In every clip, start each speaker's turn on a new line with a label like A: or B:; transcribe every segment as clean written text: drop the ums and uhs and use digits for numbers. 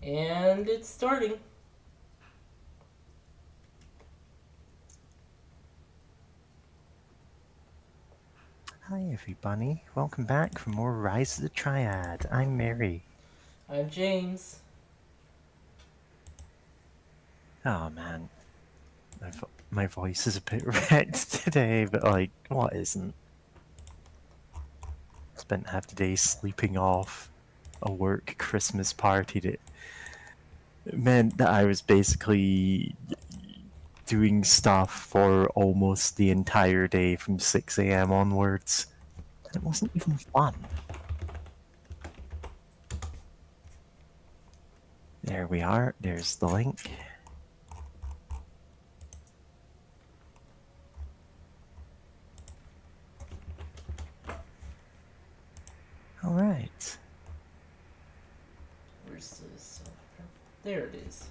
A: And it's starting.
B: Hi everybody, welcome back for more Rise of the Triad. I'm Mary.
A: I'm James.
B: Oh man, my voice is a bit wrecked today, but like, what isn't? Spent half the day sleeping off a work Christmas party that meant that I was basically doing stuff for almost the entire day from 6 a.m. onwards. And it wasn't even fun. There we are, there's the link. Alright.
A: Where's this? There it is.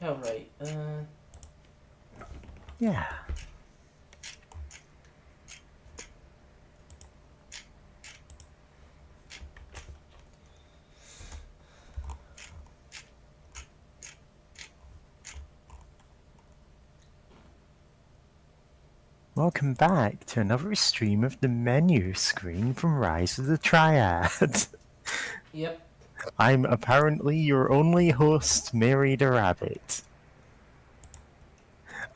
A: Alright,
B: Yeah. Welcome back to another stream of the menu screen from Rise of the Triad.
A: yep.
B: I'm apparently your only host, Mary the Rabbit.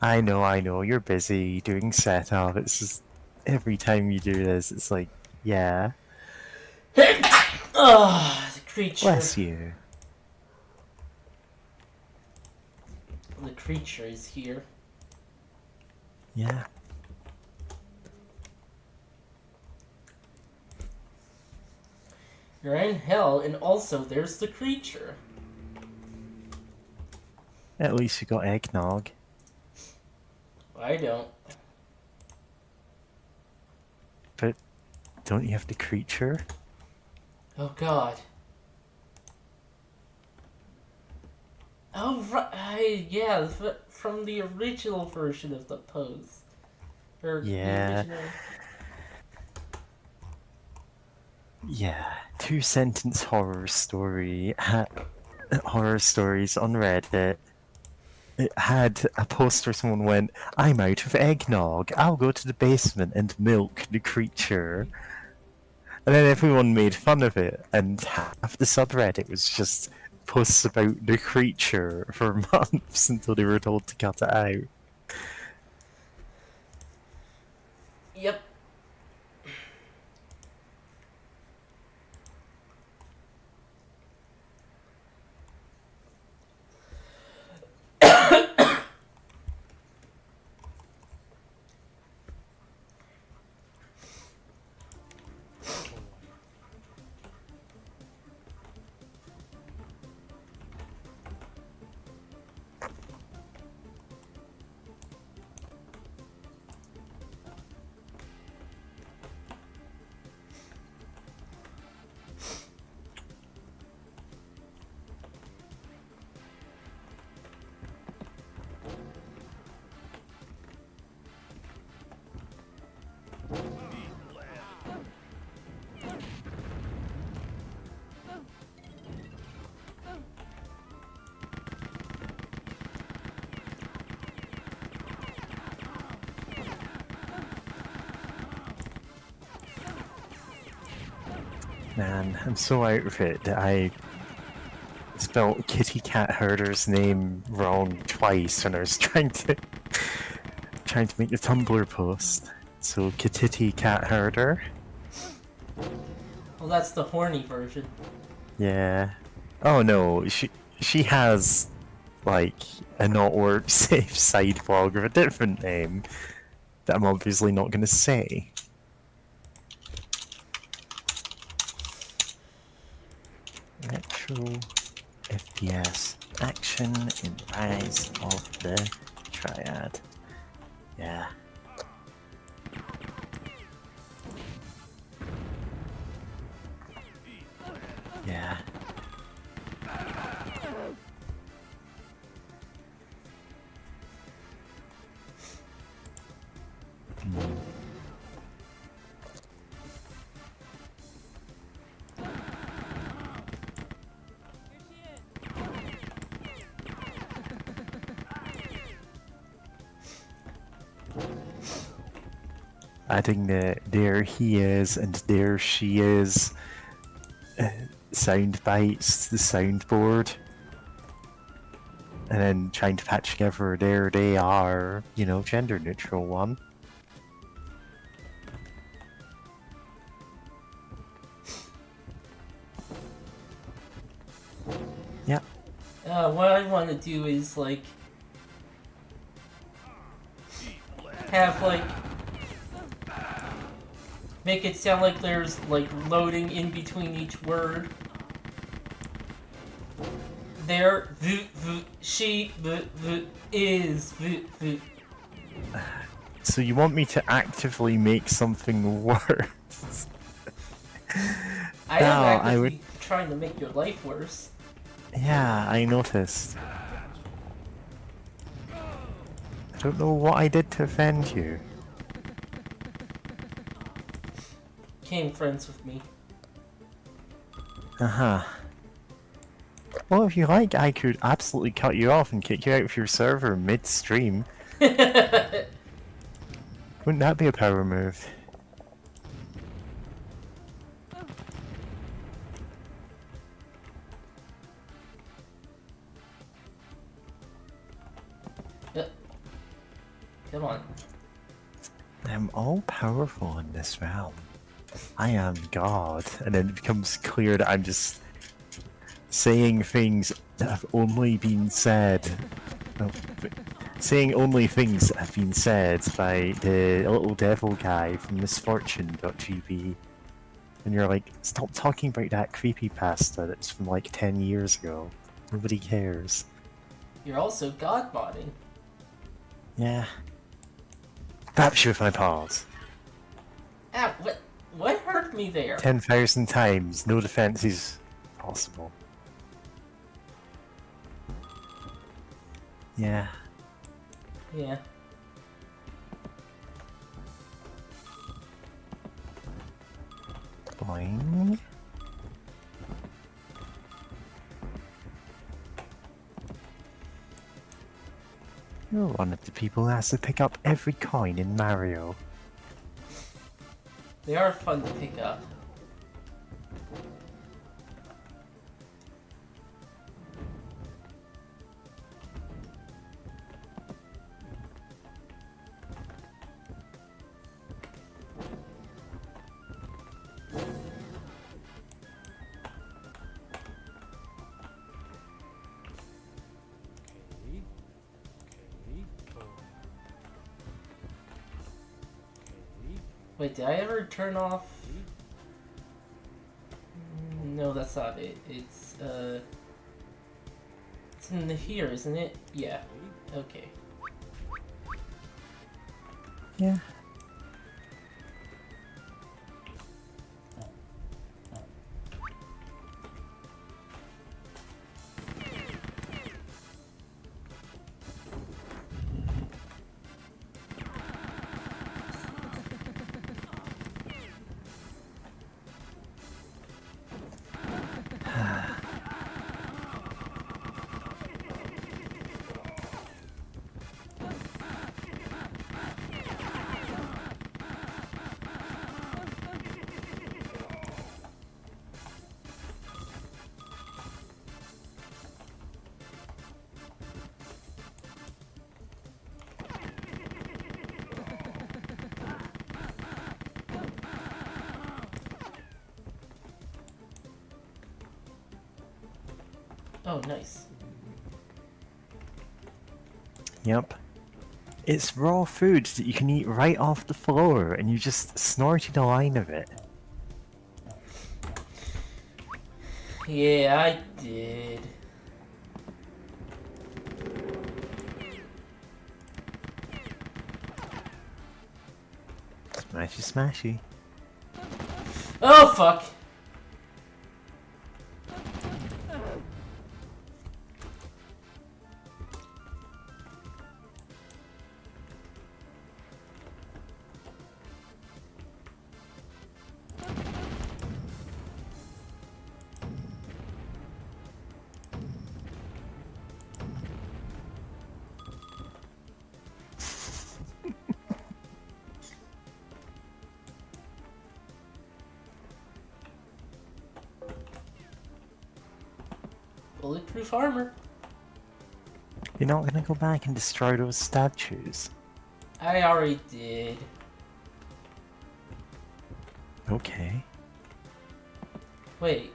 B: I know, you're busy doing setup. It's just every time you do this, it's like, yeah,
A: The creature.
B: bless you.
A: The creature is here.
B: Yeah.
A: You're in hell, and also there's the creature.
B: At least you got eggnog.
A: I don't.
B: But don't you have the creature?
A: Oh god. Oh, right. Yeah, from the original version of the pose. Or the
B: Yeah.
A: original.
B: Yeah. Two-sentence horror story. Horror stories on Reddit. It had a post where someone went, I'm out of eggnog, I'll go to the basement and milk the creature. And then everyone made fun of it, and half the subreddit was just posts about the creature for months until they were told to cut it out.
A: Yep.
B: Man, I'm so out of it that I spelled Kitty Cat Herder's name wrong twice when I was trying to make the Tumblr post. So Kitty Cat Herder.
A: Well, that's the horny version.
B: Yeah. Oh no, she has like a not work safe side blog of a different name that I'm obviously not going to say. Retro FPS action in Rise of the Triad. Yeah. Yeah. Mm. Adding the there he is and there she is sound bites to the soundboard, and then trying to patch together there they are, you know, gender neutral one. Yeah.
A: What I want to do is like have like make it sound like there's like loading in between each word. There, she, is,
B: So you want me to actively make something worse?
A: I am
B: No, I would.
A: actively trying to make your life worse.
B: Yeah, I noticed. I don't know what I did to offend you.
A: Became friends with me.
B: Uh-huh. Well, if you like, I could absolutely cut you off and kick you out of your server mid-stream. Wouldn't that be a power move?
A: Come on.
B: I'm all-powerful in this realm. I am God. And then it becomes clear that I'm just saying things that have only been said. Oh, saying only things that have been said by the little devil guy from misfortune.gb. And you're like, stop talking about that creepypasta that's from like 10 years ago. Nobody cares.
A: You're also god modding.
B: Yeah. Perhaps you with my paws.
A: Ah, what hurt me there?
B: 10,000 times, no defense is possible. Yeah.
A: Yeah.
B: Boing. You're one of the people who has to pick up every coin in Mario.
A: They are fun to pick up. Wait, did I ever turn off? No, that's not it. It's in here, isn't it? Yeah. Okay.
B: Yeah.
A: Oh, nice.
B: Yep. It's raw food that you can eat right off the floor, and you just snorted a line of it.
A: Yeah, I did.
B: Smashy smashy.
A: Oh, fuck! Bulletproof armor.
B: You're not gonna go back and destroy those statues?
A: I already did.
B: Okay.
A: Wait.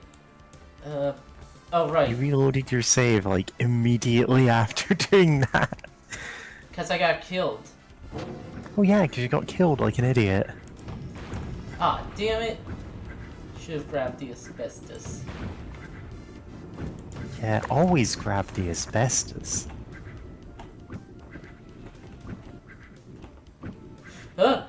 A: Oh, right.
B: You reloaded your save, like, immediately after doing that.
A: Because I got killed.
B: Oh yeah, because you got killed like an idiot.
A: Ah, damn it. Should have grabbed the asbestos.
B: Yeah, always grab the asbestos.
A: Huh?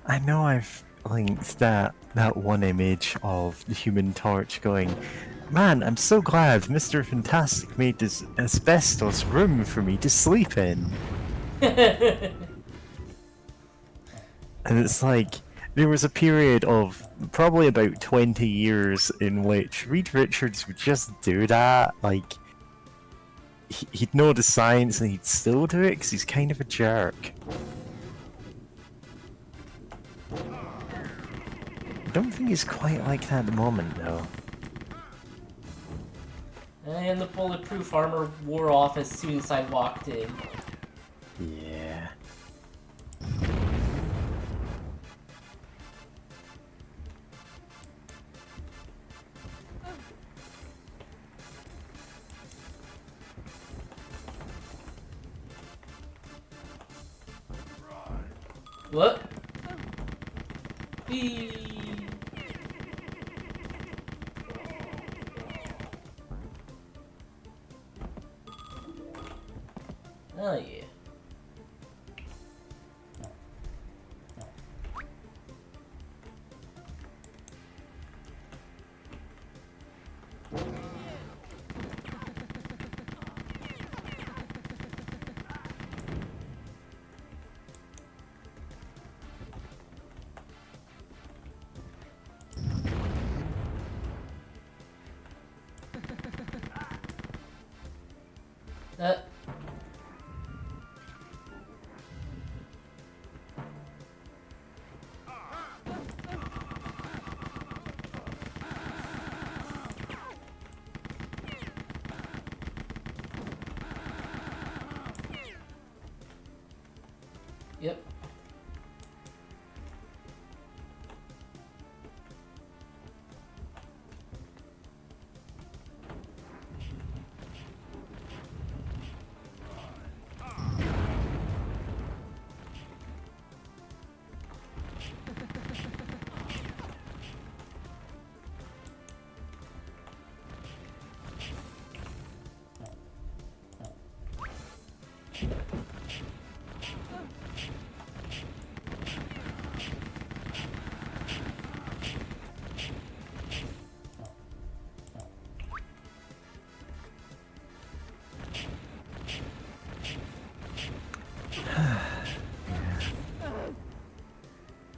B: I know I've linked that one image of the Human Torch going, man, I'm so glad Mr. Fantastic made this asbestos room for me to sleep in. And it's like, there was a period of probably about 20 years in which Reed Richards would just do that. Like, he'd know the science and he'd still do it because he's kind of a jerk. I don't think he's quite like that at the moment, though.
A: And the bulletproof armor wore off as soon as I walked in.
B: Yeah.
A: What? Whee! Oh yeah. Uh. Yep.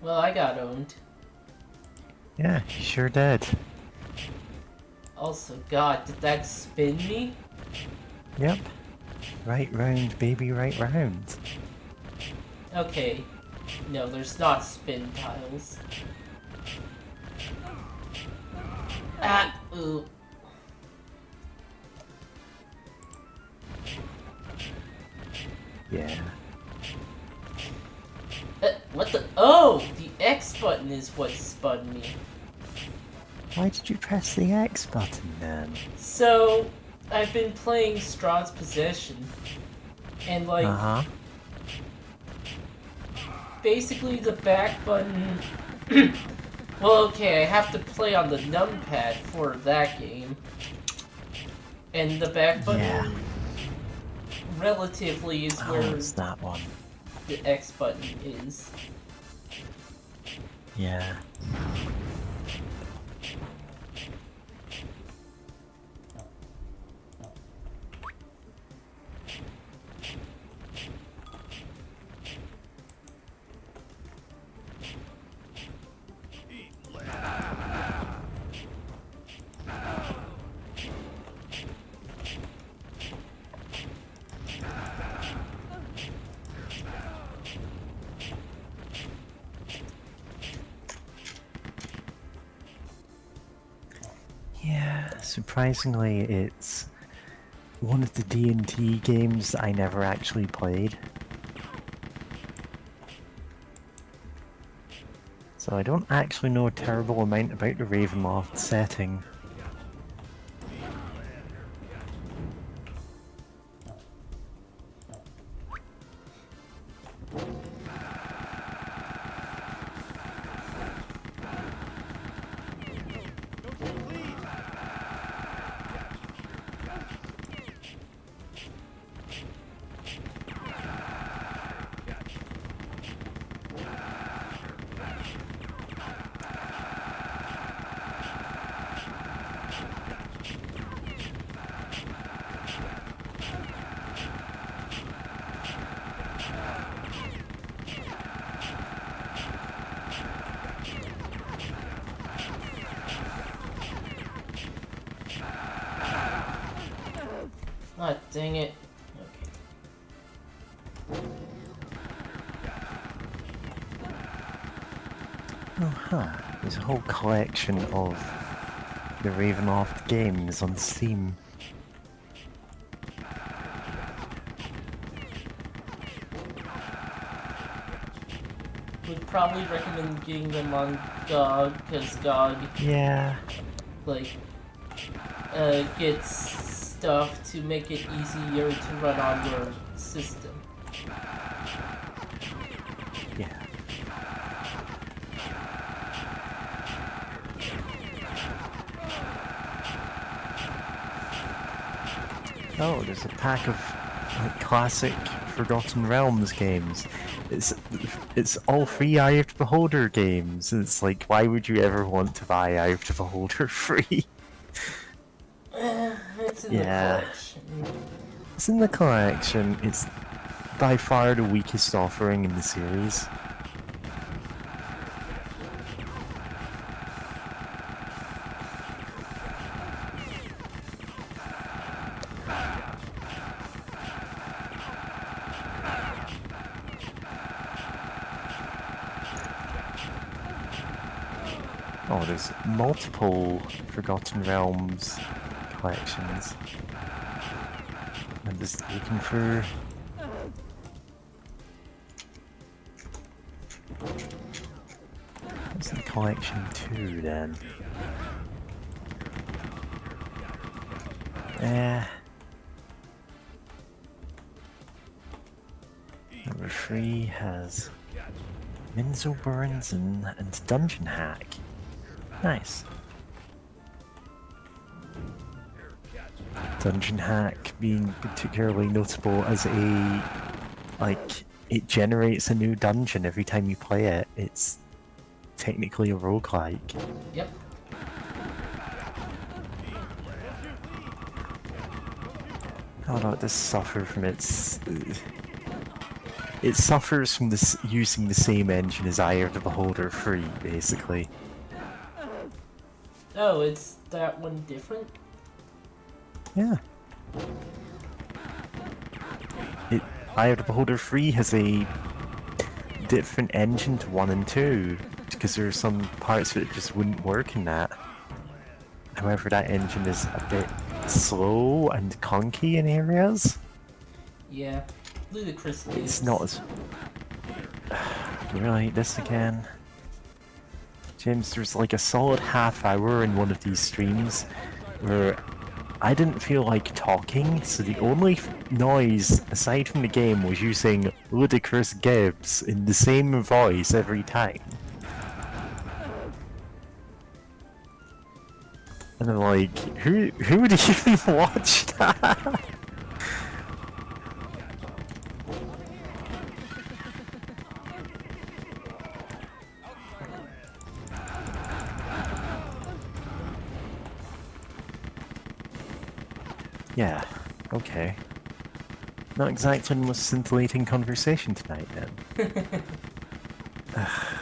A: Well, I got owned.
B: Yeah, you sure did.
A: Also, God, did that spin me?
B: Yep. Right round, baby, right round.
A: Okay. No, there's not spin tiles. Ah, ooh.
B: Yeah.
A: What the? Oh! The X button is what spun me.
B: Why did you press the X button then?
A: So, I've been playing Straw's Possession. And like, basically the back button... well, okay, I have to play on the numpad for that game. And the back button, relatively, is where
B: it's that one.
A: The X button is.
B: Yeah. Yeah, surprisingly, it's one of the D&D games I never actually played. So I don't actually know a terrible amount about the Ravenloft setting.
A: Ah, dang it. Okay.
B: Oh, there's a whole collection of the Ravenloft games on Steam.
A: Would probably recommend getting them on GOG, because GOG, like, gets stuff to make it easier to run on your system.
B: Yeah. Oh, there's a pack of like, classic Forgotten Realms games. It's all free Eye of the Beholder games. It's like, why would you ever want to buy Eye of the Beholder free?
A: It's in the collection.
B: It's in the collection. It's by far the weakest offering in the series. Oh, there's multiple Forgotten Realms collections. I'm just looking for... What's in collection 2 then? Number 3 has Minzo Burinzen and Dungeon Hack. Nice. Dungeon Hack being particularly notable as a, like, it generates a new dungeon every time you play it. It's technically a roguelike.
A: Yep.
B: Oh no, it does suffer from its... It suffers from this using the same engine as Eye of the Beholder free, basically.
A: Oh, it's that one different?
B: Yeah. Eye of the Beholder 3 has a different engine to 1 and 2, because there are some parts of it that just wouldn't work in that. However, that engine is a bit slow and clunky in areas.
A: Yeah. Ludicrous.
B: It's not as... Really, this again? James, there's like a solid half hour in one of these streams where I didn't feel like talking, so the only noise aside from the game was you saying ludicrous Gibbs in the same voice every time. And I'm like, who would even watch that? Yeah, okay. Not exactly the most scintillating conversation tonight, then.
A: Aha!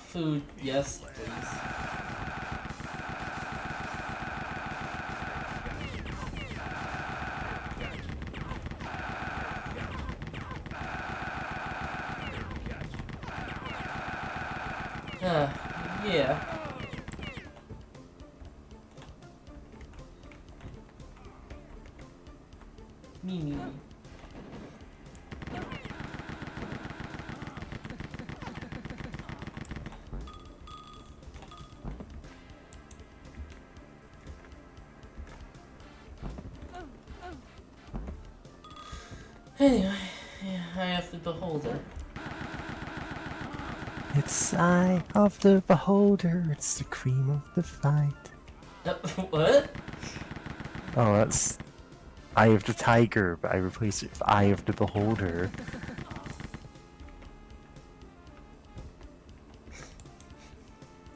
A: Food, yes, please. Yeah. Me. Anyway, yeah, I have the beholder.
B: It's Eye of the Beholder, it's the cream of the fight.
A: What?
B: Oh, that's Eye of the Tiger, but I replaced it with Eye of the Beholder.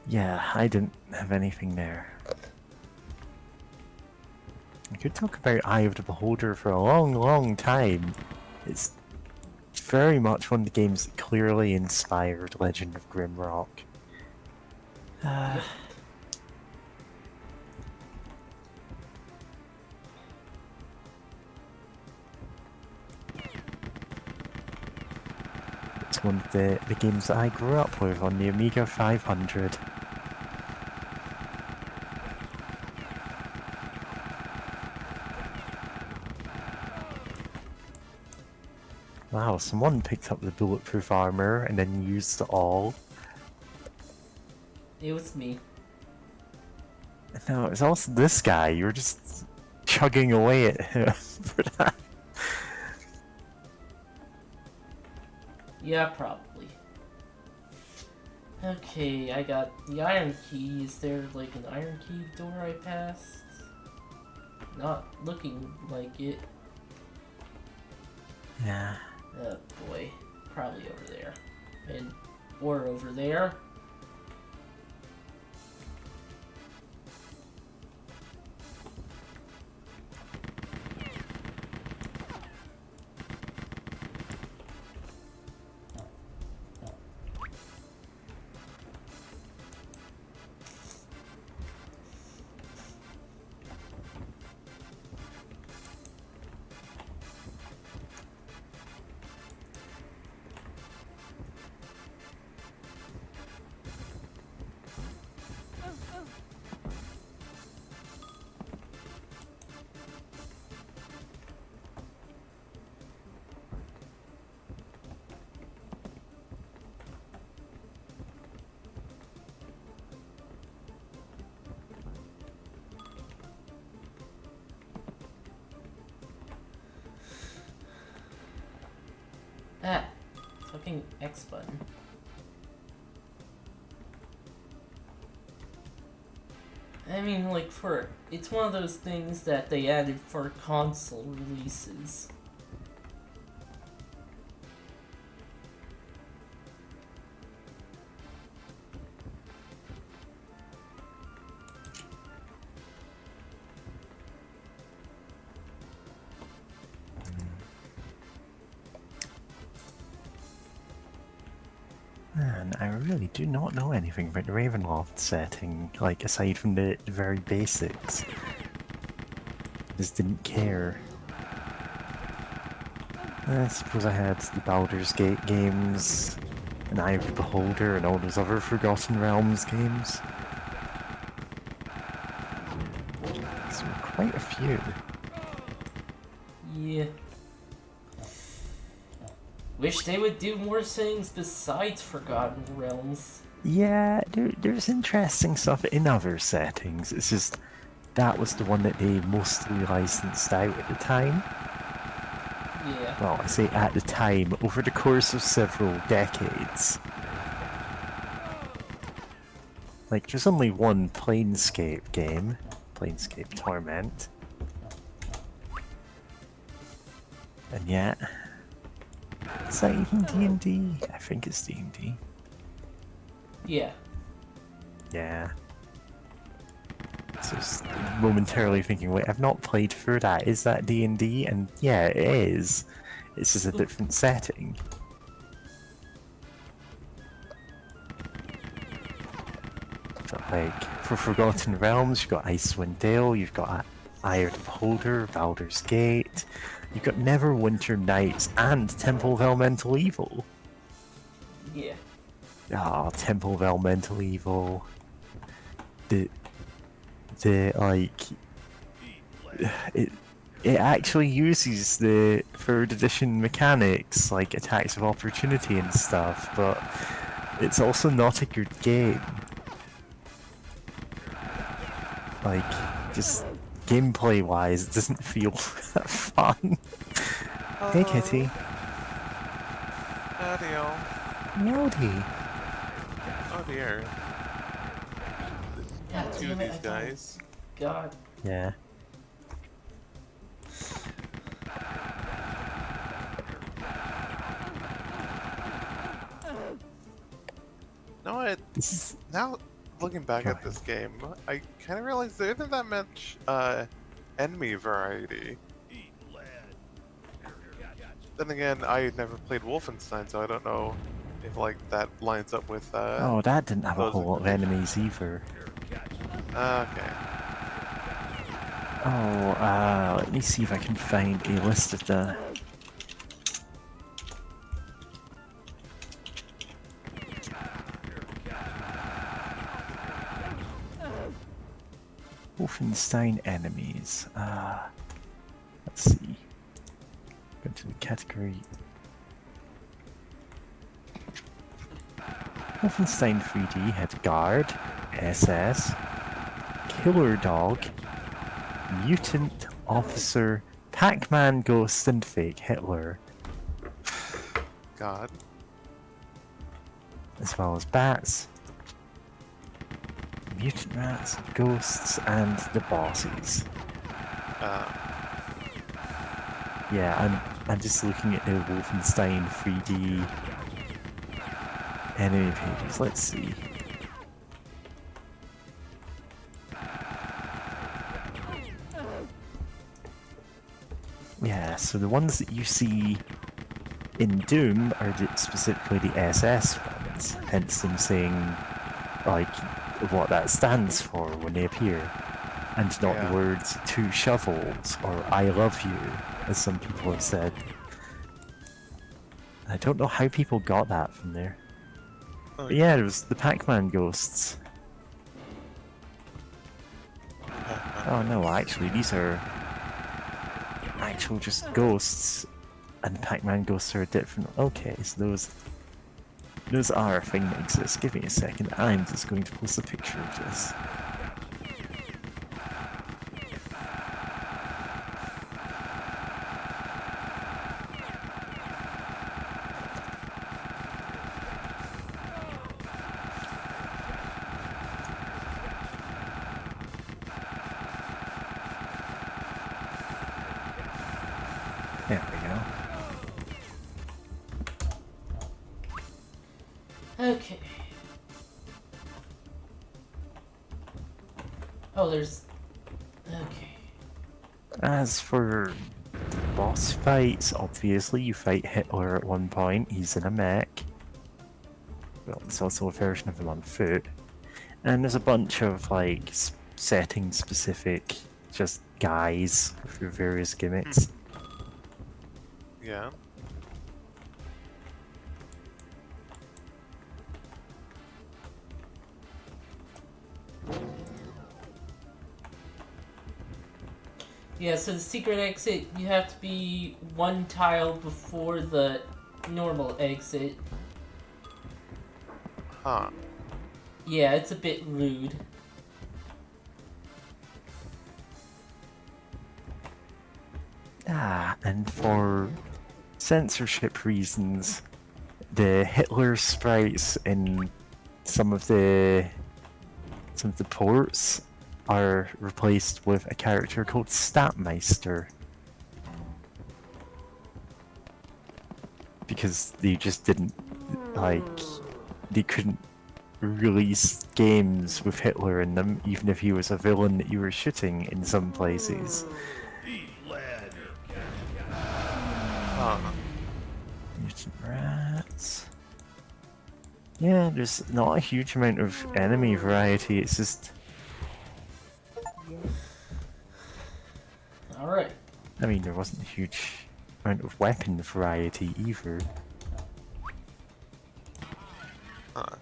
B: Yeah, I didn't have anything there. I could talk about Eye of the Beholder for a long, long time. It's very much one of the games that clearly inspired Legend of Grimrock.
A: Yep.
B: It's one of the games that I grew up with on the Amiga 500. Wow, someone picked up the bulletproof armor and then used it all.
A: It was me.
B: No, it's also this guy. You were just chugging away at him for that.
A: Yeah, probably. Okay, I got the iron key. Is there like an iron key door I passed? Not looking like it.
B: Yeah.
A: Oh boy. Probably over there. Or over there. Ah, fucking X button. I mean, like, it's one of those things that they added for console releases.
B: Man, I really do not know anything about the Ravenloft setting, like, aside from the very basics. Just didn't care. I suppose I had the Baldur's Gate games, and Eye of the Beholder and all those other Forgotten Realms games. So quite a few.
A: Yeah. Wish they would do more things besides Forgotten Realms.
B: Yeah, there's interesting stuff in other settings. It's just that was the one that they mostly licensed out at the time.
A: Yeah.
B: Well, I say at the time, over the course of several decades. Like, there's only one Planescape game, Planescape Torment. And yet, is that even D&D? I think it's D&D.
A: Yeah.
B: Yeah. So just momentarily thinking, wait, I've not played through that. Is that D&D? And yeah, it is. It's just a different setting. But like, for Forgotten Realms, you've got Icewind Dale, you've got Eye of the Beholder, Baldur's Gate, you've got Neverwinter Nights, and Temple of Elemental Evil.
A: Yeah.
B: Ah, Temple of Elemental Evil. The like, it actually uses the 3rd edition mechanics, like attacks of opportunity and stuff, but it's also not a good game. Like, just gameplay wise, it doesn't feel that fun. Hey kitty.
C: Howdy-o.
B: Meowdy.
C: Oh dear.
A: God
C: Two
A: damn
C: of
A: it,
C: these
A: I don't-
C: guys.
A: God.
B: Yeah.
C: No, it
B: This is...
C: now looking back
B: Go
C: at this game, I kind of realized there isn't that much enemy variety. Then again, I never played Wolfenstein, so I don't know if like that lines up with
B: Oh, that didn't have a
C: those
B: whole lot of enemies either.
C: Okay.
B: Oh, let me see if I can find a list of the... Wolfenstein enemies. Let's see. Go to the category. Wolfenstein 3D had Guard, SS, Killer Dog, Mutant Officer, Pac-Man Ghost, and Fake Hitler,
C: God.
B: as well as Bats, Mutant Rats, Ghosts, and the Bosses. Yeah, I'm just looking at the Wolfenstein 3D enemy pages. Let's see. Yeah, so the ones that you see in Doom are specifically the SS ones, hence them saying, like, what that stands for when they appear, and not
C: Yeah.
B: the words "two shovels" or "I love you," as some people have said. I don't know how people got that from there.
C: Oh,
B: But yeah, it was the Pac-Man ghosts. Oh no, actually, these are actual just ghosts, and Pac-Man ghosts are different. Okay, so those are a thing that exists. Give me a second. I'm just going to post a picture of this. There we go.
A: Okay. Oh, there's... Okay.
B: As for boss fights, obviously you fight Hitler at one point. He's in a mech. Well, there's also a version of him on foot. And there's a bunch of like setting specific just guys with their various gimmicks.
C: yeah.
A: Yeah, so the secret exit, you have to be one tile before the normal exit.
C: Huh.
A: Yeah, it's a bit rude.
B: And for censorship reasons, the Hitler sprites in some of the ports are replaced with a character called Statmeister. Because they just didn't, like, they couldn't release games with Hitler in them, even if he was a villain that you were shooting in some places.
C: Huh.
B: Mutant rats. Yeah, there's not a huge amount of enemy variety, it's just...
A: Alright.
B: I mean, there wasn't a huge amount of weapon variety either.
C: Huh.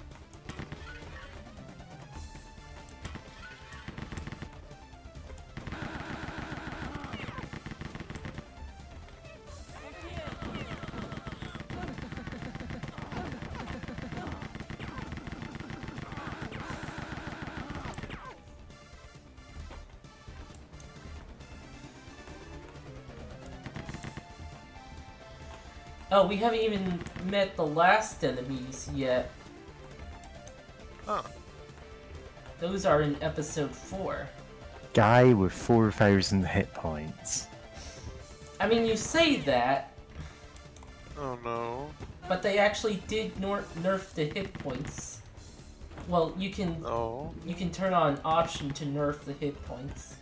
A: Oh, we haven't even met the last enemies yet.
C: Huh.
A: Those are in episode 4.
B: Guy with 4,000 hit points.
A: I mean, you say that,
C: Oh no.
A: but they actually did nerf the hit points. Well, you can
C: Oh.
A: turn on option to nerf the hit points.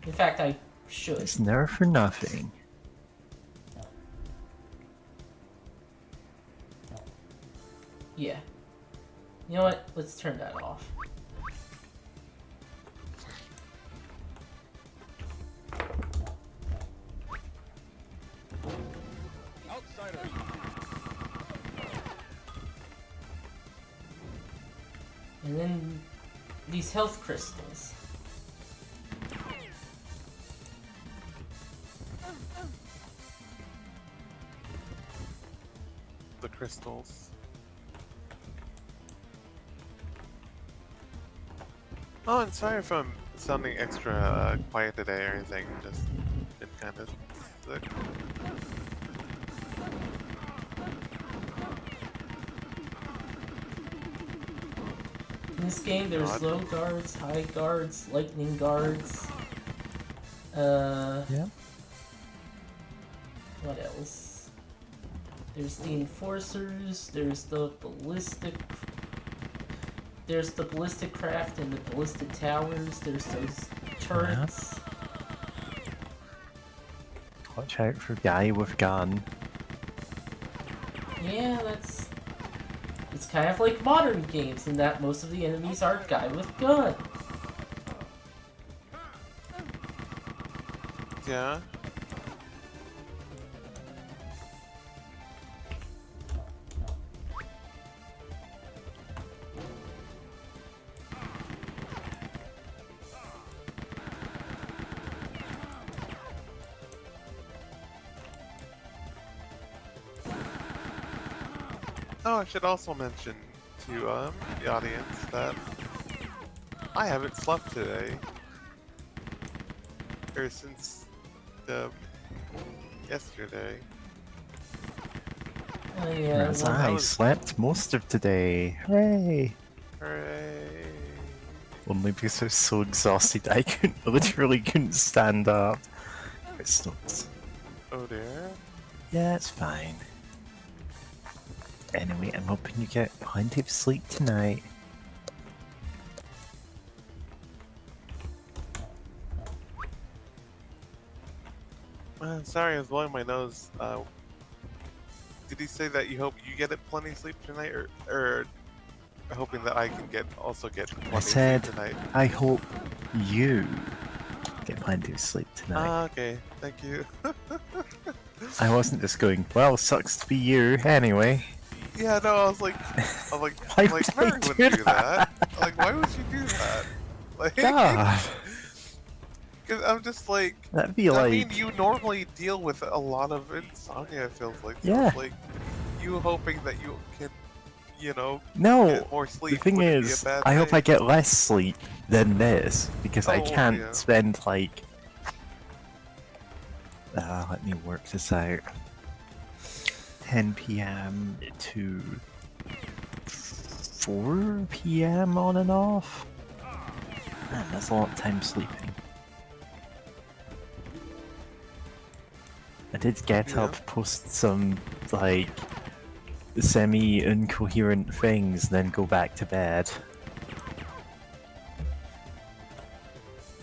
A: In fact, I should.
B: It's nerf or nothing.
A: Yeah. You know what? Let's turn that off. And then these health crystals.
C: The crystals. Oh, and sorry if I'm sounding extra quiet today or anything. Just been kind of sick.
A: In this game, there's
C: God.
A: low guards, high guards, lightning guards.
B: Yeah.
A: What else? There's the enforcers. There's the ballistic. There's the ballistic craft and the ballistic towers. There's those turrets.
B: Watch out for guy with gun.
A: Yeah, that's. It's kind of like modern games in that most of the enemies are guy with gun.
C: Yeah. Oh, I should also mention to the audience that I haven't slept today. Or since yesterday.
B: Whereas
A: Well,
B: I
C: was-
B: slept most of today. Hooray!
C: Hooray!
B: Only because I was so exhausted I literally couldn't stand up. It stopped.
C: Oh dear.
B: Yeah, it's fine. Anyway, I'm hoping you get plenty of sleep tonight.
C: Sorry, I was blowing my nose. Did he say that you hope you get plenty of sleep tonight, or hoping that I can also get plenty of
B: said-
C: sleep tonight?
B: I hope you get plenty of sleep tonight.
C: Ah, okay. Thank you.
B: I wasn't just going, well, sucks to be you, anyway.
C: Yeah, no, I was like,
B: Why
C: Mary
B: would I
C: wouldn't
B: do
C: do that. Like, why would she do that? Like,
B: God!
C: 'Cause I'm just like,
B: That'd be
C: I mean,
B: like,
C: you normally deal with a lot of insomnia. It feels like, so
B: yeah.
C: it's like you hoping that you can, you know,
B: No,
C: get more
B: the
C: sleep
B: thing
C: wouldn't be a
B: is,
C: bad
B: I hope
C: thing.
B: I get less sleep than this because I
C: Oh,
B: can't
C: yeah.
B: spend like. Let me work this out. 10 p.m. to 4 p.m. on and off. Man, that's a lot of time sleeping. I did get
C: Yeah.
B: up, post some like semi-incoherent things, then go back to bed.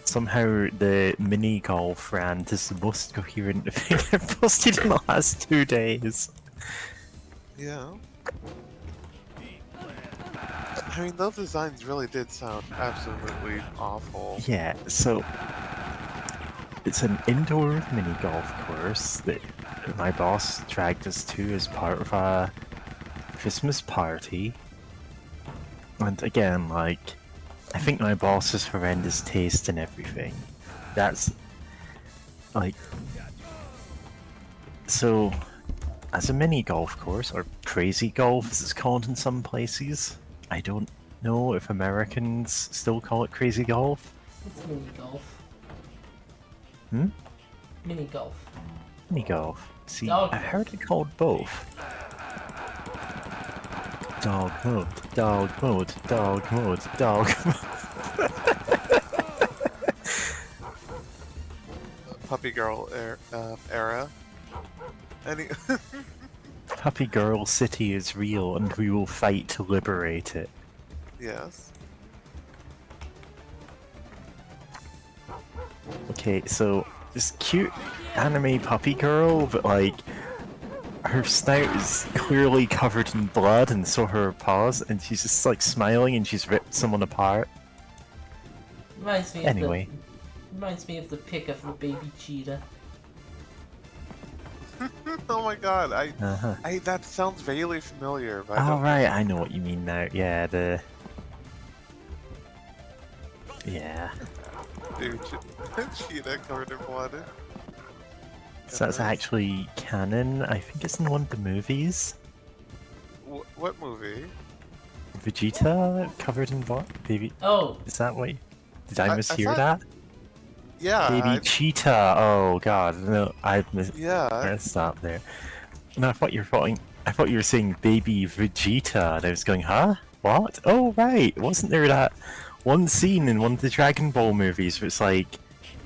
B: Somehow the mini golf rant is the most coherent thing I've posted in the last 2 days.
C: Yeah. I mean, those designs really did sound absolutely awful.
B: Yeah, so it's an indoor mini golf course that my boss dragged us to as part of a Christmas party. And again, like, I think my boss has horrendous taste in everything. That's like, so as a mini golf course, or crazy golf as it's called in some places, I don't know if Americans still call it crazy golf.
A: It's mini golf.
B: Hmm?
A: Mini golf.
B: Mini golf. See,
A: Dog
B: I've
A: golf.
B: heard it called both. Dog mode, dog mode, dog mode, dog mode.
C: Puppy girl era. Any.
B: Puppy Girl City is real and we will fight to liberate it.
C: Yes.
B: Okay, so this cute anime puppy girl, but like her snout is clearly covered in blood and so are her paws, and she's just like smiling and she's ripped someone apart.
A: Reminds me
B: Anyway.
A: of the reminds me of the pic of the baby cheetah.
C: Oh my god,
B: Uh-huh.
C: that sounds vaguely familiar, but I
B: Oh
C: don't.
B: right, I know what you mean now. Yeah, the... Yeah.
C: Dude, cheetah covered in blood.
B: So that's
C: Goodness.
B: actually canon. I think it's in one of the movies.
C: What movie?
B: Vegeta covered in blood? Baby...
A: Oh,
B: Is that what... Did I
C: I
B: mishear
C: thought-
B: that?
C: Yeah.
B: Baby Cheetah! Oh god, no, I
C: Yeah.
B: messed up there. No, I thought you were saying Baby Vegeta, and I was going, huh? What? Oh right, wasn't there that one scene in one of the Dragon Ball movies where it's like,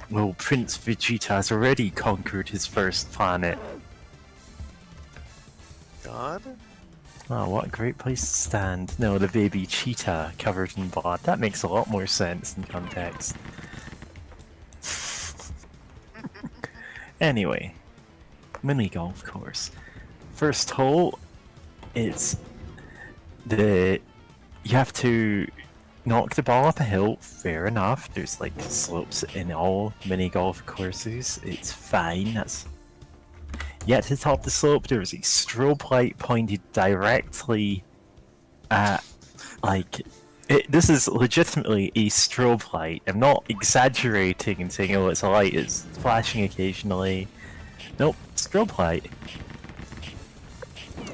B: well, Prince Vegeta has already conquered his first planet.
C: God.
B: Oh, what a great place to stand. No, the baby cheetah covered in blood. That makes a lot more sense in context. Anyway, mini golf course. First hole, it's you have to knock the ball up a hill. Fair enough. There's like slopes in all mini golf courses. It's fine. That's yet to the top of the slope. There was a strobe light pointed directly at like. This is legitimately a strobe light. I'm not exaggerating and saying, oh, it's a light, it's flashing occasionally. Nope, strobe light.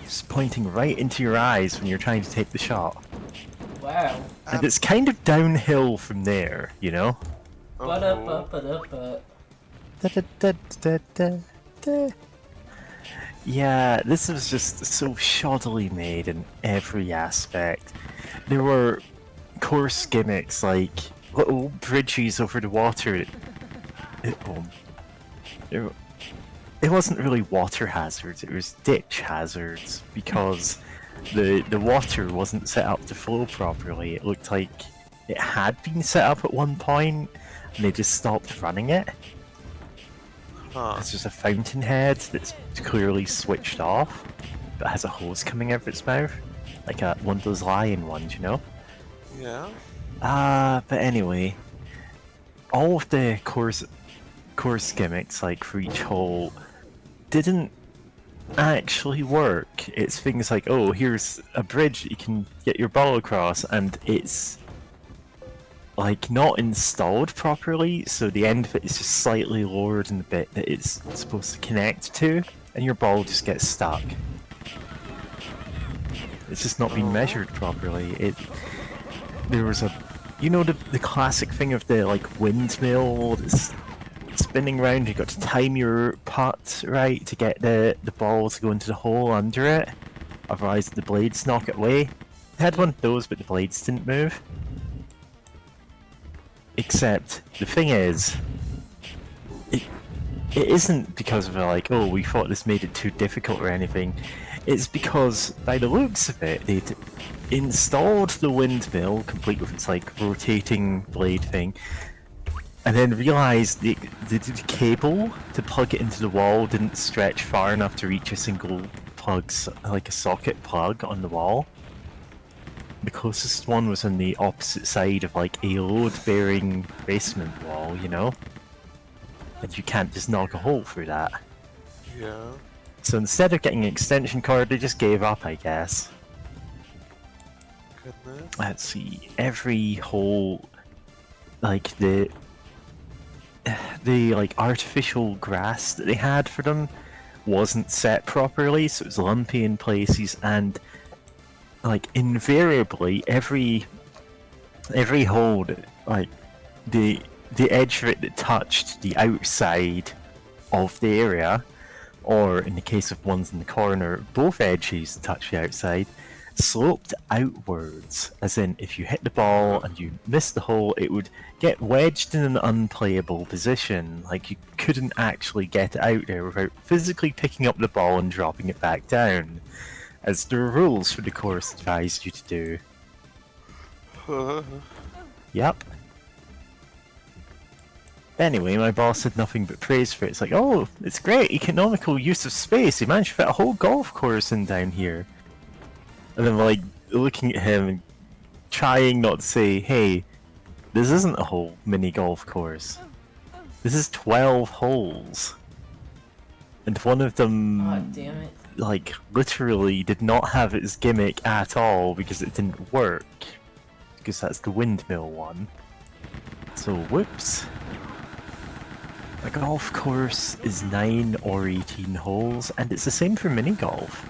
B: Just pointing right into your eyes when you're trying to take the shot.
A: wow.
B: And it's kind of downhill from there, you know?
A: But up.
B: Da-da-da-da-da-da. Yeah, this was just so shoddily made in every aspect. There were course gimmicks like little bridges over the water. It wasn't really water hazards, it was ditch hazards because the water wasn't set up to flow properly. It looked like it had been set up at one point and they just stopped running it.
C: Huh.
B: It's just a fountainhead that's clearly switched off but has a hose coming out of its mouth. Like one of those lion ones, you know?
C: Yeah.
B: But anyway, all of the course gimmicks, like for each hole, didn't actually work. It's things like, oh, here's a bridge that you can get your ball across, and it's like not installed properly, so the end of it is just slightly lower than the bit that it's supposed to connect to, and your ball just gets stuck. It's just not been measured properly. There was a, you know, the classic thing of the like windmill that's spinning round. You got to time your putt right to get the ball to go into the hole under it, otherwise the blades knock it away. I had one of those, but the blades didn't move. Except the thing is, it isn't because of like, oh, we thought this made it too difficult or anything. It's because, by the looks of it, they'd installed the windmill, complete with its like rotating blade thing, and then realized the cable to plug it into the wall didn't stretch far enough to reach a single plug's, like a socket plug on the wall. The closest one was on the opposite side of like a load-bearing basement wall, you know? And you can't just knock a hole through that.
C: Yeah.
B: So instead of getting an extension cord, they just gave up, I guess.
C: Goodness.
B: Let's see, every hole, like the like artificial grass that they had for them wasn't set properly, so it was lumpy in places, and like invariably every hole that, like the edge of it that touched the outside of the area, or in the case of ones in the corner, both edges touch the outside, sloped outwards, as in if you hit the ball and you missed the hole, it would get wedged in an unplayable position, like you couldn't actually get it out there without physically picking up the ball and dropping it back down, as the rules for the course advised you to do. Yep. Anyway, my boss had nothing but praise for it. It's like, oh, it's great, economical use of space. He managed to fit a whole golf course in down here. And then, like, looking at him and trying not to say, hey, this isn't a whole mini golf course. This is 12 holes. And one of them,
A: God damn it.
B: like, literally did not have its gimmick at all because it didn't work. Because that's the windmill one. So, whoops. A golf course is 9 or 18 holes, and it's the same for mini golf.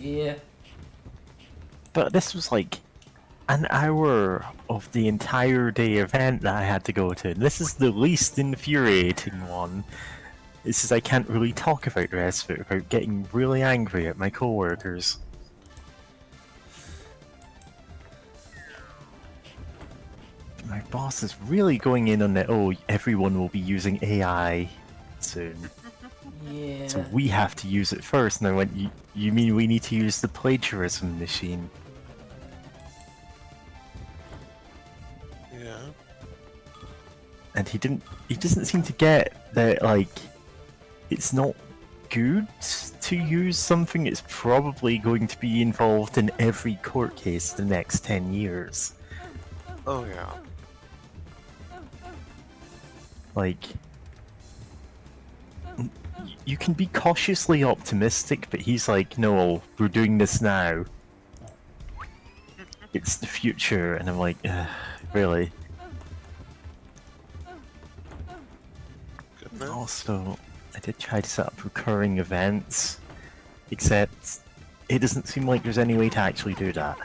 A: Yeah.
B: But this was like an hour of the entire day event that I had to go to. This is the least infuriating one. This is I can't really talk about the rest of it without getting really angry at my coworkers. My boss is really going in on that, oh, everyone will be using AI soon.
A: Yeah.
B: So we have to use it first. And I went, you mean we need to use the plagiarism machine?
C: Yeah.
B: And he doesn't seem to get that, like, it's not good to use something that's probably going to be involved in every court case the next 10 years.
C: Oh yeah.
B: Like, you can be cautiously optimistic, but he's like, no, we're doing this now. It's the future, and I'm like, really?
C: Goodness.
B: Also, I did try to set up recurring events, except it doesn't seem like there's any way to actually do that.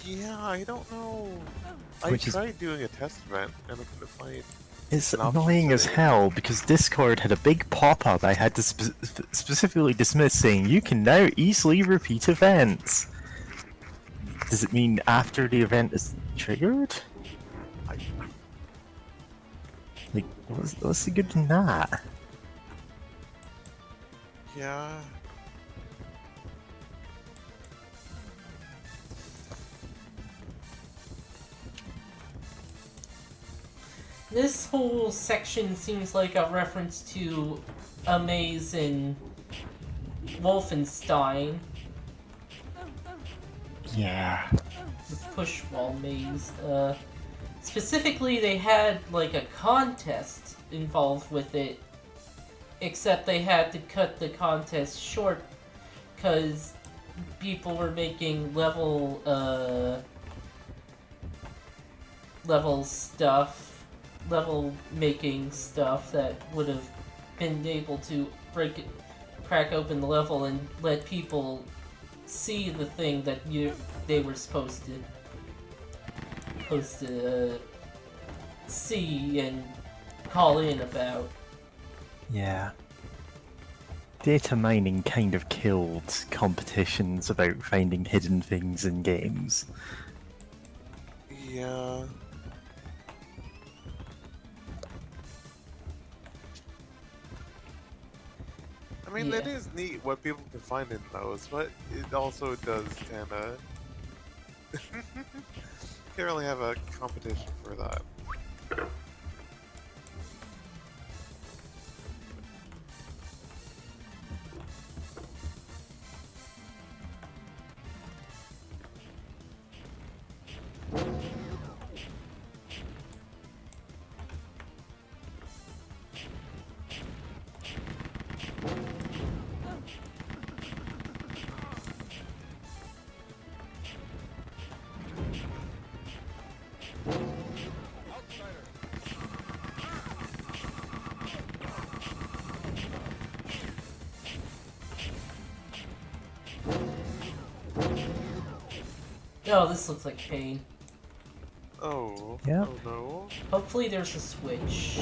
C: Yeah, I don't know.
B: Which
C: I
B: is-
C: tried doing a test event and I couldn't find.
B: It's
C: An option
B: annoying as
C: setting.
B: hell because Discord had a big pop-up I had to specifically dismiss saying you can now easily repeat events. Does it mean after the event is triggered? Like, what's the good in that?
C: Yeah.
A: This whole section seems like a reference to a maze in Wolfenstein.
B: Yeah.
A: The push wall maze. Specifically, they had like a contest involved with it, except they had to cut the contest short because people were making level stuff, level making stuff that would have been able to crack open the level and let people see the thing that they were supposed to see and call in about.
B: Yeah. Data mining kind of killed competitions about finding hidden things in games.
C: Yeah. I mean,
A: Yeah.
C: it is neat what people can find in those, but it also does kinda... Can't really have a competition for that.
A: Oh, this looks like pain.
C: Oh.
B: Yep.
C: Oh no.
A: Hopefully there's a switch.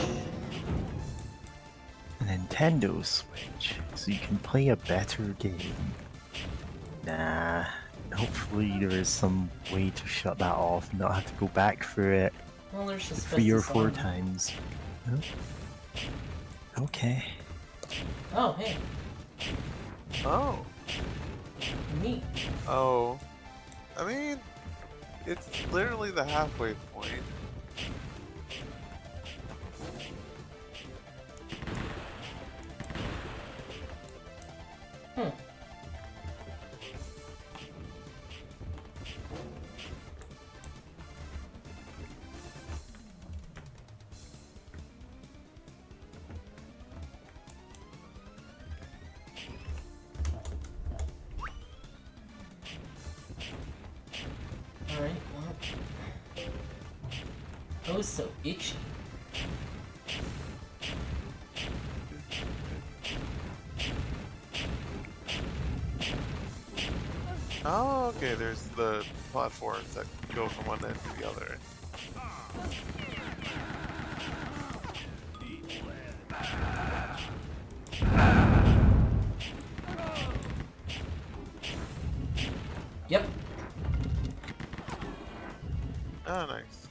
B: A Nintendo Switch, so you can play a better game. Nah. Hopefully there is some way to shut that off and not have to go back for it
A: Well, there's just
B: 3 or
A: asbestos
B: 4
A: on.
B: times. Huh? Okay.
A: Oh, hey,
C: Oh.
A: neat.
C: Oh. I mean, it's literally the halfway point.
A: Hmm. Alright, well. Oh, so itchy.
C: Oh, okay, there's the platforms that go from one end to the other.
A: Yep.
C: Oh, nice.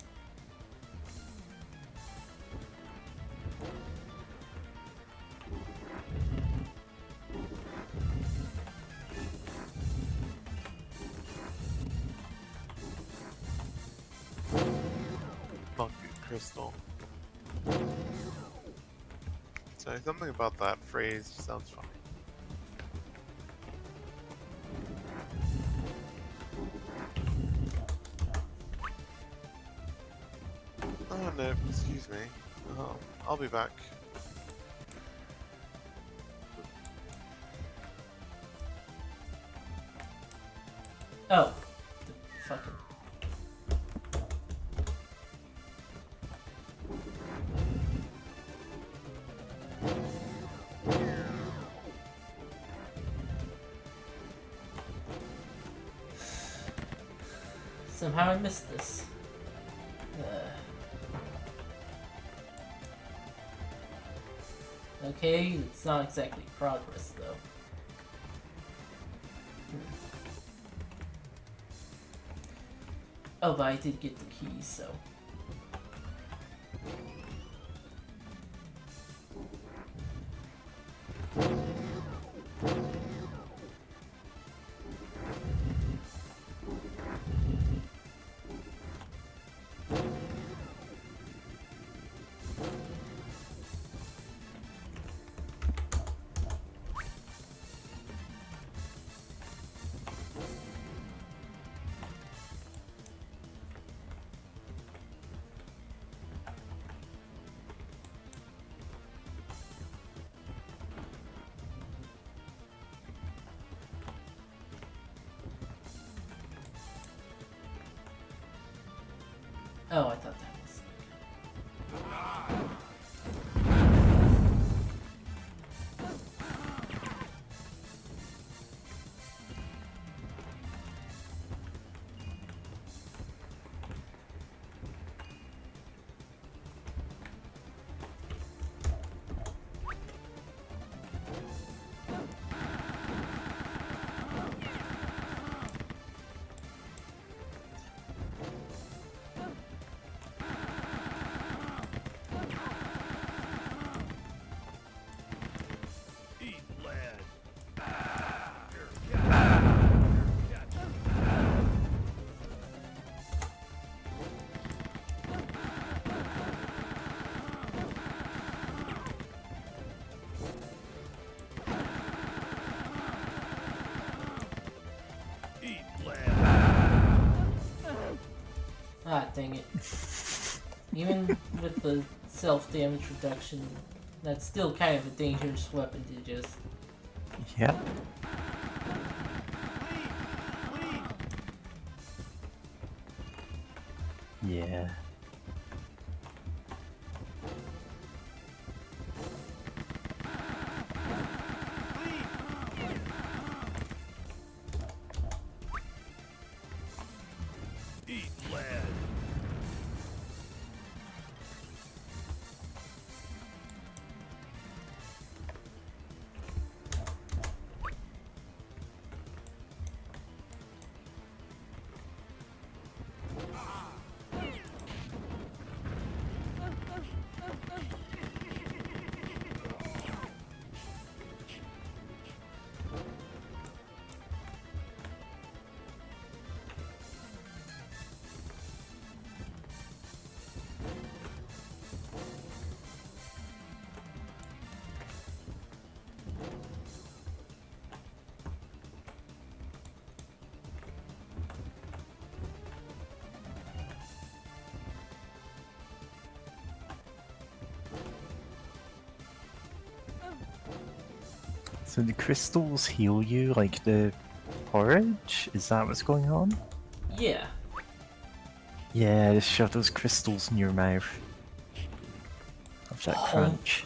C: Monkey crystal. Sorry, something about that phrase sounds funny. Oh no, excuse me. I'll be back.
A: Oh. The fucking. Somehow I missed this. Okay, it's not exactly progress though. Oh, but I did get the keys, so. Oh, I thought that was. Ah, dang it. Even with the self-damage reduction, that's still kind of a dangerous weapon to just...
B: Yep. Yeah. So the crystals heal you like the porridge? Is that what's going on?
A: Yeah.
B: Yeah, just shove those crystals in your mouth. Have that crunch.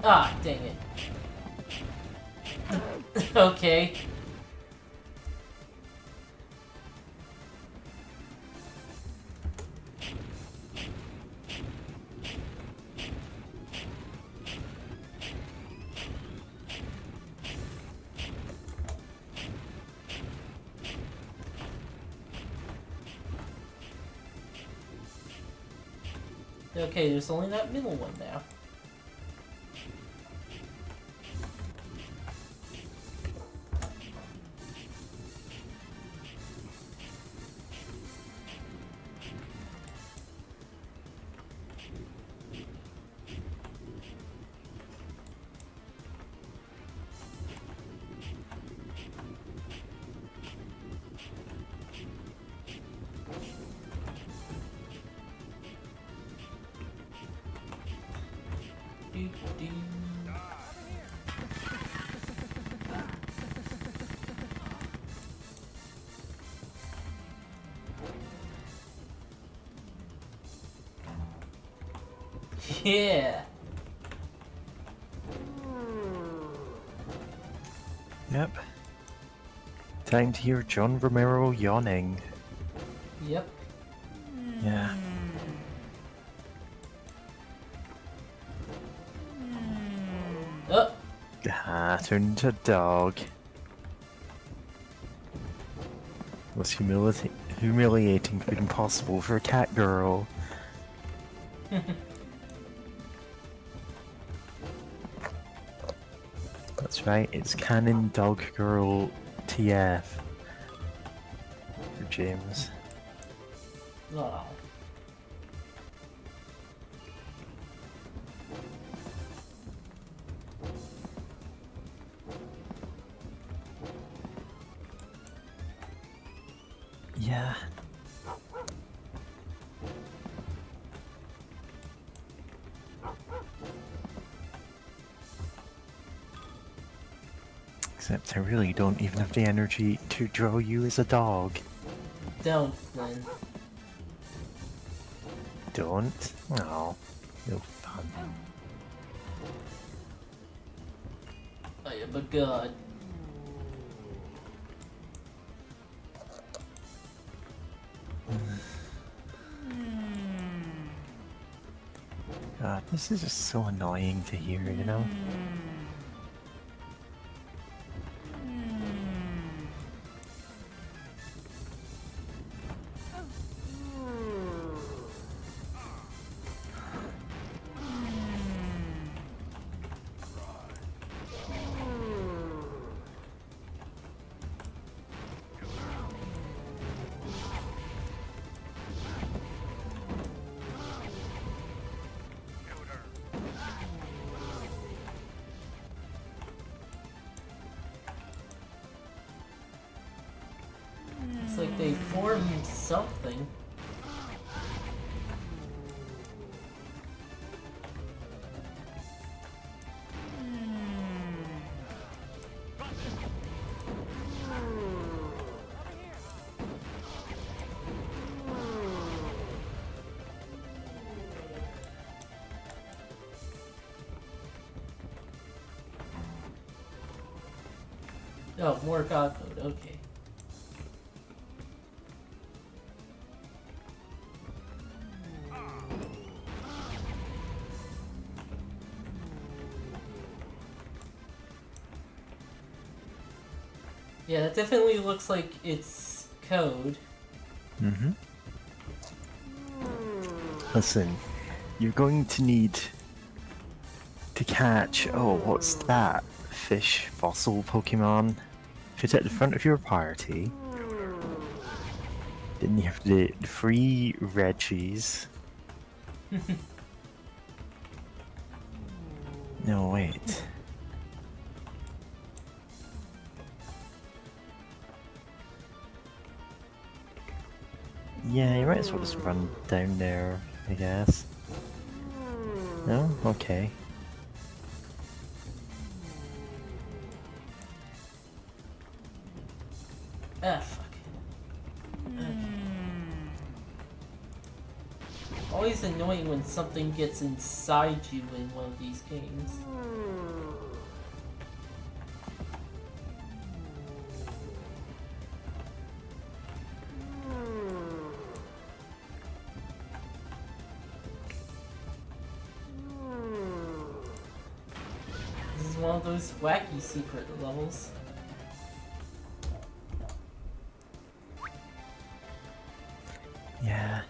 A: Ah, dang it. Okay. Okay, there's only that middle one now. Doo -doo. Yeah.
B: Yep. Time to hear John Romero yawning.
A: Yep.
B: Yeah.
A: Oh.
B: Ah, turned into a dog. Was humiliating but impossible for a cat girl. That's right, it's Canon Dog Girl TF for James.
A: Oh.
B: Yeah. Except I really don't even have the energy to draw you as a dog.
A: Don't, then.
B: Don't? Oh, no fun.
A: I am a god.
B: God, this is just so annoying to hear, you know?
A: It's like they formed something. Oh, more god mode, okay. Yeah, that definitely looks like it's code.
B: Mm-hmm. Listen, you're going to need to catch... Oh, what's that? Fish fossil Pokemon? Fit at the front of your party. Then you have the free Reggies. No, wait. Yeah, you might as well just run down there, I guess. No? Okay.
A: Ah, fuck. Okay. Always annoying when something gets inside you in one of these games. This is one of those wacky secret levels.
B: Yeah.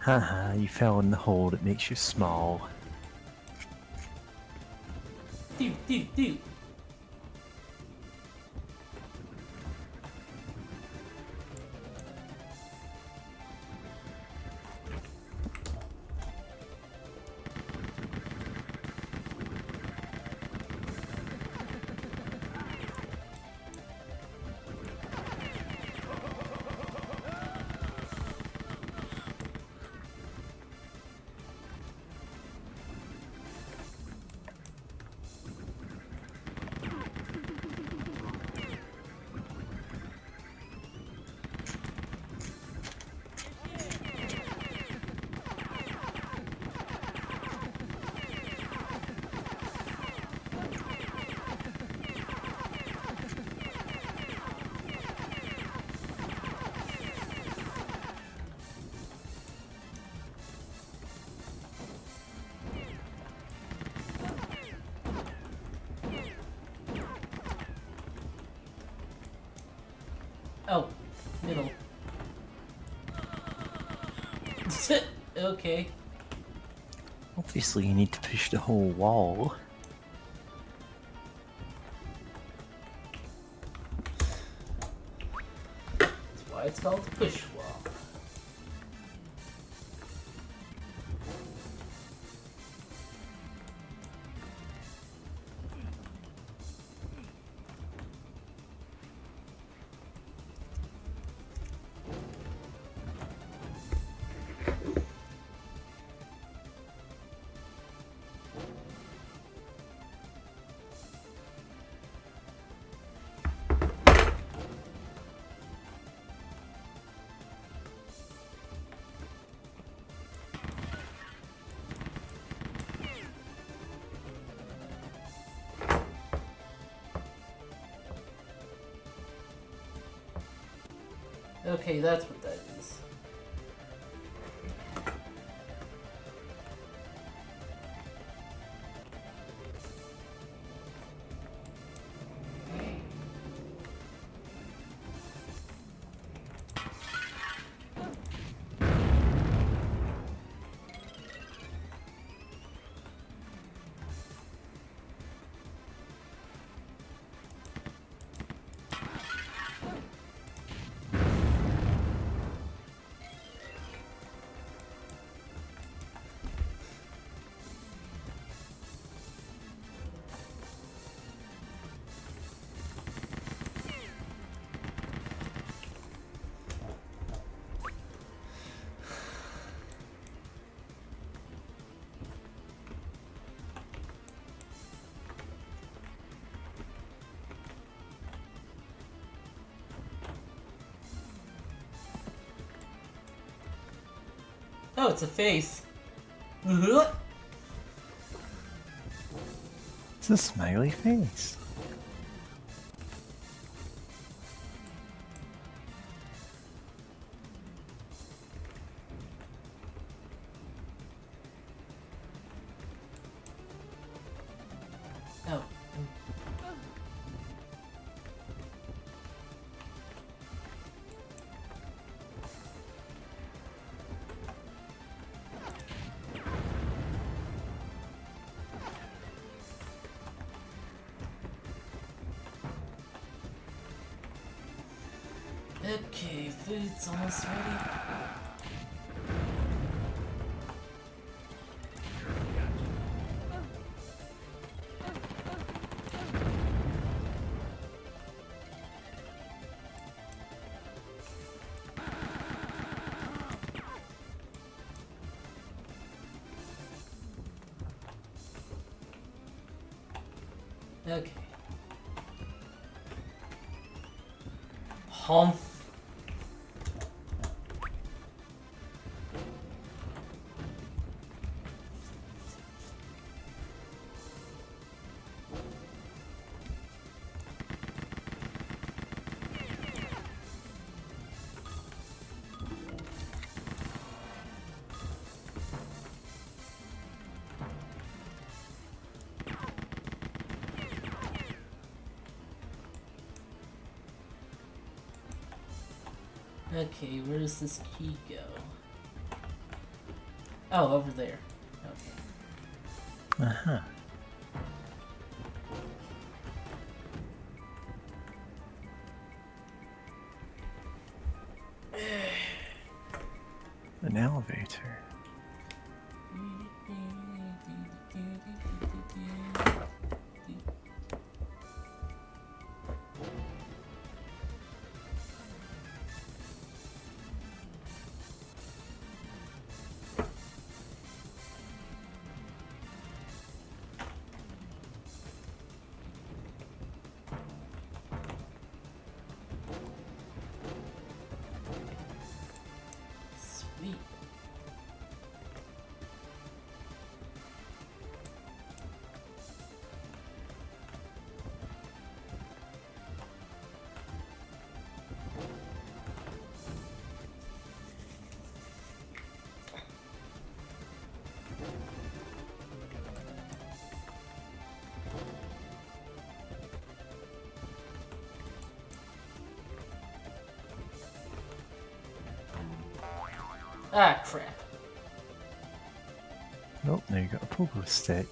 B: Haha, you fell in the hole that makes you small.
A: Dude. Oh, middle. Okay.
B: Obviously, you need to push the whole wall.
A: That's why it's called the push wall. Okay, that's what that is. Oh, it's a face.
B: It's a smiley face.
A: Oh. Okay, food's almost ready. Okay. Humph. Okay, where does this key go? Oh, over there. Okay.
B: Uh-huh. An elevator.
A: Sweet. Ah, crap.
B: Nope, now you got a pogo stick.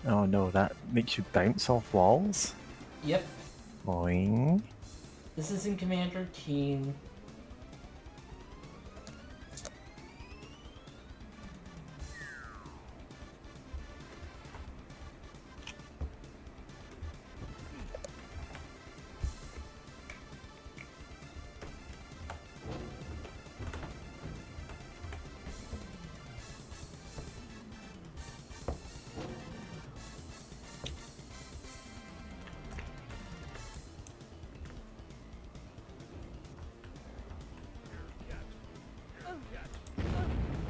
B: Oh no, that makes you bounce off walls?
A: Yep.
B: Boing.
A: This is in Commander Keen.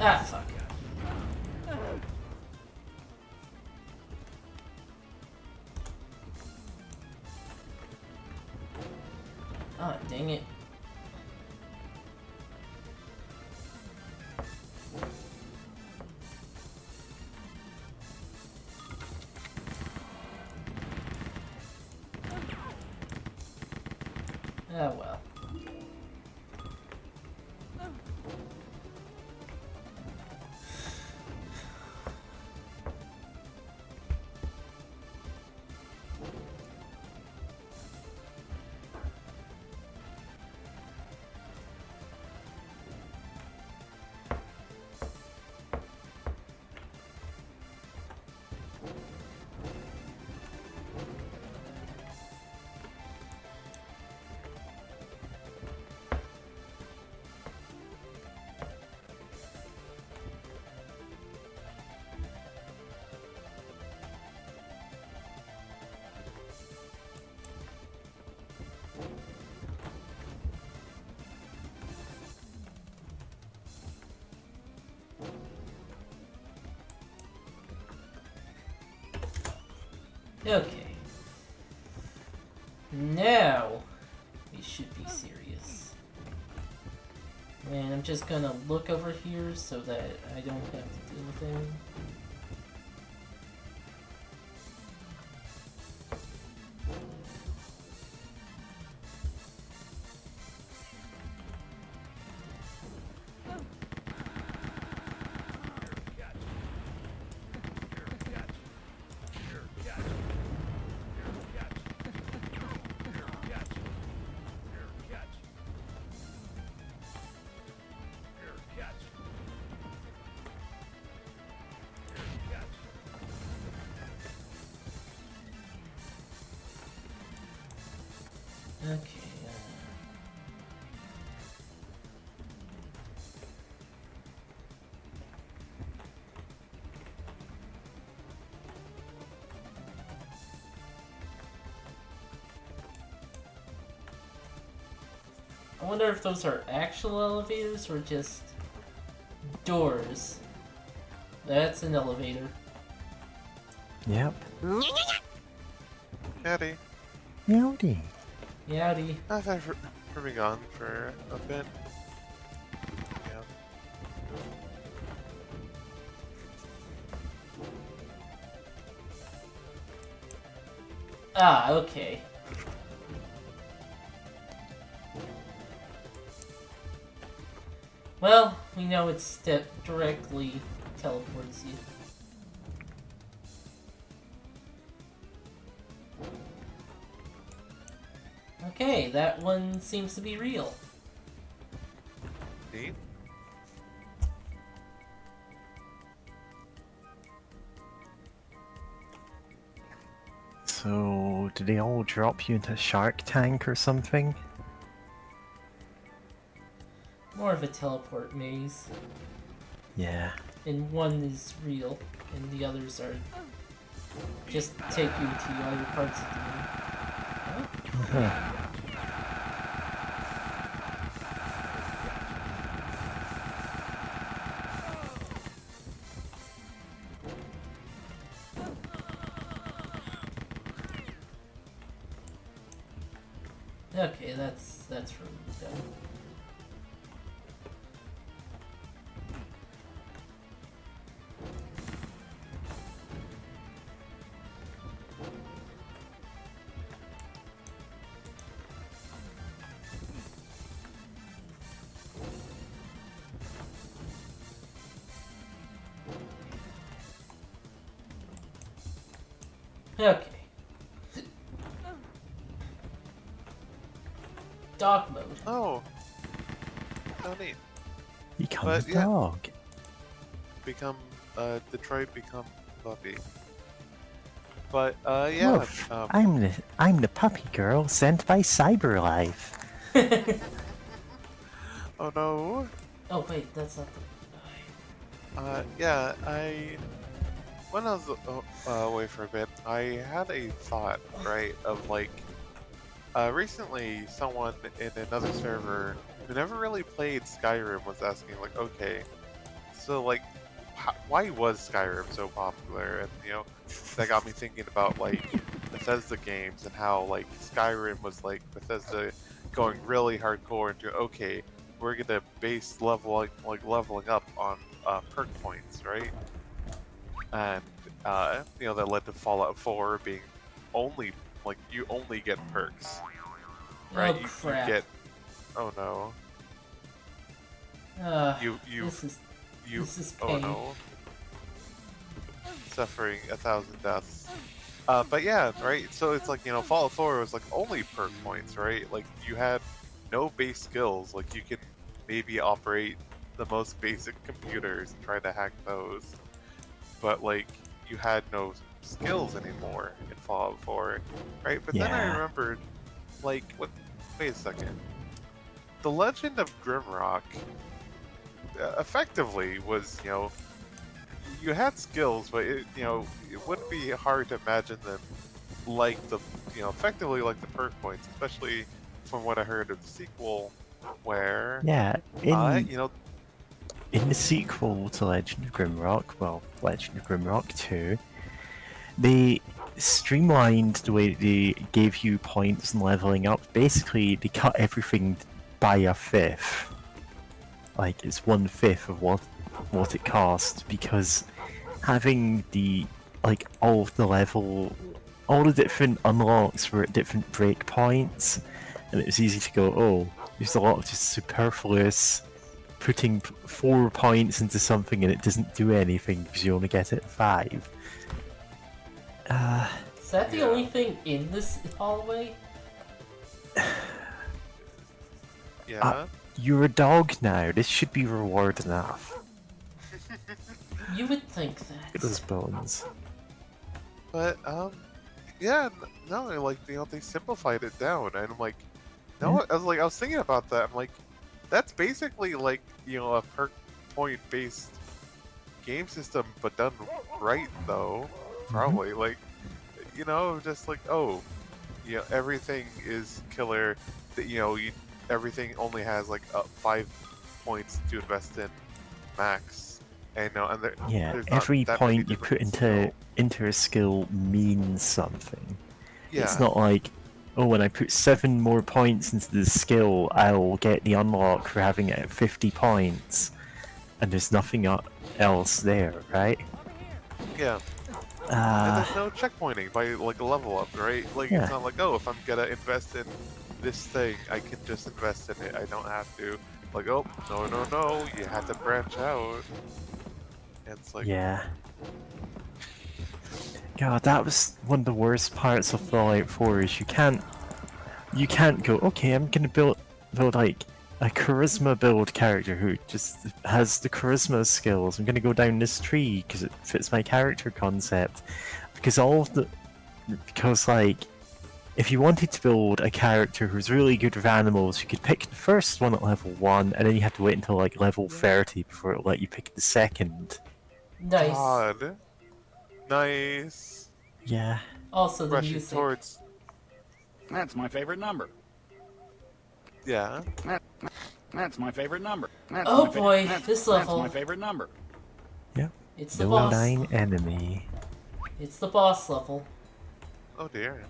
A: Ah, fuck. Ah, dang it. Ah, well. Okay. Now, we should be serious. And I'm just gonna look over here so that I don't have to deal with him. Okay. I wonder if those are actual elevators or just doors. That's an elevator.
B: Yep.
C: Daddy,
B: Yowdy.
A: Yowdy.
C: thanks for being gone for a bit. Yeah.
A: Ah, okay. Well, we know it's that directly teleports you. Okay, that one seems to be real.
C: Neat.
B: So, did they all drop you into a shark tank or something?
A: More of a teleport maze.
B: Yeah.
A: And one is real, and the others are just take you to other parts of the room.
B: Huh.
A: Okay, that's room done. Okay. Dog mode.
C: Oh, so neat.
B: Become
C: But
B: a
C: yeah.
B: dog.
C: Become Detroit become puppy. But yeah.
B: Woof. I'm the puppy girl sent by CyberLife.
C: Oh no.
A: Oh wait, that's not the.
C: Yeah. When I was away for a bit, I had a thought, right, of like, recently someone in another server who never really played Skyrim was asking like, okay, so like, why was Skyrim so popular? And you know, that got me thinking about like Bethesda games and how like Skyrim was like Bethesda going really hardcore into okay, we're gonna base leveling up on perk points, right? And you know, that led to Fallout 4 being only like you only get perks, right?
A: Oh
C: You
A: crap.
C: get oh no. You
A: This is
C: oh
A: pain.
C: no. Suffering 1,000 deaths. But yeah, right? So it's like, you know, Fallout 4 was like only perk points, right? Like you had no base skills. Like you could maybe operate the most basic computers and try to hack those. But like you had no skills anymore in Fallout 4, right? But then I
B: Yeah.
C: remembered, like, wait a second. The Legend of Grimrock effectively was, you know, you had skills, but it, you know, it wouldn't be hard to imagine them like the, you know, effectively like the perk points, especially from what I heard of the sequel, where,
B: Yeah.
C: you know,
B: In the sequel to Legend of Grimrock, well, Legend of Grimrock 2, they streamlined the way they gave you points and leveling up. Basically, they cut everything by a fifth. Like, it's 1/5 of what it cost, because having the, like, all of the different unlocks were at different breakpoints, and it was easy to go, oh, there's a lot of just superfluous putting 4 points into something and it doesn't do anything because you only get it 5.
A: Is that the
C: Yeah.
A: only thing in this hallway?
C: yeah.
B: You're a dog now. This should be reward enough.
A: You would think
B: Look at those
A: that.
B: bones.
C: But yeah, no, like you know, they simplified it down, and I'm like, no, I was thinking about that. I'm like, that's basically like you know a perk point based game system, but done right though. Probably like, you know, just like oh, you know, everything is killer. That you know, everything only has like 5 points to invest in max, and no, and
B: Yeah,
C: there's not
B: every
C: that many
B: point you put
C: different
B: into a skill means something.
C: yeah.
B: It's not like, oh, when I put 7 more points into the skill, I'll get the unlock for having it at 50 points, and there's nothing else there, right?
C: Yeah. And there's no checkpointing by like a level up, right? Like
B: Yeah.
C: it's not like, oh, if I'm gonna invest in this thing, I can just invest in it. I don't have to. Like, oh, no, you have to branch out. And it's like,
B: Yeah. God, that was one of the worst parts of Fallout 4 is you can't go, okay, I'm gonna build like a charisma build character who just has the charisma skills. I'm gonna go down this tree because it fits my character concept. Because like if you wanted to build a character who's really good with animals, you could pick the first one at level 1, and then you have to wait until like level 30 before it'll let you pick the second.
A: Nice.
C: God, nice.
B: Yeah.
A: Also the
C: Rushing
A: music.
C: towards,
D: That's my favorite number.
C: yeah.
D: That's my favorite number. That's
A: Oh
D: my fa-
A: boy,
D: that's-
A: this
D: That's
A: level.
D: my favorite number.
B: Yep.
A: It's the
B: No
A: boss.
B: 9 enemy.
A: It's the boss level.
C: Oh dear.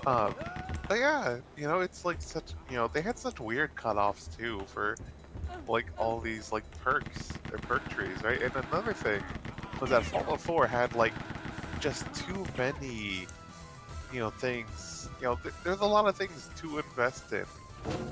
C: But yeah, you know, it's like such, you know, they had such weird cutoffs too for like all these like perks or perk trees, right? And another thing was that Fallout 4 had like just too many, you know, things. You know, there's a lot of things to invest in,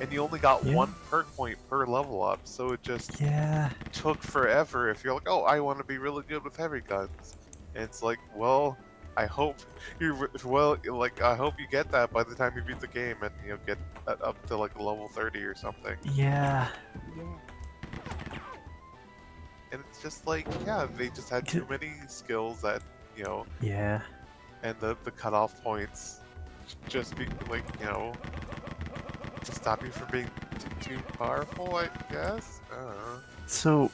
C: and you only got
B: Yeah.
C: 1 perk point per level up, so it just
B: Yeah.
C: took forever. If you're like, oh, I want to be really good with heavy guns, and it's like, well, I hope I hope you get that by the time you beat the game and get that up to like level 30 or something.
B: Yeah.
C: And it's just like, yeah, they just had too many skills that
B: Yeah.
C: and the cutoff points just be like to stop you from being too powerful, I guess. I don't know.
B: So,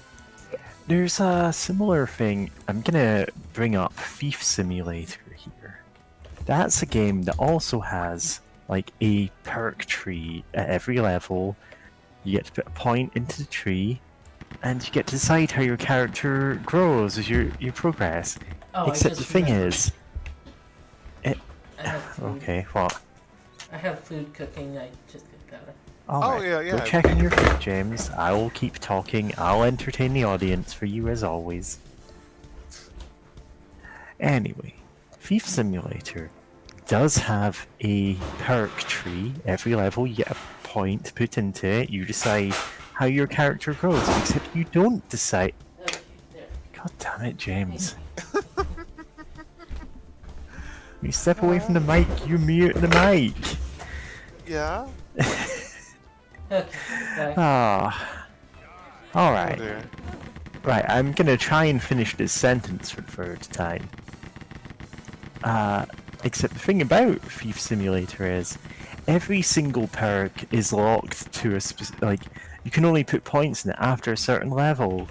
B: there's a similar thing. I'm gonna bring up Thief Simulator here. That's a game that also has like a perk tree at every level. You get to put a point into the tree, and you get to decide how your character grows as you progress.
A: Oh,
B: Except the thing is,
A: I have food.
B: okay, what?
A: I have food cooking. I just get better.
B: Alright,
C: yeah,
B: go
C: yeah.
B: check on your food, James. I will keep talking. I'll entertain the audience for you as always. Anyway, Thief Simulator does have a perk tree. Every level you get a point put into it. You decide how your character grows, except you don't decide.
A: Okay, there.
B: God damn it, James. You step away from the mic, you mute the mic.
C: Yeah.
A: Okay, bye.
B: Ah.
C: Oh
B: Alright.
C: dear.
B: Right, I'm gonna try and finish this sentence for the third time. Except the thing about Thief Simulator is, every single perk is locked to a like, you can only put points in it after a certain level.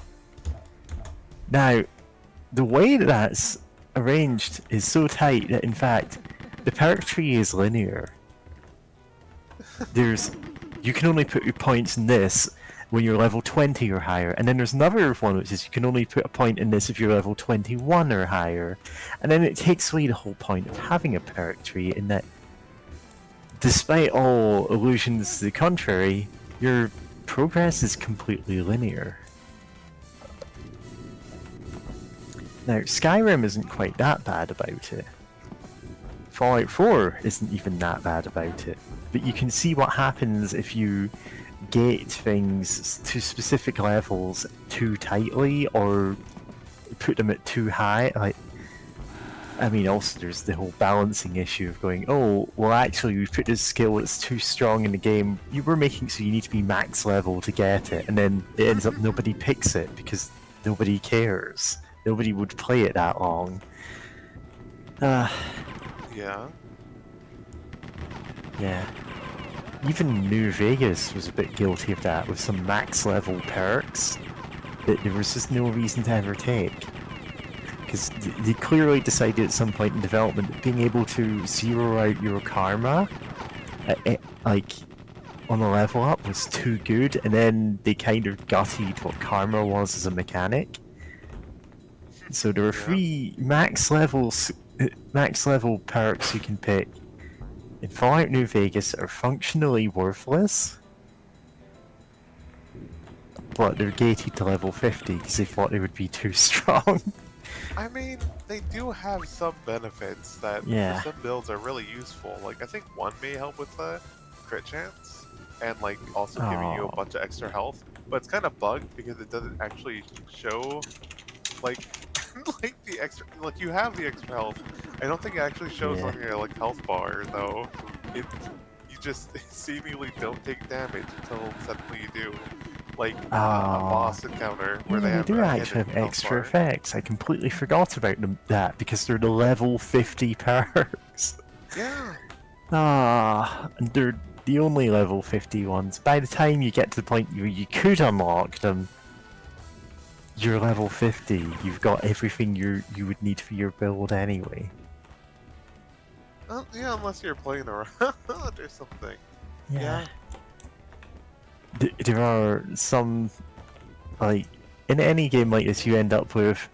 B: Now, the way that that's arranged is so tight that in fact, the perk tree is linear. You can only put your points in this when you're level 20 or higher, and then there's another one which is you can only put a point in this if you're level 21 or higher, and then it takes away the whole point of having a perk tree in that, despite all illusions to the contrary, your progress is completely linear. Now, Skyrim isn't quite that bad about it. Fallout 4 isn't even that bad about it. But you can see what happens if you gate things to specific levels too tightly or put them at too high. Like, I mean, also there's the whole balancing issue of going, oh, well actually we put this skill that's too strong in the game, you were making so you need to be max level to get it, and then it ends up nobody picks it because nobody cares. Nobody would play it that long.
C: Yeah.
B: Yeah. Even New Vegas was a bit guilty of that with some max level perks that there was just no reason to ever take. Because they clearly decided at some point in development that being able to zero out your karma, like, on a level up was too good, and then they kind of gutted what karma was as a mechanic. So there are 3 max level perks you can pick in Fallout New Vegas are functionally worthless, but they're gated to level 50 because they thought they would be too strong.
C: I mean, they do have some benefits that for some builds are really useful. Like, I think one may help with the crit chance, and like also giving you a bunch of extra health. But it's kind of bugged because it doesn't actually show like like the extra. Like, you have the extra health. I don't think it actually shows on your like health bar though. You just seemingly don't take damage until suddenly you do. Like a boss encounter where they
B: do actually have extra effects. I completely forgot about that because they're the level 50 perks.
C: Yeah.
B: And they're the only level 50 ones. By the time you get to the point where you could unlock them, you're level 50. You've got everything you would need for your build anyway.
C: Yeah, unless you're playing around or something. Yeah.
B: There are some, like, in any game like this you end up with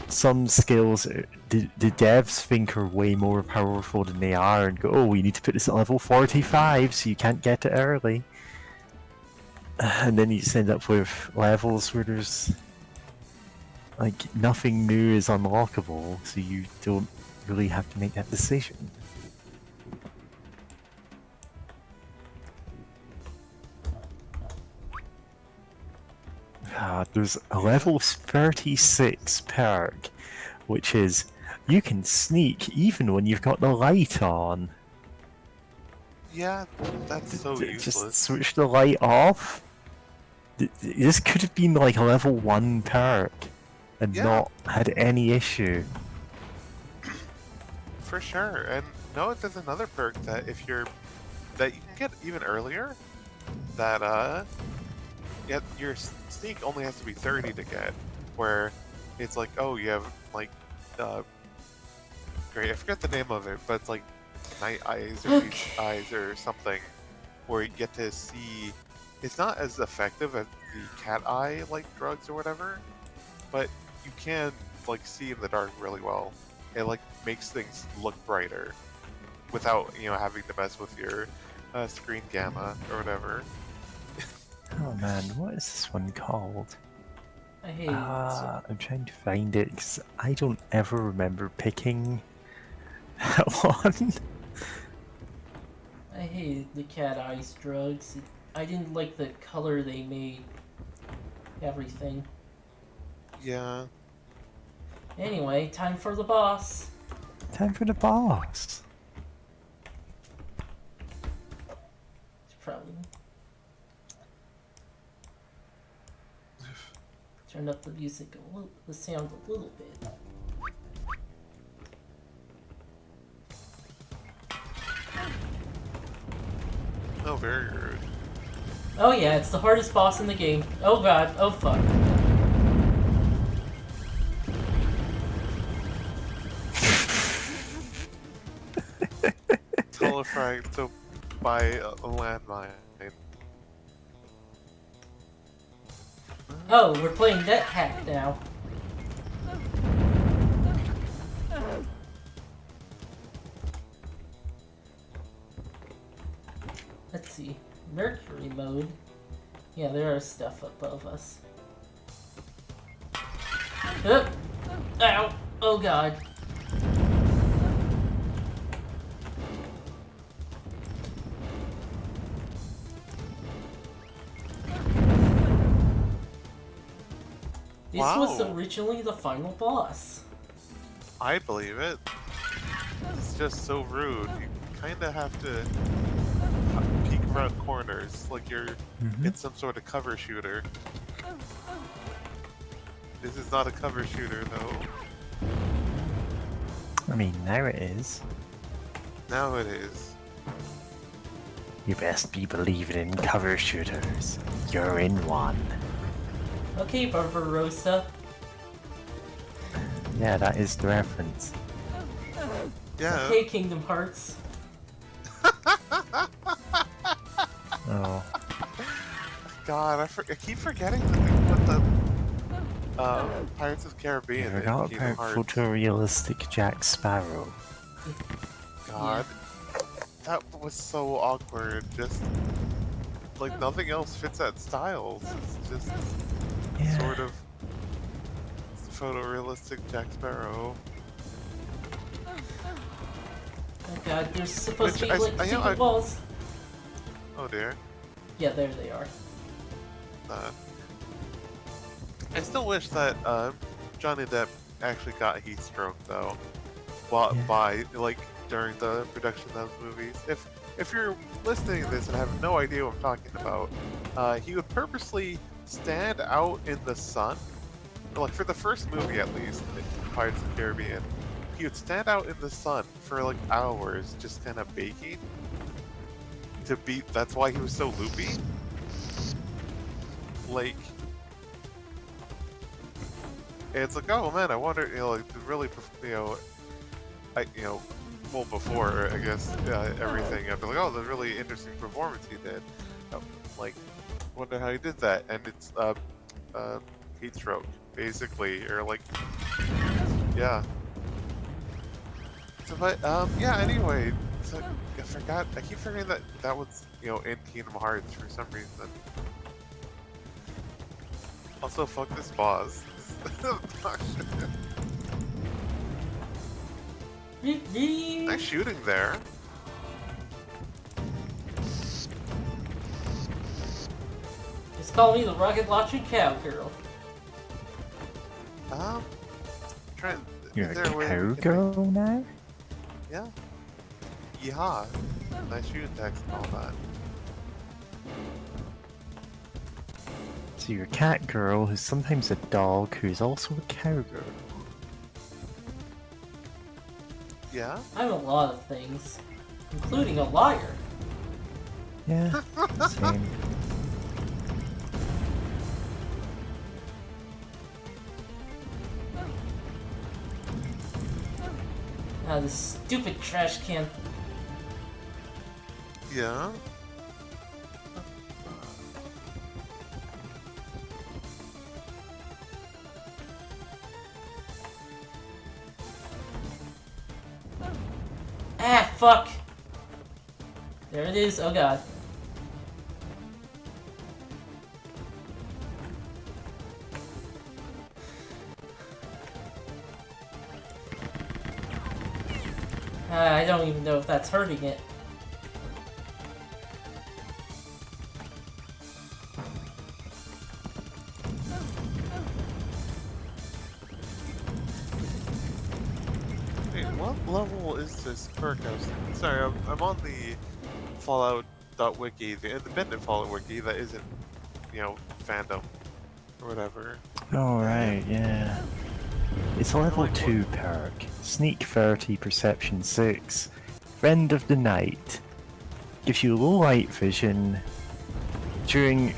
B: some skills the devs think are way more powerful than they are and go, oh, we need to put this at level 45 so you can't get it early. And then you just end up with levels where there's, like, nothing new is unlockable, so you don't really have to make that decision. There's a level 36 perk, which is you can sneak even when you've got the light on.
C: Yeah, that's so
B: Just
C: useless.
B: switch the light off. This could have been like a level 1 perk and
C: Yeah.
B: not had any issue.
C: For sure. And no, there's another perk that if you're that you can get even earlier. That yeah, your sneak only has to be 30 to get. Where it's like, oh, you have like great, I forget the name of it, but it's like night eyes or beast eyes or something, where you get to see. It's not as effective as the cat eye like drugs or whatever, but you can like see in the dark really well. It like makes things look brighter without having to mess with your screen gamma or whatever.
B: Oh man, what is this one called?
A: I hate
B: I'm trying to find it because I don't ever remember picking that one.
A: I hated the cat eyes drugs. I didn't like the color they made everything.
C: Yeah.
A: Anyway, time for the boss.
B: Time for the boss.
A: It's probably turn up the music a little, the sound a little bit.
C: Oh, very rude.
A: Oh yeah, it's the hardest boss in the game. Oh god, oh fuck.
C: Telefrag to buy a landmine.
A: Oh, we're playing NetHack now. Let's see. Mercury mode. Yeah, there are stuff above us. Ow! Oh god. This was
C: Wow.
A: originally the final boss.
C: I believe it. It's just so rude. You kind of have to peek around corners like you're in some sort of cover shooter. This is not a cover shooter, though.
B: I mean, now it is.
C: Now it is.
B: You best be believing in cover shooters. You're in one.
A: Okay, Barbarossa.
B: Yeah, that is the reference.
C: Yeah.
A: Okay, Kingdom Hearts.
B: Oh.
C: God, I keep forgetting that they put the Pirates of the Caribbean
B: I
C: in
B: forgot
C: Kingdom
B: about
C: Hearts.
B: photorealistic Jack Sparrow.
C: God, that was so awkward. Just like nothing else fits that style. It's just
B: Yeah.
C: sort of photorealistic Jack Sparrow.
A: Oh god, there's supposed to be
C: Which
A: like
C: I
A: secret walls.
C: Oh dear.
A: Yeah, there they are.
C: I still wish that Johnny Depp actually got heat stroke though, while by like during the production of those movies. If you're listening to this and have no idea what I'm talking about, he would purposely stand out in the sun, like for the first movie at least, Pirates of the Caribbean. He would stand out in the sun for like hours, just kind of baking. That's why he was so loopy. Like, it's like, oh man, I wonder, like, really, well, before I guess everything, I'd be like, oh, that's a really interesting performance he did. Like, wonder how he did that, and it's heat stroke, basically, or like, yeah. So, but yeah. Anyway, so I keep forgetting that was in Kingdom Hearts for some reason. Also, fuck this boss. Nice shooting there.
A: Just call me the rocket launcher cowgirl.
C: Trent,
B: You're
C: is
B: a
C: there a way we can make-
B: cowgirl now?
C: Yeah. Yeah. Nice shooting text and all that.
B: So you're a cat girl who's sometimes a dog who's also a cowgirl.
C: Yeah?
A: I'm a lot of things, including a liar.
B: Yeah, same.
A: Ah, this stupid trash can.
C: Yeah?
A: Ah, fuck! There it is, oh god. I don't even know if that's hurting it.
C: Hey, what level is this perk I was thinking? Sorry, I'm on the Fallout.wiki, the independent Fallout wiki that isn't, you know, fandom or whatever.
B: Oh right, yeah. It's a level
C: Like what?
B: 2 perk. Sneak 30, Perception 6. Friend of the Night. Gives you low light vision during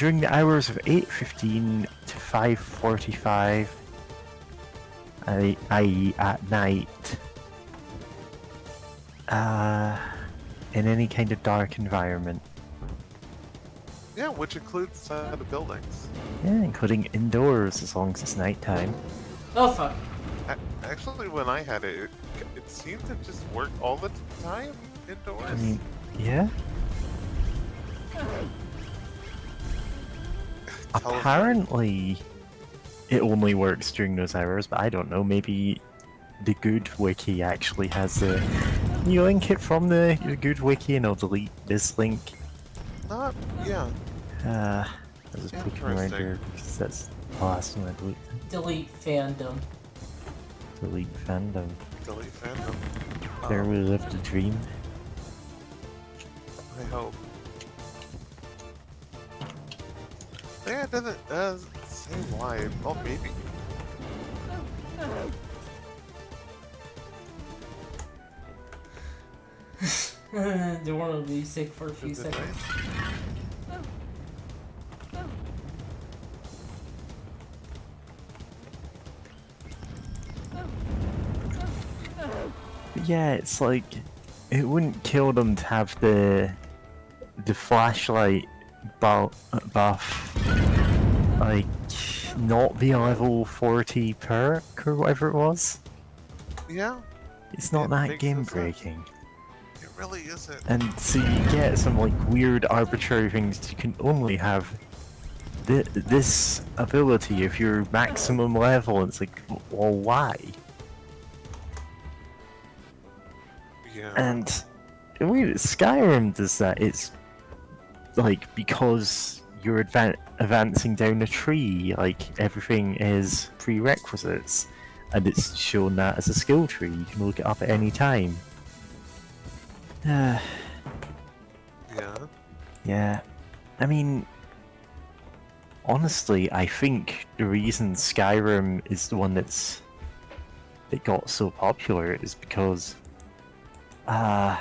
B: the hours of 8:15 to 5:45, i.e. at night. In any kind of dark environment.
C: Yeah, which includes the buildings.
B: Yeah, including indoors as long as it's nighttime.
A: Oh fuck.
C: Actually, when I had it, it seemed to just work all the time indoors.
B: I mean, yeah. Apparently, it only works during those hours, but I don't know. Maybe the good wiki actually has a. You link it from the good wiki, and I'll delete this link.
C: Yeah.
B: I'll just put it right
C: Interesting.
B: here because that's the last one I
A: Delete fandom.
B: delete fandom.
C: Delete fandom.
B: There we lived a dream.
C: I hope. Yeah, it doesn't say why. Oh, maybe.
A: Don't want to be sick for a few
C: Is it
A: seconds.
C: nice?
B: But yeah, it's like it wouldn't kill them to have the flashlight buff like not be a level 40 perk or whatever it was.
C: Yeah,
B: It's not
C: It
B: that
C: makes no
B: game
C: sense.
B: breaking.
C: it really isn't.
B: And so you get some like weird arbitrary things. You can only have this ability if you're maximum level. It's like, well, why?
C: Yeah.
B: And weird, Skyrim does that. It's like because you're advancing down a tree, like everything is prerequisites, and it's shown that as a skill tree. You can look it up at any time.
C: Yeah.
B: Yeah, I mean, honestly, I think the reason Skyrim is the one that got so popular is because, well,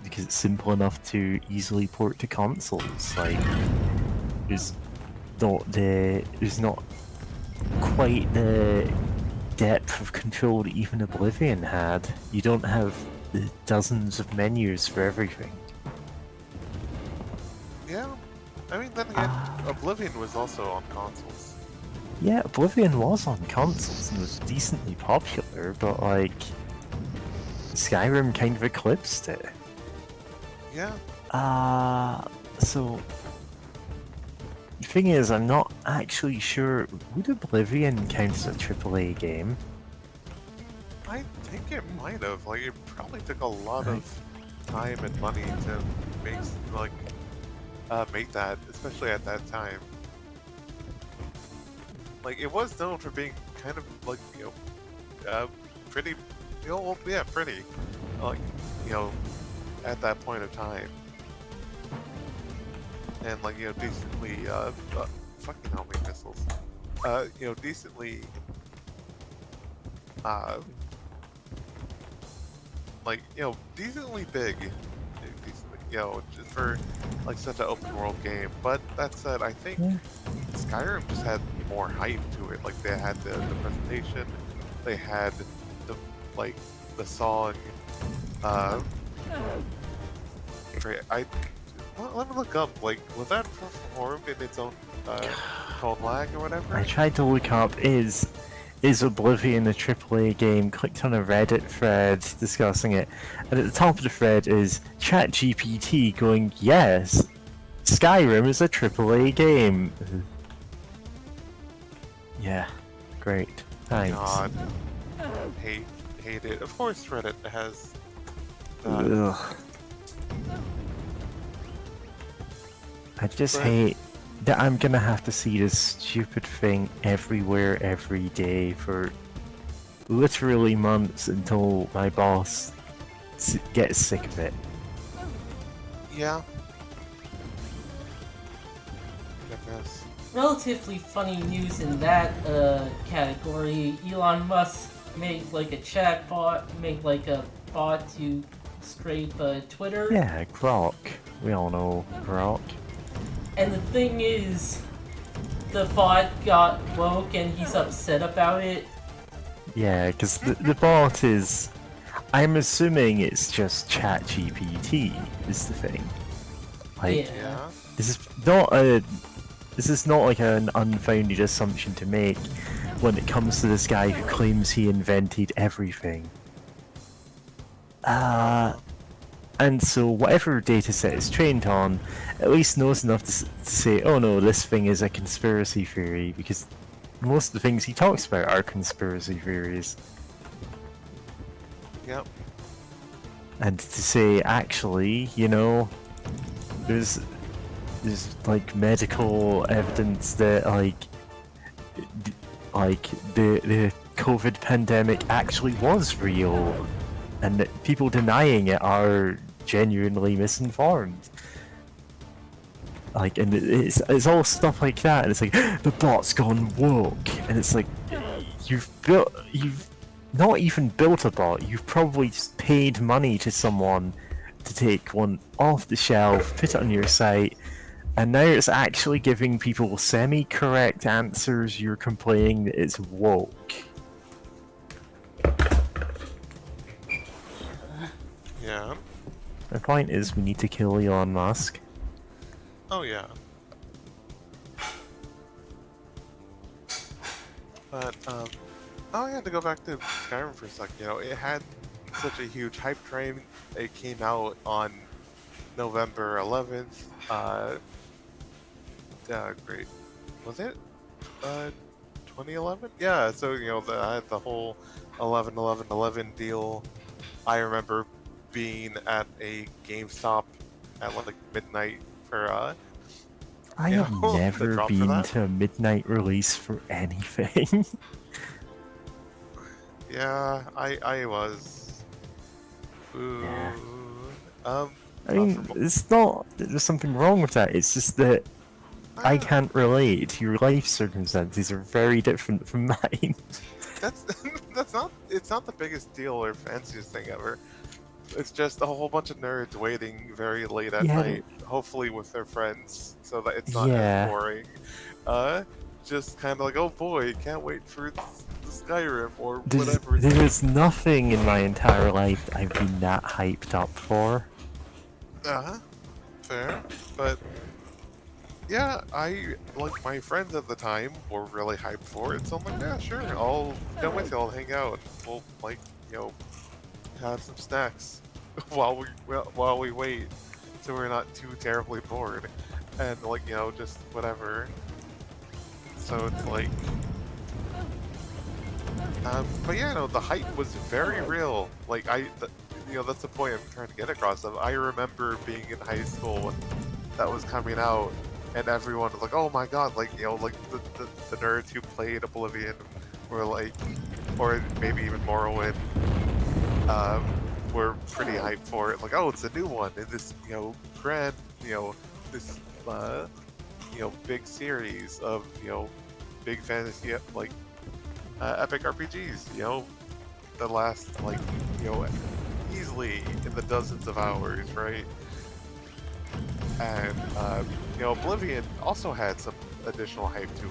B: because it's simple enough to easily port to consoles. Like, there's not quite the depth of control that even Oblivion had. You don't have the dozens of menus for everything.
C: Yeah. I mean, then again, Oblivion was also on consoles.
B: Yeah, Oblivion was on consoles and was decently popular, but like Skyrim kind of eclipsed it.
C: Yeah.
B: So the thing is, I'm not actually sure. Would Oblivion count as a AAA game?
C: I think it might have. Like, it probably took a lot of time and money to make, like, make that, especially at that time. Like, it was known for being kind of like, pretty, well, yeah, pretty, like, at that point of time, and like, decently, fucking homing missiles, decently, uh, like, decently big, decently, just for like such an open world game. But that said, I think Skyrim just had more hype to it. Like, they had the presentation, they had the like the song. Let me look up. Like, was that performed in its own code lag or whatever?
B: I tried to look up is Oblivion a AAA game? Clicked on a Reddit thread discussing it, and at the top of the thread is ChatGPT going, "Yes, Skyrim is a AAA game." Yeah, great. Thanks.
C: God, hate it. Of course, Reddit has.
B: Ugh. I just
C: But-
B: hate that I'm gonna have to see this stupid thing everywhere every day for literally months until my boss gets sick of it.
C: Yeah. Goodness.
A: Relatively funny news in that category. Elon Musk made like a chatbot, made like a bot to scrape Twitter.
B: Yeah, Grok. We all know Grok.
A: And the thing is, the bot got woke and he's upset about it.
B: Yeah, because the bot is... I'm assuming it's just ChatGPT is the thing. Like,
A: Yeah.
C: Yeah.
B: This is not like an unfounded assumption to make when it comes to this guy who claims he invented everything. And so whatever dataset it's trained on, at least knows enough to say, oh no, this thing is a conspiracy theory, because most of the things he talks about are conspiracy theories.
C: Yep.
B: And to say, actually, there's like medical evidence that the COVID pandemic actually was real, and that people denying it are genuinely misinformed. Like, and it's all stuff like that, and it's like the bot's gone woke, and it's like you've not even built a bot. You've probably just paid money to someone to take one off the shelf, put it on your site, and now it's actually giving people semi-correct answers. You're complaining that it's woke.
C: Yeah.
B: The point is, we need to kill Elon Musk.
C: Oh yeah. But I had to go back to Skyrim for a sec. It had such a huge hype train. It came out on November 11th. Great. Was it 2011? Yeah. So I had the whole 11-11-11 deal. I remember being at a GameStop at like midnight for
B: I
C: Yeah,
B: have
C: the
B: never
C: drop for
B: been
C: that?
B: to a midnight release for anything.
C: Yeah, I was. Ooh.
B: Yeah. I
C: not
B: mean,
C: for-
B: it's not that there's something wrong with that, it's just that I
C: Ah,
B: can't relate. Your life circumstances are very different from mine.
C: That's It's not the biggest deal or fanciest thing ever. It's just a whole bunch of nerds waiting very late at
B: Yeah.
C: night, hopefully with their friends, so that it's not
B: Yeah.
C: as boring. Just kind of like, oh boy, can't wait for the Skyrim or whatever.
B: There is nothing in my entire life that I've been that hyped up for.
C: Fair, but yeah, like my friends at the time were really hyped for it, so I'm like, yeah, sure, I'll come with you, I'll hang out, we'll have some snacks while we wait, so we're not too terribly bored, and just whatever. So it's like, but yeah, no, the hype was very real. Like that's the point I'm trying to get across. Of I remember being in high school that was coming out, and everyone was like, "Oh my god!" Like like the nerds who played Oblivion were like, or maybe even Morrowind, were pretty hyped for it. Like, oh, it's a new one in this grand this big series of big fantasy like epic RPGs. The last like easily in the dozens of hours, right? And Oblivion also had some additional hype to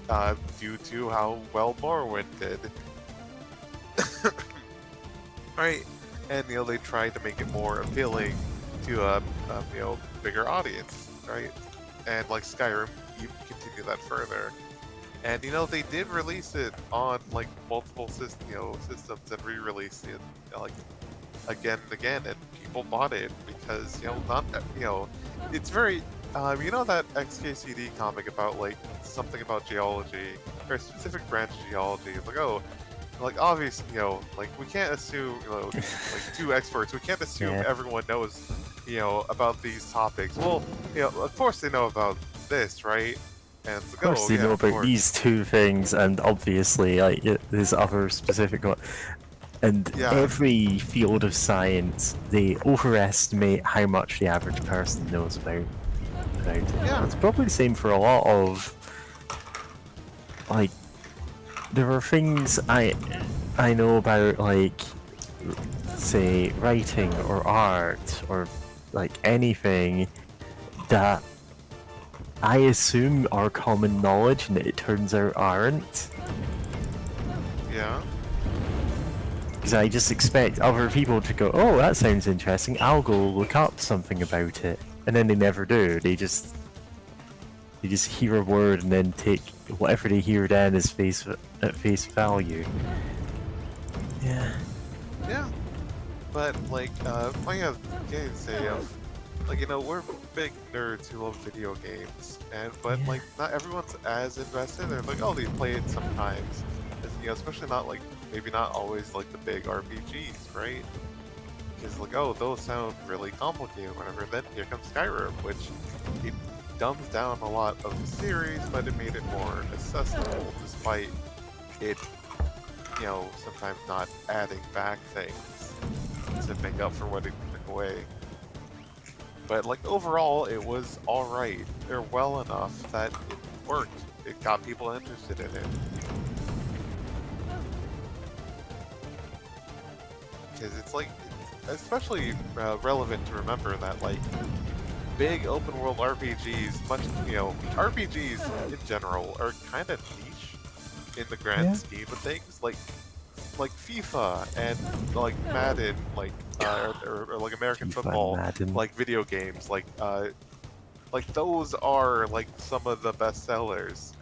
C: it due to how well Morrowind did. Right, and they tried to make it more appealing to a bigger audience, right? And like Skyrim, you continue that further. And they did release it on like multiple systems and re-release it like again and again, and people bought it because not it's very that XKCD comic about like something about geology or a specific branch of geology. It's like, oh, like obviously like we can't assume like two experts, we can't assume everyone knows about these topics. Well, of course they know about this, right? And it's like,
B: Of course, they know about these two things, and obviously, like, there's other specific one. And every field of science, they overestimate how much the average person knows about it.
C: Yeah.
B: It's probably the same for a lot of, like, there are things I know about, like, say, writing or art or, like, anything that I assume are common knowledge and it turns out aren't.
C: Yeah.
B: Because I just expect other people to go, oh, that sounds interesting, I'll go look up something about it. And then they never do. They just hear a word and then take whatever they hear then as at face value. Yeah.
C: Yeah. But like I have to say like we're big nerds who love video games, but like not everyone's as invested. They're like, oh, they play it sometimes, especially not like maybe not always like the big RPGs, right? Because like, oh, those sound really complicated or whatever. Then here comes Skyrim, which it dumbs down a lot of the series, but it made it more accessible despite it sometimes not adding back things to make up for what it took away. But like overall, it was alright. They're well enough that it worked. It got people interested in it. Because it's like, especially relevant to remember that like big open world RPGs, much RPGs in general are kind of niche in the grand scheme of things. Like FIFA and like Madden, like or like American football, like video games, like those are like some of the best sellers.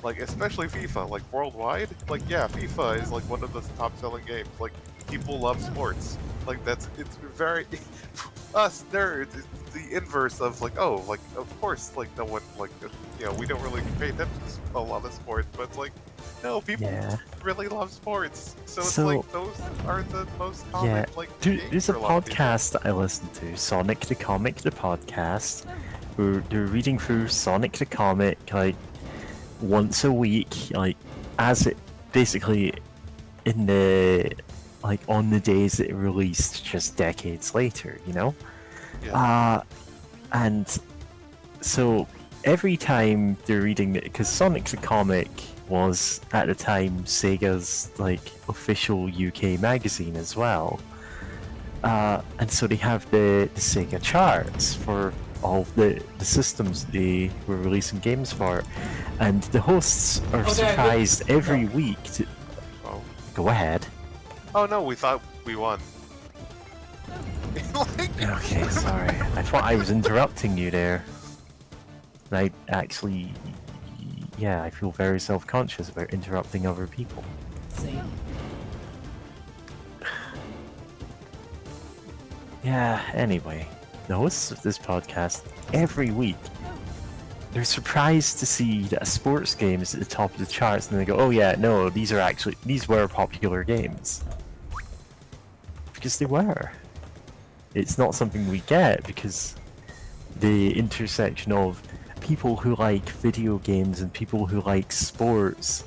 C: Like especially FIFA, like worldwide. Like FIFA is like one of the top selling games. Like people love sports. Like it's very us nerds. It's the inverse of like, oh, like of course, like no one like we don't really pay attention to a lot of sports, but it's like no, people really love sports. So it's like those are the most common like
B: there's a podcast that I listen to, Sonic the Comic, the podcast, where they're reading through Sonic the Comic like once a week, like as it basically in the like on the days that it released just decades later, and so every time they're reading it, because Sonic the Comic was at the time Sega's like official UK magazine as well, and so they have the Sega charts for all the systems they were releasing games for, and the hosts are surprised every week to go ahead.
C: Oh no, we thought we won.
B: Okay, sorry. I thought I was interrupting you there. I actually, I feel very self-conscious about interrupting other people.
A: Same.
B: Yeah, anyway, the hosts of this podcast, every week, they're surprised to see that a sports game is at the top of the charts, and they go, oh yeah, no, these were popular games. Because they were. It's not something we get, because the intersection of people who like video games and people who like sports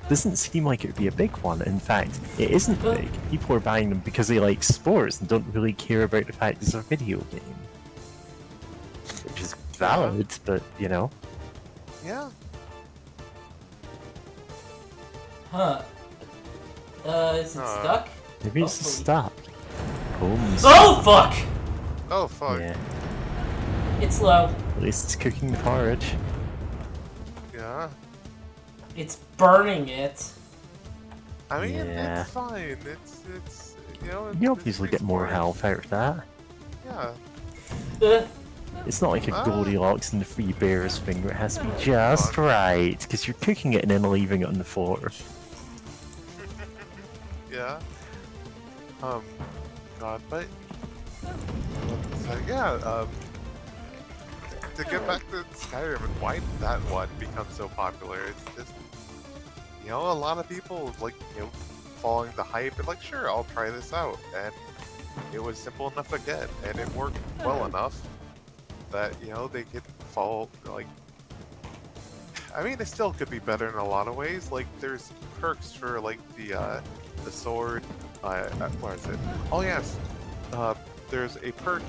B: doesn't seem like it would be a big one. In fact, it isn't
A: Well-
B: big. People are buying them because they like sports and don't really care about the fact it's a video game. Which is valid, but you know.
C: Yeah.
A: Huh. Is it stuck?
B: Maybe it's
A: Hopefully.
B: stuck. Holmes.
A: Oh, fuck!
C: Oh fuck.
B: Yeah.
A: It's low.
B: At least it's cooking the porridge.
C: Yeah.
A: It's burning it.
C: I mean,
B: Yeah.
C: it's fine. It's you know.
B: You
C: it's
B: obviously
C: pretty
B: get more
C: smart.
B: health out of that.
C: Yeah.
B: It's not like a
C: Ah.
B: Goldilocks and the Three Bears thing where it has to be just
C: Fuck.
B: right, because you're cooking it and then leaving it on the floor.
C: Yeah. God, but so yeah. To get back to Skyrim and why did that one become so popular? It's just, you know, a lot of people like, you know, following the hype and like, sure, I'll try this out, and it was simple enough to get, and it worked well enough that, you know, they could follow. Like, I mean, it still could be better in a lot of ways. Like, there's perks for like the sword. Where is it? Oh yes, there's a perk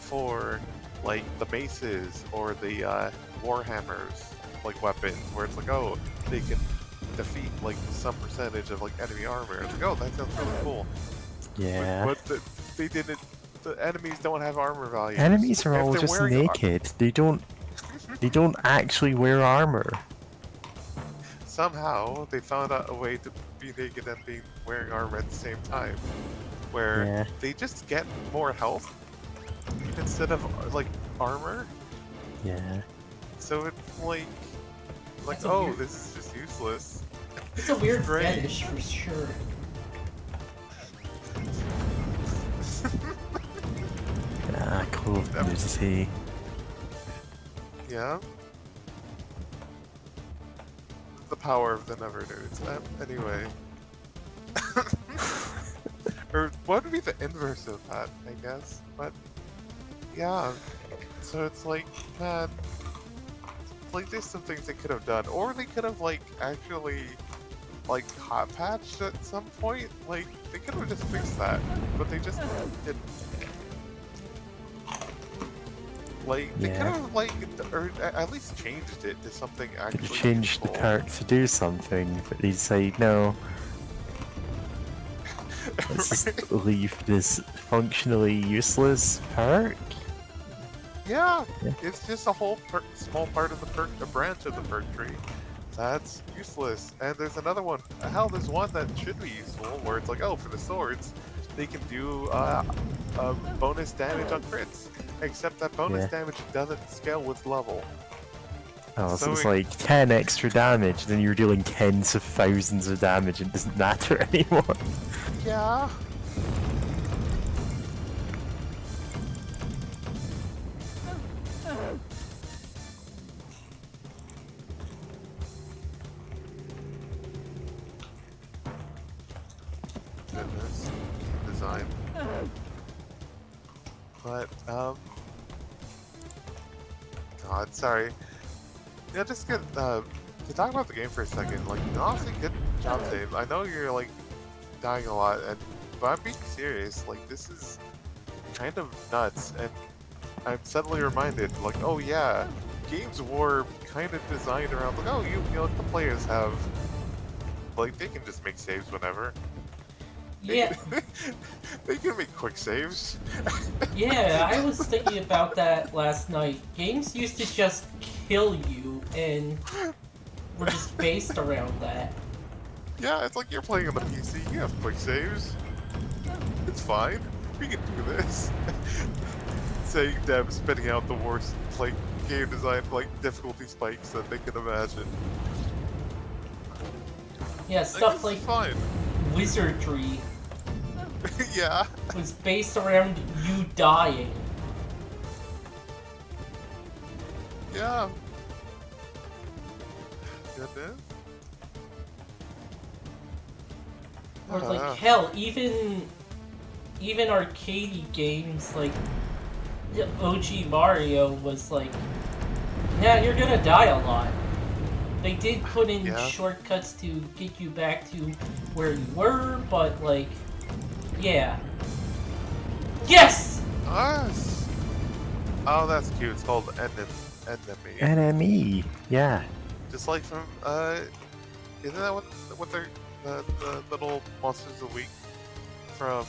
C: for like the maces or the warhammers, like weapons, where it's like, oh, they can defeat like some percentage of like enemy armor. It's like, oh, that sounds really cool.
B: Yeah.
C: But they didn't. The enemies don't have armor values.
B: Enemies are
C: If
B: all
C: they're
B: just
C: wearing
B: naked. They don't actually wear armor.
C: Somehow they found out a way to be naked and be wearing armor at the same time, where
B: Yeah.
C: they just get more health instead of like armor.
B: Yeah.
C: So it's like
A: That's a
C: oh,
A: weird-
C: this is just useless.
A: It's a weird
C: Great.
A: fetish for sure.
B: Ah, cool nudity.
C: Yeah. The power of the never nudes. Anyway. Or what would be the inverse of that, I guess? But yeah. So it's like, man, like there's some things they could have done. Or they could have like actually like hot patched at some point. Like they could have just fixed that. But they just didn't. Like they could
B: Yeah.
C: have like or at least changed it to something actually
B: Could change the
C: useful.
B: perk to do something, but they say no. Let's just leave this functionally useless perk.
C: Yeah,
B: Yeah.
C: it's just a whole small part of the perk, a branch of the perk tree. That's useless. And there's another one. Hell, there's one that should be useful, where it's like, oh, for the swords, they can do bonus damage on crits. Except that bonus
B: Yeah.
C: damage doesn't scale with level.
B: Oh, so
C: So
B: it's
C: it-
B: like 10 extra damage, then you're dealing tens of thousands of damage and it doesn't matter anymore.
C: Yeah. Goodness. Design. But, God, sorry. Yeah, just get, to talk about the game for a second, like, honestly, good job, Dave. I know you're, like, dying a lot, but I'm being serious. Like, this is kind of nuts, and I'm suddenly reminded, like, oh yeah, games were kind of designed around, like, oh, you know, the players have, like, they can just make saves whenever.
A: Yeah,
C: They can make quick saves.
A: yeah, I was thinking about that last night. Games used to just kill you, and were just based around that.
C: Yeah, it's like you're playing on the PC, you have quick saves. It's fine. We can do this. Saying them spitting out the worst like game design like difficulty spikes that they could imagine.
A: Yeah, stuff like
C: it's fine.
A: wizardry
C: Yeah.
A: was based around you dying.
C: Yeah. Goodness.
A: Or like hell, even arcadey games like OG Mario was like, yeah, you're gonna die a lot. They did put in
C: Yeah.
A: shortcuts to get you back to where you were, but like, yeah. Yes!
C: Us. Oh, that's cute. It's called Enemy.
B: NME. Yeah.
C: Just like from isn't that what they're the little monsters of the week from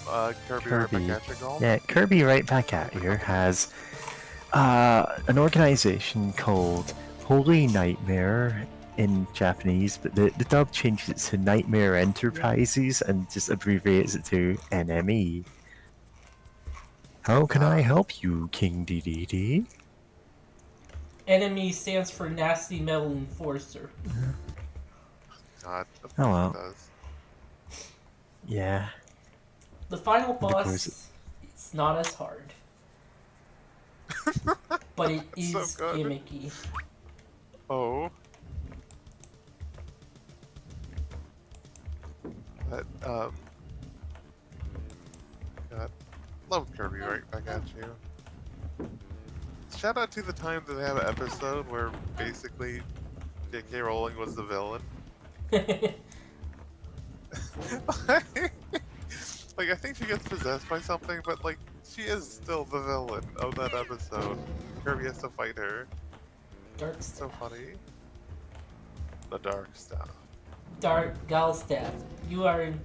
C: Kirby Right
B: Kirby.
C: Back at You Golf?
B: Yeah, Kirby Right Back at You has an organization called Holy Nightmare in Japanese, but the dub changes it to Nightmare Enterprises and just abbreviates it to NME. How can I help you, King DDD?
A: Enemy stands for Nasty Metal Enforcer.
C: God, of
B: Oh,
C: course
B: well.
C: it does.
B: Yeah.
A: The final
B: Because-
A: boss is not as hard. But it
C: So
A: is
C: good.
A: gimmicky.
C: Oh. But God, love Kirby Right Back at You. Shout out to the time that they have an episode where basically J.K. Rowling was the villain. Like, I think she gets possessed by something, but like, she is still the villain of that episode. Kirby has to fight her.
A: Dark
C: It's so
A: Staff.
C: funny. The Dark Stuff.
A: Dark Galstaff. You are in.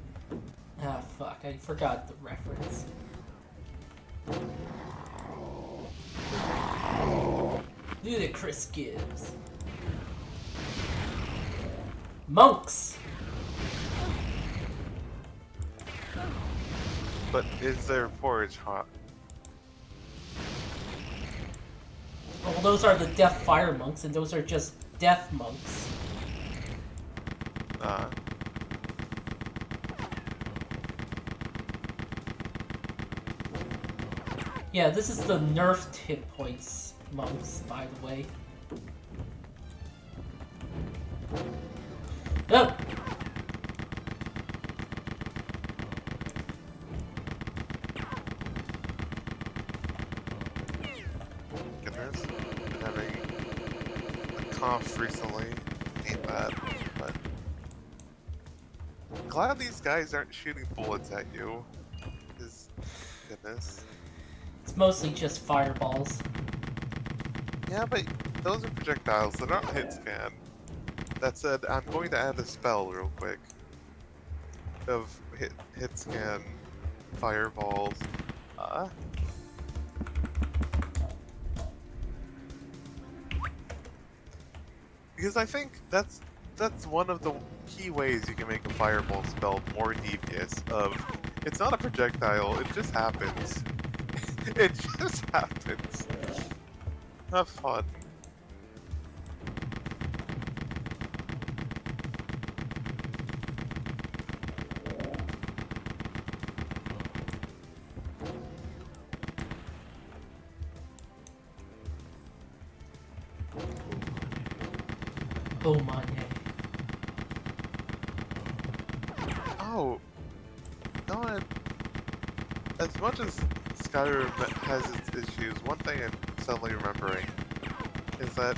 A: Ah, fuck. I forgot the reference. Ludicrous Gibbs. Monks!
C: But is their porridge hot?
A: Well, those are the Death Fire Monks, and those are just Death Monks. Yeah, this is the nerfed hit points monks, by the way. Oh!
C: Goodness. I'm having a cough recently. Ain't bad, but glad these guys aren't shooting bullets at you. Is goodness.
A: It's mostly just fireballs.
C: Yeah, but those are projectiles. They're not hit scan. That said, I'm going to add a spell real quick of hit scan fireballs. Because I think that's one of the key ways you can make a fireball spell more devious. Of it's not a projectile; it just happens. It just happens. Have fun.
A: Oh my god.
C: Oh, no! As much as Skyrim has its issues, one thing I'm suddenly remembering is that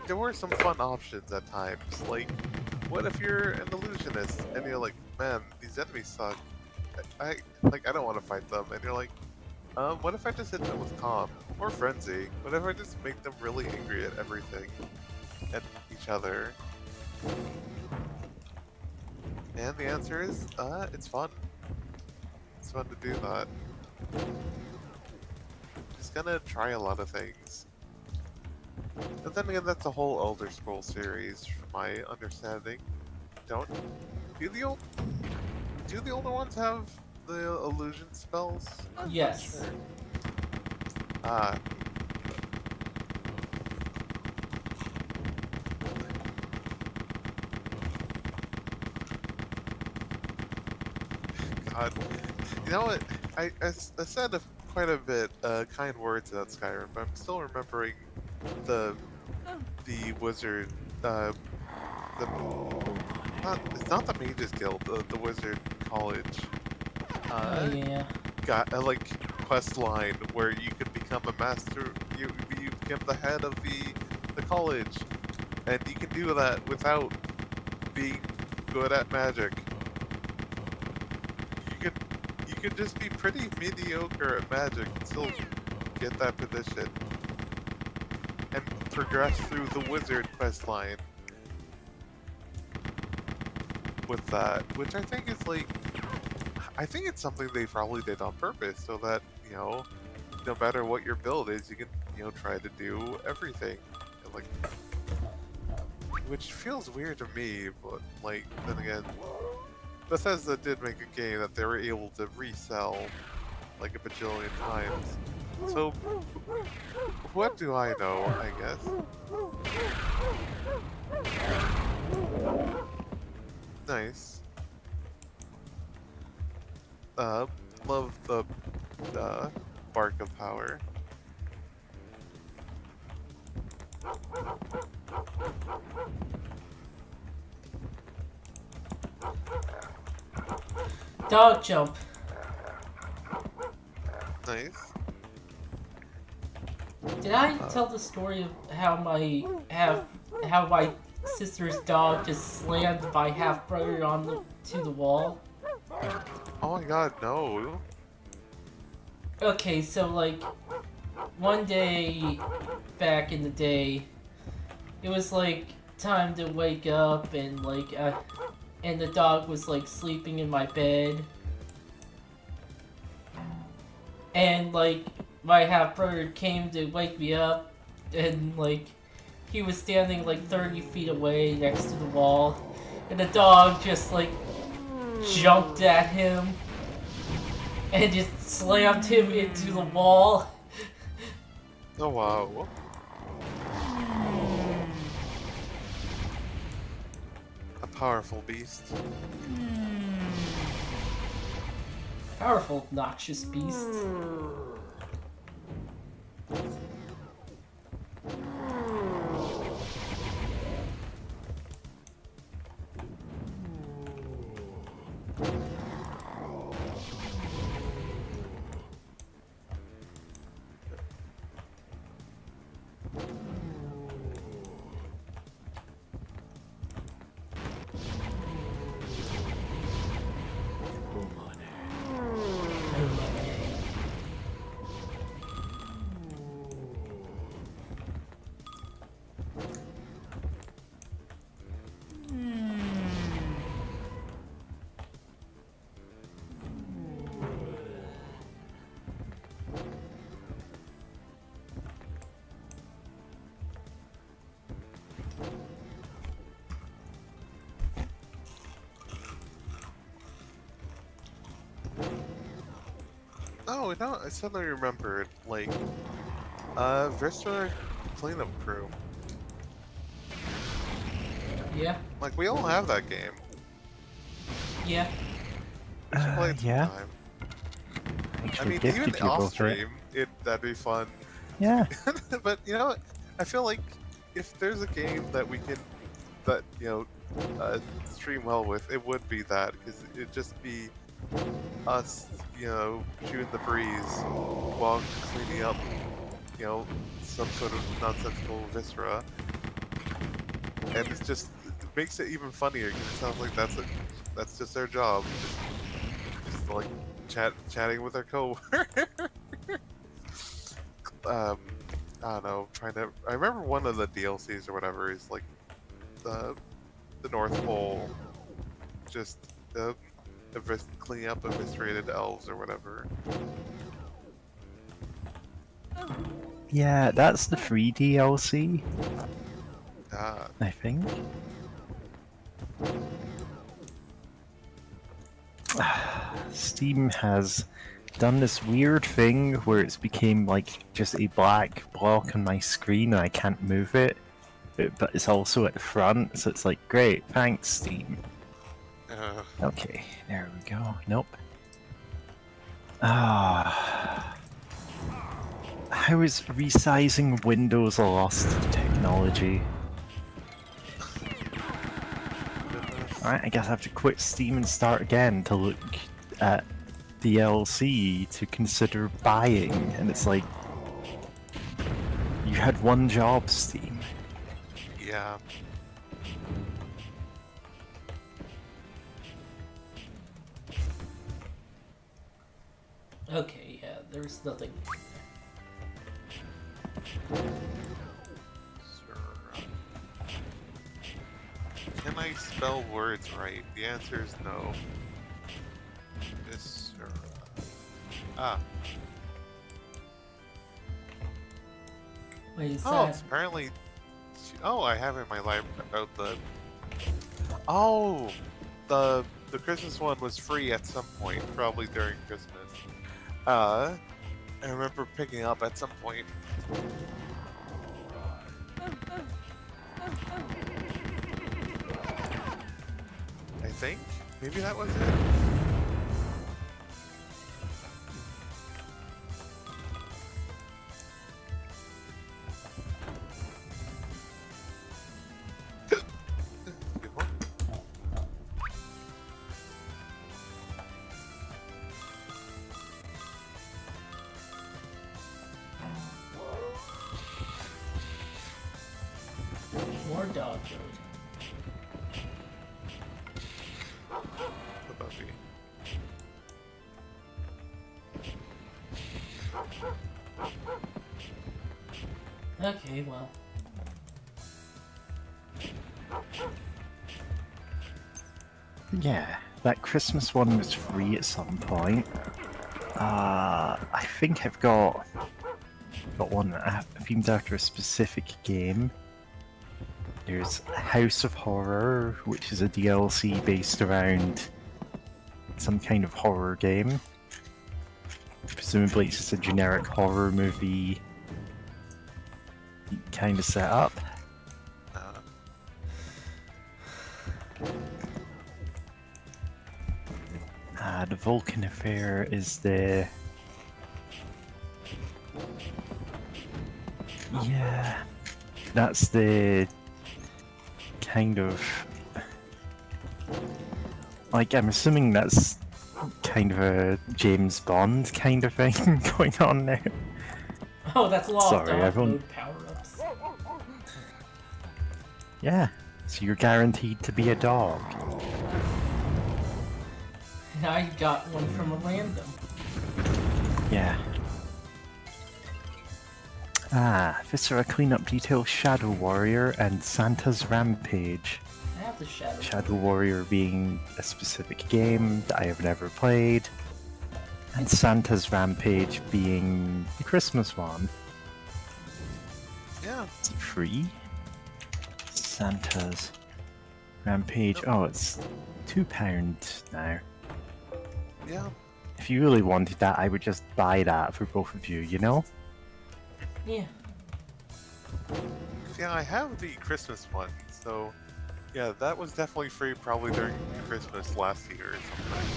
C: there were some fun options at times. Like, what if you're an illusionist and you're like, man, these enemies suck. I don't want to fight them, and you're like, what if I just hit them with calm or frenzy? What if I just make them really angry at everything and each other? And the answer is, it's fun. It's fun to do that. Just gonna try a lot of things. And then again, that's a whole Elder Scrolls series, from my understanding. Do the older ones have the illusion spells? I'm not
A: Yes.
C: sure. God. You know what? I said quite a bit kind words about Skyrim, but I'm still remembering the wizard. It's not the Mages Guild. The Wizard College.
A: Oh yeah.
C: Got like quest line where you could become a master. You become the head of the college, and you can do that without being good at magic. You could just be pretty mediocre at magic and still get that position and progress through the wizard quest line with that, which I think is like, I think it's something they probably did on purpose so that, you know, no matter what your build is, you can, you know, try to do everything. And, like, which feels weird to me, but like, then again, Bethesda did make a game that they were able to resell like a bajillion times. So, what do I know, I guess? Nice. Love the bark of power.
A: Dog jump.
C: Nice.
A: Did I tell the story of how my sister's dog just slammed my half brother to the wall?
C: Oh my god, no.
A: Okay, so like one day back in the day, it was like time to wake up and like and the dog was like sleeping in my bed. And like my half brother came to wake me up and like he was standing like 30 feet away next to the wall and the dog just like jumped at him and just slammed him into the wall.
C: Oh wow. A powerful beast.
A: Powerful, noxious beast.
C: Oh, no, I suddenly remembered, like, Viscera cleanup crew.
A: Yeah,
C: Like, we all have that game.
A: yeah.
C: We should play it
B: Yeah.
C: sometime. I
B: Actually
C: mean,
B: gifted
C: even
B: people
C: off
B: for it.
C: stream, that'd be fun.
B: Yeah.
C: But, you know what? I feel like if there's a game that we can, you know, stream well with, it would be that, because it'd just be us, you know, shooting the breeze while cleaning up, you know, some sort of nonsensical viscera. And it's just, it makes it even funnier, because it sounds like that's just their job. Just like, chatting with their coworker. I don't know, I remember one of the DLCs or whatever is like the North Pole, just cleaning up eviscerated elves or whatever.
B: Yeah, that's the free DLC,
C: Ah,
B: I think. Steam has done this weird thing where it's became like just a black block on my screen and I can't move it, but it's also at the front, so it's like, great, thanks Steam. Okay, there we go. Nope. Ah. How is resizing Windows a lost technology?
C: goodness.
B: Alright, I guess I have to quit Steam and start again to look at DLC to consider buying, and it's like you had one job, Steam.
C: Yeah.
A: Okay, yeah, there's nothing.
C: Can I spell words right? The answer is no. Viscera. Ah.
A: Wait, is
C: Oh,
A: that...
C: apparently. Oh, I have it in my life about the. Oh, the Christmas one was free at some point, probably during Christmas. I remember picking up at some point. I think maybe that was it. Good one.
A: More dog food.
C: The puppy.
A: Okay, well.
B: Yeah, that Christmas one was free at some point. I think I've got one themed after a specific game. There's House of Horror, which is a DLC based around some kind of horror game. Presumably it's just a generic horror movie kind of setup. The Vulcan Affair is the... Yeah, that's the kind of... Like, I'm assuming that's kind of a James Bond kind of thing going on there.
A: Oh, that's a lot
B: Sorry,
A: of dog
B: everyone.
A: food power-ups.
B: Yeah, so you're guaranteed to be a dog.
A: And I got one from a random.
B: Yeah. Viscera Cleanup Detail Shadow Warrior and Santa's Rampage.
A: I have the shadow.
B: Shadow Warrior being a specific game that I have never played, and Santa's Rampage being the Christmas one.
C: Yeah.
B: Is it free? Santa's Rampage. Oh, it's £2 now.
C: Yeah.
B: If you really wanted that, I would just buy that for both of you, you know?
A: Yeah.
C: Yeah, I have the Christmas one, so yeah, that was definitely free probably during Christmas last year or something.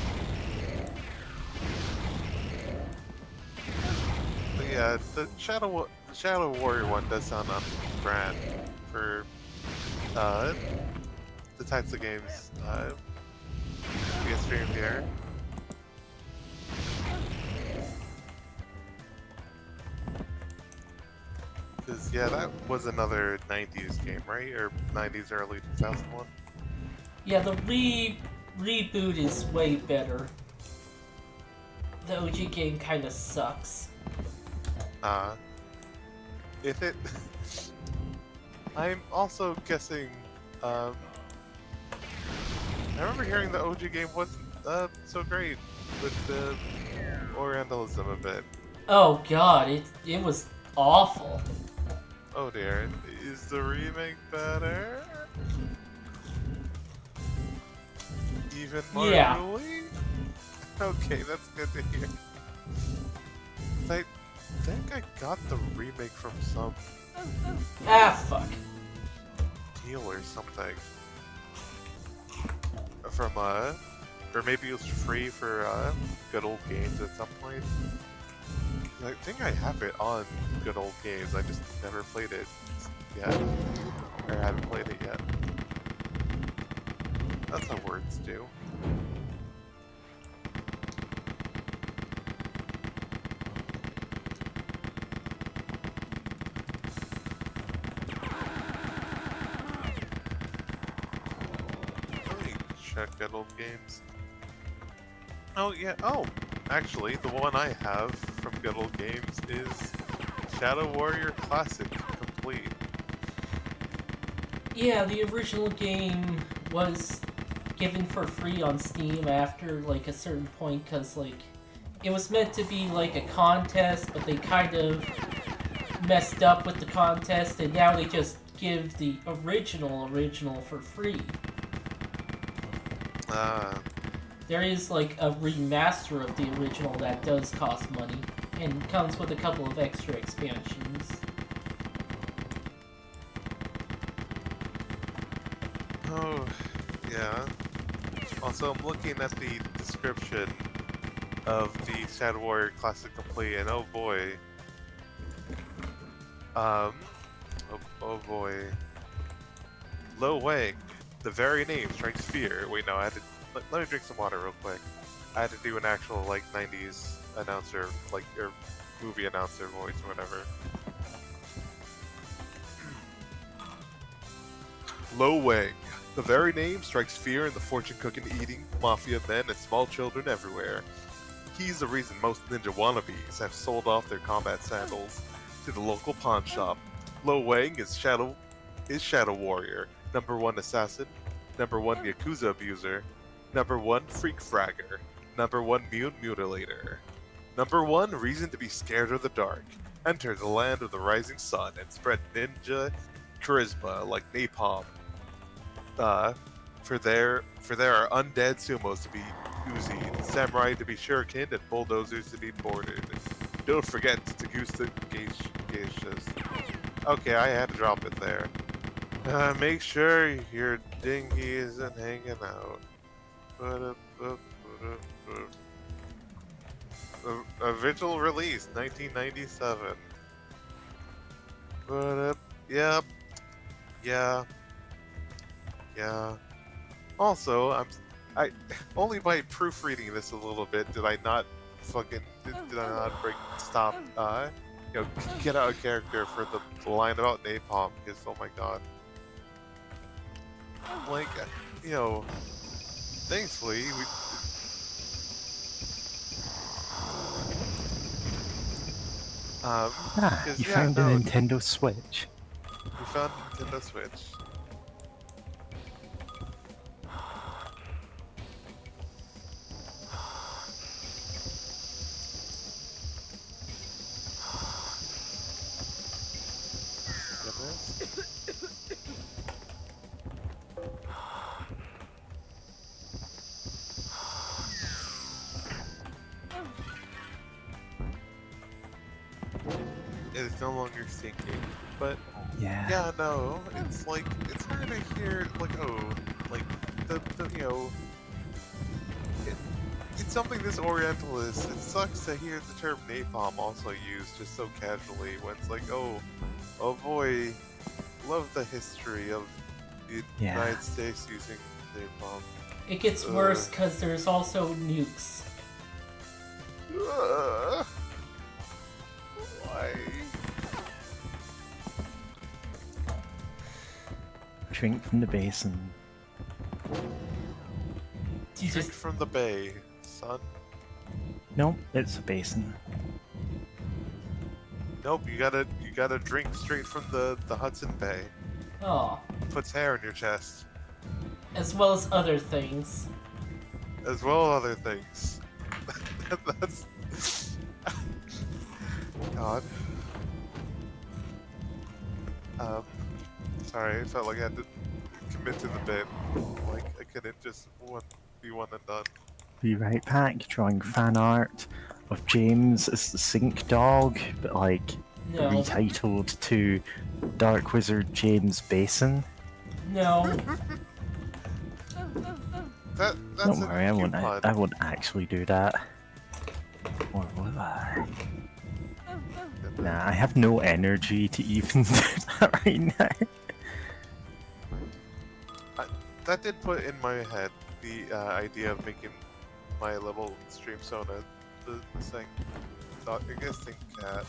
C: But yeah, the Shadow Warrior one does sound on brand for the types of games we get streamed here. Because, yeah, that was another 90s game, right? Or 90s, early 2001?
A: Yeah, the reboot is way better. The OG game kind of sucks.
C: If it... I'm also guessing, I remember hearing the OG game wasn't so great with the Orientalism a bit.
A: Oh god, it was awful.
C: Oh dear, is the remake better? Even more
A: Yeah.
C: really? Okay, that's good to hear. I think I got the remake from some
A: Ah, fuck.
C: deal or something. From or maybe it was free for Good Old Games at some point. I think I have it on Good Old Games, I just never played it yet. Or haven't played it yet. That's how words do. check Good Old Games. Oh yeah. Oh, actually, the one I have from Good Old Games is Shadow Warrior Classic Complete.
A: Yeah, the original game was given for free on Steam after like a certain point, because like it was meant to be like a contest, but they kind of messed up with the contest, and now they just give the original for free. There is like a remaster of the original that does cost money and comes with a couple of extra expansions.
C: Oh, yeah. Also, I'm looking at the description of the Shadow Warrior Classic Complete, and oh boy. Oh boy. Lo Wang, the very name strikes fear. Wait, no, I had to. Let me drink some water real quick. I had to do an actual, like, 90s announcer, like, or movie announcer voice or whatever. Lo Wang. The very name strikes fear in the fortune-cooking, eating mafia men and small children everywhere. He's the reason most ninja wannabes have sold off their combat sandals to the local pawn shop. Lo Wang is Shadow Warrior, #1 assassin, #1 Yakuza abuser, #1 freak fragger, #1 mutilator. #1 reason to be scared of the dark. Enter the land of the rising sun and spread ninja charisma like napalm. For there are undead sumos to be Uzi'd, samurai to be shuriken, and bulldozers to be boarded. Don't forget to goose the geishas. Okay, I had to drop it there. Make sure your dinghy isn't hanging out. Original release, 1997. Yep. Yeah. Also, I only by proofreading this a little bit did I not stop get out a character for the line about napalm, because oh my god. Like, thankfully we
B: You found a Nintendo Switch.
C: We found a Nintendo Switch. It's no longer sinking, but yeah, no, it's like it's hard to hear it's something this Orientalist. It sucks to hear the term napalm also used just so casually when it's like, oh boy, love the history of the United States using napalm.
A: It gets worse because there's also nukes.
C: Why?
B: Drink from the basin.
C: Drink from the bay, son.
B: Nope, it's a basin.
C: Nope, you gotta drink straight from the Hudson Bay.
A: Oh.
C: Puts hair in your chest.
A: As well as other things.
C: As well as other things. That's... God. Sorry, I felt like I had to commit to the bit. Like, I couldn't just be one and done.
B: Be right back, drawing fan art of James as the Sink Dog, but like retitled to Dark Wizard James Basin.
A: No.
C: That's
B: Don't worry, I won't actually do that. Or will I? Nah, I have no energy to even do that right now.
C: That did put in my head the idea of making my level stream Sona the Sink Dog, I guess Sink Cat.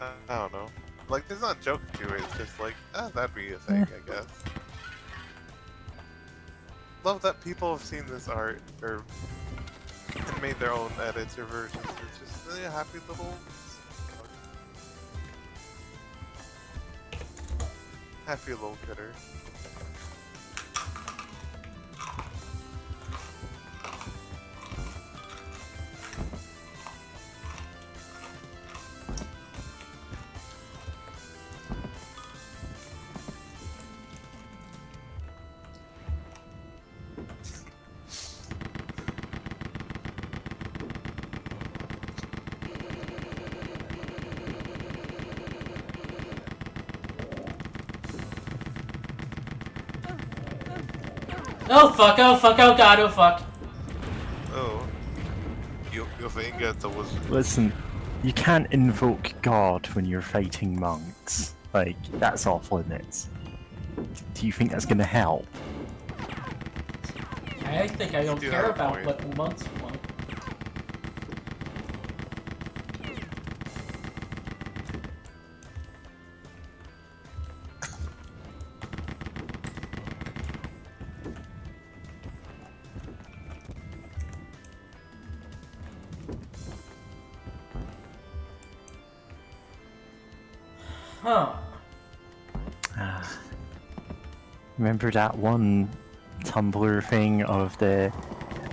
C: I don't know. Like, there's not a joke to it, it's just like, that'd be a thing, I guess. love that people have seen this art or and made their own edits or versions. It's just really a happy little, critter.
A: Oh fuck, oh fuck, oh god, oh fuck.
C: Oh, you think that was
B: Listen, you can't invoke God when you're fighting monks. Like, that's off limits. Do you think that's gonna help?
A: I think I don't
C: do
A: care
C: have a
A: about
C: point.
A: what the monks want. Huh.
B: Ah. Remember that one Tumblr thing of the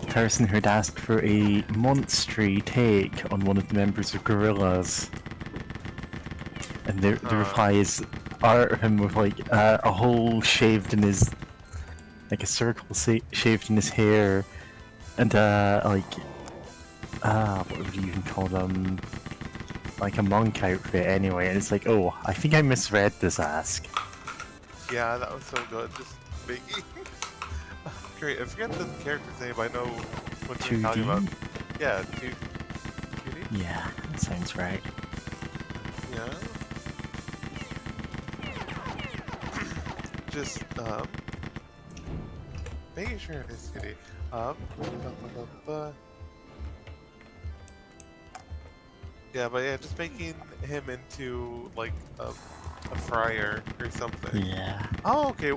B: person who'd asked for a monstery take on one of the members of Gorillaz? And the reply is art of him with like a hole shaved in his, like a circle shaved in his hair, and what would you even call them? Like a monk outfit anyway, and it's like, oh, I think I misread this ask.
C: Yeah, that was so good. Just making. Great. I forget the character's name. I know what you're talking
B: 2D?
C: about. Yeah, 2D.
B: Yeah, that sounds right.
C: Yeah. Just making sure it is 2D. Yeah, but yeah, just making him into like a friar or something.
B: Yeah.
C: Oh, okay.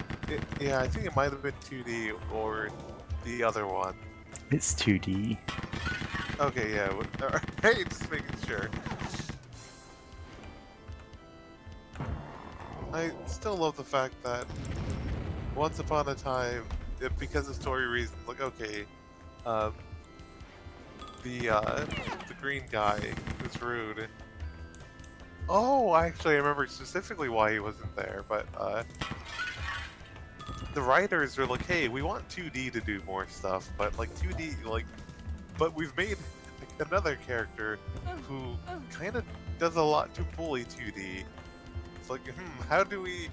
C: Yeah, I think it might have been 2D or the other one.
B: It's 2D.
C: Okay, yeah. Hey, just making sure. I still love the fact that once upon a time, because of story reasons, like okay, the green guy who's rude. Oh, actually, I remember specifically why he wasn't there, but the writers were like, "Hey, we want 2D to do more stuff, but like 2D, like, but we've made like, another character who kind of does a lot to fully 2D. It's like, how do we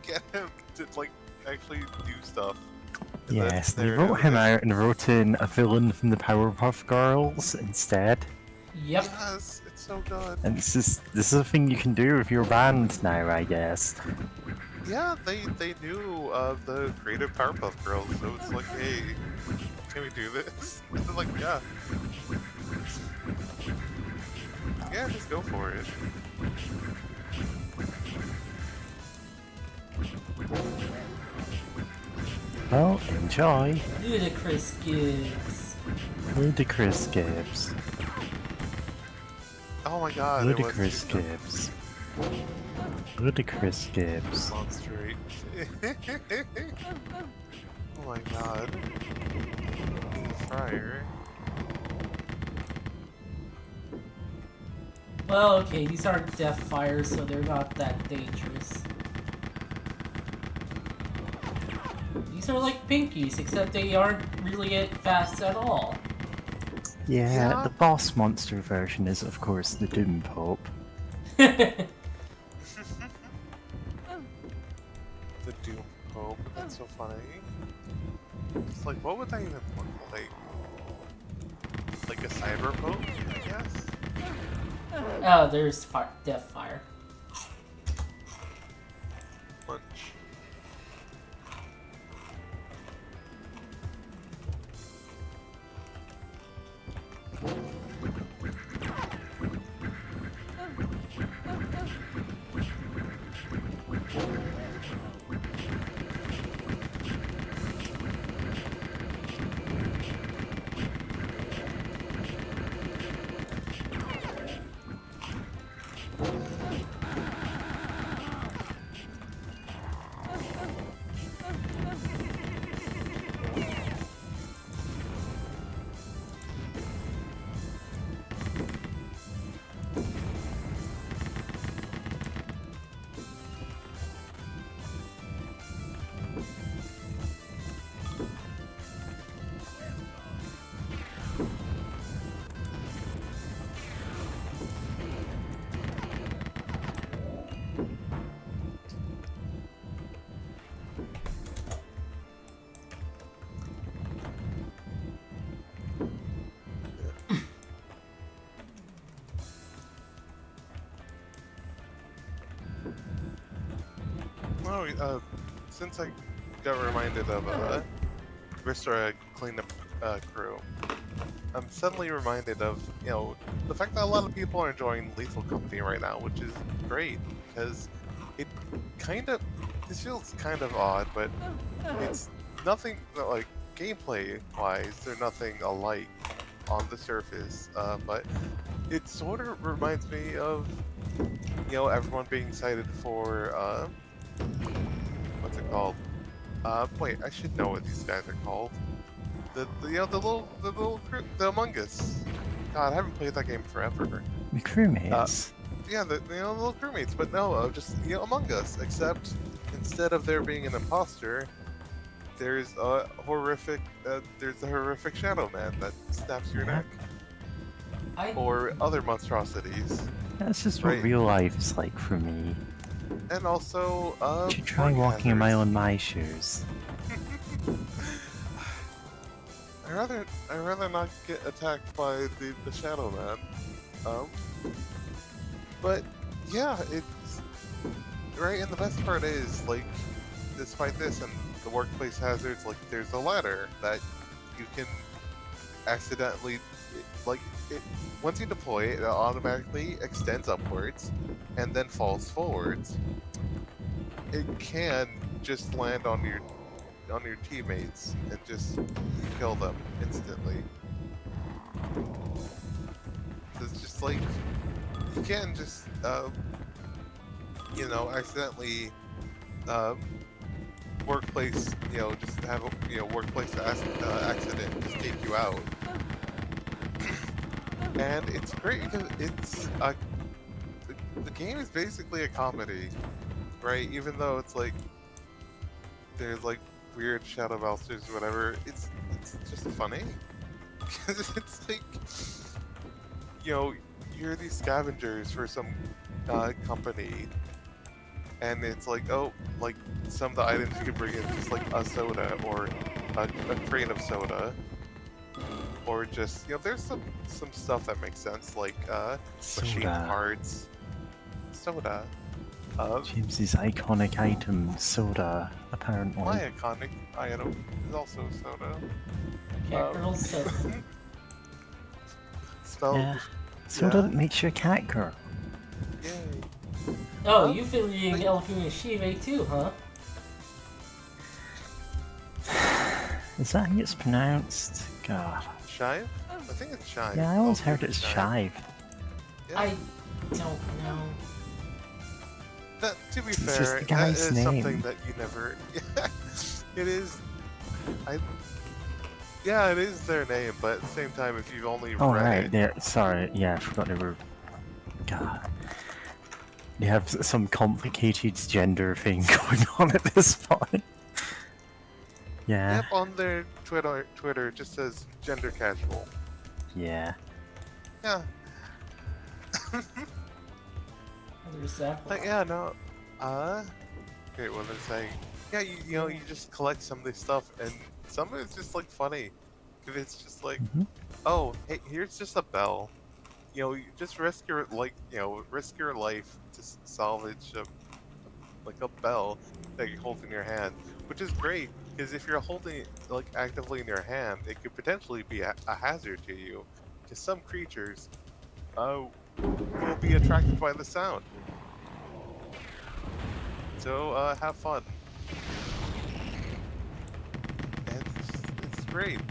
C: get him to like actually do stuff?" And then
B: Yes, they
C: there it
B: wrote
C: is.
B: him out and wrote in a villain from the Powerpuff Girls instead.
A: Yep.
C: Yes, it's so good.
B: And this is a thing you can do with your band now, I guess.
C: Yeah, they knew the creative Powerpuff Girls, so it's like, hey, can we do this? They're like, yeah. Yeah, just go for it.
B: Well, enjoy.
A: Ludicrous Gibbs.
B: Ludicrous Gibbs.
C: Oh my god,
B: Ludicrous
C: it was
B: Gibbs. Ludicrous Gibbs.
C: Monster. Oh my god. Friar.
A: Well, okay, these aren't death fires, so they're not that dangerous. These are like pinkies, except they aren't really fast at all.
B: Yeah,
C: Yeah.
B: the boss monster version is, of course, the Doom Pope.
C: The Doom Pope. That's so funny. It's like, what would that even look like? Like a cyber pope, I guess?
A: Oh, there's death fire.
C: Lunch. since I got reminded of Restore Cleanup Crew, I'm suddenly reminded of, the fact that a lot of people are enjoying Lethal Company right now, which is great, because it kind of, this feels kind of odd, but it's nothing, like, gameplay-wise, they're nothing alike on the surface, but it sort of reminds me of, everyone being excited for, what's it called? Wait, I should know what these guys are called. The Among Us. God, I haven't played that game forever.
B: The crewmates.
C: Yeah, the little crewmates, but no, just Among Us. Except instead of there being an imposter, there's a horrific Shadow Man that snaps your neck, or other monstrosities.
B: That's just what real life's like for me.
C: And also,
B: You should try walking a mile in my shoes.
C: I rather not get attacked by the Shadow Man. But yeah, it's right. And the best part is, like, despite this and the workplace hazards, like, there's a ladder that you can accidentally, once you deploy it, it automatically extends upwards and then falls forwards. It can just land on your teammates and just kill them instantly. So it's just like, you can just accidentally workplace, just have a workplace accident just take you out. And it's great because it's the game is basically a comedy, right? Even though it's like there's like weird shadow monsters or whatever, it's just funny because it's like, you're these scavengers for some company, and it's like, oh, like some of the items you can bring in, just like a soda or a crate of soda, or just there's some stuff that makes sense, like machine parts, soda.
B: James's iconic item, soda, apparently.
C: My iconic item is also soda.
A: Cat girl soda.
C: Spelled.
B: Yeah. Soda makes you a cat girl.
C: Yay.
A: Oh, you've been reading Elfie Shive too, huh?
B: Is that how it's pronounced? God.
C: Shive? I think it's Shive.
B: Yeah, I always heard it's Shive.
C: Yeah.
A: I don't know.
C: That, to be
B: It's
C: fair,
B: just the guy's
C: that is
B: name.
C: something that you never. It is. Yeah, it is their name, but at the same time, if you've only
B: Oh,
C: read
B: right,
C: it,
B: there. Sorry, yeah, I forgot they were. God. They have some complicated gender thing going on at this point. Yeah.
C: yep, on their Twitter it just says gender casual.
B: Yeah.
C: Yeah.
A: There's that.
C: Like, yeah, no. Okay, what they're saying. Yeah, you just collect some of this stuff, and some of it's just like funny. Cause it's just like, oh, hey, here's just a bell. You just risk your risk your life to salvage a bell that you hold in your hand, which is great. Because if you're holding it actively in your hand, it could potentially be a hazard to you. Because some creatures will be attracted by the sound. So have fun. And it's great.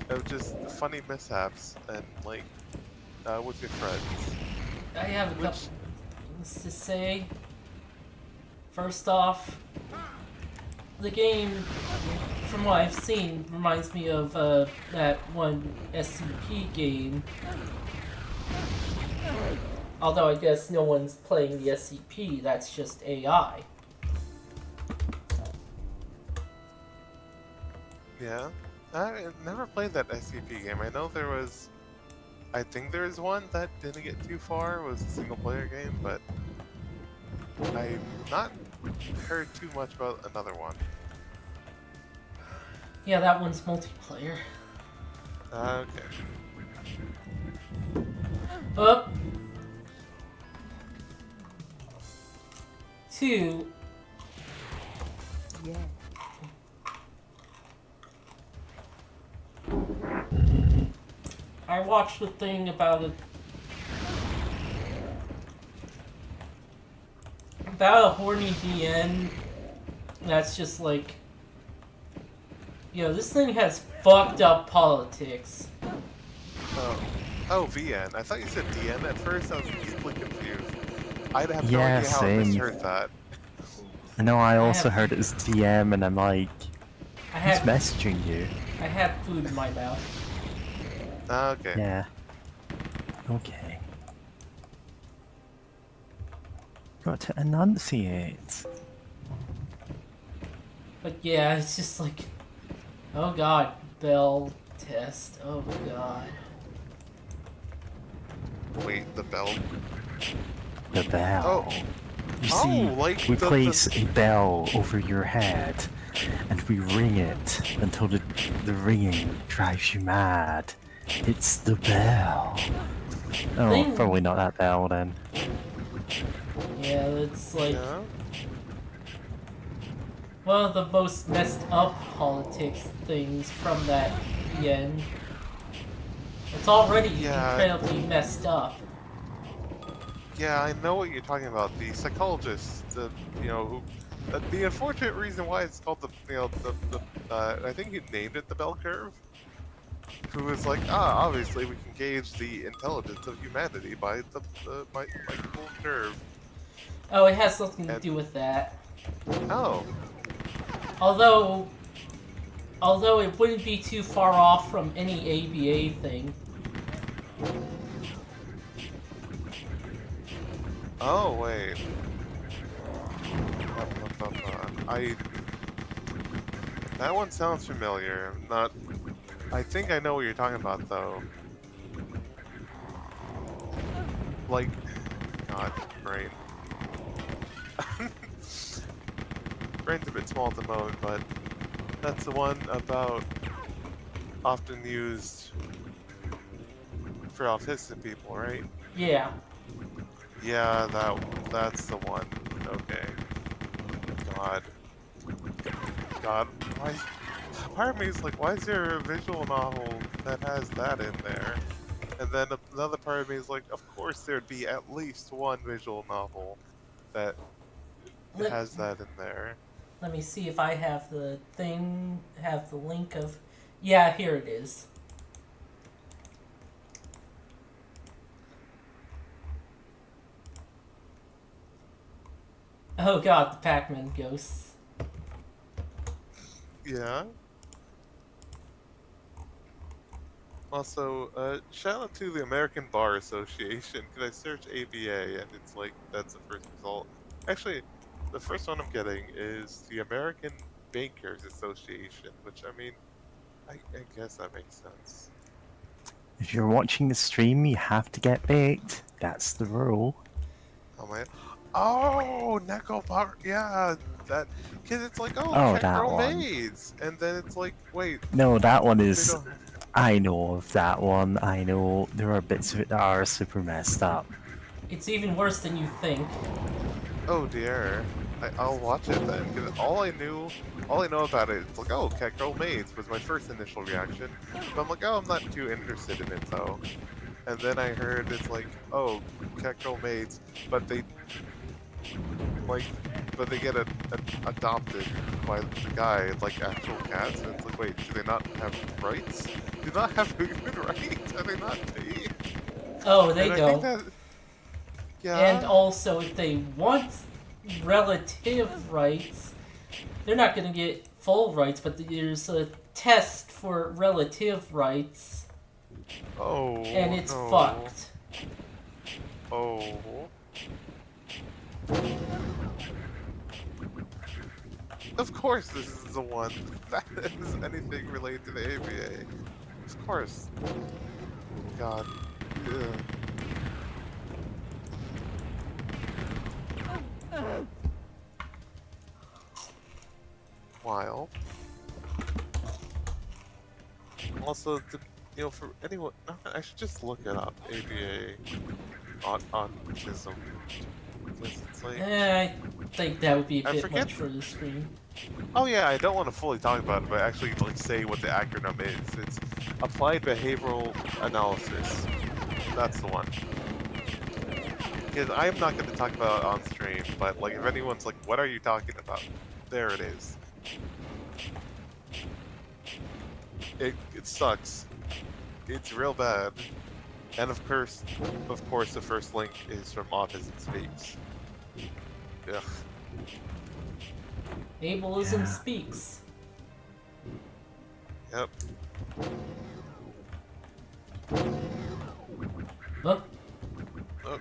C: Of just funny mishaps and with your friends.
A: I have a couple things to say. First off, the game, from what I've seen, reminds me of that one SCP game. Although I guess no one's playing the SCP, that's just AI.
C: Yeah, I never played that SCP game. I know there was, I think there is one that didn't get too far. It was a single player game, but I've not heard too much about another one.
A: Yeah, that one's multiplayer.
C: Okay.
A: Up. Two, I watched a thing about a horny DN that's just like, yo, this thing has fucked up politics.
C: Oh, VN. I thought you said DN at first. I was deeply confused. I'd have no
B: Yeah,
C: idea how I
B: same.
C: misheard that.
B: No, I also
A: have-
B: heard it as DM, and I'm like,
A: I
B: who's
A: had
B: messaging you?
A: I had food in my mouth.
C: Okay.
B: Yeah. Okay. Got to enunciate.
A: But yeah, it's just like, oh god, bell test. Oh god.
C: Wait, the bell.
B: The bell.
C: Oh.
B: You
C: Oh,
B: see,
C: like
B: we
C: the-
B: place a bell over your head, and we ring it until the ringing drives you mad. It's the bell. Oh,
A: Thing-
B: probably not that bell then.
A: Yeah, it's like
C: Yeah.
A: one of the most messed up politics things from that end. It's already
C: Yeah.
A: incredibly messed up.
C: Yeah, I know what you're talking about. The psychologist, who, the unfortunate reason why it's called I think he named it the bell curve. Who was like, obviously we can gauge the intelligence of humanity by by cool curve.
A: Oh, it has something to
C: And-
A: do with that.
C: Oh,
A: Although it wouldn't be too far off from any ABA thing.
C: oh wait. That one sounds familiar. Not. I think I know what you're talking about though. Like, God, brain. Brain's a bit small at the moment, but that's the one about often used for autistic people, right?
A: Yeah.
C: Yeah, that's the one. Okay. God, why? Part of me is like, why is there a visual novel that has that in there? And then another part of me is like, of course there'd be at least one visual novel that
A: Let-
C: has that in there.
A: Let me see if I have the thing, have the link of... Yeah, here it is. Oh god, the Pac-Man ghosts.
C: Yeah. Also, shout out to the American Bar Association, because I search ABA and it's like, that's the first result. Actually, the first one I'm getting is the American Bankers Association, which, I mean, I guess that makes sense.
B: If you're watching the stream, you have to get baked. That's the rule.
C: Oh, man. Oh, Neko Bar, yeah, that, because it's like,
B: Oh,
C: cat
B: that
C: girl
B: one.
C: maids, and then it's like, wait,
B: No, that one
C: they
B: is.
C: don't...
B: I know of that one. I know there are bits of it that are super messed up.
A: It's even worse than you think.
C: Oh dear. I'll watch it then, because all I know about it, it's like, oh, Cat Girl Maids was my first initial reaction. But I'm like, oh, I'm not too interested in it though. And then I heard it's like, oh, Cat Girl Maids, but they get adopted by the guy, like actual cats. And it's like, wait, do they not have rights? Do they not have human rights? Are they not paid?
A: Oh, they
C: And I
A: don't.
C: think that, yeah.
A: And also, if they want relative rights, they're not going to get full rights, but there's a test for relative rights,
C: Oh,
A: and it's
C: no.
A: fucked.
C: Oh. Of course this is the one that is anything related to the ABA. Of course. God. Ugh. Wild. Also, for anyone, I should just look it up. ABA autism. Because it's like,
A: think that would be a
C: I
A: bit
C: forget-
A: much for the stream.
C: Oh yeah, I don't want to fully talk about it, but actually like say what the acronym is. It's Applied Behavioral Analysis. That's the one. Because I'm not going to talk about it on stream, but like if anyone's like, what are you talking about? There it is. It sucks. It's real bad. And of course, the first link is from Autism Speaks. Ugh.
A: Ableism
B: Yeah.
A: speaks.
C: Yep.
A: Huh?
C: Oh.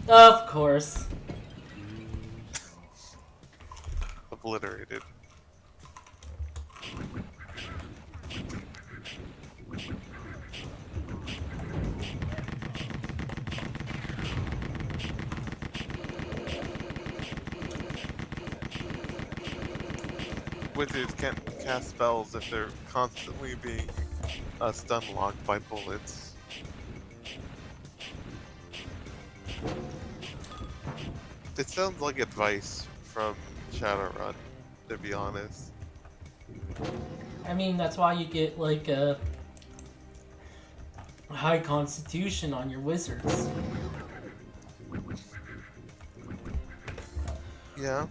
A: Of course.
C: Obliterated. Wizards can't cast spells if they're constantly being stun locked by bullets. It sounds like advice from Shadowrun, to be honest.
A: I mean, that's why you get like a high constitution on your wizards.
C: Yeah.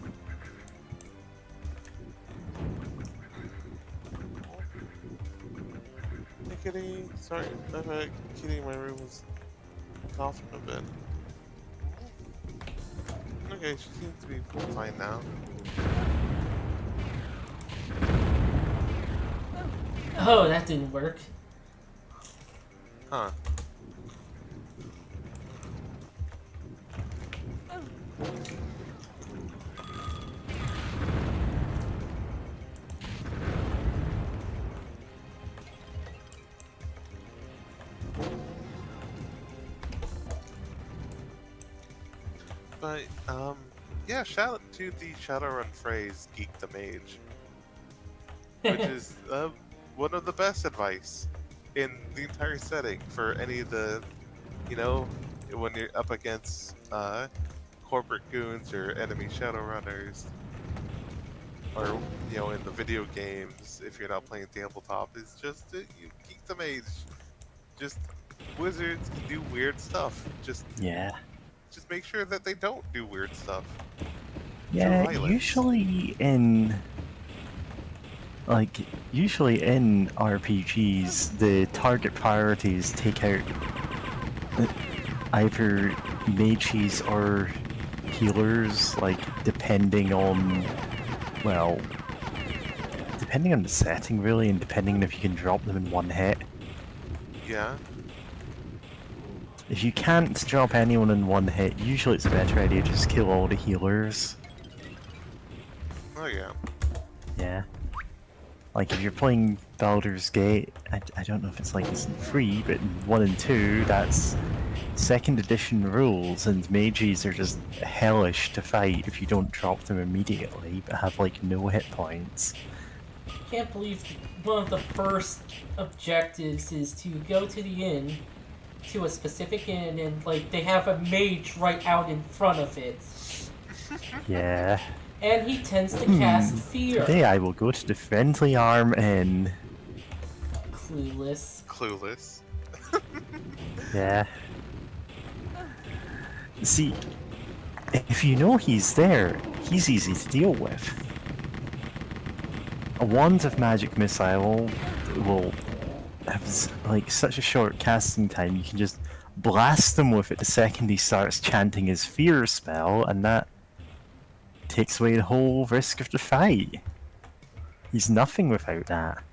C: Hey kitty, sorry, kitty in my room was coughing a bit. Okay, she seems to be fine now.
A: Oh, that didn't work.
C: Huh. But, yeah, shout out to the Shadowrun phrase, Geek the Mage. Which is, one of the best advice in the entire setting for any of the, you know, when you're up against, corporate goons or enemy Shadowrunners. Or, you know, in the video games, if you're not playing tabletop, it's just, you Geek the Mage. Just, wizards can do weird stuff. Just make sure that they don't do weird stuff.
B: Yeah,
C: violence.
B: usually in RPGs, the target priorities take out either mages or healers, like depending on the setting really, and depending on if you can drop them in one hit.
C: Yeah.
B: If you can't drop anyone in one hit, usually it's a better idea to just kill all the healers.
C: Oh yeah.
B: Yeah. Like if you're playing Baldur's Gate, I don't know if it's like this in 3, but in 1 and 2, that's 2nd edition rules, and mages are just hellish to fight if you don't drop them immediately, but have like no hit points.
A: Can't believe one of the first objectives is to go to the inn, to a specific inn, and like they have a mage right out in front of it.
B: Yeah.
A: And he tends to cast fear.
B: Today I will go to the Friendly Arm Inn.
A: Clueless.
C: Clueless.
B: Yeah. See, if you know he's there, he's easy to deal with. A Wand of Magic Missile will have like such a short casting time, you can just blast him with it the second he starts chanting his fear spell, and that takes away the whole risk of the fight. He's nothing without that.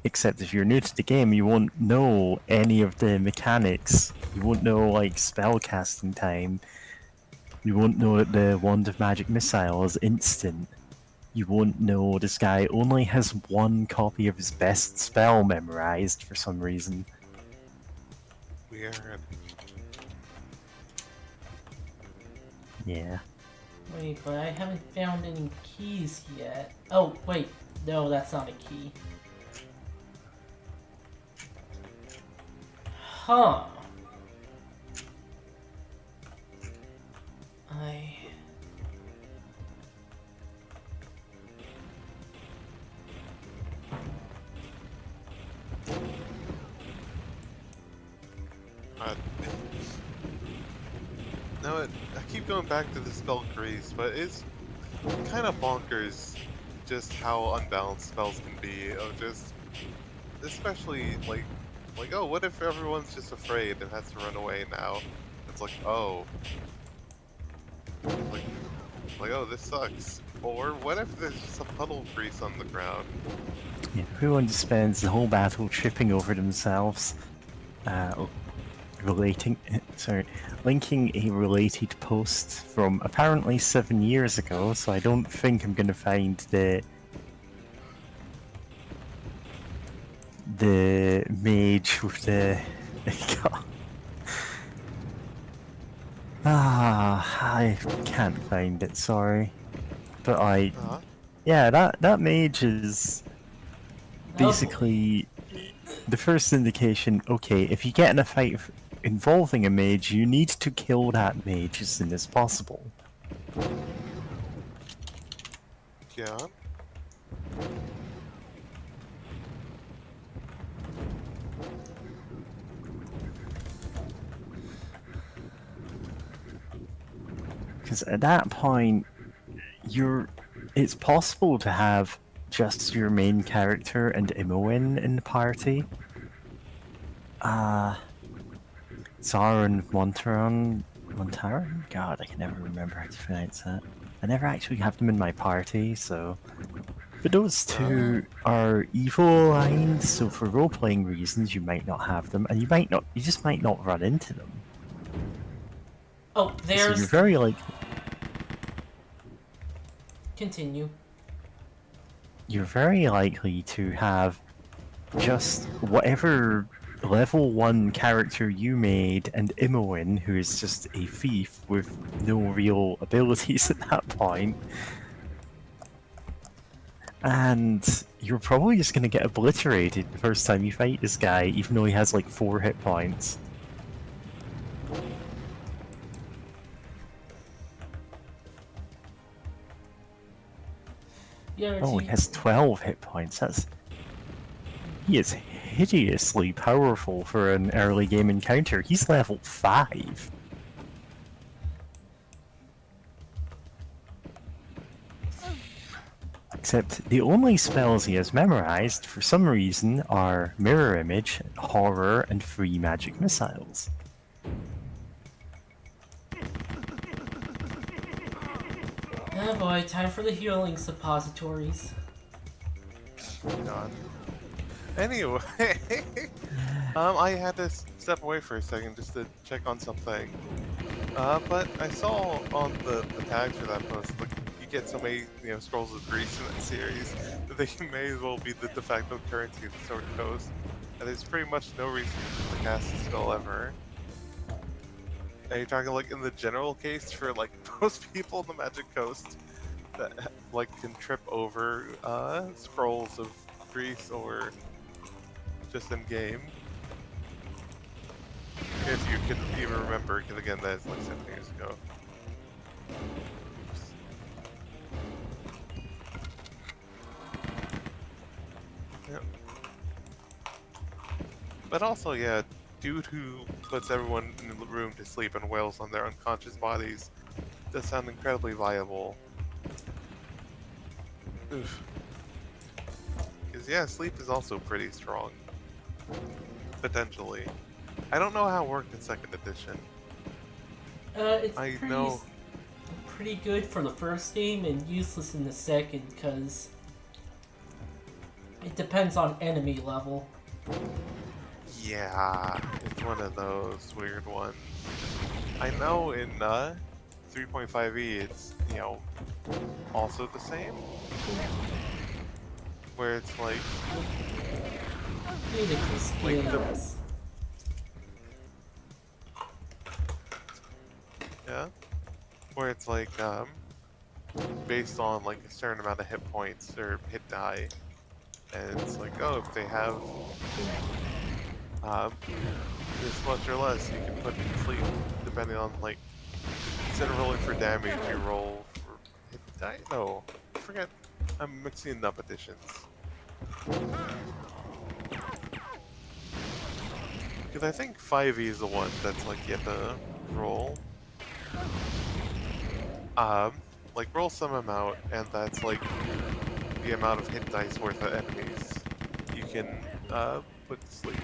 B: Except if you're new to the game, you won't know any of the mechanics. You won't know like spell casting time. You won't know that the Wand of Magic Missile is instant. You won't know this guy only has one copy of his best spell memorized for some reason.
C: Weird.
B: Yeah.
A: Wait, but I haven't found any keys yet. Oh, wait. No, that's not a key. Huh. I...
C: Uh, no, I keep going back to the spell grease, but it's kind of bonkers just how unbalanced spells can be. Of just, especially like oh, what if everyone's just afraid and has to run away now? It's like oh, like oh, this sucks. Or what if there's just a puddle of grease on the ground?
B: Yeah, everyone just spends the whole battle tripping over themselves, relating, sorry, linking a related post from apparently 7 years ago, so I don't think I'm gonna find the mage with the I can't find it, sorry. But
C: Uh-huh.
B: yeah, that mage is
A: Oh boy.
B: basically the first indication, okay, if you get in a fight involving a mage, you need to kill that mage as soon as possible.
C: Yeah.
B: Because at that point, it's possible to have just your main character and Imoen in the party. Zarin Montaran? God, I can never remember how to pronounce that. I never actually have them in my party, so... But those two are evil aligned, so for role-playing reasons you might not have them, and you just might not run into them.
A: Oh,
B: So
A: there's...
B: you're very likely...
A: Continue.
B: You're very likely to have just whatever level 1 character you made and Imoen, who is just a thief with no real abilities at that point. And you're probably just gonna get obliterated the first time you fight this guy, even though he has like 4 hit points.
A: Yeah,
B: Oh, he has 12 hit points. He is hideously powerful for an early game encounter. He's level 5. Except the only spells he has memorized, for some reason, are Mirror Image, Horror, and Free Magic Missiles.
A: Oh boy, time for the healing suppositories.
C: God. Anyway, I had to step away for a second just to check on something. But I saw on the tags for that post, like, you get so many, scrolls of grease in that series that they may as well be the de facto currency of the Sword Coast. And there's pretty much no reason to cast the spell ever. Are you talking like in the general case for like most people in the Magic Coast that like can trip over scrolls of grease or just in game? If you can even remember, because again, that's like 7 years ago. Yep. But also, yeah, dude who puts everyone in the room to sleep and wails on their unconscious bodies does sound incredibly viable. Oof. Because, yeah, sleep is also pretty strong. Potentially. I don't know how it worked in 2nd edition.
A: It's
C: I
A: pretty,
C: know.
A: pretty good for the first game and useless in the second, because it depends on enemy level.
C: Yeah, it's one of those weird ones. I know in 3.5e it's, also the same. Where it's like...
A: Ludicrous games.
C: Yeah? Where it's like, based on like a certain amount of hit points or hit die. And it's like, oh, if they have this much or less, you can put sleep depending on like instead of rolling for damage, you roll for hit die. No, I forget. I'm mixing up additions. Because I think 5e is the one that's like you have to roll. Like roll some amount, and that's like the amount of hit dice worth of enemies you can put to sleep.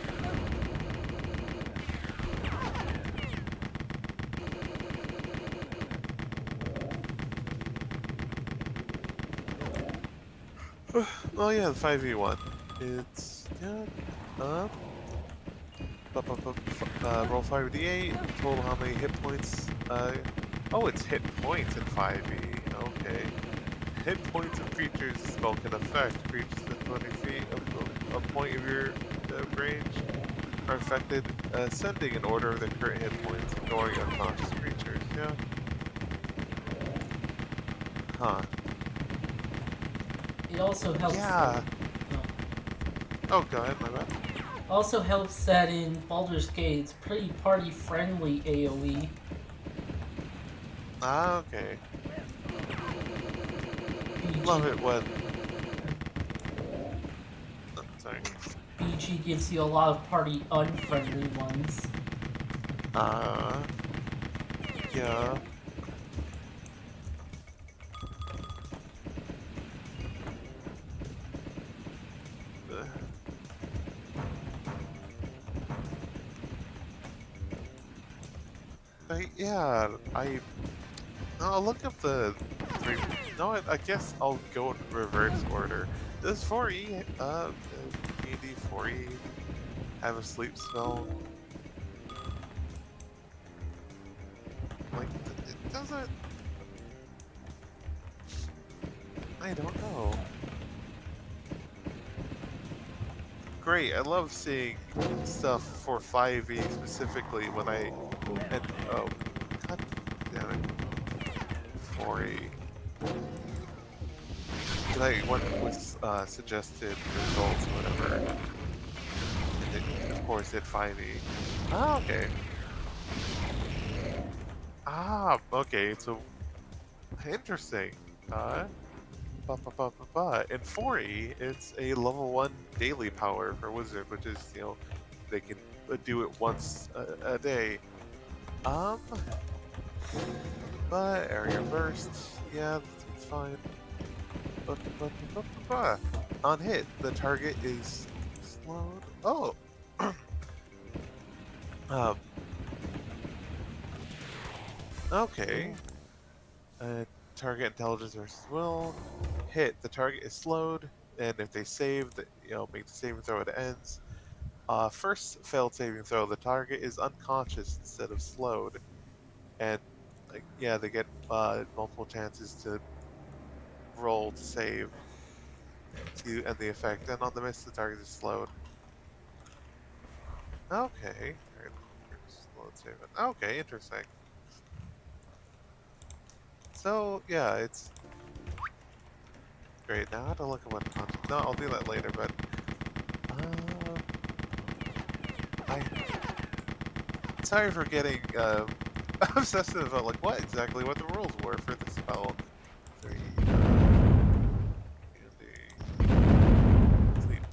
C: Oh yeah, the 5e1. It's roll 5d8. Total how many hit points? Oh, it's hit points in 5e. Okay. Hit points of creatures the spell can affect. Creatures within 20 feet of a point of your range are affected, ascending in order of their current hit points, ignoring unconscious creatures. Yeah. Huh.
A: It also helps.
C: Yeah. Oh, go ahead, my bad.
A: Also helps that in Baldur's Gate, it's pretty party-friendly AoE.
C: Ah, okay.
A: BG,
C: Love it when. Oh, sorry.
A: BG gives you a lot of party-unfriendly ones.
C: Yeah. Yeah, I'll look up the three. No, I guess I'll go in reverse order. Does 4e, D&D 4e have a sleep spell? Like, it doesn't. I don't know. Great, I love seeing stuff for 5e specifically when I. And, oh, god damn it. 4e. Because I went with suggested results or whatever. And it, of course, did 5e. Ah, okay. Ah, okay, so. Interesting. In 4e, it's a level 1 daily power for Wizard, which is, you know, they can do it once a day. But area burst, yeah, that's fine. On hit, the target is slowed. Oh! um, okay. Target intelligence versus will. Hit, the target is slowed, and if they save, make the saving throw, it ends. First failed saving throw, the target is unconscious instead of slowed. And, like, yeah, they get multiple chances to roll to save to end the effect. And on the miss, the target is slowed. Okay. Slowed save it. Okay, interesting. So, yeah, it's great. Now I have to look at what content. No, I'll do that later, but I sorry for getting obsessive about like what the rules were for the spell. 3 sleep.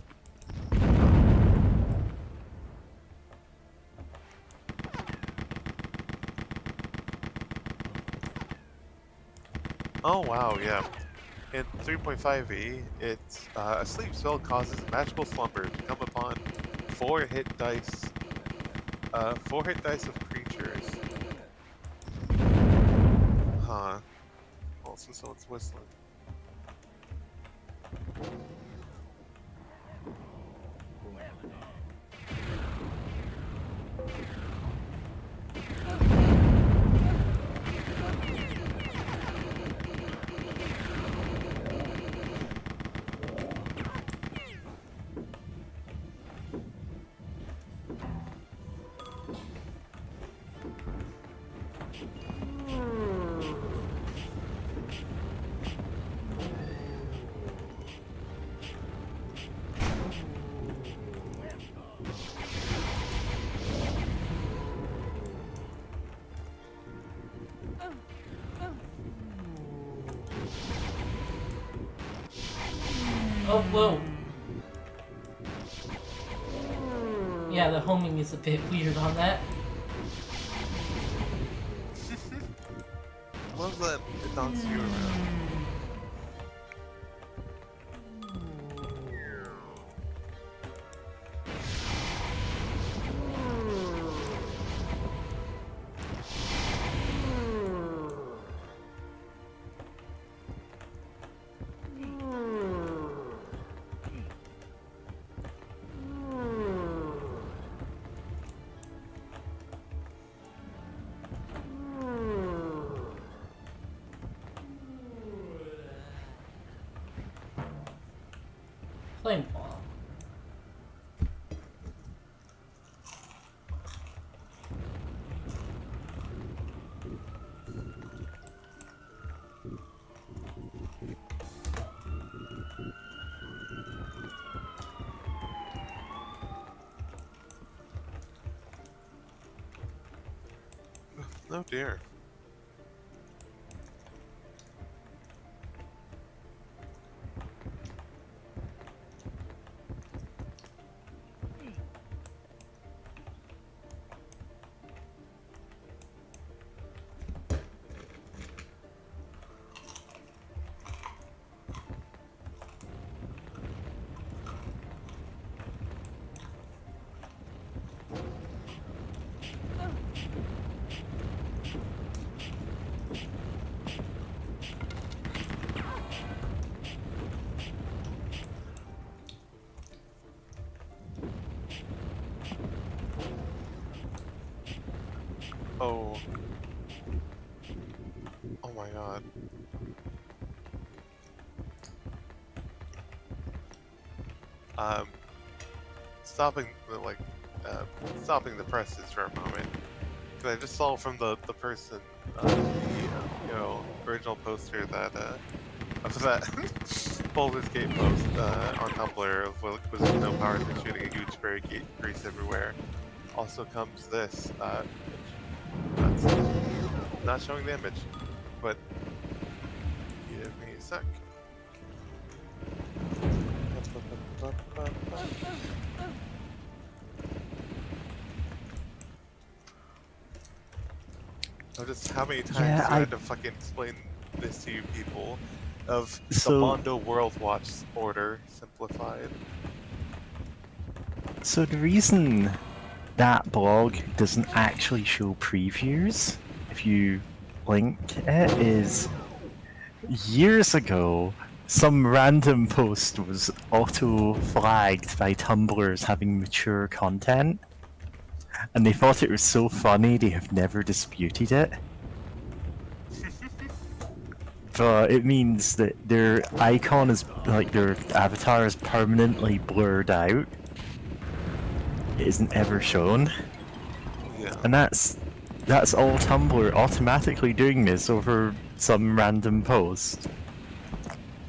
C: Oh wow, yeah. In 3.5e, it's a sleep spell causes a magical slumber to come upon 4 hit dice. 4 hit dice of creatures. Huh. Also, someone's whistling.
A: Oh, whoa. Yeah, the homing is a bit weird on that.
C: Love that it knocks you around.
A: Flame ball.
C: Oh dear. Oh. Oh my god. Stopping the stopping the presses for a moment. Cause I just saw from the person, original poster that of that Baldur's Gate post on Tumblr of what was no power to shooting a huge barricade grease everywhere. Also comes this. That's not showing the image, but give me a sec. Notice how many times
B: Yeah,
C: you
B: I-
C: had to fucking explain this to you people of
B: So-
C: the Mondo World Watch order simplified.
B: So the reason that blog doesn't actually show previews, if you link it, is years ago, some random post was auto-flagged by Tumblr as having mature content, and they thought it was so funny they have never disputed it. But it means that their icon is, like, their avatar is permanently blurred out. It isn't ever shown.
C: Yeah.
B: And that's all Tumblr automatically doing this over some random post.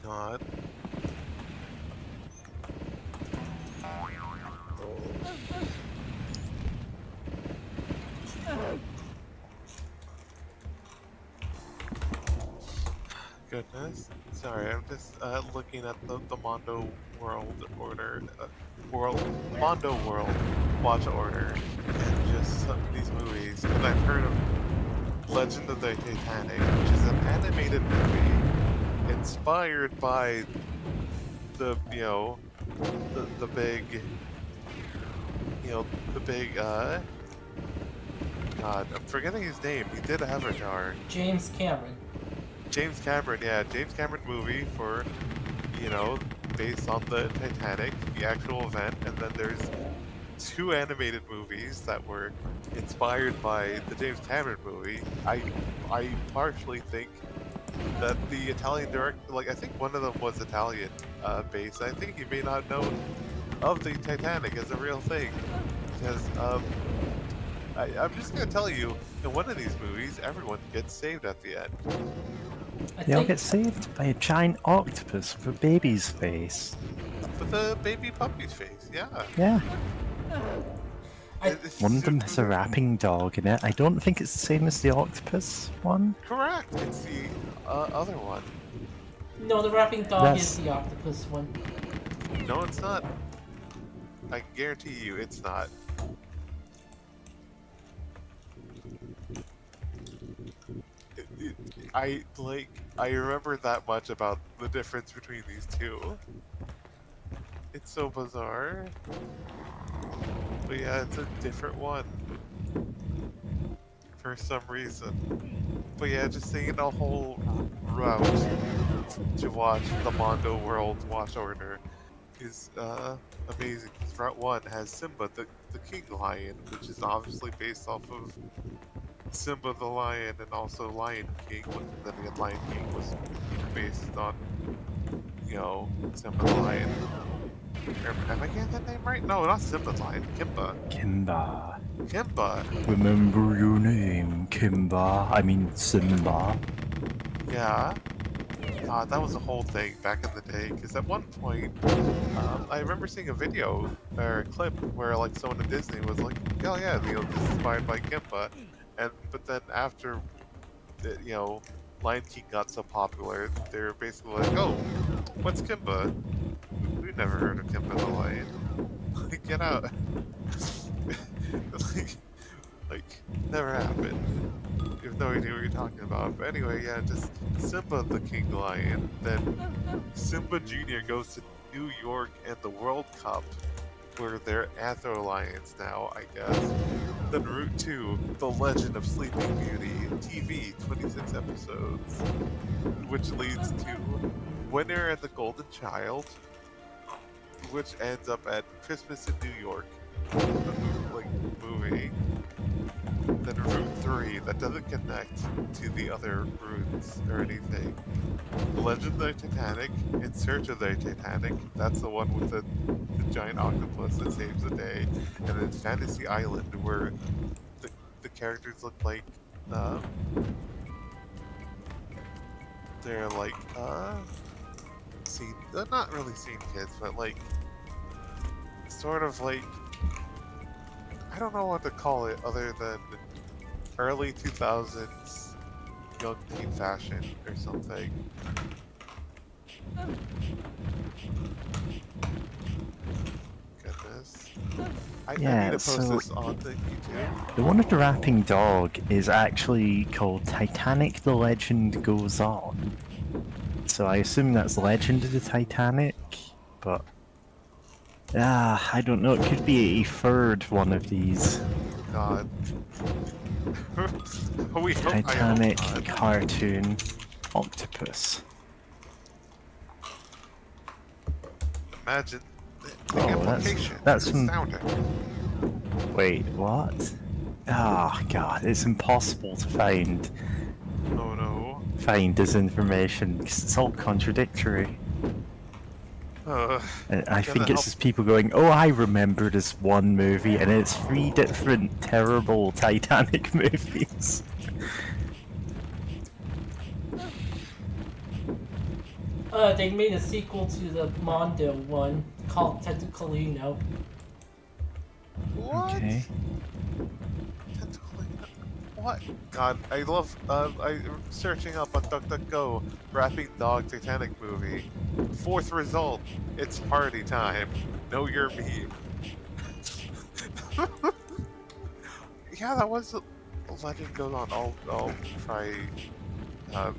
C: God. Goodness. Sorry, I'm just looking at the Mondo World Order, Mondo World Watch Order, and just some of these movies. And I've heard of Legend of the Titanic, which is an animated movie inspired by the big, the big God, I'm forgetting his name. He did Avatar.
A: James Cameron.
C: James Cameron, yeah, James Cameron movie for, based on the Titanic, the actual event, and then there's two animated movies that were inspired by the James Cameron movie. I partially think that the Italian director, I think one of them was Italian based. I think he may not know of the Titanic as a real thing, because I'm just gonna tell you, in one of these movies, everyone gets saved at the end.
B: They all get saved by a giant octopus with a baby's face.
C: With a baby puppy's face, yeah.
B: Yeah.
C: It's
B: One of them has a rapping dog in it. I don't think it's the same as the octopus one.
C: correct. It's the other one.
A: No, the rapping dog
B: That's-
A: is the octopus one.
C: No, it's not. I can guarantee you it's not. I remember that much about the difference between these two. It's so bizarre. But yeah, it's a different one. For some reason. But yeah, just seeing a whole route to watch the Mondo World Watch Order is amazing. 'Cause Route 1 has Simba, the King Lion, which is obviously based off of Simba the Lion and also Lion King. But then again, Lion King was based on, Simba the Lion. Am I getting that name right? No, not Simba the Lion, Kimba.
B: Kimba.
C: Kimba!
B: Remember your name, Kimba. I mean, Simba.
C: Yeah. God, that was a whole thing back in the day. Because at one point, I remember seeing a video or a clip where like someone at Disney was like, "Oh yeah, this is inspired by Kimba," but then after, Lion King got so popular, they were basically like, "Oh, what's Kimba? We've never heard of Kimba the Lion. Get out!" like, never happened. You have no idea what you're talking about. But anyway, yeah, just Simba the King Lion. Then Simba Jr. goes to New York and the World Cup, where they're Anthro Lions now, I guess. Then Route 2, The Legend of Sleeping Beauty, TV, 26 episodes, which leads to Winner and the Golden Child, which ends up at Christmas in New York, movie. Then Route 3, that doesn't connect to the other routes or anything. Legend of the Titanic, In Search of the Titanic, that's the one with the giant octopus that saves the day. And then Fantasy Island, where the characters look like, they're like, not really scene kids, but like, sort of like, I don't know what to call it other than early 2000s young teen fashion or something. Goodness. I
B: Yeah,
C: need to post
B: so-
C: this on the YouTube.
B: The one with the rapping dog is actually called Titanic The Legend Goes On. So I assume that's Legend of the Titanic, but... I don't know, it could be a third one of these.
C: God. I hope
B: Titanic
C: not.
B: cartoon octopus.
C: Imagine the
B: Oh,
C: implication.
B: that's
C: It's
B: some-
C: astounding.
B: Wait, what? Ah, God, it's impossible to find
C: Oh no.
B: this information because it's all contradictory. And I think it's just people going, "Oh, I remember this one movie," and it's 3 different terrible Titanic movies.
A: They made a sequel to the Mondo one called Tentacolino.
C: What?
B: Okay.
C: What? God, I love, I'm searching up on DuckDuckGo, Rapping Dog Titanic movie. 4th result, it's party time. Know your meme. Yeah, that was a Legend Goes On. I'll try, Titanic.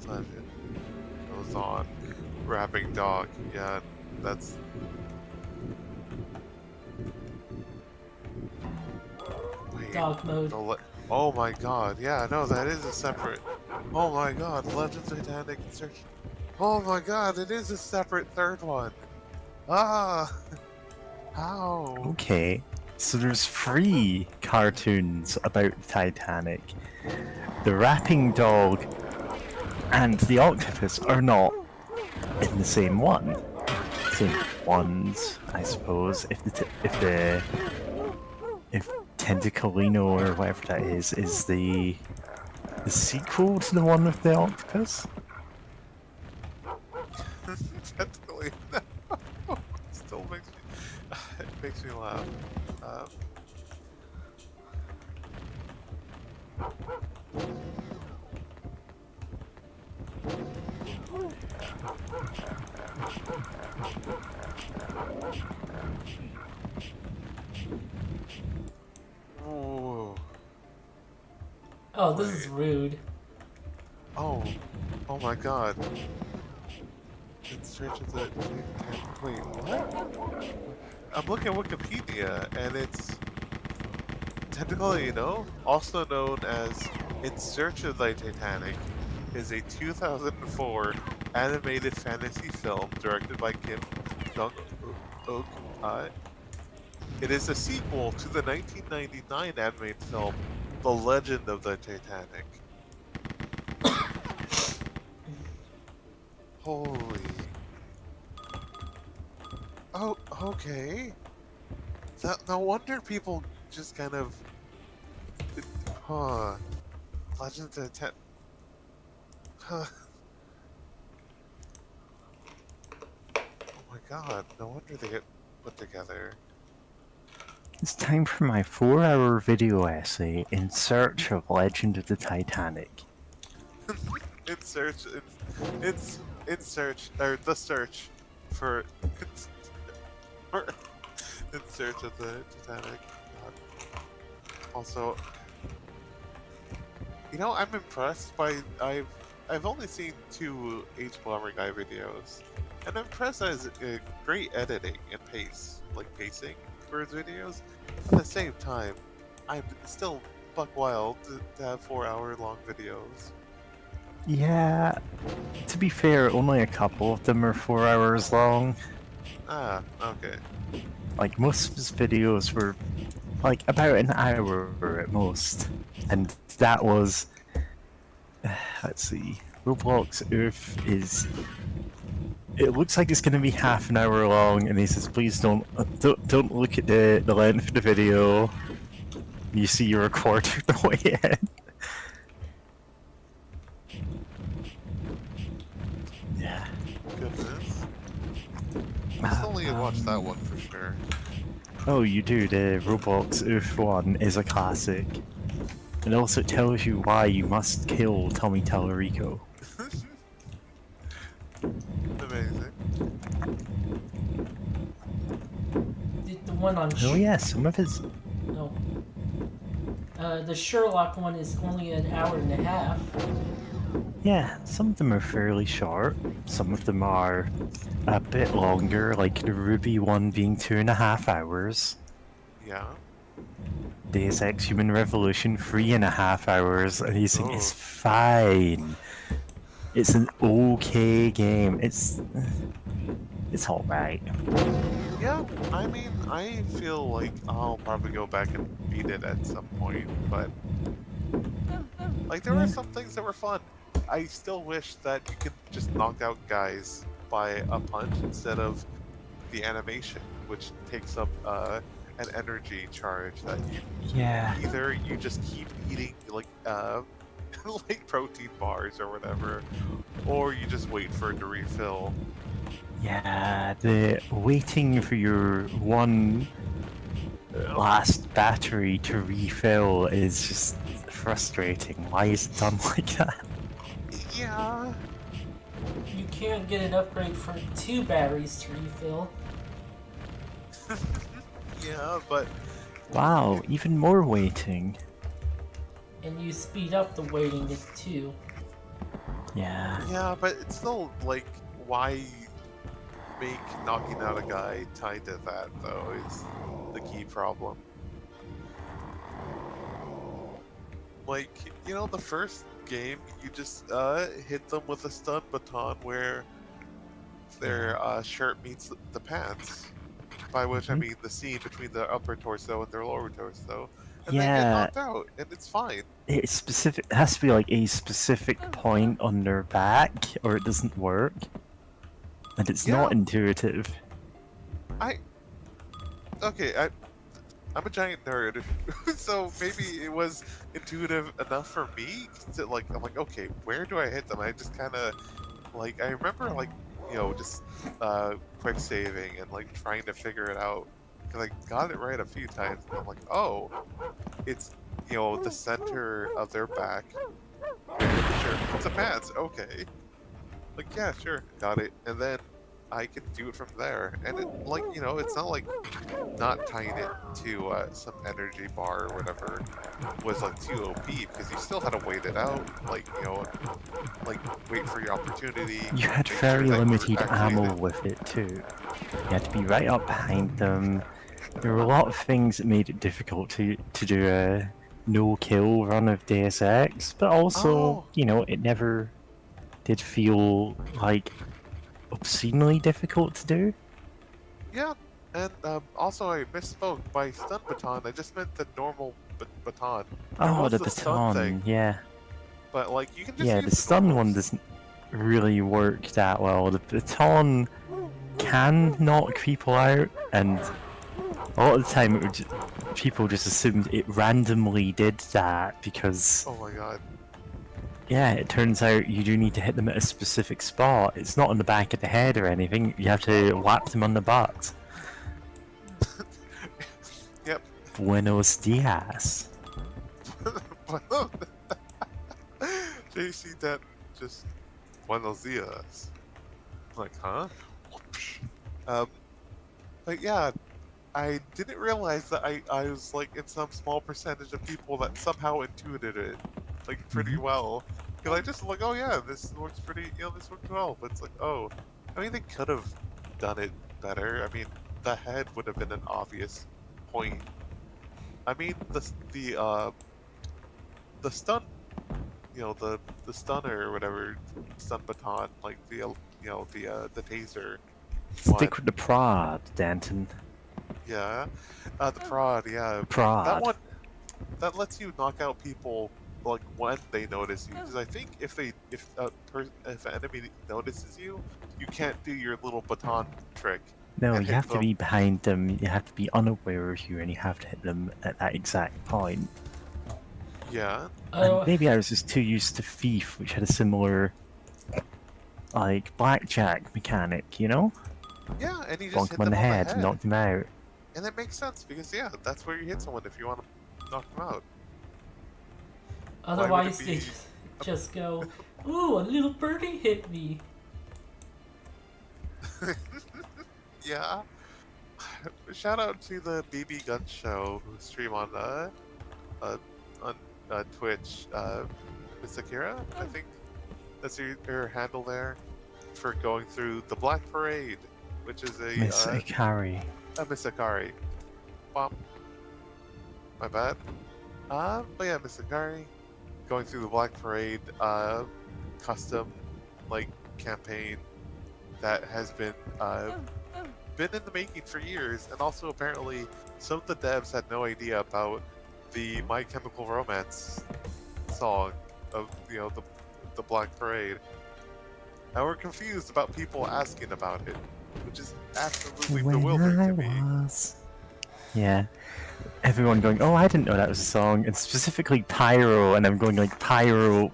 C: Legend Goes On. Rapping Dog. Yeah, that's... Wait,
A: Dog mode.
C: oh my god, yeah, no, that is a separate... Oh my god, Legends of Titanic Search... Oh my god, it is a separate third one! Ah! How?
B: Okay. So there's 3 cartoons about the Titanic. The rapping dog and the octopus are not in the same one. Same ones, I suppose. If Tentacolino or whatever that is the sequel to the one with the octopus.
C: Technically, still makes me... it makes me laugh. Oh,
A: Oh, this is
C: wait.
A: rude.
C: Oh, oh my God. In search of the. Wait, what? I'm looking at Wikipedia, and it's technically, also known as In Search of the Titanic, is a 2004 animated fantasy film directed by Kim Dong Ok. It is a sequel to the 1999 animated film The Legend of the Titanic. Holy. Oh, okay. No wonder people just kind of. Huh. Legend of the Titanic. Huh. Oh my god, no wonder they get put together.
B: It's time for my 4-hour video essay in search of Legend of the Titanic.
C: In search, in search, or the search for, for in search of the Titanic. God. Also, I'm impressed by I've only seen 2 H Bomber Guy videos, and I'm impressed as great editing and pacing for his videos. At the same time, I'm still buck wild to have 4-hour long videos.
B: Yeah, to be fair, only a couple of them are 4 hours long.
C: Ah, okay.
B: Like, most of his videos were, like, about an hour at most. And that was... let's see... Roblox Earth is... It looks like it's going to be half an hour long, and he says, please don't look at the length of the video. You see your recorder the way in. Yeah.
C: Goodness. I still need to watch that one for sure.
B: Oh, you do. The Roblox Earth 1 is a classic. It also tells you why you must kill Tommy Tallarico.
C: Amazing.
A: The one on
B: Oh yeah, some of his...
A: no. The Sherlock one is only an hour and a half.
B: Yeah, some of them are fairly short. Some of them are a bit longer, like the Ruby one being 2.5 hours.
C: Yeah.
B: Deus Ex Human Revolution 3.5 hours, and he's saying it's
C: Oh.
B: fine. It's an okay game. It's alright.
C: Yeah, I mean, I feel like I'll probably go back and beat it at some point, but like there were some things that were fun. I still wish that you could just knock out guys by a punch instead of the animation, which takes up an energy charge that
B: Yeah.
C: either you just keep eating like like protein bars or whatever, or you just wait for it to refill.
B: Yeah, the waiting for your one last battery to refill is just frustrating. Why is it done like that?
C: Yeah.
A: You can't get an upgrade for 2 batteries to refill.
C: Yeah, but
B: Wow, even more waiting.
A: And you speed up the waiting to 2.
B: Yeah.
C: but it's still like, why make knocking out a guy tied to that though is the key problem. Like, the first game you just hit them with a stun baton where their shirt meets the pants. By which I mean the seam between the upper torso and their lower torso. And they get
B: Yeah.
C: knocked out, and it's fine.
B: It's specific. It has to be like a specific point on their back, or it doesn't work. And it's not
C: Yeah.
B: intuitive.
C: I'm a giant nerd, so maybe it was intuitive enough for me to I'm like, okay, where do I hit them? I just kind of I remember just quick saving and trying to figure it out because I got it right a few times, and I'm like, oh, it's you know, the center of their back. Sure, it's a pants. Okay. Like, yeah, sure, got it. And then I can do it from there. And it, like, you know, it's not like not tying it to some energy bar or whatever was like too OP, because you still had to wait it out. Like, you know, like wait for your opportunity.
B: You had
C: make
B: very
C: sure that you
B: limited ammo
C: activated.
B: with it too. You had to be right up behind them. There were a lot of things that made it difficult to do a no-kill run of Deus Ex, but also,
C: Oh,
B: you know, it never did feel like obscenely difficult to do.
C: yeah. And also, I misspoke. By stun baton, I just meant the normal baton. There
B: Oh,
C: was
B: the
C: the stun thing,
B: baton, yeah.
C: but like you can just
B: Yeah,
C: use
B: the
C: the
B: stun one
C: normals.
B: doesn't really work that well. The baton can knock people out, and a lot of the time people just assumed it randomly did that because,
C: Oh my god.
B: yeah, it turns out you do need to hit them at a specific spot. It's not on the back of the head or anything, you have to whack them on the butt.
C: Yep.
B: Buenos dias.
C: JC Denton just Buenos dias. Like, huh? Um, but yeah, I didn't realize that I was like in some small percentage of people that somehow intuited it like pretty well. Because I just like, oh yeah, this works pretty, you know, this worked well. But it's like, oh, I mean, they could have done it better. I mean, the head would have been an obvious point. I mean, the stun, you know, the stunner or whatever, stun baton, like the you know the taser one.
B: Stick with the prod, Danton.
C: Yeah, the prod. Yeah, that
B: Prod.
C: one that lets you knock out people like when they notice you. Because I think if an enemy notices you, you can't do your little baton trick.
B: No,
C: And
B: you
C: hit
B: have to
C: them.
B: be behind them, you have to be unaware of you, and you have to hit them at that exact point.
C: Yeah,
B: And
A: Oh,
B: maybe I was just too used to Thief, which had a similar, like, blackjack mechanic, you know?
C: yeah, and you just
B: Bonk
C: hit
B: them on
C: them
B: the
C: on the
B: head and
C: head,
B: knock them out.
C: and that makes sense because yeah, that's where you hit someone if you want to knock them out. Why would it
A: otherwise they
C: be?
A: just go, ooh, a little birdie hit me.
C: Yeah. Shout out to the BB Gun Show who stream on uh on Twitch. Miss Akira, I think that's your handle there, for going through the Black Parade, which is
B: Miss Ikari.
C: a Miss Akari. Bop. My bad. But yeah, Miss Akari going through the Black Parade custom like campaign that has been in the making for years, and also apparently some of the devs had no idea about the My Chemical Romance song of, you know, the Black Parade, and we're confused about people asking about it, which is absolutely
B: When
C: bewildering
B: I
C: to me.
B: was... Yeah. Everyone going, oh, I didn't know that was a song, and specifically Pyro, and I'm going like, Pyro,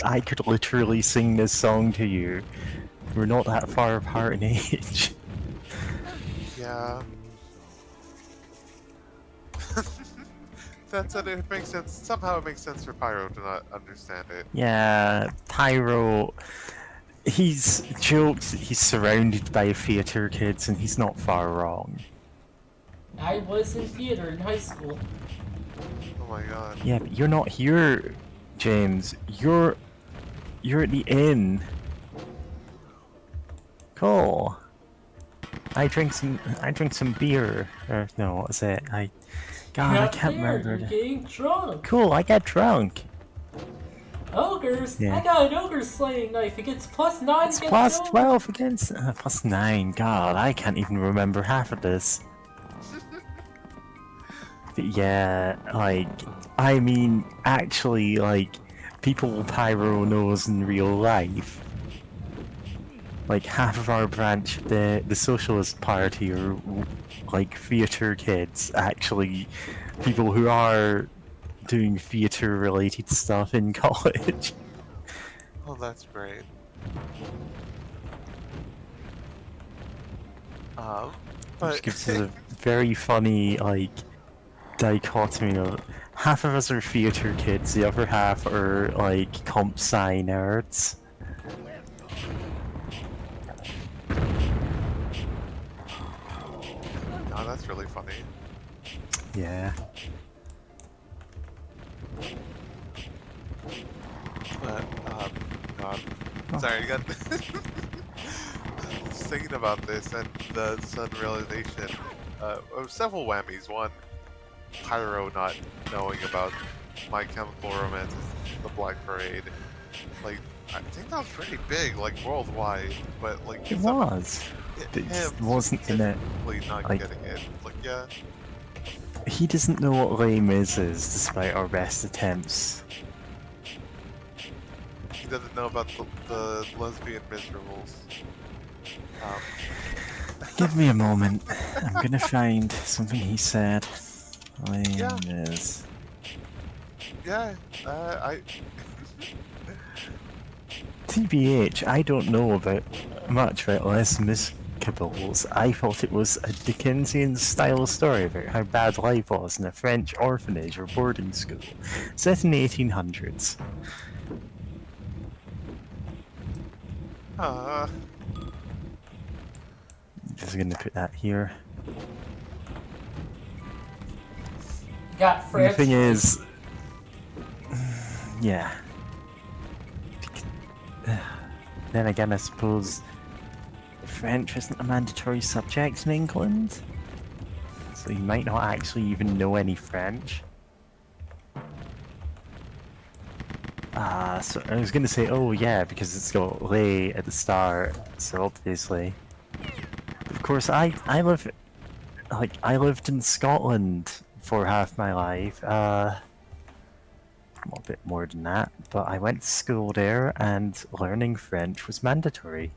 B: I could literally sing this song to you. We're not that far apart in age.
C: Yeah. That's it. It makes sense. Somehow it makes sense for Pyro to not understand it.
B: Yeah, Pyro, he's joked he's surrounded by theatre kids, and he's not far wrong.
A: I was in theater in high school.
C: Oh my god.
B: Yeah, but you're not here, James. You're at the inn. Cool. I drink some beer. Or no, what was it? God, I
A: Not
B: can't
A: there,
B: remember.
A: you're getting drunk.
B: Cool, I get drunk.
A: Ogres?
B: Yeah.
A: I got an ogre slaying knife. It gets +9
B: It's
A: against
B: plus
A: ogres.
B: 12 against plus 9. God, I can't even remember half of this. But yeah, like, I mean, actually, like, people Pyro knows in real life. Like, half of our branch, the Socialist Party, are, like, theatre kids, actually, people who are doing theatre-related stuff in college.
C: Oh, that's great.
B: Which
C: But
B: gives us a very funny, like, dichotomy of half of us are theatre kids, the other half are like comp sci nerds.
C: Oh, that's really funny.
B: Yeah.
C: But, God. Sorry, I got just thinking about this and the sudden realization of several whammies. One, Pyro not knowing about My Chemical Romance is the Black Parade. Like, I think that was pretty big, like worldwide, but like
B: It was. But it just wasn't in it.
C: specifically not
B: Like,
C: getting it. Like, yeah,
B: he doesn't know what Les Mis is, despite our best attempts.
C: he doesn't know about the lesbian miserables.
B: Give me a moment. I'm gonna find something he said. Les
C: Yeah.
B: Mis.
C: Yeah, I.
B: TBH, I don't know about much about Les Miserables. I thought it was a Dickensian style story about how bad life was in a French orphanage or boarding school, set in the 1800s. Just gonna put that here.
A: Got
B: And
A: French.
B: the thing is, yeah. Then again, I suppose French isn't a mandatory subject in England, so you might not actually even know any French. So I was gonna say, oh yeah, because it's got lay at the start, so obviously. But of course, I lived in Scotland for half my life. A bit more than that, but I went to school there, and learning French was mandatory.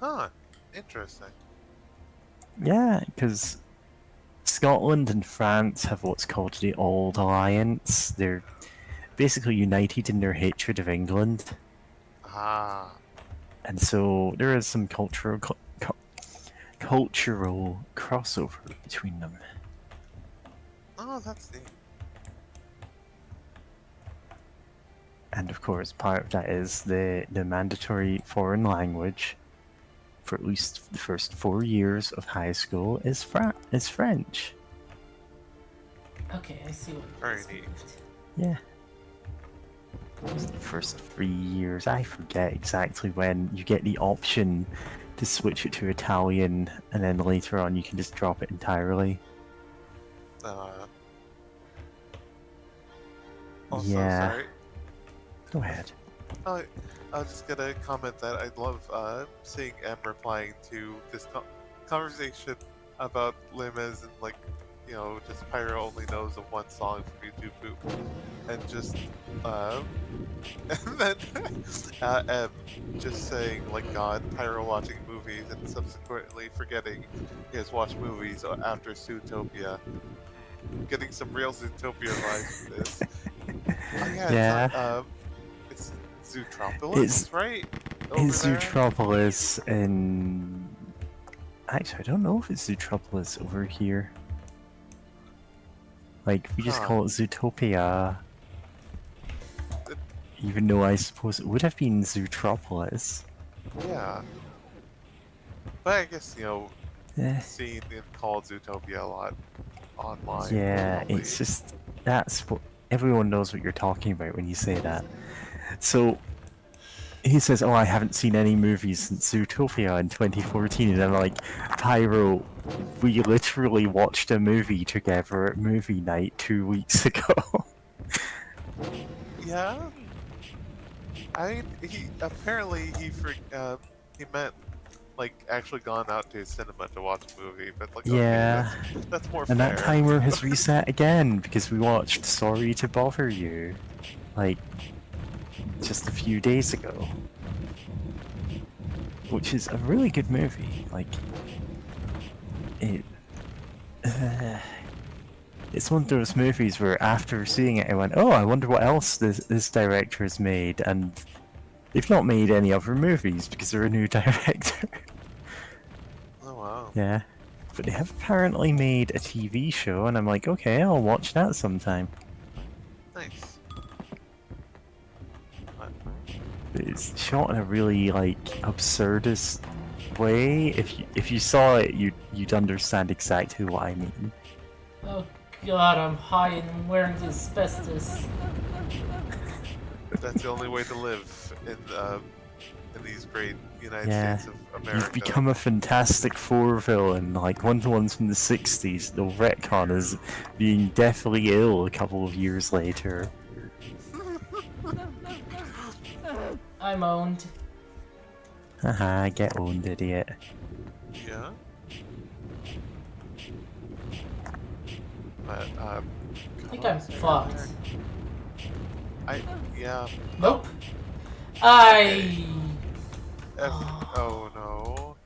C: Huh. Interesting.
B: Yeah, because Scotland and France have what's called the Old Alliance. They're basically united in their hatred of England,
C: Ah.
B: and so there is some cultural crossover between them.
C: Oh, that's neat.
B: And of course, part of that is the mandatory foreign language for at least the first 4 years of high school is French.
A: Okay, I see what.
C: Very
A: it's
C: neat.
A: moved.
B: Yeah. It was the first 3 years. I forget exactly when you get the option to switch it to Italian, and then later on you can just drop it entirely.
C: Also,
B: Yeah.
C: sorry.
B: Go ahead.
C: I was just gonna comment that I love seeing Em replying to this conversation about Limes and like, you know, just Pyro only knows of one song from YouTube Poop, and just and then Em just saying like God, Pyro watching movies and subsequently forgetting he has watched movies after Zootopia. Getting some real Zootopia vibes from this. Oh yeah,
B: Yeah.
C: it's Zootropolis,
B: It's-
C: right?
B: It's
C: Over there?
B: Zootropolis in... Actually, I don't know if it's Zootropolis over here. Like, we just
C: Huh.
B: call it Zootopia. Even though I suppose it would have been Zootropolis.
C: Yeah. But I guess, you know,
B: Eh.
C: seeing it called Zootopia a lot online.
B: Yeah,
C: probably.
B: it's just... That's what... Everyone knows what you're talking about when you say that. So... He says, oh, I haven't seen any movies since Zootopia in 2014, and I'm like, Pyro, we literally watched a movie together at movie night 2 weeks ago.
C: Yeah? I mean, he meant, like, actually gone out to a cinema to watch a movie, but like,
B: Yeah.
C: okay, that's more
B: And
C: fair.
B: that timer has reset again, because we watched Sorry to Bother You, like, just a few days ago. Which is a really good movie, like, it... it's one of those movies where after seeing it I went, oh, I wonder what else this director has made, and they've not made any other movies because they're a new director.
C: Oh wow.
B: Yeah. But but they have apparently made a TV show, and I'm like, okay, I'll watch that sometime.
C: Nice. But,
B: It's shot in a really like absurdist way. If you saw it, you'd understand exactly what I mean.
A: Oh god, I'm high and wearing asbestos.
C: that's the only way to live in these great United
B: Yeah,
C: States of America.
B: you've become a Fantastic Four villain, like one of the ones from the '60s. They'll retcon as being deathly ill a couple of years later.
A: I'm owned.
B: Haha, get owned, idiot.
C: Yeah. But
A: I think I'm fucked.
C: yeah.
A: Nope. I.
C: Oh no.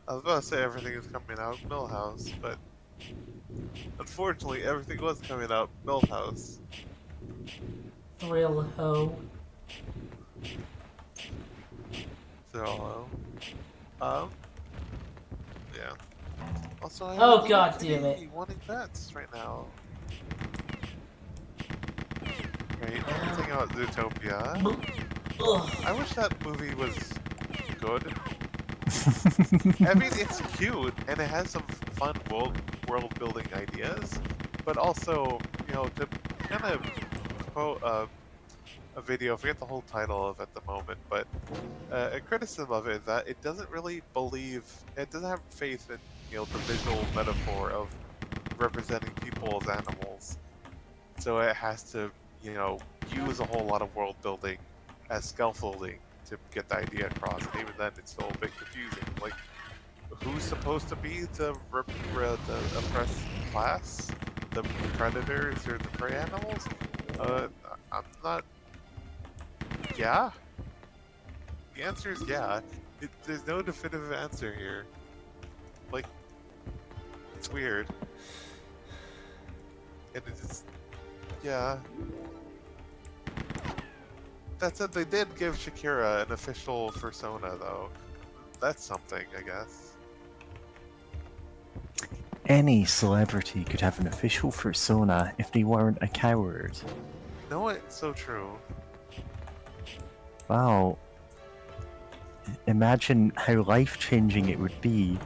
C: I was about to say everything is coming out Millhouse, but unfortunately everything was coming out Millhouse.
A: Thrill ho.
C: So yeah. Also, I
A: Oh,
C: have
A: God damn it.
C: wanting vets right now. Right, thinking about Zootopia.
A: Ugh.
C: I wish that movie was good. I mean, it's cute and it has some fun world building ideas, but also, you know, to kind of quote a video, I forget the whole title of it at the moment, but a criticism of it is that it doesn't really it doesn't have faith in, you know, the visual metaphor of representing people as animals. So it has to, you know, use a whole lot of world building as scaffolding to get the idea across, and even then it's still a bit confusing. Like, who's supposed to be the oppressed class? The predators or the prey animals? I'm not... Yeah? The answer is yeah. There's no definitive answer here. Like, it's weird. And it's... yeah. That said, they did give Shakira an official persona, though. That's something, I guess.
B: Any celebrity could have an official persona if they weren't a coward.
C: No, it's so true.
B: Wow. Imagine how life-changing it would be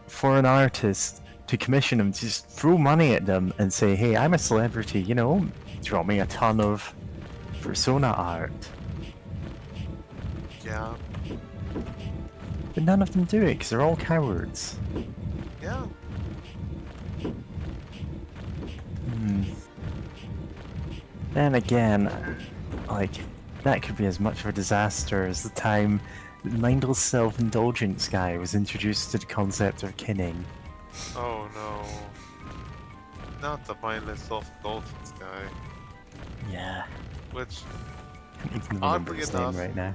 B: for an artist to commission them, to just throw money at them and say, hey, I'm a celebrity, you know, draw me a ton of persona art.
C: Yeah.
B: But none of them do it, because they're all cowards.
C: Yeah.
B: Then again, like, that could be as much of a disaster as the time the mindless self-indulgence guy was introduced to the concept of kinning.
C: Oh no. Not the mindless self-indulgence guy.
B: Yeah.
C: Which,
B: Can't even remember
C: Oddly
B: his
C: enough,
B: name right now.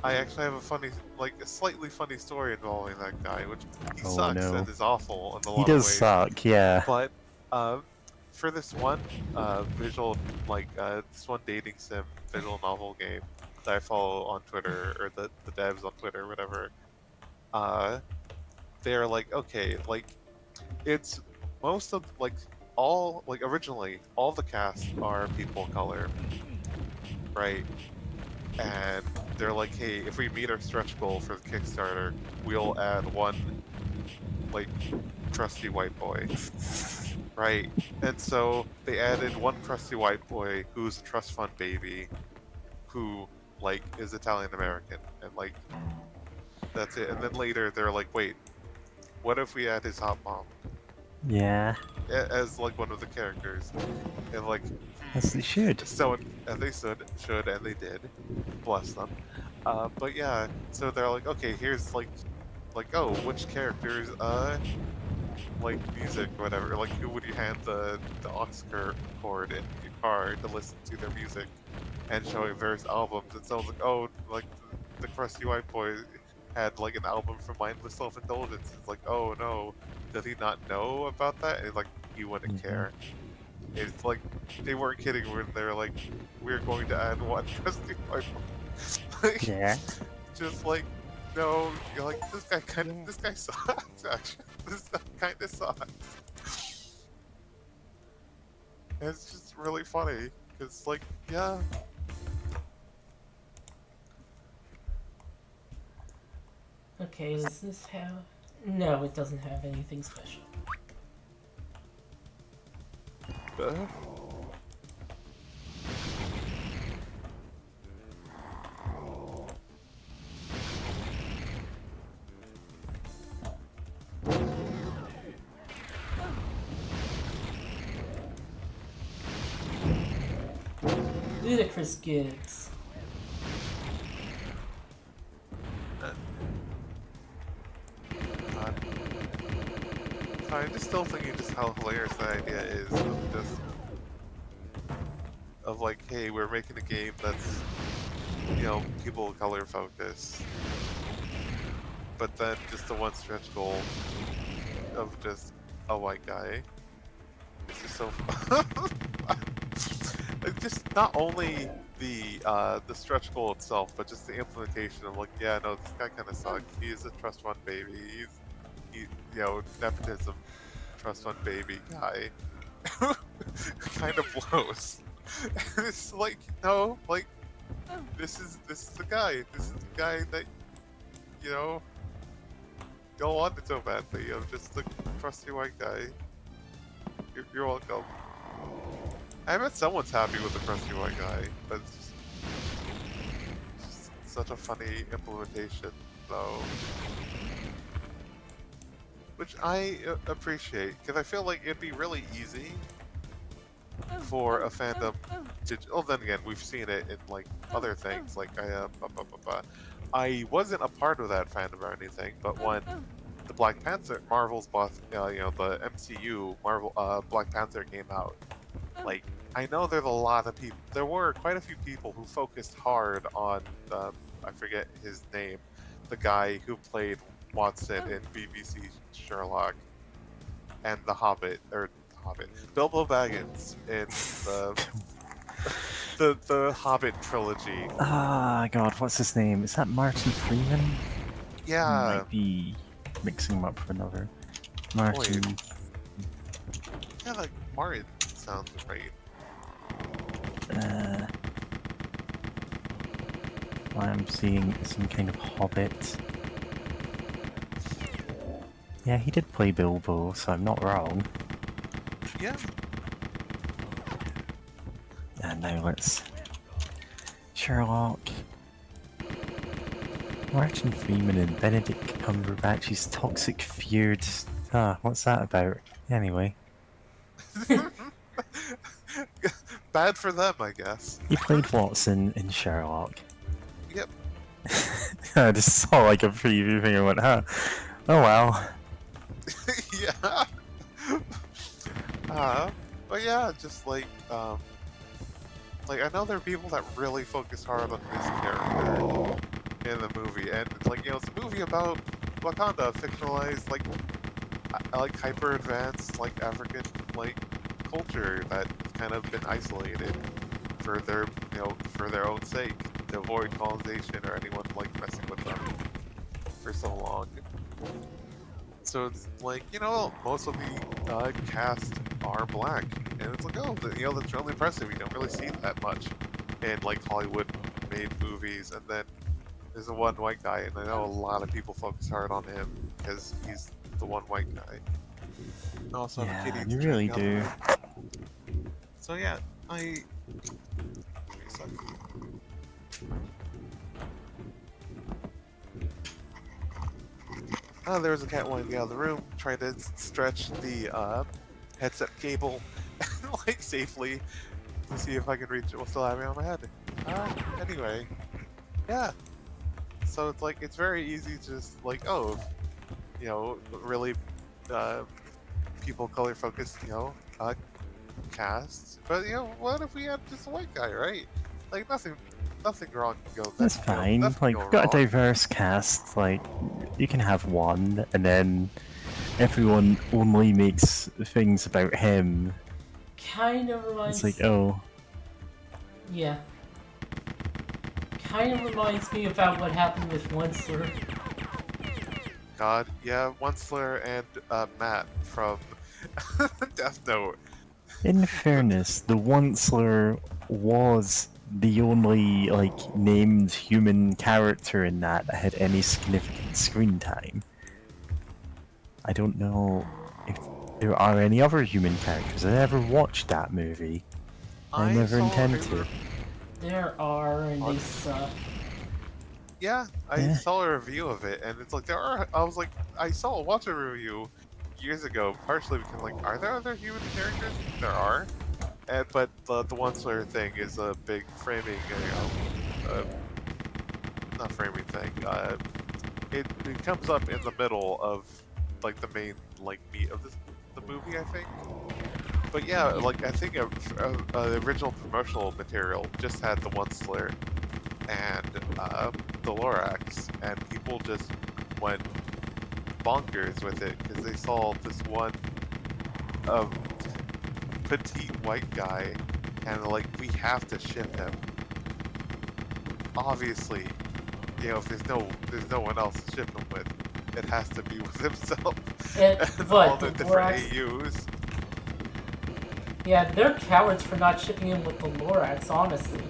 C: I actually have a slightly funny story involving that guy, which he
B: Oh,
C: sucks
B: no.
C: and is awful in a lot
B: He
C: of
B: does
C: ways.
B: suck, yeah.
C: But, for this one, visual, this one dating sim visual novel game that I follow on Twitter, or the devs on Twitter, whatever, they're like, okay, like, it's most of, originally, all the cast are people of color, right? And they're like, hey, if we meet our stretch goal for the Kickstarter, we'll add one, like, trusty white boy. Right? And so they added one trusty white boy who's a trust fund baby, who, like, is Italian American. And, like, that's it. And then later they're like, wait, what if we add his hot mom
B: Yeah,
C: as, like, one of the characters? And, like,
B: as they should.
C: so, and they should, and they did. Bless them. But yeah, so they're like, okay, here's, like, oh, which characters, like, music, whatever, like, who would you hand the aux cord in your car to listen to their music, and showing various albums, and someone's like, oh, like, the crusty white boy had, like, an album from Mindless Self-Indulgence. It's like, oh no, does he not know about that? And, like, he wouldn't care. It's like, they weren't kidding when they're like, we're going to add one crusty white boy. Like,
B: Yeah.
C: just like, no, you're like, this guy sucks, actually. This stuff kind of sucks. And it's just really funny because, like, yeah.
A: Okay, does this have... No, it doesn't have anything special.
C: Uh,
A: Ludicrous gigs.
C: God. I'm just still thinking just how hilarious the idea is of like, hey, we're making a game that's, you know, people of color focus, but then just the one stretch goal of just a white guy. It's just so it's just not only the stretch goal itself, but just the implementation of like, yeah, no, this guy kind of sucks. He is a trust fund baby. He, you know, nepotism, trust fund baby guy. Kind of blows. It's like, no, like, this is the guy. This is the guy that, you know, y'all wanted so badly. Of just the trusty white guy. You're welcome. I bet someone's happy with the crusty white guy, but it's just such a funny implementation, though. Which I appreciate, because I feel like it'd be really easy for a fandom to. Oh, then again, we've seen it in like other things. Like I wasn't a part of that fandom or anything, but when the Black Panther, Marvel's boss, you know, the MCU Marvel Black Panther came out. Like, I know there's a lot of people. There were quite a few people who focused hard on I forget his name, the guy who played Watson in BBC Sherlock, and the Hobbit, Bilbo Baggins in the Hobbit trilogy.
B: Ah, God, what's his name? Is that Martin Freeman?
C: Yeah.
B: Might be mixing him up for another. Martin.
C: Yeah, like Martin sounds right.
B: I'm seeing some kind of Hobbit. Yeah, he did play Bilbo, so I'm not wrong.
C: Yeah.
B: And now let's... Sherlock. Martin Freeman and Benedict Cumberbatch's toxic feud. Ah, what's that about? Anyway.
C: Bad for them, I guess.
B: He played Watson in Sherlock.
C: Yep.
B: I just saw like a preview thing and went, huh. Oh well.
C: Yeah. But yeah, just like I know there are people that really focus hard on his character in the movie, and it's like, you know, it's a movie about Wakanda, fictionalized, like hyper advanced, like African, like culture that's kind of been isolated for their, you know, for their own sake, to avoid colonization or anyone like messing with them for so long. So it's like, you know, most of the cast are black, and it's like, oh, you know, that's really impressive. You don't really see that much in like Hollywood-made movies. And then there's the one white guy, and I know a lot of people focus hard on him because he's the one white guy. And also,
B: Yeah,
C: Kitty
B: you really do.
C: So yeah, Oh, there was a cat wandering out of the room, trying to stretch the headset cable like safely to see if I can reach it while still having it on my head. Anyway, yeah. So it's like, it's very easy to just like, oh, you know, really people color focused, you know, cast. But you know, what if we had just a white guy, right? Like nothing wrong can go.
B: That's fine. Like, we've got a diverse cast. Like, you can have one, and then everyone only makes things about him.
A: Kind of reminds...
B: It's like, oh.
A: Yeah. Kind of reminds me about what happened with Once
C: God, yeah, Onceler and Matt from Death Note.
B: In fairness, the Onceler was the only like named human character in that had any significant screen time. I don't know if there are any other human characters. I never watched that movie. I
C: I
B: never
C: saw
B: intend
C: a
B: to.
A: There are, and they suck.
C: Yeah, I
B: Yeah.
C: saw a review of it, and it's like there are. I was like, I saw a watch a review years ago, partially because like, are there other human characters? There are, but the Onceler thing is a big framing, not framing thing. It comes up in the middle of like the main like meat of the movie, I think. But yeah, like I think the original promotional material just had the Onceler and the Lorax, and people just went bonkers with it because they saw this one um, petite white guy, and like we have to ship him. Obviously, you know, if there's no one else to ship him with, it has to be with himself
A: And
C: and
A: what,
C: all the
A: the
C: different
A: Lorax?
C: AUs.
A: Yeah, they're cowards for not shipping him with the Lorax, honestly.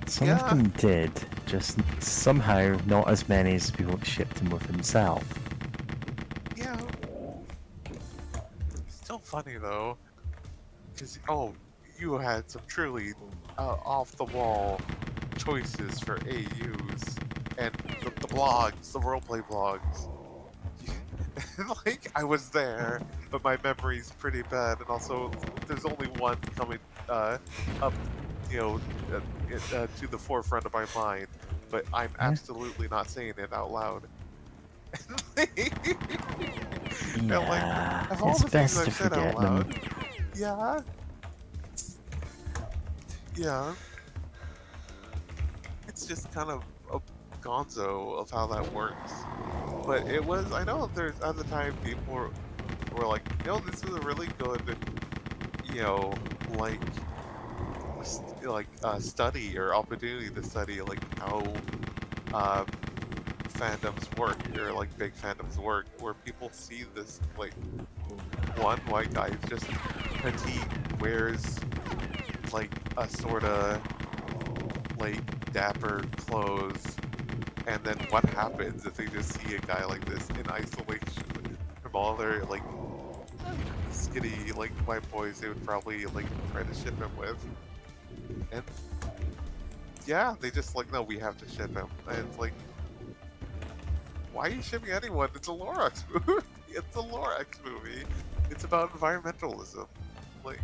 B: Some
C: Yeah.
B: of them did, just somehow not as many as people that shipped him with himself.
C: Yeah. Still funny though, because you had some truly off the wall choices for AUs and the blogs, the roleplay blogs. Like I was there, but my memory's pretty bad, and also there's only one coming up, you know, to the forefront of my mind. But I'm absolutely not saying it out loud. And like,
B: Yeah,
C: of all
B: it's
C: the things
B: best to
C: I've said out
B: forget them.
C: loud, yeah, yeah, it's just kind of a gonzo of how that works. But it was, I know there's at the time people were like, this is a really good, you know, like, study or opportunity to study like how um, fandoms work or like big fandoms work, where people see this like one white guy who's just petite, wears like a sort of like dapper clothes, and then what happens if they just see a guy like this in isolation from all their like skinny like white boys they would probably like try to ship him with. And yeah, they just like, no, we have to ship him. And it's like, why are you shipping anyone? It's a Lorax movie. It's a Lorax movie. It's about environmentalism. Like,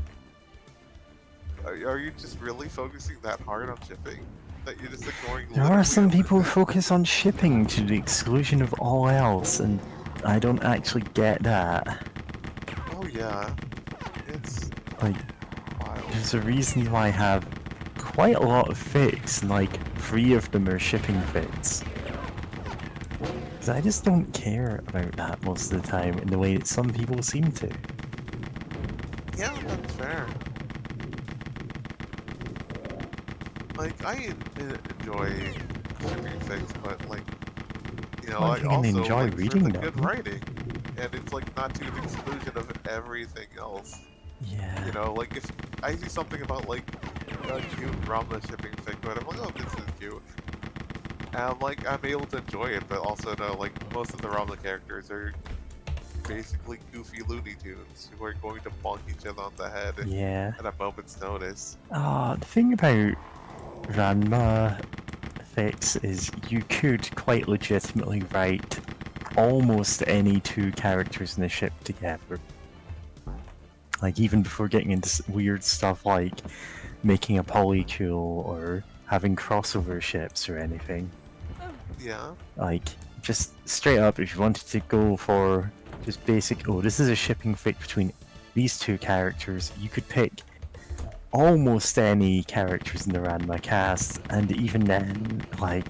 C: are you just really focusing that hard on shipping that you're just ignoring?
B: There are some people who focus on shipping to the exclusion of all else, and I don't actually get that.
C: Oh yeah, it's
B: Like,
C: wild.
B: there's a reason why I have quite a lot of fics, and like 3 of them are shipping fics. Because I just don't care about that most of the time in the way that some people seem to.
C: Yeah, that's fair. Like, I enjoy shipping things, but like,
B: Well,
C: I
B: you can
C: also
B: enjoy
C: like
B: reading
C: for the good
B: them.
C: writing, and it's like not to the exclusion of everything else.
B: Yeah.
C: Like if I see something about like a cute Ramla shipping fic, but I'm like, oh, this is cute. And I'm able to enjoy it, but also know like most of the Ramla characters are basically goofy Looney Tunes who are going to bonk each other on the head
B: Yeah.
C: at a moment's notice.
B: The thing about Ranma fics is you could quite legitimately write almost any 2 characters in a ship together. Like, even before getting into weird stuff like making a polycule or having crossover ships or anything.
C: Yeah.
B: Like, just straight up, if you wanted to go for just basic, oh, this is a shipping fic between these 2 characters, you could pick almost any characters in the Ranma cast, and even then, like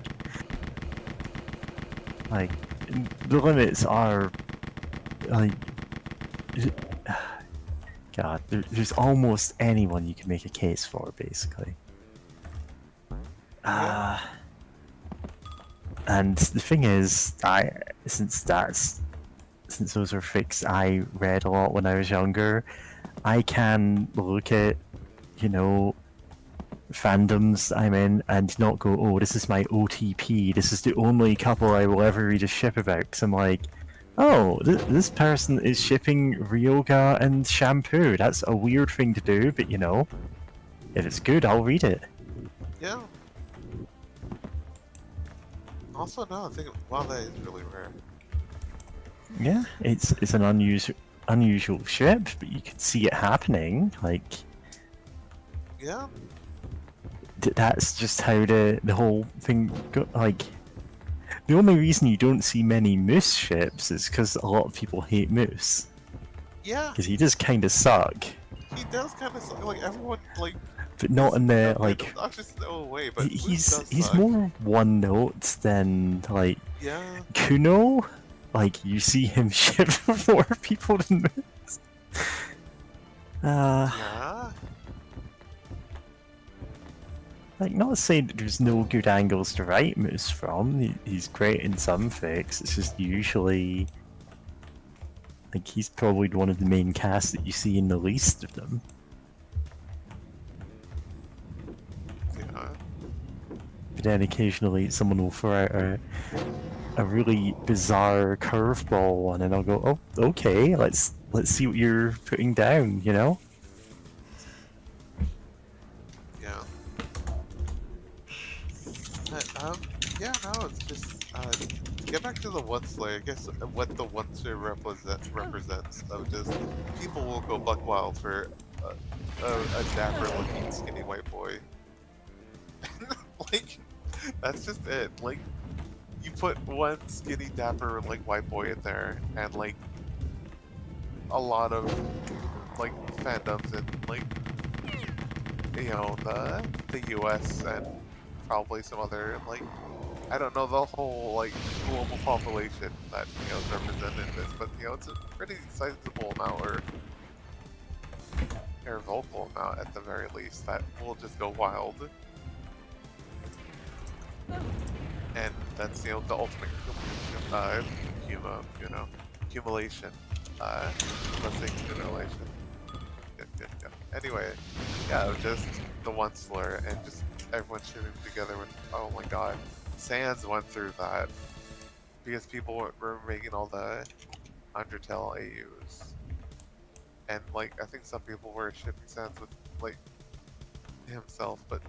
B: the limits are, like, God, there's almost anyone you can make a case for, basically. And the thing is, since those are fics I read a lot when I was younger, I can look at, you know, fandoms I'm in and not go, oh, this is my OTP, this is the only couple I will ever read a ship about. Because I'm like, oh, this person is shipping Ryoga and Shampoo. That's a weird thing to do, but you know, if it's good, I'll read it.
C: Yeah. Also, no, I think wow, that is really rare.
B: Yeah, it's an unusual ship, but you can see it happening. Like,
C: Yeah.
B: that's just how the whole thing go. Like, the only reason you don't see many Moose ships is because a lot of people hate Moose.
C: Yeah.
B: Because he does kind of suck.
C: He does kind of suck. Like everyone, like.
B: But not in the,
C: no,
B: like...
C: not just no way, but
B: He's
C: suck.
B: more one-note than, like,
C: Yeah.
B: Kuno. Like, you see him ship more people than Moose.
C: Yeah.
B: Like, not saying that there's no good angles to write Moose from. He's great in some fics. It's just usually... Like, he's probably one of the main casts that you see in the least of them.
C: Yeah.
B: But then occasionally someone will throw out a really bizarre curveball one, and I'll go, oh, okay, let's see what you're putting down, you know?
C: Yeah. Yeah, no, it's just, to get back to the Once-Slayer, I guess what the Once-Slayer represents of just, people will go buck wild for a dapper-looking skinny white boy. Like, that's just it. Like, you put one skinny dapper, like, white boy in there, and, like, a lot of, like, fandoms and, like, you know, the US and probably some other, like, I don't know, the whole, like, global population that, you know, is represented in this, but, you know, it's a pretty sizable amount, or vocal amount at the very least, that will just go wild. And that's, you know, the ultimate, accumulation, let's say accumulation. Good. Anyway, yeah, just the Once-Slayer and just everyone shooting together with, oh my god. Sans went through that because people were making all the Undertale AUs. And, like, I think some people were shipping Sans with, like, himself, but,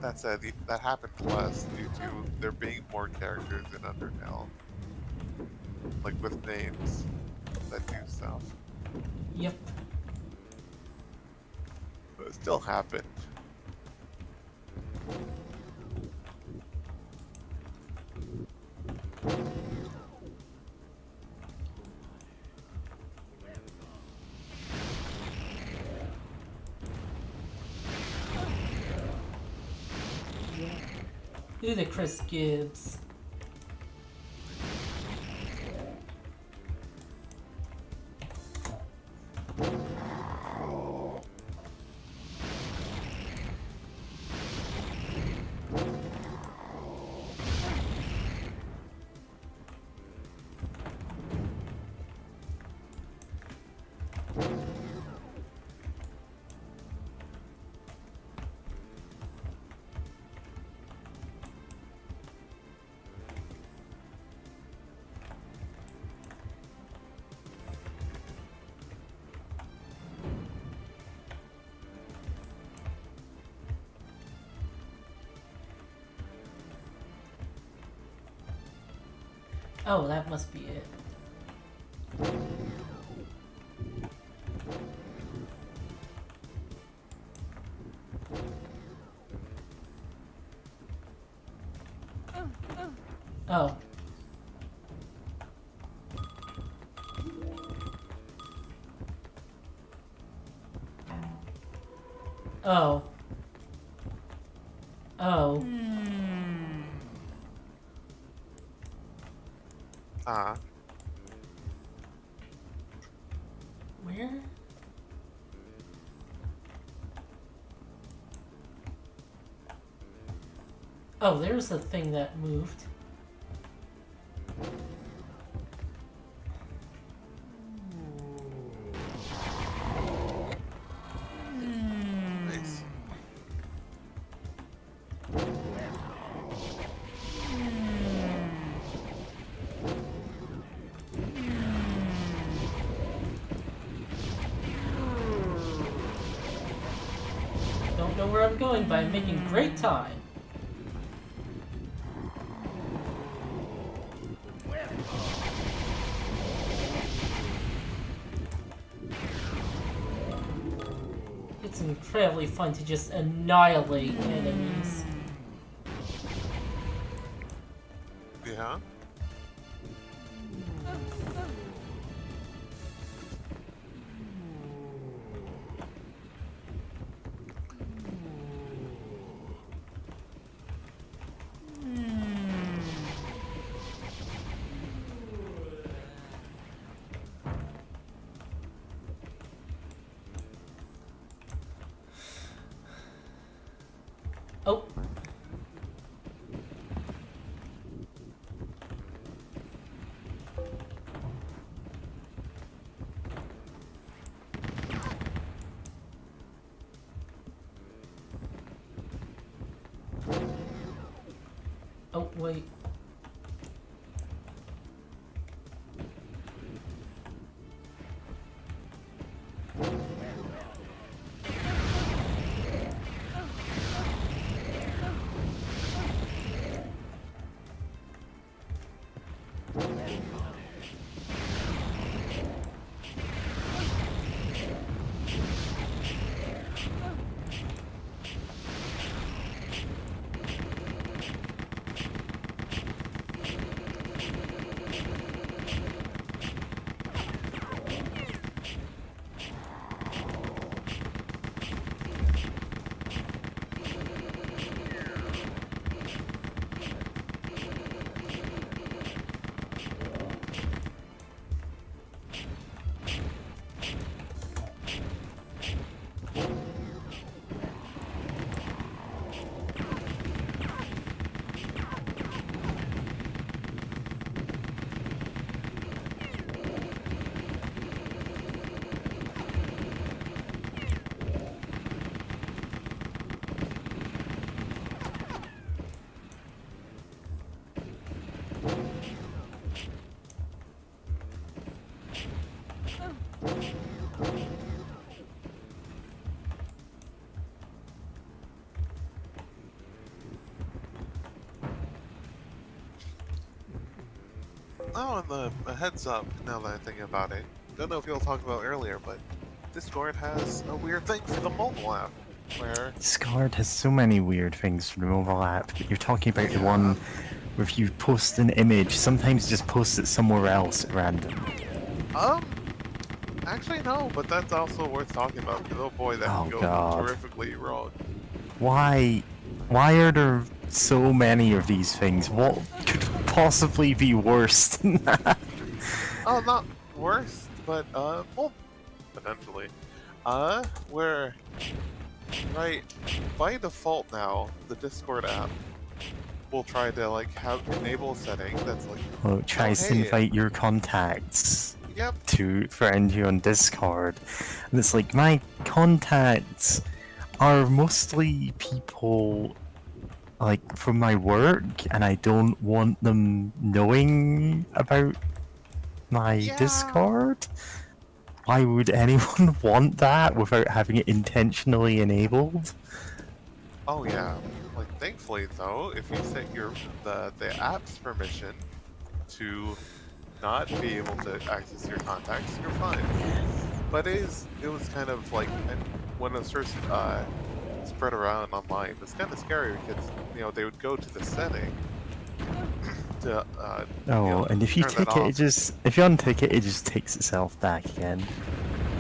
C: that said, that happened less due to there being more characters in Undertale. Like, with names that do stuff.
A: Yep.
C: But it still happened.
A: Who the Chris Gibbs? Oh, that must be it. Oh. Oh. Oh. Where? Oh, there's a thing that moved.
C: Nice.
A: Don't know where I'm going, but I'm making great time. It's incredibly fun to just annihilate enemies.
C: Yeah.
A: Oh. Oh, wait.
C: Oh, and a heads up, now that I think about it. Don't know if you'll talk about earlier, but Discord has a weird thing for the mobile app, where
B: Discord has so many weird things for the mobile app, but you're talking about the one where if you post an image, sometimes just post it somewhere else at random.
C: Actually no, but that's also worth talking about, because oh boy, that
B: Oh,
C: can go
B: God.
C: terrifically wrong.
B: Why are there so many of these things? What could possibly be worse than that?
C: Oh, not worse, but, well, potentially. Where, right, by default now, the Discord app will try to, like, enable a setting that's like,
B: Well, it tries to
C: hey.
B: invite your contacts
C: yep,
B: to friend you on Discord. And it's like, my contacts are mostly people like from my work, and I don't want them knowing about my
C: yeah.
B: Discord. Why would anyone want that without having it intentionally enabled?
C: Oh yeah. Like, thankfully though, if you set the app's permission to not be able to access your contacts, you're fine. But it was kind of like, and when it was first spread around online, it was kind of scary because they would go to the setting to
B: Oh, and if you
C: turn that
B: tick it,
C: off.
B: if you untick it, it just takes itself back again.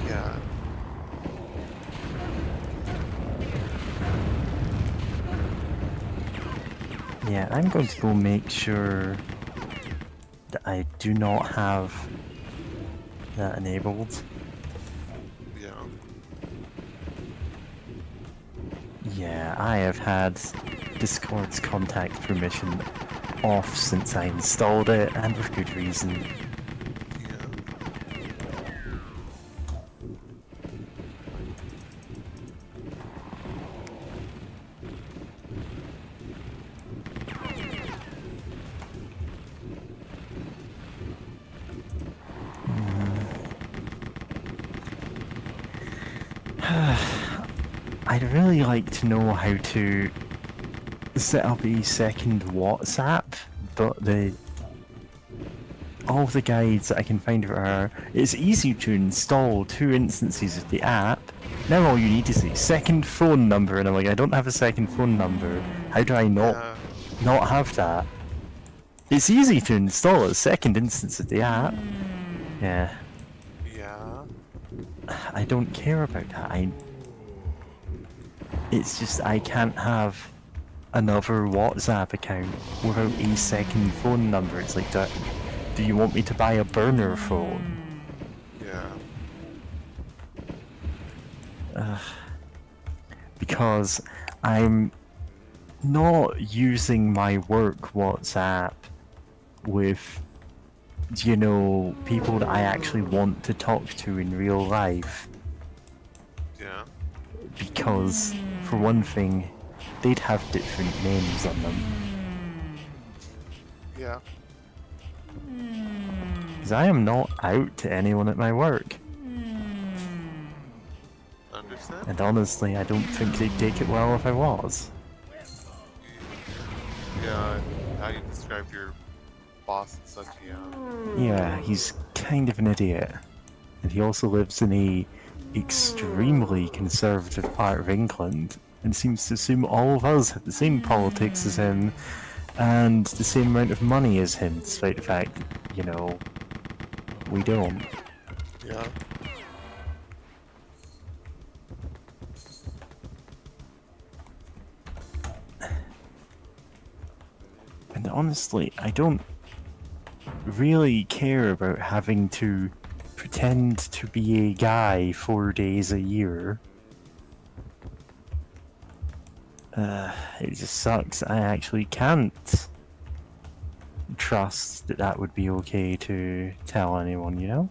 C: Yeah.
B: Yeah, I'm going to go make sure that I do not have that enabled.
C: Yeah.
B: Yeah, I have had Discord's contact permission off since I installed it, and with good reason. I'd really like to know how to set up a second WhatsApp, but all the guides that I can find are it's easy to install 2 instances of the app. Now all you need is a second phone number, and I'm like, I don't have a second phone number. How do I not have that? It's easy to install a second instance of the app. Yeah.
C: Yeah.
B: I don't care about that. It's just I can't have another WhatsApp account without a second phone number. It's like, do you want me to buy a burner phone?
C: Yeah.
B: Because I'm not using my work WhatsApp with, you know, people that I actually want to talk to in real life.
C: Yeah.
B: Because, for one thing, they'd have different names on them.
C: Yeah.
B: Because I am not out to anyone at my work.
C: Understand?
B: And honestly, I don't think they'd take it well if I was.
C: Yeah. How you describe your boss and such, yeah.
B: Yeah, he's kind of an idiot. And he also lives in a extremely conservative part of England, and seems to assume all of us have the same politics as him, and the same amount of money as him, despite the fact, you know, we don't.
C: Yeah.
B: And honestly, I don't really care about having to pretend to be a guy 4 days a year. It just sucks. I actually can't trust that that would be okay to tell anyone, you know?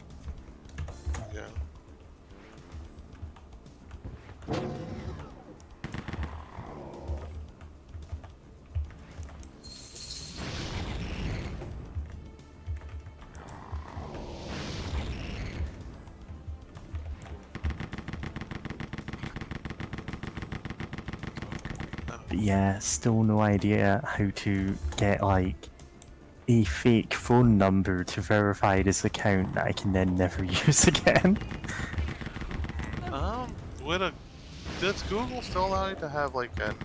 C: Yeah.
B: But yeah, still no idea how to get, like, a fake phone number to verify this account that I can then never use again.
C: Does Google still allow you to have like an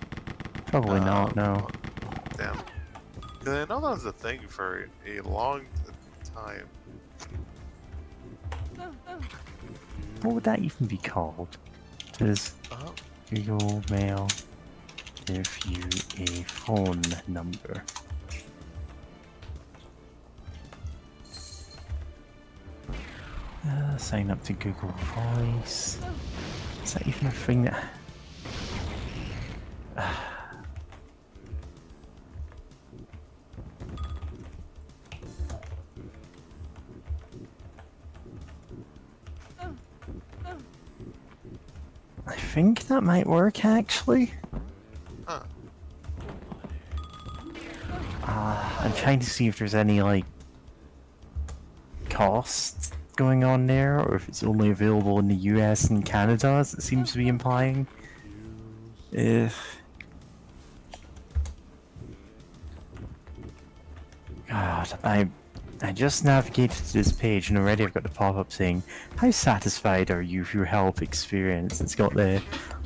B: Probably not, no.
C: damn. 'Cause I know that was a thing for a long time.
B: What would that even be called? Does
C: Oh.
B: Google Mail give you a phone number? Sign up to Google Voice. Is that even a thing that... I think that might work, actually.
C: Huh.
B: I'm trying to see if there's any, like, costs going on there, or if it's only available in the US and Canada, as it seems to be implying. God, I just navigated to this page and already I've got the pop-up saying, how satisfied are you with your help experience? It's got the,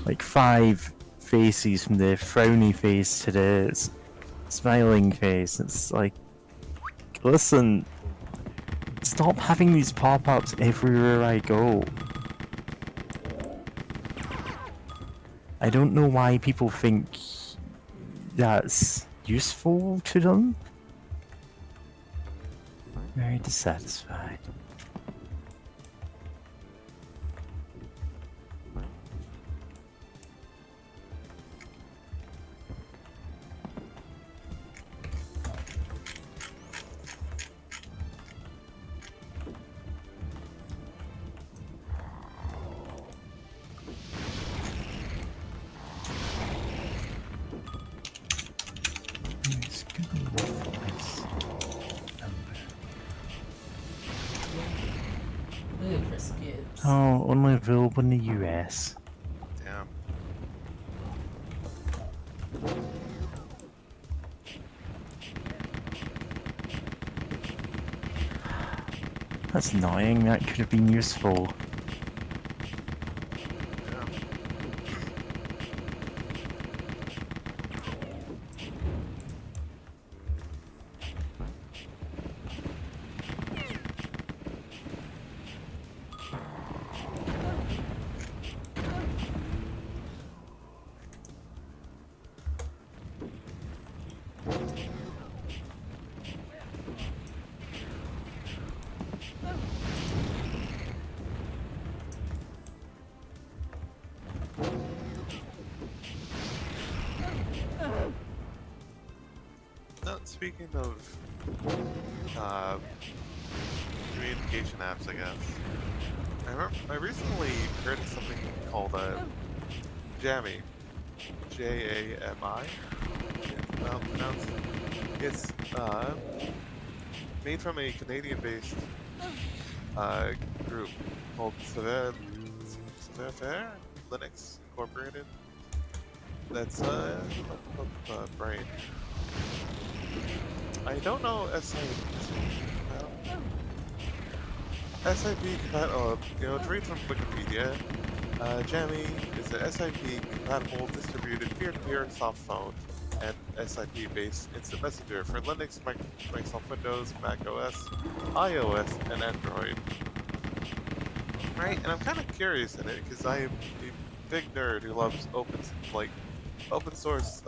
B: like, 5 faces from the frowny face to the smiling face. It's like, listen, stop having these pop-ups everywhere I go. I don't know why people think that's useful to them. Very dissatisfied. Oh, only available in the US.
C: Damn.
B: That's annoying, that could have been useful.
C: Yeah. No, speaking of uh, communication apps, I guess. I recently heard of something called Jammy. Jami. Well pronounced. It's made from a Canadian-based group called Sever Linux Incorporated. That's brain. I don't know SIP to read from Wikipedia, Jammy is a SIP-compatible distributed peer-to-peer soft phone and SIP-based instant messenger for Linux, Microsoft Windows, Mac OS, iOS, and Android. Right, and I'm kind of curious in it because I am a big nerd who loves open source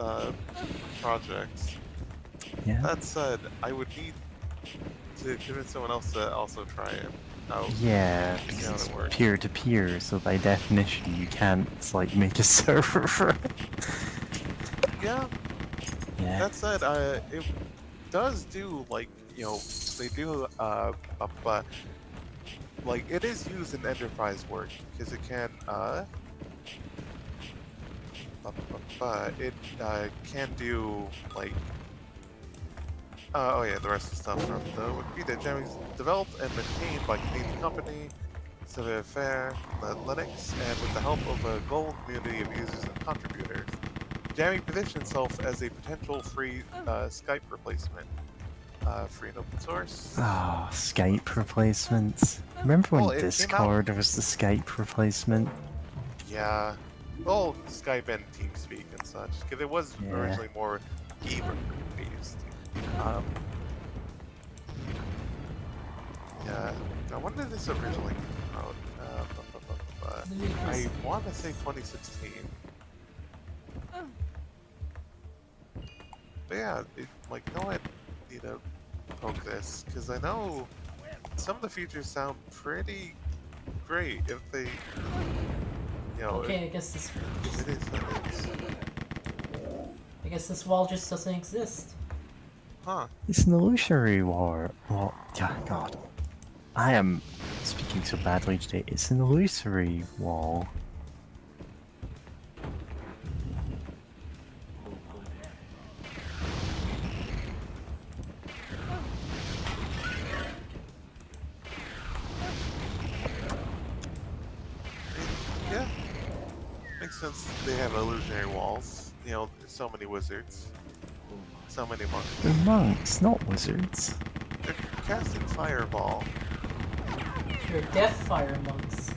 C: projects.
B: Yeah.
C: That said, I would need to convince someone else to also try it out.
B: Yeah,
C: See
B: because
C: how
B: it's
C: it works.
B: peer-to-peer, so by definition you can't, like, make a server for it.
C: Yeah,
B: Yeah.
C: that said, it does do, like, they do, like, it is used in enterprise work, because it can, it, can do, like, oh yeah, the rest of the stuff from the Wikipedia. Jammy is developed and maintained by Canadian company, Sever Linux, and with the help of a global community of users and contributors. Jammy positions itself as a potential free Skype replacement. Free and open source.
B: Oh, Skype replacements. Remember when
C: Well, it came out-
B: Discord was the Skype replacement?
C: Yeah. Well, Skype and TeamSpeak and such, because it was
B: Yeah.
C: originally more based. Yeah. Now, when did this originally come out? I want to say 2016. But yeah, no, I need to poke this, because I know some of the features sound pretty great if they,
A: Okay, I guess this.
C: if it is Linux.
A: I guess this wall just doesn't exist.
C: Huh.
B: It's an illusory war. Well, yeah, God. I am speaking so badly today. It's an illusory wall.
C: Yeah. Makes sense they have illusionary walls. There's so many wizards. So many monks.
B: They're monks, not wizards.
C: They're casting fireball.
A: You're Deathfire monks.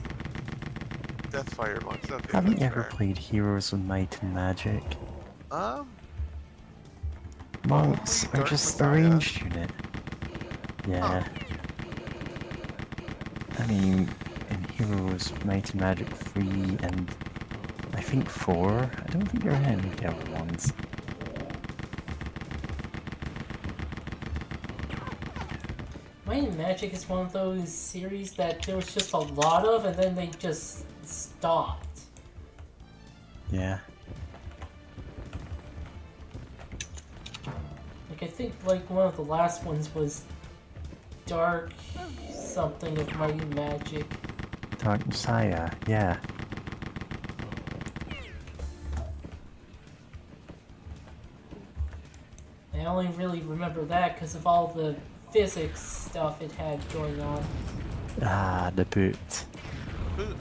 C: Deathfire monks. Okay,
B: Haven't you
C: that's
B: ever
C: fair.
B: played Heroes of Might and Magic? Monks
C: Probably
B: are
C: Dark
B: just a
C: Messiah.
B: ranged unit. Yeah. I mean, in Heroes of Might and Magic 3 and I think 4, I don't think there are any of the other ones.
A: Might and Magic is one of those series that there was just a lot of, and then they just stopped.
B: Yeah.
A: Like, I think, like, one of the last ones was Dark something of Might and Magic.
B: Dark Messiah, yeah.
A: I only really remember that because of all the physics stuff it had going on.
B: Ah, the boot.
C: smooth.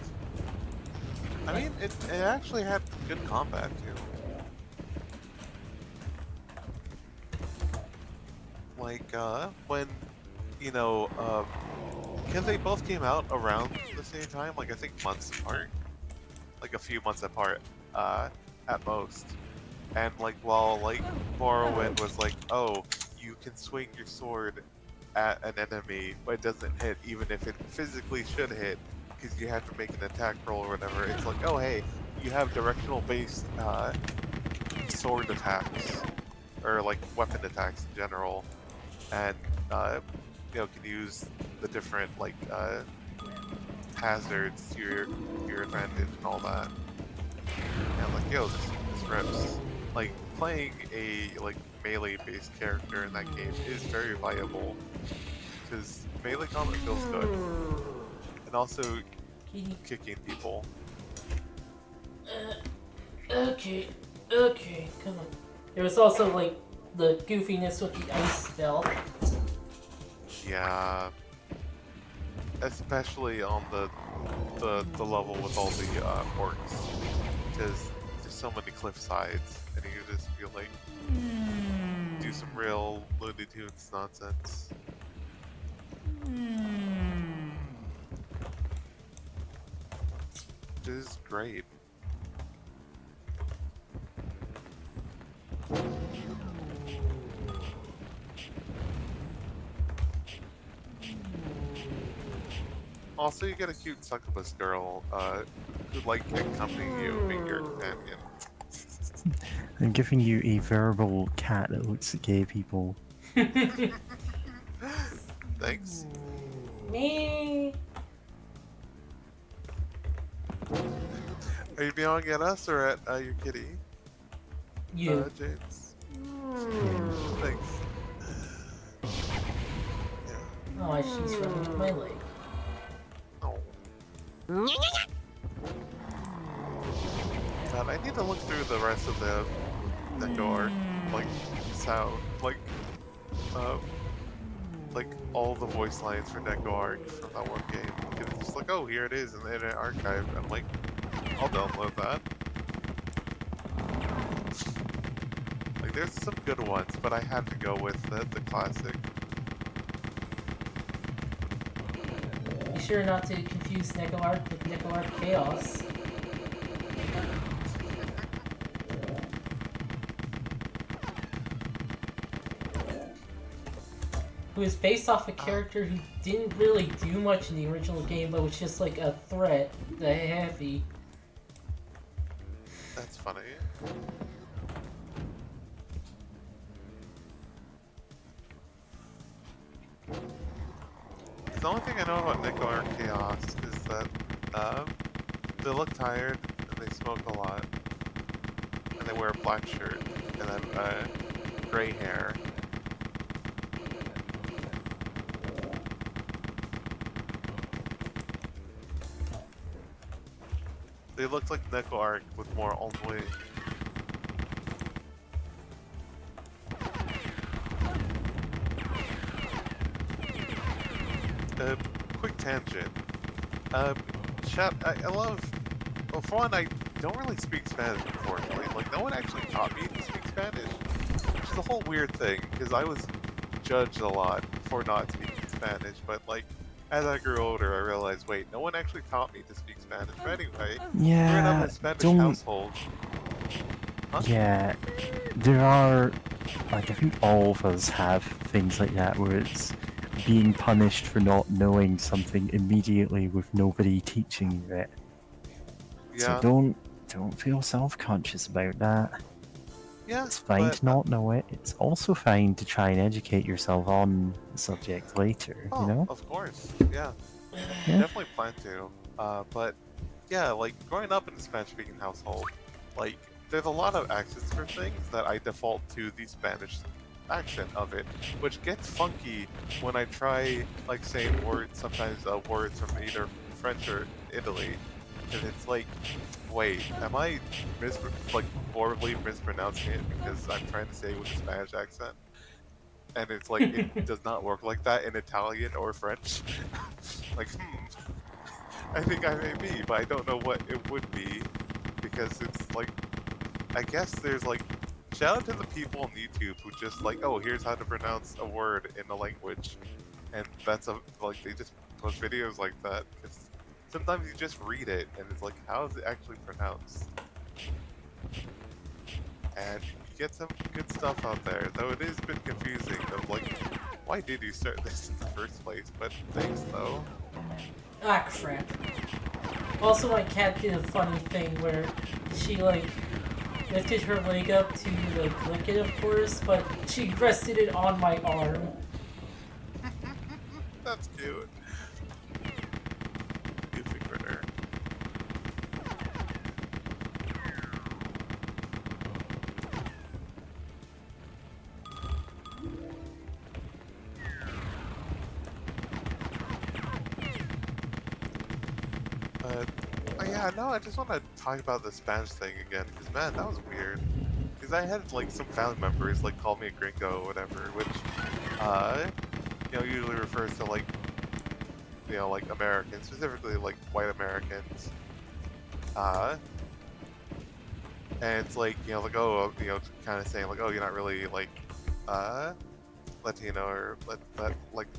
C: I mean, it actually had good combat too. Like, when, you know, because they both came out around the same time, like I think months apart, like a few months apart, at most. And like while like Morrowind was like, oh, you can swing your sword at an enemy, but it doesn't hit, even if it physically should hit, because you have to make an attack roll or whatever. It's like, oh hey, you have directional based sword attacks, or like weapon attacks in general, and you know, can use the different like hazards to your advantage and all that. And I'm like, yo, this rips. Like playing a like melee based character in that game is very viable because melee combat feels good, and also kicking people.
A: Okay, come on. There was also like the goofiness with the ice spell.
C: Yeah, especially on the level with all the orcs, because there's so many cliff sides, and you just feel like do some real Looney Tunes nonsense. Which is great. Also, you get a cute succubus girl who'd like to accompany you, being your companion.
B: I'm giving you a verbal cat that looks at gay people.
C: Thanks.
A: Me.
C: Are you meowing at us or at your kitty?
A: You.
C: James. Thanks. Yeah.
A: Oh, she's rubbing up my leg.
C: Oh. God, I need to look through the rest of the Neko like sound, like all the voice lines for Neko Arc from that one game. And it's just like, oh, here it is in the Internet Archive. I'm like, I'll download that. Like, there's some good ones, but I had to go with the classic.
A: Be sure not to confuse Neko Arc with Neko Arc Chaos. Who is based off a character who didn't really do much in the original game, but was just like a threat to Heavy.
C: That's funny. The only thing I know about Neko Arc Chaos is that they look tired and they smoke a lot, and they wear a black shirt and have gray hair. They looked like Neko Arc with more ennui. Quick tangent. Chat, I love... Well, for one, I don't really speak Spanish, unfortunately. Like, no one actually taught me to speak Spanish. Which is a whole weird thing, because I was judged a lot for not speaking Spanish, but, like, as I grew older, I realized, wait, no one actually taught me to speak Spanish. But anyway,
B: Yeah,
C: growing up in a Spanish
B: don't-
C: household... Huh?
B: Yeah, there are, like, I think all of us have things like that where it's being punished for not knowing something immediately with nobody teaching you it.
C: Yeah,
B: So don't feel self-conscious about that.
C: yeah,
B: It's fine
C: but,
B: to not know it. It's also fine to try and educate yourself on the subject later,
C: oh,
B: you know?
C: of course, yeah.
B: Yeah.
C: Definitely plan to. But yeah, like growing up in a Spanish-speaking household, like there's a lot of accents for things that I default to the Spanish accent of it, which gets funky when I try like saying words, sometimes words from either French or Italy, and it's like, wait, am I like horribly mispronouncing it because I'm trying to say it with a Spanish accent? And it's like, it does not work like that in Italian or French. Like, I think I may be, but I don't know what it would be because it's like I guess there's like shout out to the people on YouTube who just like, oh, here's how to pronounce a word in a language, and that's a like they just post videos like that because sometimes you just read it and it's like, how is it actually pronounced? And you get some good stuff out there, though it is a bit confusing of like, why did you start this in the first place? But thanks though.
A: Ah, crap. Also, my cat did a funny thing where she, like, lifted her leg up to, like, lick it, of course, but she rested it on my arm.
C: That's cute. Goofy critter. But oh yeah, no, I just want to talk about the Spanish thing again, because man, that was weird. Because I had like some family members like call me a gringo or whatever, which usually refers to like like Americans, specifically like white Americans. And it's like like oh kind of saying like, oh, you're not really like Latino or like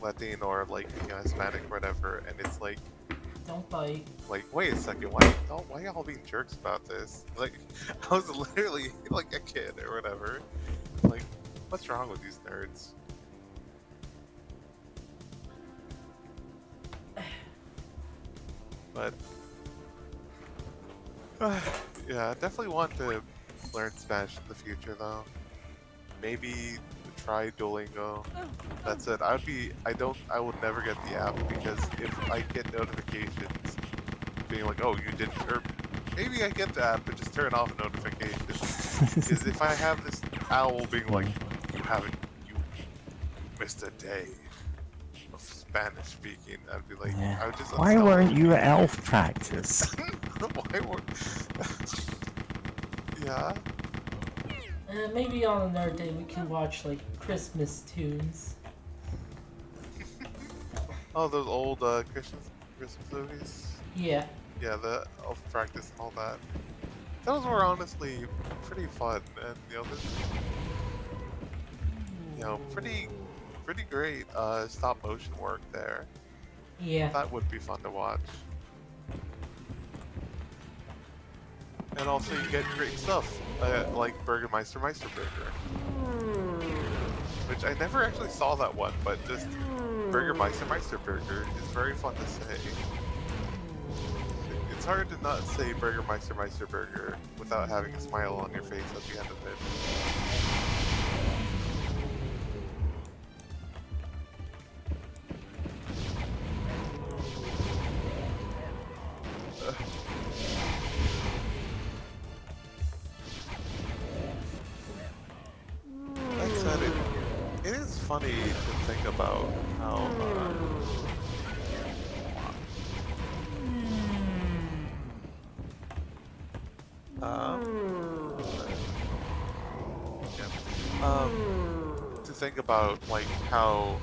C: Latino or like Hispanic or whatever, and it's like.
A: Don't bite.
C: Like, wait a second, why y'all being jerks about this? Like, I was literally like a kid or whatever. Like, what's wrong with these nerds? But yeah, I definitely want to learn Spanish in the future though. Maybe try Duolingo. That's it. I would never get the app because if I get notifications being like, oh, you didn't, or maybe I get the app but just turn off notifications. Because if I have this owl being like, you missed a day of Spanish speaking, I'd be like,
B: Yeah.
C: I would just
B: Why
C: uninstall
B: weren't
C: it.
B: you at elf practice?
C: Why weren't? Yeah.
A: Maybe on another day we can watch, like, Christmas tunes.
C: Oh, those old Christmas movies.
A: Yeah.
C: Yeah, the elf practice and all that. Those were honestly pretty fun, and pretty great stop motion work there.
A: Yeah.
C: That would be fun to watch. And also you get great stuff, like Burgermeister Meisterburger. Which I never actually saw that one, but just Burgermeister Meisterburger is very fun to say. It's hard to not say Burgermeister Meisterburger without having a smile on your face at the end of it. That said, it is funny to think about how to think about like how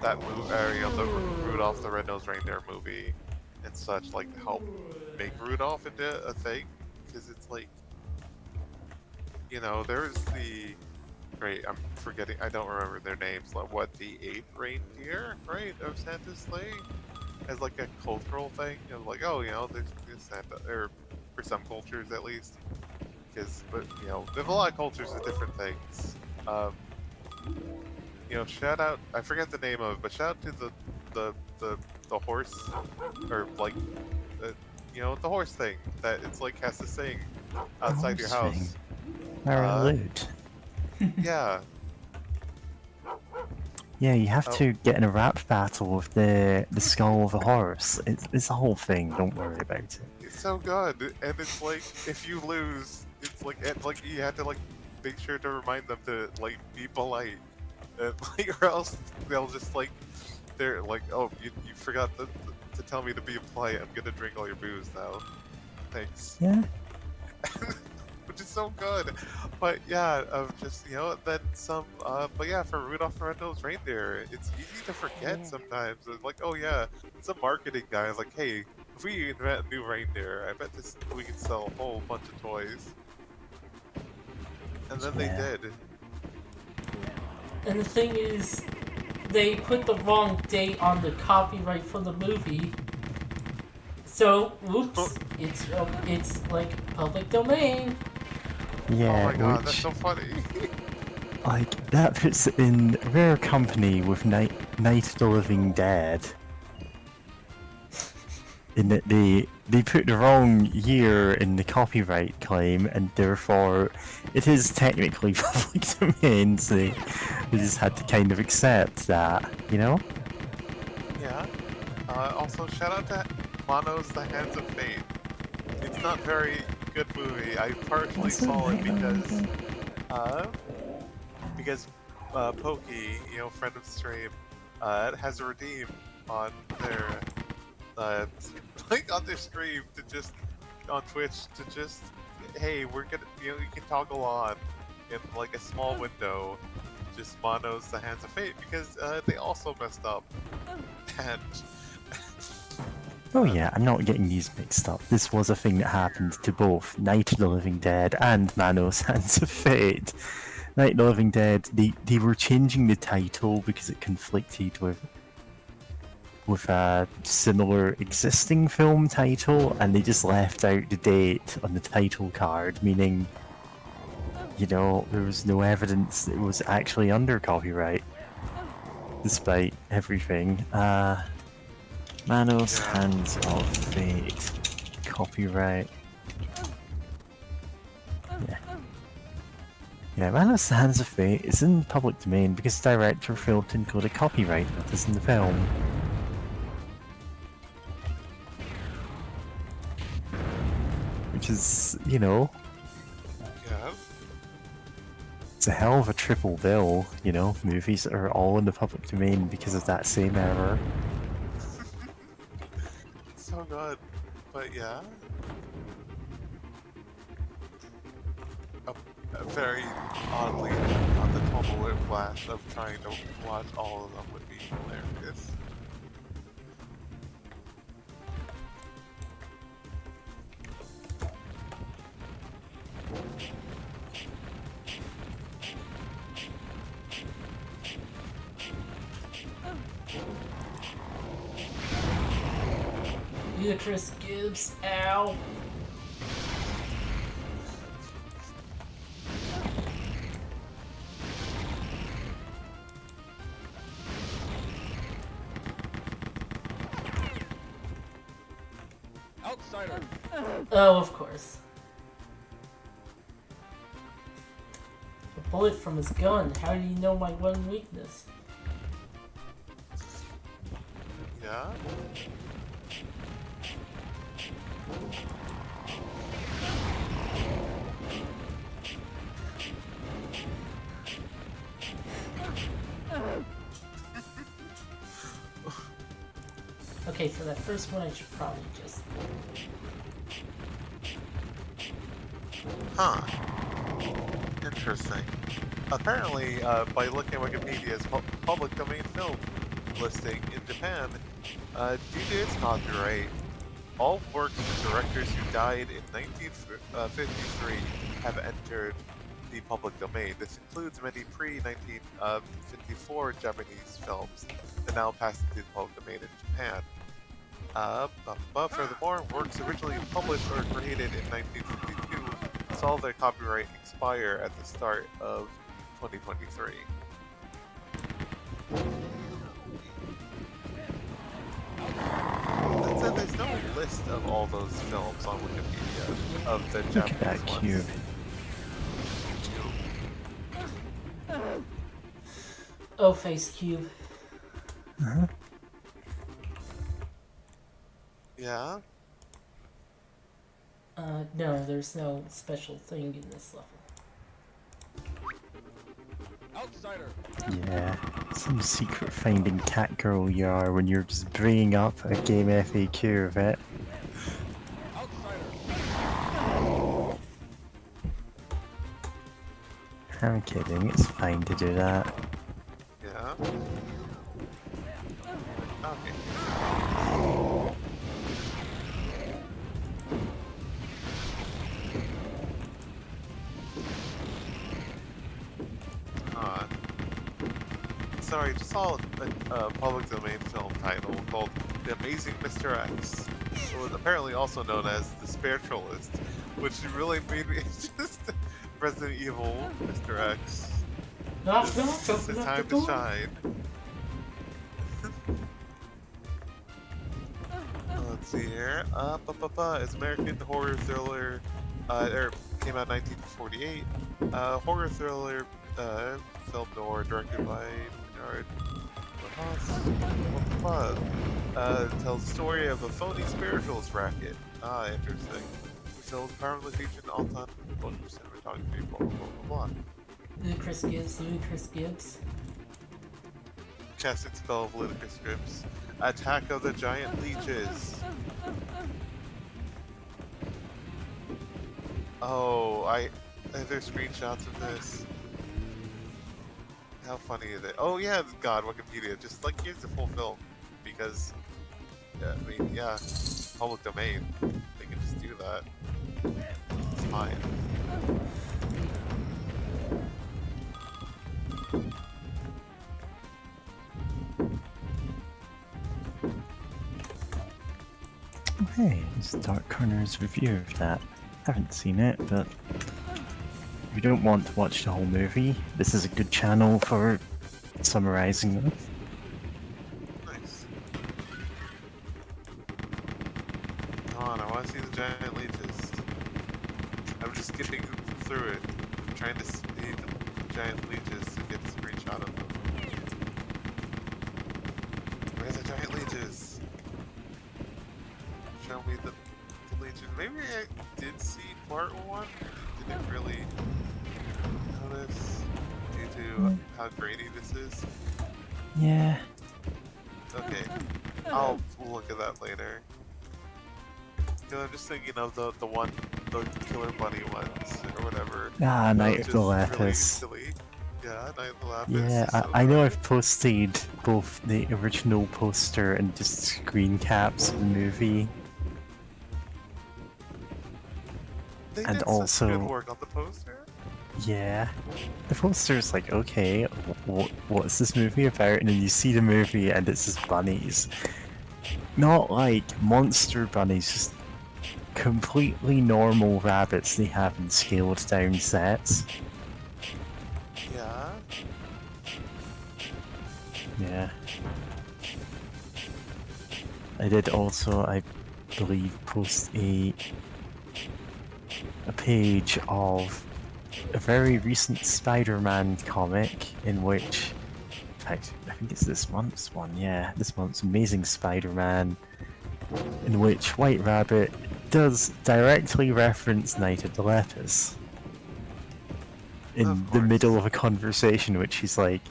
C: that movie, the Rudolph the Red-Nosed Reindeer movie and such, like helped make Rudolph into a thing, because it's like, there's the I'm forgetting, I don't remember their names, like what, the 8th reindeer, right, of Santa's sleigh, as like a cultural thing, like, oh, there's Santa, or for some cultures at least, but there's a lot of cultures with different things. Shout out, I forget the name of it, but shout out to the horse, or like, the horse thing that it's like has to sing outside your house.
B: Lute.
C: Yeah.
B: Yeah, you have to get in a rap battle with the skull of a horse. It's a whole thing. Don't worry about it.
C: It's so good, and it's like if you lose, it's like you have to like make sure to remind them to like be polite, and, like, or else they'll just like they're like, oh, you forgot to tell me to be polite. I'm gonna drink all your booze now. Thanks.
B: Yeah.
C: Which is so good, but yeah, just then some. But yeah, for Rudolph the Red-Nosed Reindeer, it's easy to forget sometimes. It's like, oh yeah, it's a marketing guy. It's like, hey, If we invent a new reindeer, I bet we could sell a whole bunch of toys. And then they
B: Yeah.
C: did.
A: And the thing is, they put the wrong date on the copyright for the movie. So, oops, it's like public domain.
B: Yeah,
C: Oh my god, that's
B: which,
C: so funny.
B: like, that puts it in rare company with Night of the Living Dead. In that they put the wrong year in the copyright claim, and therefore it is technically public domain, so they just had to kind of accept that, you know?
C: Yeah. Also, shout out to Mono's The Hands of Fate. It's not very good movie. I partially saw it because Pokey, friend of the stream, has a redeem on their on their stream to just on Twitch to just hey, we're gonna you can toggle on in like a small window, just Mono's The Hands of Fate because they also messed up and.
B: Oh yeah, I'm not getting these mixed up. This was a thing that happened to both Night of the Living Dead and Manos Hands of Fate. Night of the Living Dead, they were changing the title because it conflicted with a similar existing film title, and they just left out the date on the title card, meaning, there was no evidence that it was actually under copyright, despite everything. Manos Hands of Fate. Copyright. Yeah. Yeah, Manos Hands of Fate is in public domain because the director failed to include a copyright notice in the film. Which is,
C: Yeah.
B: it's a hell of a triple bill, movies that are all in the public domain because of that same error.
C: So good, but yeah. Very oddly, on the total whiplash of trying to watch all of them would be hilarious.
A: Ludicrous Gibbs, ow.
D: Outsider.
A: Oh, of course. A bullet from his gun. How do you know my one weakness?
C: Yeah?
A: Okay, for that first one, I should probably just...
C: Huh. Interesting. Apparently, by looking at Wikipedia's public domain film listing in Japan, due to its copyright, all works of directors who died in 1953 have entered the public domain. This includes many pre-1954 Japanese films that now pass into the public domain in Japan. But furthermore, works originally published or created in 1952 saw their copyright expire at the start of 2023. That said, there's no list of all those films on Wikipedia of the
B: Look at
C: Japanese
B: that
C: ones.
B: cube.
A: Oh, face cube.
B: Uh-huh.
C: Yeah?
A: No, there's no special thing in this level.
D: Outsider.
B: Yeah, some secret finding cat girl you are when you're just bringing up a game FAQ of it.
D: Outsider.
B: I'm kidding, it's fine to do that.
C: Yeah? Okay. sorry, just saw a public domain film title called The Amazing Mr. X. It was apparently also known as The Spiritualist, which really made me just Resident Evil Mr. X.
A: Knock, knock,
C: It's
A: open up
C: time
A: the
C: to
A: door.
C: shine. Let's see here. It's American horror thriller. Came out in 1948. Horror thriller, film noir directed by Bernard tells the story of a phony spiritualist racket. Ah, interesting. The film is prominently featured in all-time motion cinematography. Blah blah blah blah blah.
A: Ludicrous Gibbs.
C: Casting spell of ludicrous scripts. Attack of the Giant Leeches. Oh, are there screenshots of this? How funny is it? Oh yeah, God, Wikipedia. Just like here's the full film, because I mean, yeah, public domain. They can just do that. It's fine.
B: Hey, it's Dark Corner's review of that. Haven't seen it, but if you don't want to watch the whole movie, this is a good channel for summarizing them.
C: Nice. Come on, I want to see the giant leeches. I'm just skipping through it, trying to see the giant leeches to get a screenshot of them. Where's the giant leeches? Show me the leeches. Maybe I did see part 1. Didn't really notice due to how grainy this is.
B: Yeah.
C: Okay, I'll look at that later. I'm just thinking of the Killer Bunny ones or whatever.
B: Ah, Night of
C: Just
B: the
C: really
B: Lapis.
C: silly. Yeah, Night of the Lapis.
B: Yeah,
C: is so
B: I know
C: funny.
B: I've posted both the original poster and just screen caps of the movie.
C: They
B: and
C: did such
B: also-
C: good work on the poster.
B: Yeah. The poster's like, okay, what's this movie about? And then you see the movie and it's just bunnies. Not like monster bunnies, just completely normal rabbits they have in scaled down sets.
C: Yeah.
B: Yeah. I did also, I believe, post a page of a very recent Spider-Man comic in which, in fact, I think it's this month's one, yeah, this month's Amazing Spider-Man, in which White Rabbit does directly reference Night of the Lepus. In
C: Of
B: the
C: course.
B: middle of a conversation, which he's like,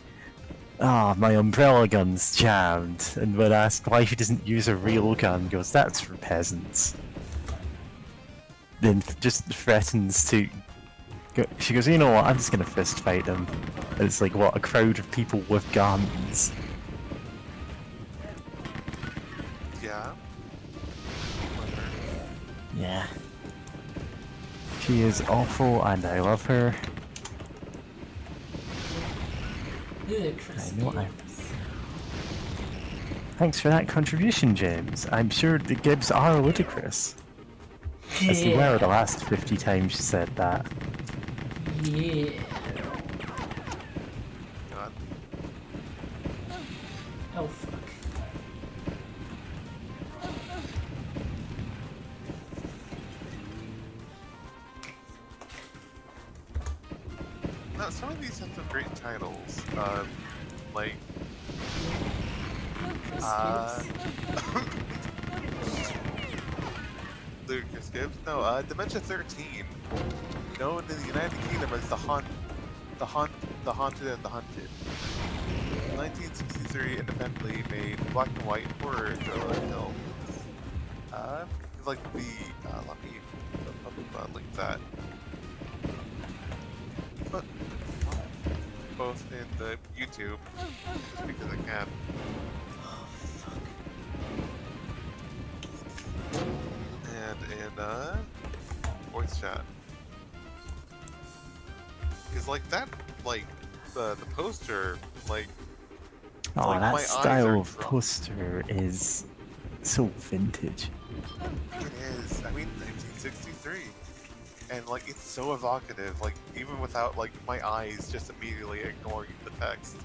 B: "Ah, my umbrella gun's jammed," and when asked why she doesn't use a real gun, goes, "That's for peasants." Then just threatens to she goes, "You know what, I'm just gonna fist fight them." And it's like, what, a crowd of people with guns.
C: Yeah.
B: Yeah. She is awful and I love her.
A: Ludicrous
B: I know I-
A: Gibbs.
B: Thanks for that contribution, James. I'm sure the Gibbs are ludicrous. As they were the last 50 times you said that.
A: Yeah.
C: God.
A: Oh fuck.
C: Now, some of these have some great titles. Like
A: Ludicrous
C: Uh,
A: Gibbs.
C: Ludicrous Gibbs? No, Dementia 13. Known in the United Kingdom as the Haunted and the Hunted. 1963 independently made black and white horror thriller film. Like the, let me link that. But, both in the YouTube, just because I can.
A: Oh fuck.
C: And in voice chat. Because like that, like the poster, like
B: Oh,
C: Like,
B: that
C: my eyes
B: style
C: are
B: of
C: drunk.
B: poster is so vintage.
C: It is. I mean, 1963, and like it's so evocative. Like even without like my eyes just immediately ignoring the text,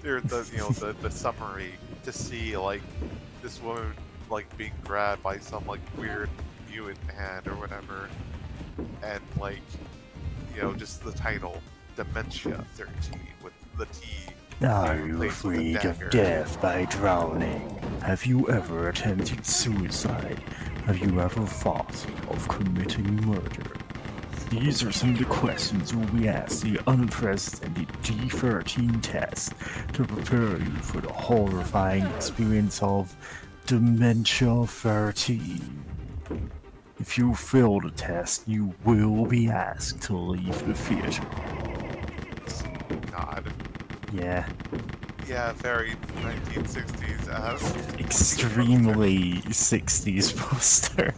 C: there the the summary to see like this woman like being grabbed by some like weird mutant hand or whatever, and like just the title Dementia 13 with the T
B: Are
C: being
B: you
C: replaced with a
B: afraid of
C: dagger.
B: death by drowning? Have you ever attempted suicide? Have you ever thought of committing murder? These are some of the questions we'll be asked the unprecedented D13 test to prepare you for the horrifying experience of Dementia 13. If you fail the test, you will be asked to leave the theater.
C: God.
B: Yeah,
C: Yeah, very 1960s as.
B: extremely 60s poster.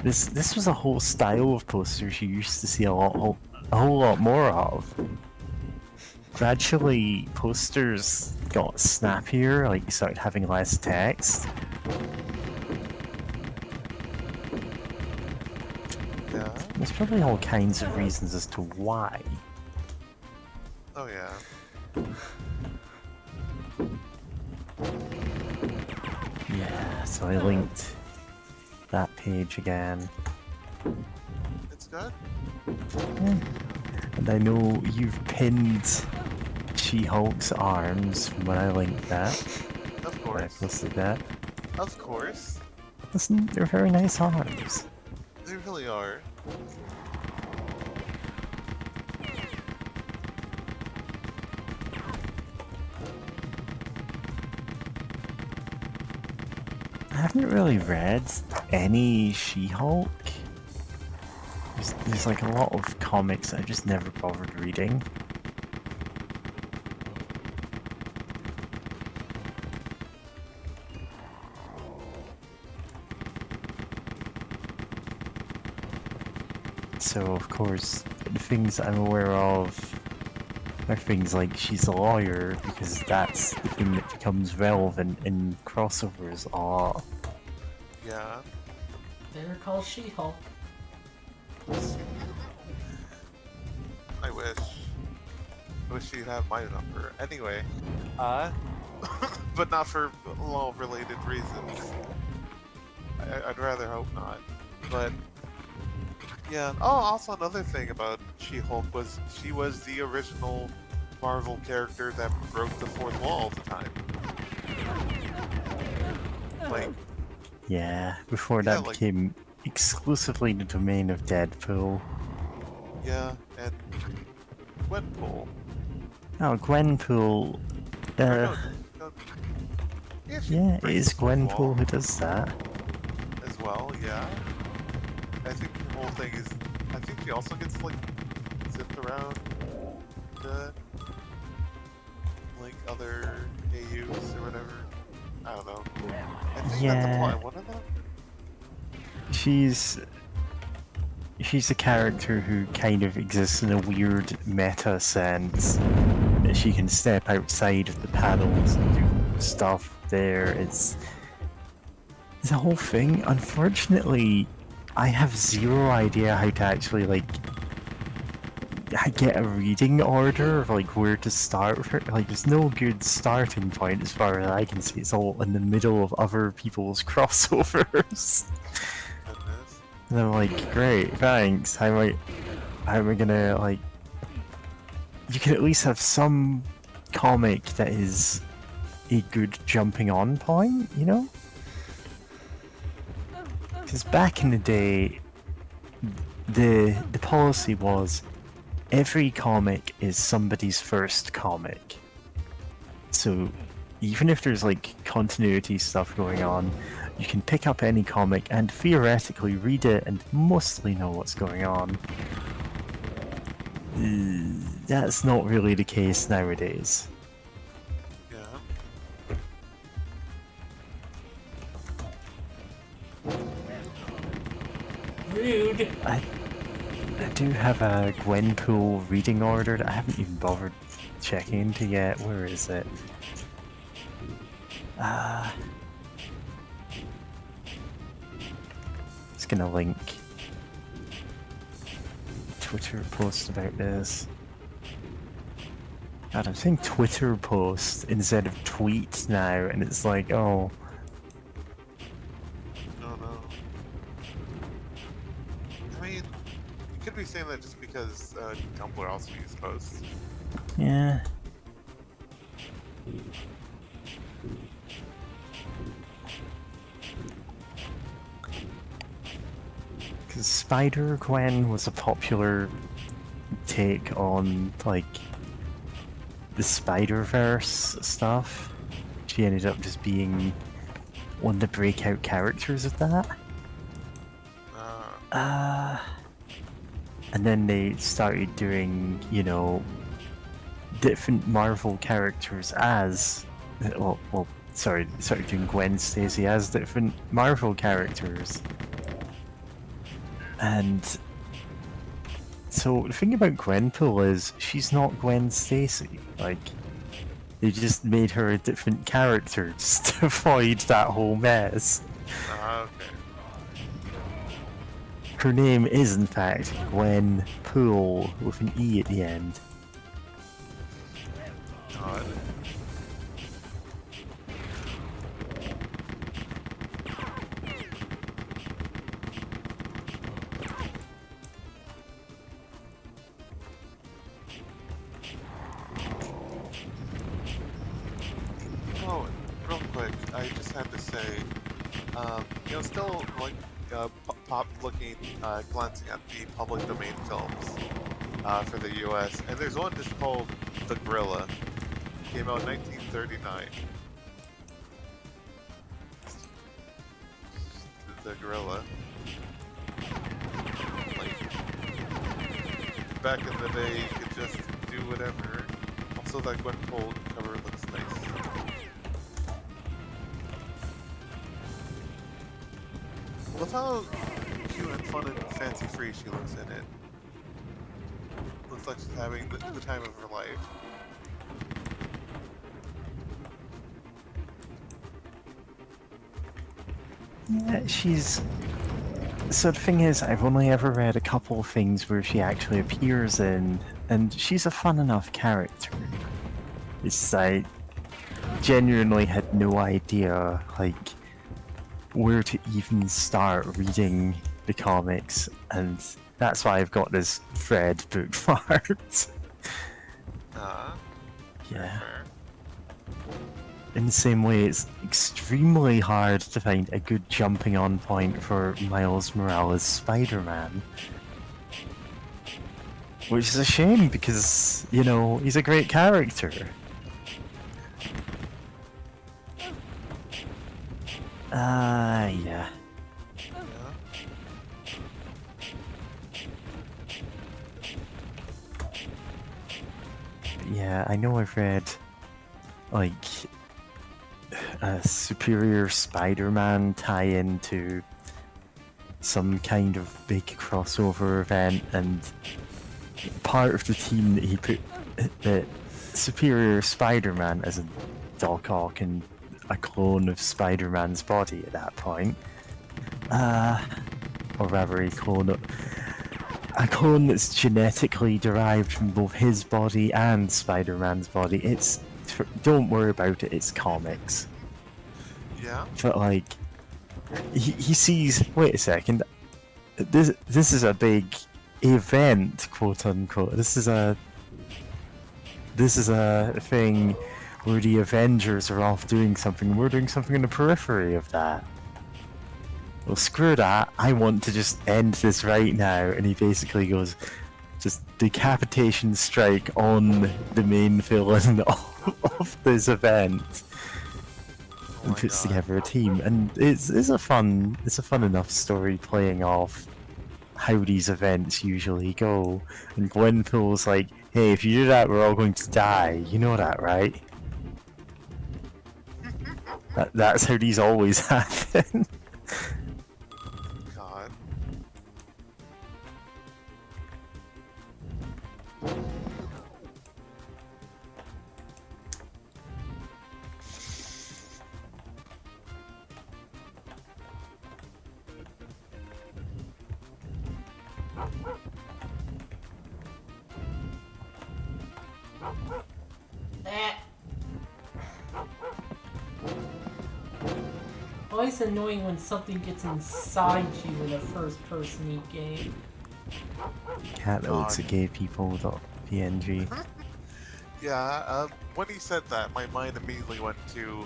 B: This was a whole style of posters you used to see a whole lot more of. Gradually, posters got snappier, like you started having less text.
C: Yeah.
B: There's probably all kinds of reasons as to why.
C: Oh yeah.
B: Yeah, so I linked that page again.
C: It's good.
B: And I know you've pinned She-Hulk's arms when I linked that.
C: Of
B: When I
C: course.
B: posted that.
C: Of course.
B: Listen, they're very nice arms.
C: They really are.
B: I haven't really read any She-Hulk. There's like a lot of comics that I just never bothered reading. So of course, the things I'm aware of are things like she's a lawyer, because that's the thing that becomes relevant in crossovers a lot.
C: Yeah.
A: Better call She-Hulk.
C: I wish. I wish she'd have my number. Anyway, but not for law-related reasons. I'd rather hope not. But yeah. Oh, also another thing about She-Hulk was she was the original Marvel character that broke the fourth wall all the time. Like,
B: Yeah, before
C: Yeah,
B: that
C: like-
B: became exclusively the domain of Deadpool.
C: yeah, and Gwenpool.
B: Oh, Gwenpool.
C: Or no, yeah, she
B: Yeah, it
C: breaks
B: is
C: the fourth wall
B: Gwenpool who does that.
C: as well. Yeah. I think the whole thing is. I think she also gets like zipped around the like other AUs or whatever. I don't know. I think that's a
B: Yeah.
C: plot in one of them.
B: She's a character who kind of exists in a weird meta sense. That she can step outside of the panels and do stuff there. It's a whole thing. Unfortunately, I have zero idea how to actually like get a reading order of like where to start with her. Like there's no good starting point as far as I can see. It's all in the middle of other people's crossovers.
C: Goodness.
B: And I'm like, great, thanks. How am I gonna like? You can at least have some comic that is a good jumping on point, you know? Because back in the day, the policy was every comic is somebody's first comic. So even if there's like continuity stuff going on, you can pick up any comic and theoretically read it and mostly know what's going on. That's not really the case nowadays.
C: Yeah.
A: Rude.
B: I do have a Gwenpool reading order that I haven't even bothered checking into yet. Where is it? It's gonna link Twitter post about this. God, I'm saying Twitter post instead of tweet now, and it's like, oh,
C: No, no. I mean, you could be saying that just because Tumblr also uses posts.
B: yeah. Because Spider-Gwen was a popular take on, like, the Spider-Verse stuff. She ended up just being one of the breakout characters of that. And then they started doing, you know, different Marvel characters as... Well, sorry, they started doing Gwen Stacy as different Marvel characters. And so the thing about Gwenpool is she's not Gwen Stacy. Like, they just made her a different character just to avoid that whole mess.
C: Okay.
B: Her name is in fact Gwen Pool with an E at the end.
C: God. Oh, real quick, I just had to say, you know, still like pop looking, glancing at the public domain films for the U.S. And there's one just called The Gorilla. Came out in 1939. The Gorilla. Like, back in the day, you could just do whatever. Also, that Gwenpool cover looks nice. Love how cute and fun and fancy free she looks in it. Looks like she's having the time of her life.
B: Yeah, she's... So the thing is, I've only ever read a couple of things where she actually appears in, and she's a fun enough character. It's I genuinely had no idea, like, where to even start reading the comics, and that's why I've got this Fred bookmarked. Yeah.
C: Fair.
B: In the same way, it's extremely hard to find a good jumping on point for Miles Morales' Spider-Man. Which is a shame, because, you know, he's a great character. Yeah.
C: Yeah.
B: Yeah, I know I've read, like, a Superior Spider-Man tie-in to some kind of big crossover event, and part of the team that he put the Superior Spider-Man as a Doc Ock and a clone of Spider-Man's body at that point. Or rather a clone that's genetically derived from both his body and Spider-Man's body. It's... Don't worry about it, it's comics.
C: Yeah.
B: But like, he sees, wait a second, this is a big event, quote unquote. This is a thing where the Avengers are off doing something, and we're doing something in the periphery of that. Well, screw that, I want to just end this right now. And he basically goes, just decapitation strike on the main villain of this event, and puts together a team. And it's a fun enough story playing off how these events usually go. And Gwenpool's like, hey, if you do that, we're all going to die. You know that, right? That's how these always happen.
C: God.
A: Ah. Always annoying when something gets inside you in a first-person game.
B: Catloads of gay people.png.
C: Yeah, when he said that, my mind immediately went to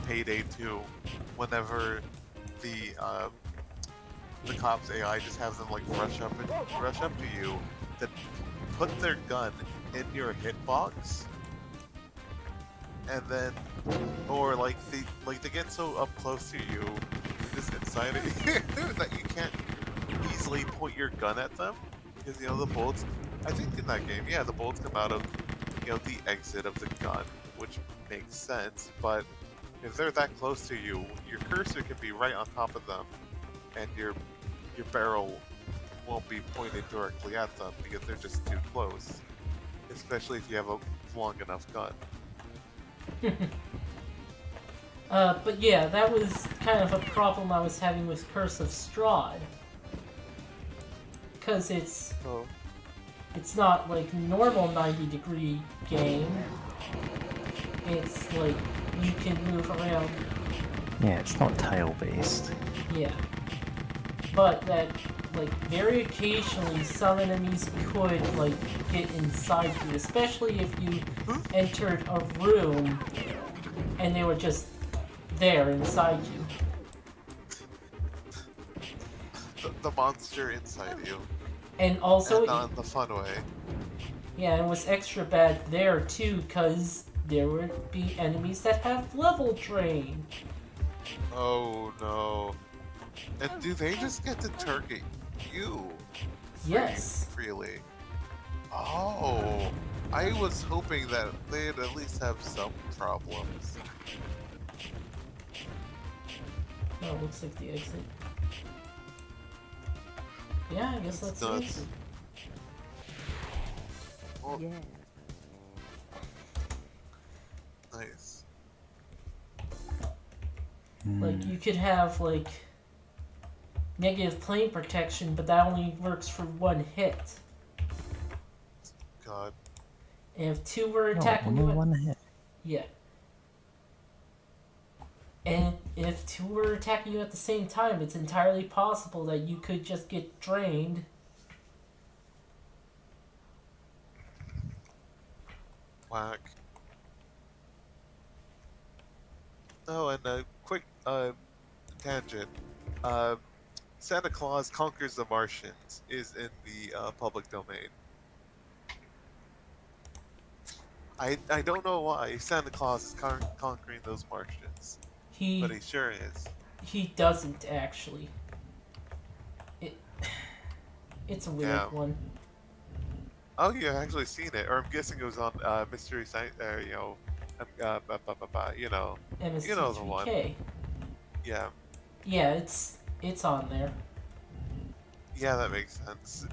C: Payday 2. Whenever the cops AI just has them like rush up to you, then put their gun in your hitbox, and then, or like they get so up close to you, just inside it, that you can't easily point your gun at them because the bullets. I think in that game, yeah, the bullets come out of the exit of the gun, which makes sense. But if they're that close to you, your cursor can be right on top of them, and your barrel won't be pointed directly at them because they're just too close. Especially if you have a long enough gun.
A: But yeah, that was kind of a problem I was having with Curse of Strahd. Because it's not like normal 90-degree game. It's like you can move around.
B: Yeah, it's not tile-based.
A: Yeah. But that, like, very occasionally some enemies could, like, get inside you, especially if you entered a room and they were just there inside you.
C: The monster inside you.
A: And also,
C: And not in the fun way.
A: yeah, it was extra bad there too, because there would be enemies that have level drain.
C: Oh no. And do they just get to target you?
A: Yes.
C: Freely. Oh. I was hoping that they'd at least have some problems.
A: Oh, it looks like the exit. Yeah, I guess that's the
C: nuts.
A: exit.
C: Well,
E: Yeah.
C: nice.
A: Like, you could have, like, negative plane protection, but that only works for one hit.
C: God.
A: And if two were
B: No,
A: attacking
B: only
A: you,
B: one hit.
A: yeah. And if two were attacking you at the same time, it's entirely possible that you could just get drained.
C: Whack. Oh, and a quick tangent. Santa Claus Conquers the Martians is in the public domain. I don't know why Santa Claus is conquering those Martians, but he sure is.
A: He doesn't actually. It's a weird
C: Yeah.
A: one.
C: Oh, you've actually seen it, or I'm guessing it was on Mystery Science, you know, you know the one.
A: MST3K.
C: Yeah,
A: Yeah, it's on there.
C: yeah, that makes sense.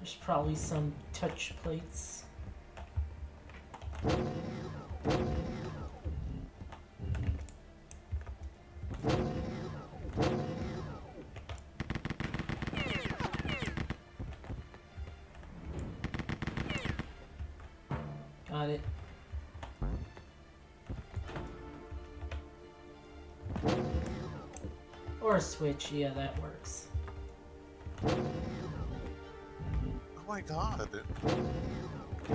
A: There's probably some touch plates. Got it. Or a switch, yeah, that works.
C: Oh my god.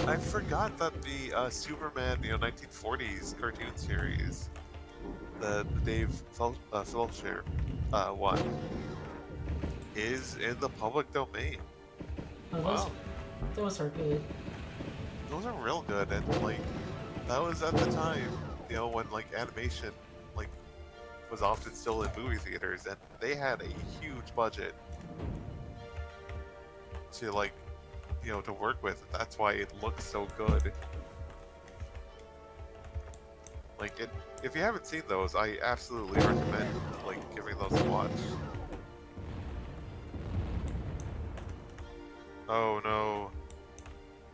C: I forgot that the Superman, 1940s cartoon series, the Dave Fulcher one, is in the public domain.
A: Oh,
C: Wow.
A: those are good.
C: Those are real good, and like, that was at the time, when like animation, like, was often still in movie theaters, and they had a huge budget to like, to work with. That's why it looks so good. Like, if you haven't seen those, I absolutely recommend like giving those a watch. Oh no.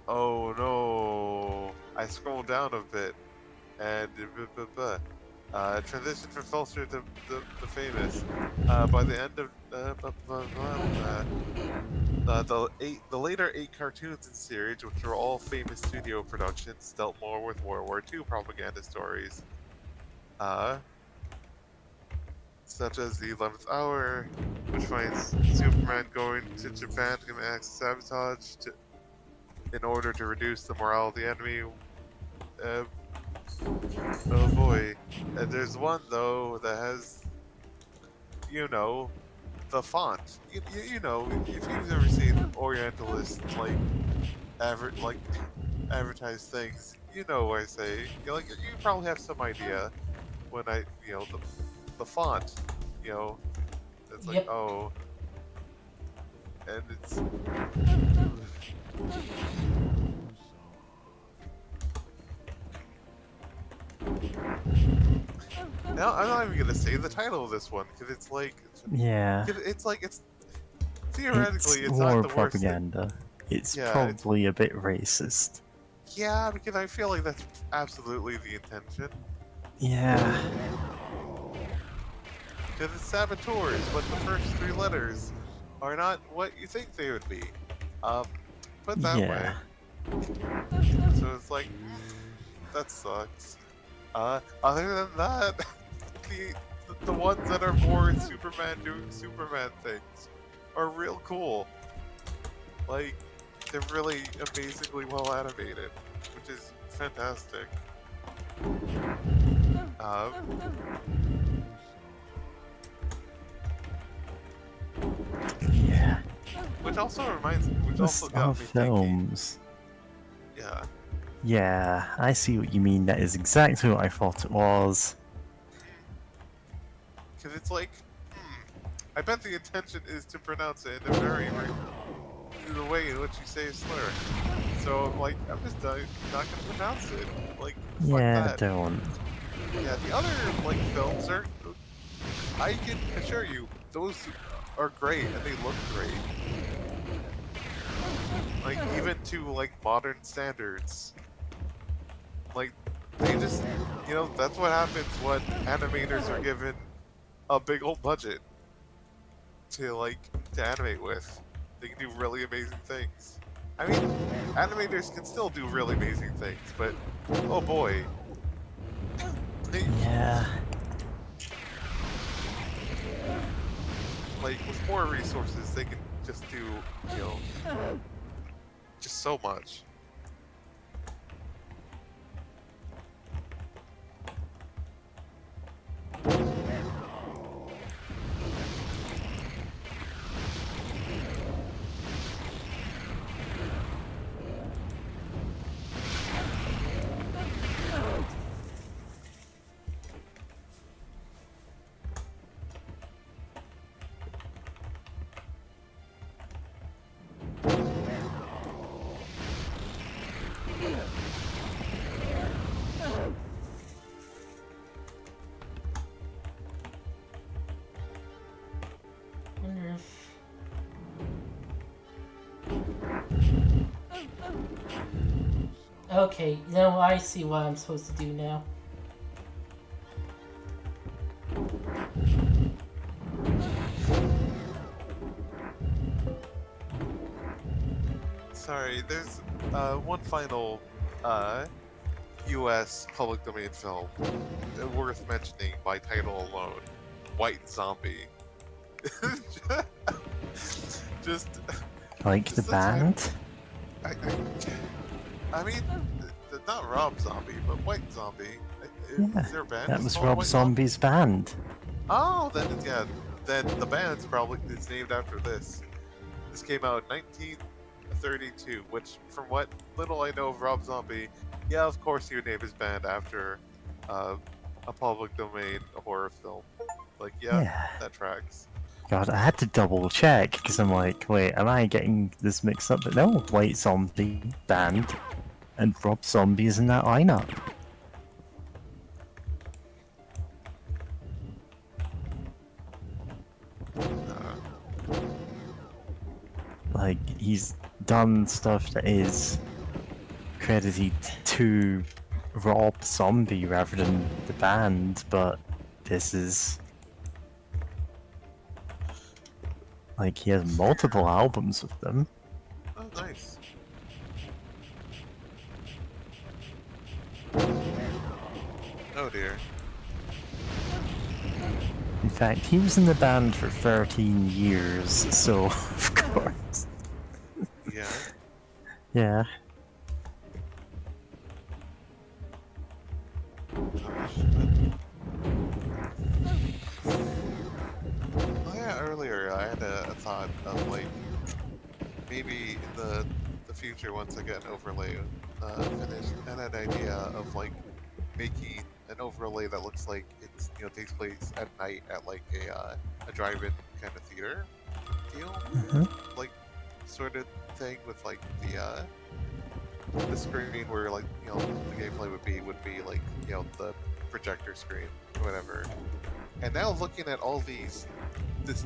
C: Oh no. I scrolled down a bit and transition from Fulcer to the famous. By the end of the later 8 cartoons in series, which were all famous studio productions, dealt more with World War II propaganda stories. Uh, Such as the 11th Hour, which finds Superman going to Japan to commit acts of sabotage in order to reduce the morale of the enemy. Uh, oh boy. There's one, though, that has, you know, the font. You know, if you've ever seen Orientalist, like, like advertise things, you know what I say. Like, you probably have some idea when the font, you know, it's like,
A: Yep.
C: oh, and it's. Now, I'm not even gonna say the title of this one because it's like,
B: Yeah.
C: it's theoretically
B: It's
C: it's not
B: war
C: the worst thing.
B: propaganda. It's
C: Yeah,
B: probably a bit racist.
C: yeah, because I feel like that's absolutely the intention.
B: Yeah.
C: Because it's saboteurs, but the first 3 letters are not what you think they would be. Put that way.
B: Yeah.
C: So it's like, that sucks. Other than that, the ones that are more Superman doing Superman things are real cool. Like, they're really amazingly well animated, which is fantastic. Um,
B: Yeah.
C: which also
B: The
C: also
B: Star
C: got me thinking.
B: films.
C: Yeah,
B: Yeah, I see what you mean. That is exactly what I thought it was.
C: because it's like, I bet the intention is to pronounce it in a very the way in which you say a slur. So I'm like, I'm just not gonna pronounce it. Like, fuck
B: Yeah,
C: that.
B: don't.
C: Yeah, the other like films are. I can assure you, those are great and they look great. Like, even to like modern standards. Like, they just, that's what happens when animators are given a big old budget to animate with. They can do really amazing things. I mean, animators can still do really amazing things, but oh boy,
B: Yeah.
C: like with more resources, they can just do, you know, just so much.
A: Wonder if. Okay, no, I see what I'm supposed to do now.
C: Sorry, there's one final U.S. public domain film worth mentioning by title alone: White Zombie. just,
B: Like
C: just
B: the band?
C: I mean, not Rob Zombie, but White Zombie.
B: Yeah.
C: Is there a band
B: That
C: that's
B: was
C: called
B: Rob
C: White Zombie?
B: Zombie's band.
C: Oh, then yeah, then the band's probably is named after this. This came out in 1932, which, from what little I know of Rob Zombie, yeah, of course he would name his band after a public domain horror film. Like, yeah,
B: Yeah.
C: that tracks.
B: God, I had to double check because I'm like, wait, am I getting this mixed up? But no, White Zombie band and Rob Zombie is in that lineup.
C: Uh,
B: Like, he's done stuff that is credited to Rob Zombie rather than the band, but this is like he has multiple albums with them.
C: Oh, nice. Oh dear.
B: In fact, he was in the band for 13 years, so of course.
C: Yeah.
B: Yeah.
C: Oh yeah, earlier I had a thought of like maybe in the future once I get an overlay finished, I had an idea of like making an overlay that looks like it's takes place at night at like a drive-in kind of theater deal, like sort of thing with like the screen where like the gameplay would be like the projector screen or whatever. And now looking at all this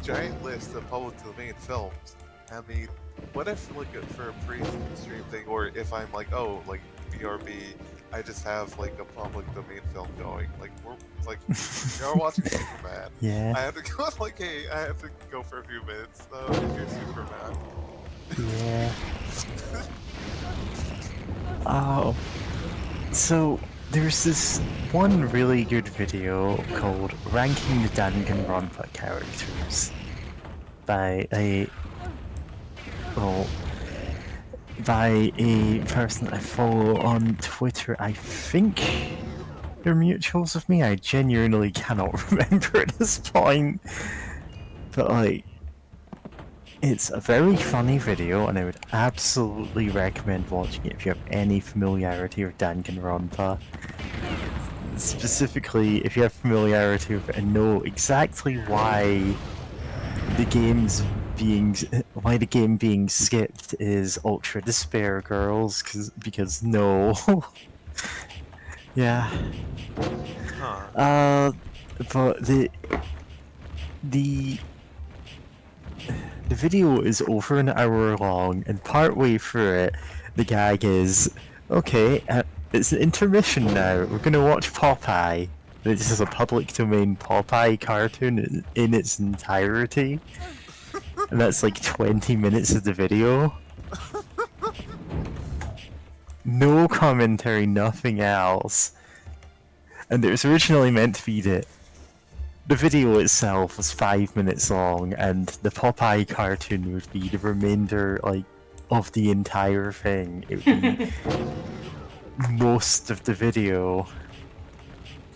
C: giant list of public domain films, I mean, what if like for a pre-stream thing, or if I'm like, oh, like BRB, I just have like a public domain film going, like you're watching Superman.
B: Yeah.
C: I have to go like, hey, I have to go for a few minutes. Here's Superman.
B: Yeah. Oh. So there's this one really good video called Ranking the Danganronpa Characters by a person I follow on Twitter. I think they're mutuals with me. I genuinely cannot remember at this point. But like, it's a very funny video, and I would absolutely recommend watching it if you have any familiarity with Danganronpa. Specifically, if you have familiarity with it and know exactly why the game being skipped is Ultra Despair Girls, because no. Yeah.
C: Huh.
B: But the video is over an hour long, and partway through it, the gag is, okay, it's an intermission now. We're gonna watch Popeye. This is a public domain Popeye cartoon in its entirety, and that's like 20 minutes of the video. No commentary, nothing else. And it was originally meant to be that the video itself was 5 minutes long, and the Popeye cartoon would be the remainder, like, of the entire thing. It would be most of the video.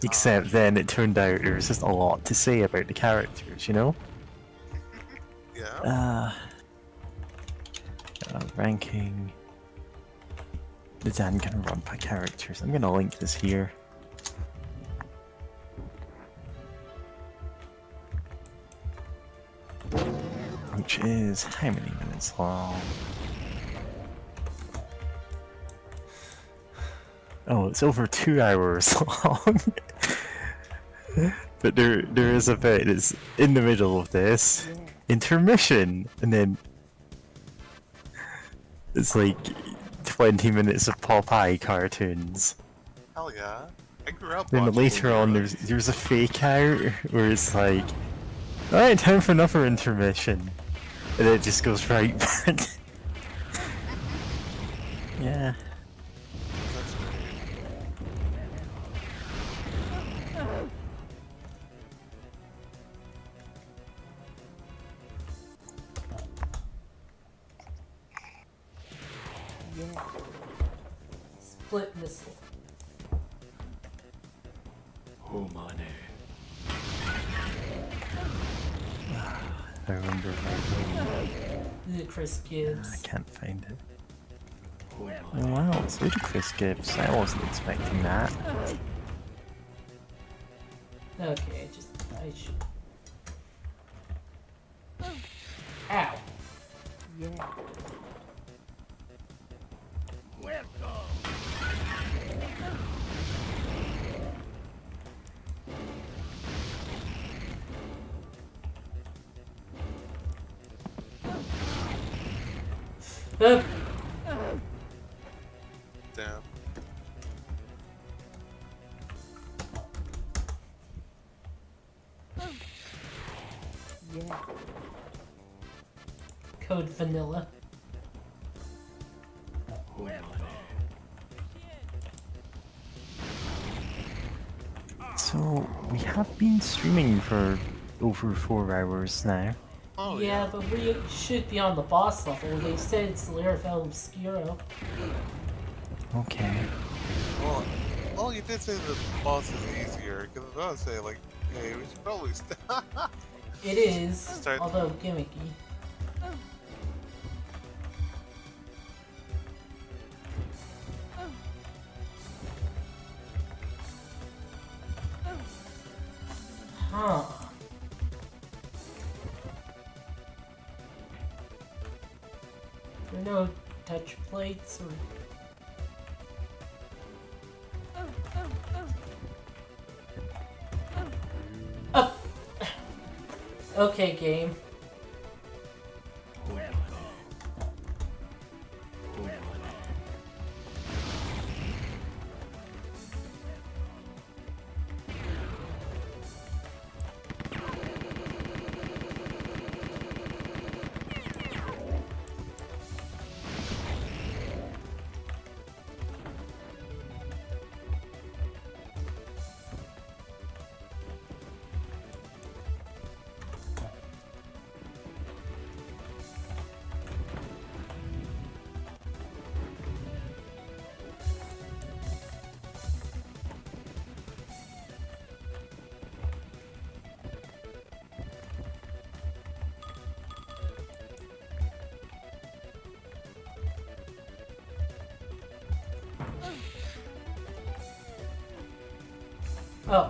B: Except then it turned out there was just a lot to say about the characters, you know?
C: Yeah.
B: Ranking the Danganronpa characters. I'm gonna link this here. Which is how many minutes long? Oh, it's over 2 hours long. But there is a bit that's in the middle of this intermission, and then it's like 20 minutes of Popeye cartoons.
C: Hell yeah. I grew up.
B: Then
C: watching
B: later on,
C: Wolverine.
B: there's a fake out where it's like, alright, time for another intermission. And then it just goes right back. Yeah.
C: That's great.
A: Split missile.
B: Oh, money. I remember right.
A: Chris Gibbs.
B: I can't find it. Oh wow, it's Ludacris Gibbs. I wasn't expecting that.
A: Okay, I should. Ow.
D: Yeah.
A: Welcome.
E: Yeah.
A: Code Vanilla.
B: So, we have been streaming for over 4 hours now.
C: Oh
A: Yeah, but we should be on the boss level. They said it's Laravel Obscuro.
B: Okay.
C: Well, you did say the boss is easier, because I was gonna say, like, hey, we should probably
A: It is,
C: Start-
A: although gimmicky. Huh. There are no touch plates or... Up! Okay, game. Oh,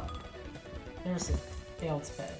A: there's a bounce pad.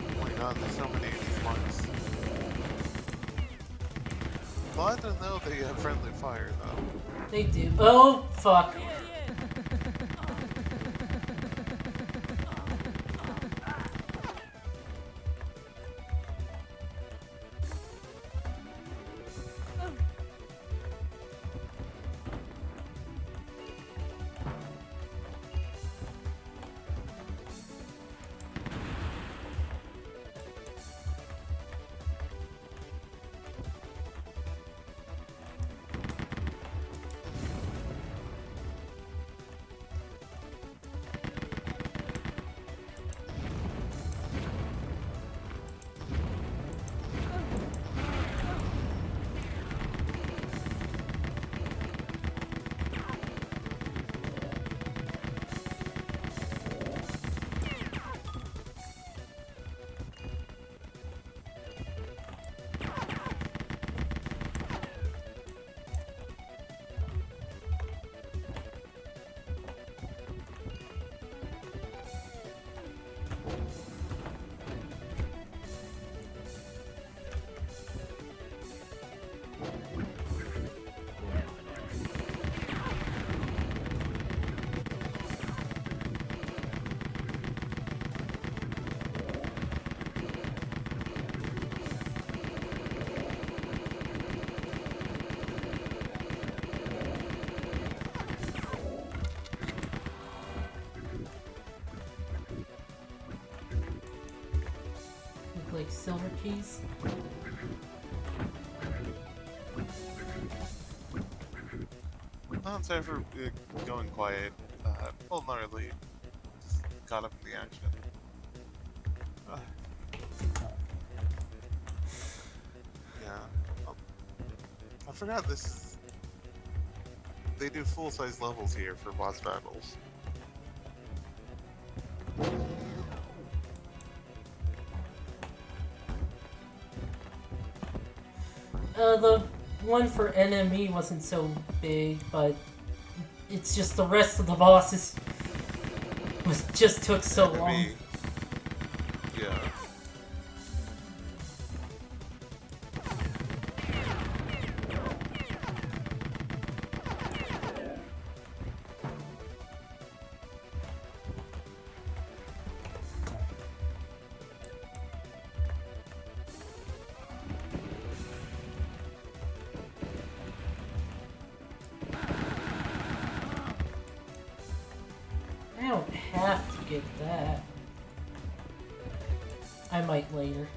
C: Oh my god, there's so many of these ones. Glad to know they have friendly fire, though.
A: They do. Oh, fuck. Look like silver keys.
C: No, it's ever going quiet. Well, not really. Just caught up in the action. Uh, yeah. Um, I forgot this is... They do full-size levels here for boss battles.
A: The one for NME wasn't so big, but it's just the rest of the bosses just took so long.
C: Maybe... Yeah.
A: I don't have to get that. I might later.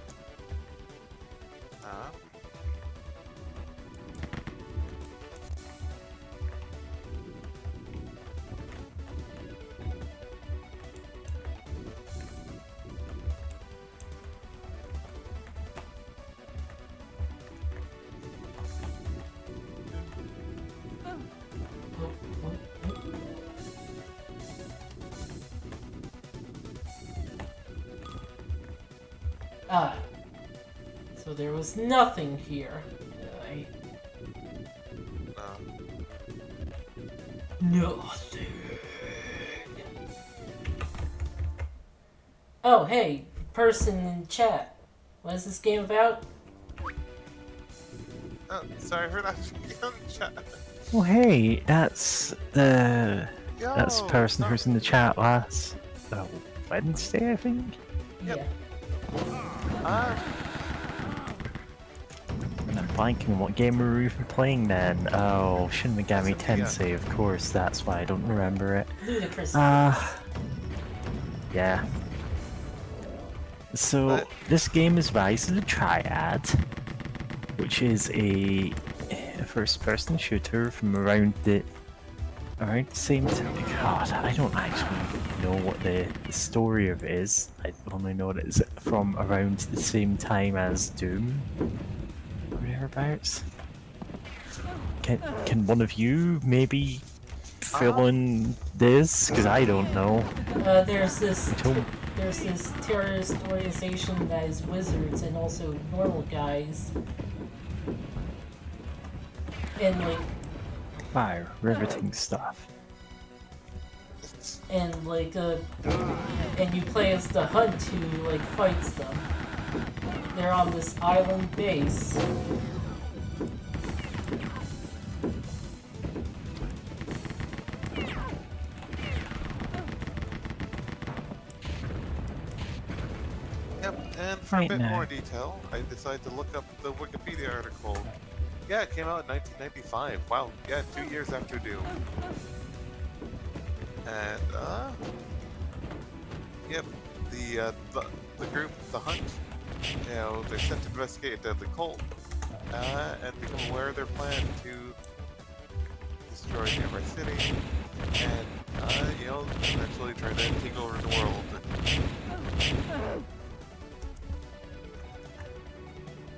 A: Ah. So there was nothing here. Nothing. Oh, hey, person in chat. What is this game about?
C: Oh, sorry, I heard I was on chat.
B: Well, hey, that's the that's the
C: Yo,
B: person
C: no.
B: who's in the chat last Wednesday, I think.
C: Yep.
A: Yeah.
B: And I'm blanking on what game we were even playing then. Oh, Shin Megami
C: That's a triad.
B: Tensei, of course. That's why I don't remember it.
A: Ludicrous.
B: Yeah. So
C: But-
B: this game is Rise of the Triad, which is a first-person shooter from around the same time. God, I don't actually know what the story of it is. I only know that it's from around the same time as Doom. Or thereabouts. Can one of you maybe fill in this? Because I don't know.
A: There's this
B: Don't-
A: there's this terrorist organization that is wizards and also normal guys. And like
B: Wow, riveting stuff.
A: and you play as the hunt who like fights them. They're on this island base.
C: Yep, and for
B: Right
C: a bit
B: now.
C: more detail, I decided to look up the Wikipedia article. Yeah, it came out in 1995. Wow, yeah, 2 years after Doom. And, yep, the group, The Hunt, you know, they're sent to investigate a deadly cult, and become aware of their plan to destroy nearby city, and, you know, eventually try to take over the world.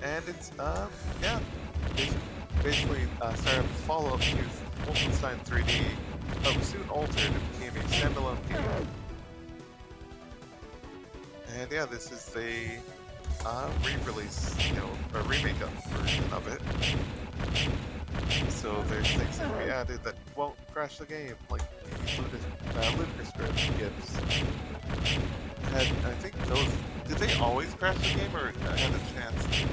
C: And it's, yeah, basically started up as follow-up to Wolfenstein 3D, but was soon altered and became a standalone game. And yeah, this is a re-release, you know, a remake version of it. So there's things that can be added that won't crash the game, like the ludicrous script gives. I think those... Did they always crash the game, or had a chance to?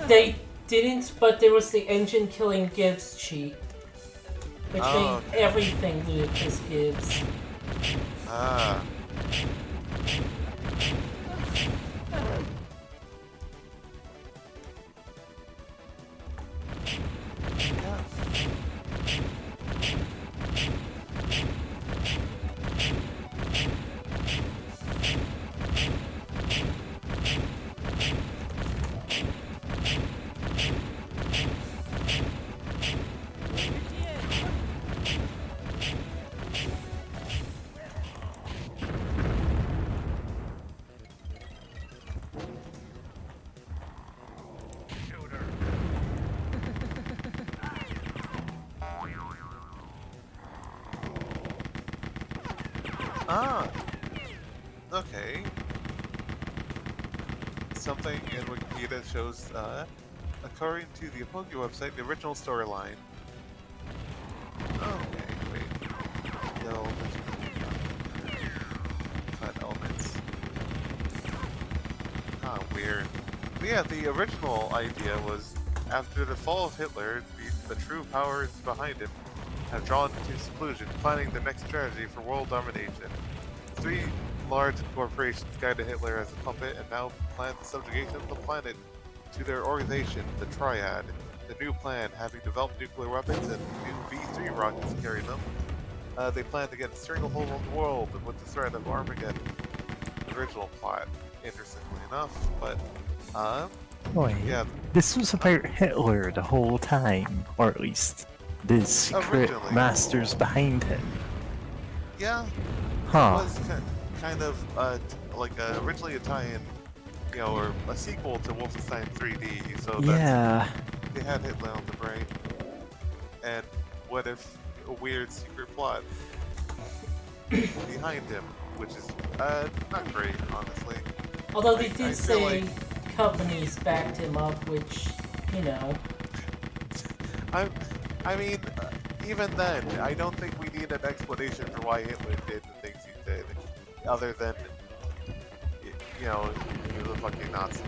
A: They didn't, but there was the engine killing Gibbs cheat. Which
C: Oh,
A: made everything Ludicrous Gibbs.
C: Ah. Yeah. Ah, okay. Something in Wikipedia shows, according to the Apogi website, the original storyline. Okay, wait. No, cut elements. Ah, weird. But yeah, the original idea was after the fall of Hitler, the true powers behind him have drawn into seclusion, planning the next strategy for world domination. Three large corporations guided Hitler as a puppet and now plan the subjugation of the planet to their organization, the Triad. The new plan, having developed nuclear weapons and new V3 rockets to carry them, they plan to get a stranglehold on the world with the threat of Armageddon. The original plot, interestingly enough, but
B: Wait,
C: yeah,
B: this was about Hitler the whole time, or at least the secret
C: Originally.
B: masters behind him.
C: yeah,
B: Huh.
C: it was kind of like originally a tie-in, you know, or a sequel to Wolfenstein 3D. So that's,
B: Yeah.
C: they had Hitler on the brain. And what if a weird secret plot behind him, which is not great, honestly.
A: Although they
C: I
A: did
C: feel
A: say
C: like-
A: companies backed him up, which, you know.
C: I mean, even then, I don't think we need an explanation for why Hitler did the things he did, other than, you know, he was a fucking Nazi.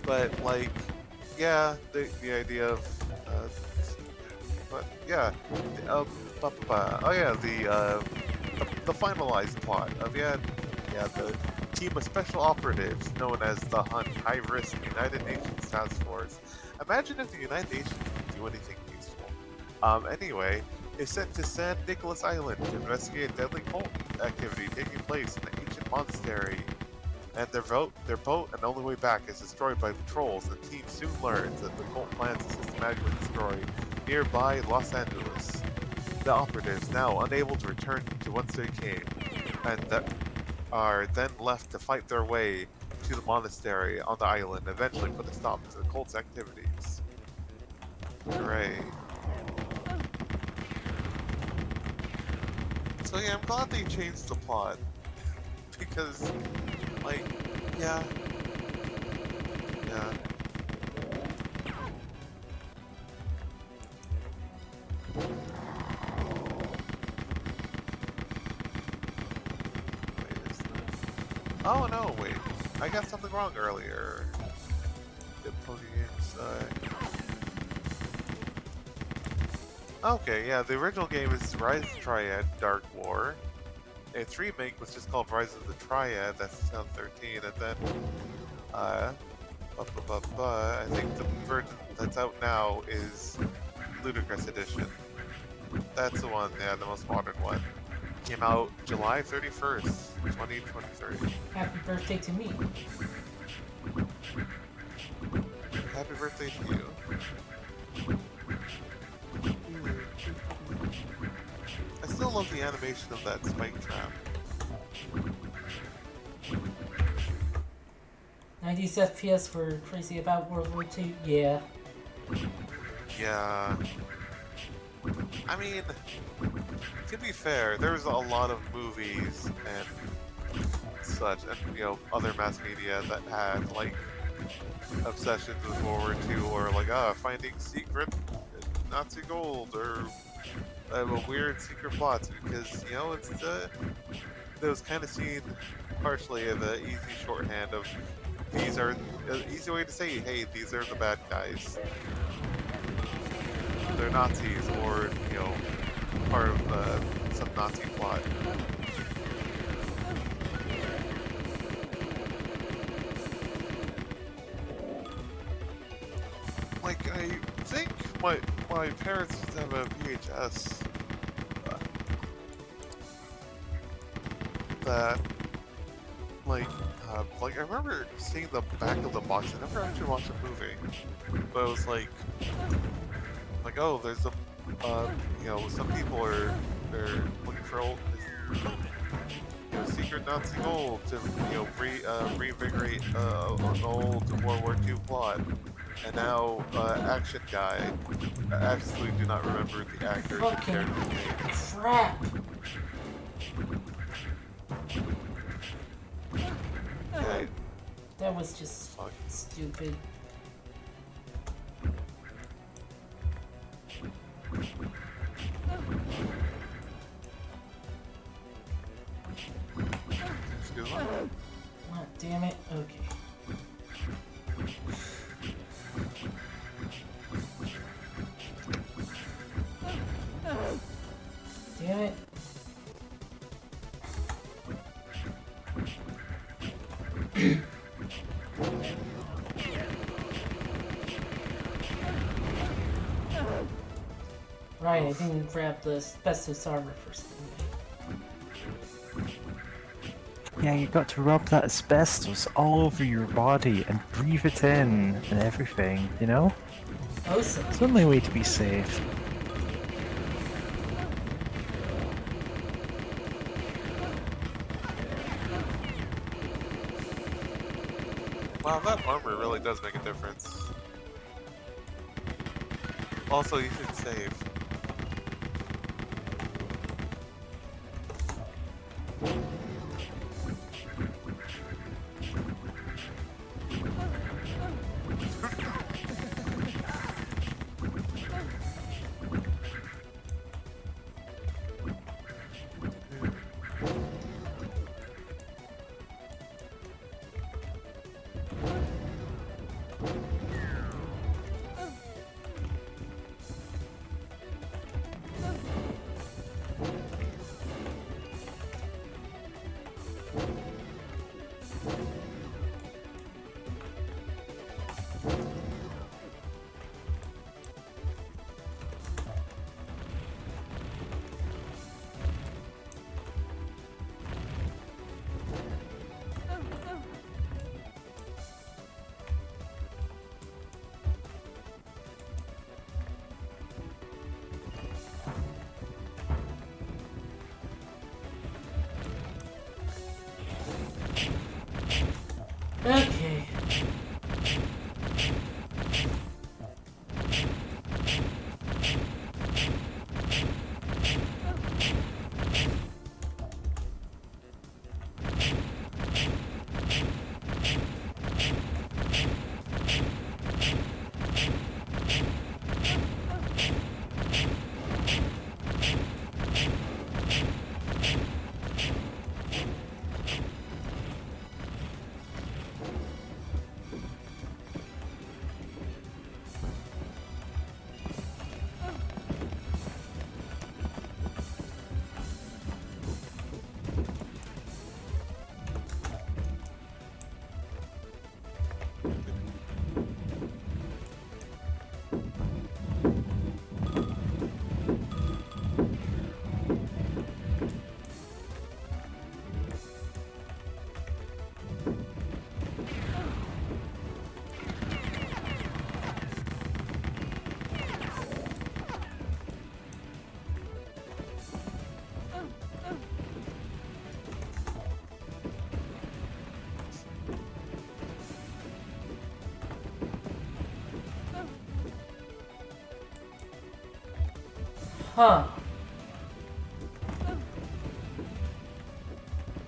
C: But like, yeah, the idea of, but yeah, oh yeah, the finalized plot of the team of special operatives known as the Hunt High Risk United Nations Task Force. Imagine if the United Nations could do anything useful. Anyway, is sent to San Nicolas Island to investigate a deadly cult activity taking place in the ancient monastery. And their boat and the only way back is destroyed by the trolls. The team soon learns that the cult plans to systematically destroy nearby Los Angeles. The operatives, now unable to return to whence they came, and that are then left to fight their way to the monastery on the island, eventually put a stop to the cult's activities. Hooray. So yeah, I'm glad they changed the plot. Because, like, yeah. Yeah. Wait, is this... Oh no, wait. I got something wrong earlier. The Poké Games, Okay, yeah, the original game is Rise of the Triad Dark War. Its remake was just called Rise of the Triad, that's 2013, and then, I think the version that's out now is Ludicrous Edition. That's the one, yeah, the most modern one. Came out July 31st, 2023.
A: Happy birthday to me.
C: Happy birthday to you. I still love the animation of that spike trap.
A: 90s FPS were crazy about World War II. Yeah.
C: Yeah. I mean, to be fair, there's a lot of movies and such, and you know, other mass media that had like obsessions with World War II, or like finding secret Nazi gold, or a weird secret plots, because you know it was kind of seen partially as an easy shorthand of these are an easy way to say, hey, these are the bad guys. They're Nazis, or you know, part of some Nazi plot. Like, I think my parents used to have a VHS that, like I remember seeing the back of the box. I never actually watched the movie, but it was like, oh, there's a, you know, some people are looking for old, you know, secret Nazi gold to, you know, reinvigorate an old World War II plot. And now, Action Guy. I actually do not remember the actor's or
A: Fucking
C: character's name.
A: crap!
C: Okay,
A: That was just
C: fuck.
A: stupid.
C: Excuse me?
A: God damn it. Okay. Damn it. Right, I didn't grab the asbestos armor first.
B: Yeah, you got to rub that asbestos all over your body and breathe it in and everything, you know?
A: Awesome.
B: It's the only way to be safe.
C: Wow, that armor really does make a difference. Also, you should save.
A: Okay. Huh.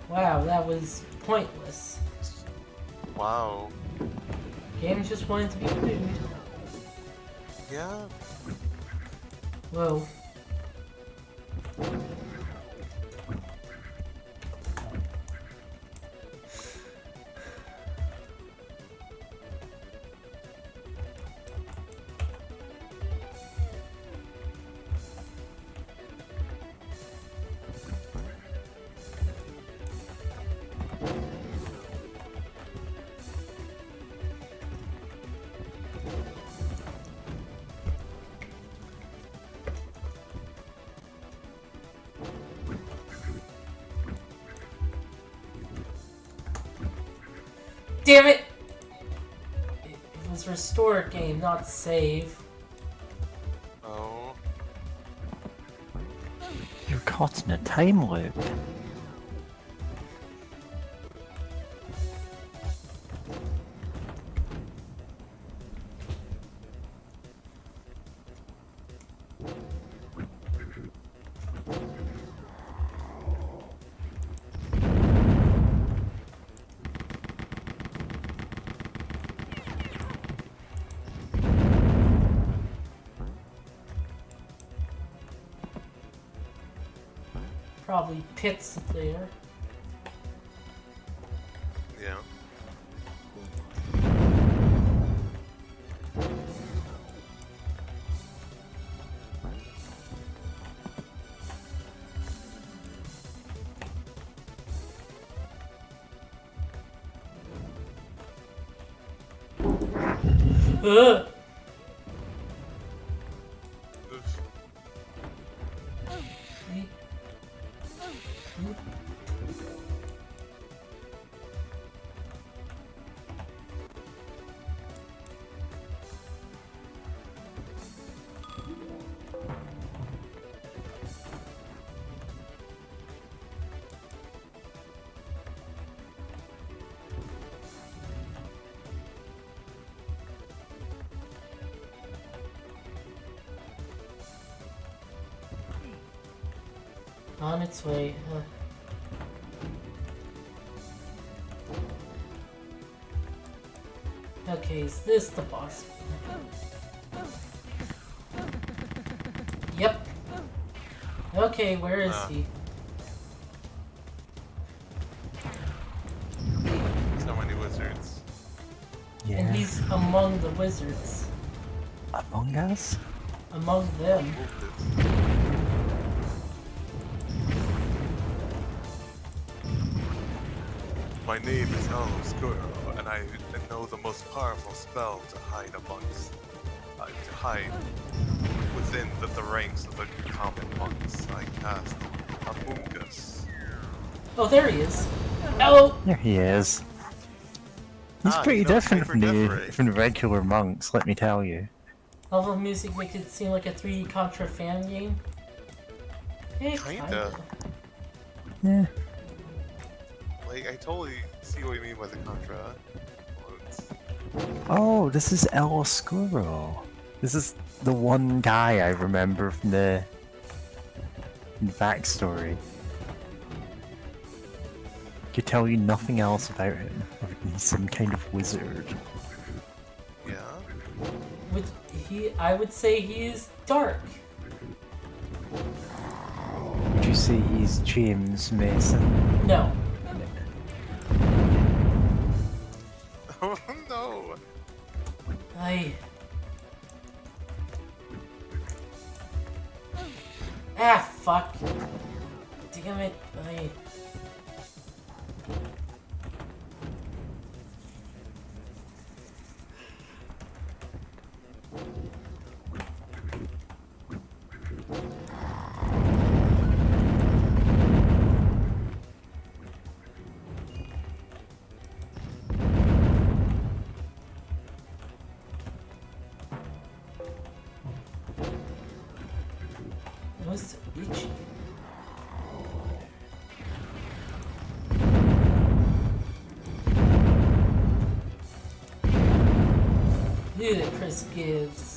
A: Wow, that was pointless.
C: Wow.
A: Game just wanted to be rude.
C: Yeah.
A: Whoa. Damn it! It was restore game, not save.
C: Oh.
B: You're caught in a time loop.
A: probably pits there.
C: Yeah.
A: Ugh.
C: Oof.
A: On its way. Okay, is this the boss? Yep. Okay, where is he?
C: So many wizards.
B: Yeah.
A: And he's among the wizards.
B: Among Us?
A: Among them.
C: Move this. My name is Obscuro, and I know the most powerful spell to hide amongst, to hide within the ranks of the common monks. I cast Amungus.
A: Oh, there he is. Oh!
B: There he is. He's pretty
C: you know,
B: different from
C: hyper-different.
B: the regular monks, let me tell you.
A: Level music make it seem like a 3D Contra fan game. Eh,
C: Kinda.
B: Yeah.
C: Like, I totally see what you mean by the Contra.
B: Oh, this is El Oscuro. This is the one guy I remember from the backstory. Could tell you nothing else about him. He's some kind of wizard.
C: Yeah.
A: I would say he is dark.
B: Would you say he's James Mason?
A: No.
C: Oh no!
A: Fuck. Damn it. It was itchy. Look at Chris Gibbs.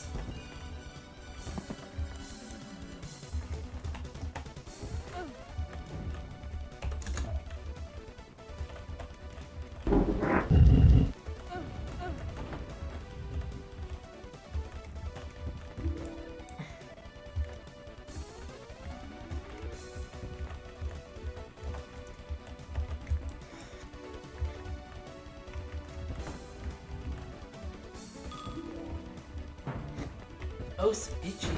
A: Oh, it's itchy.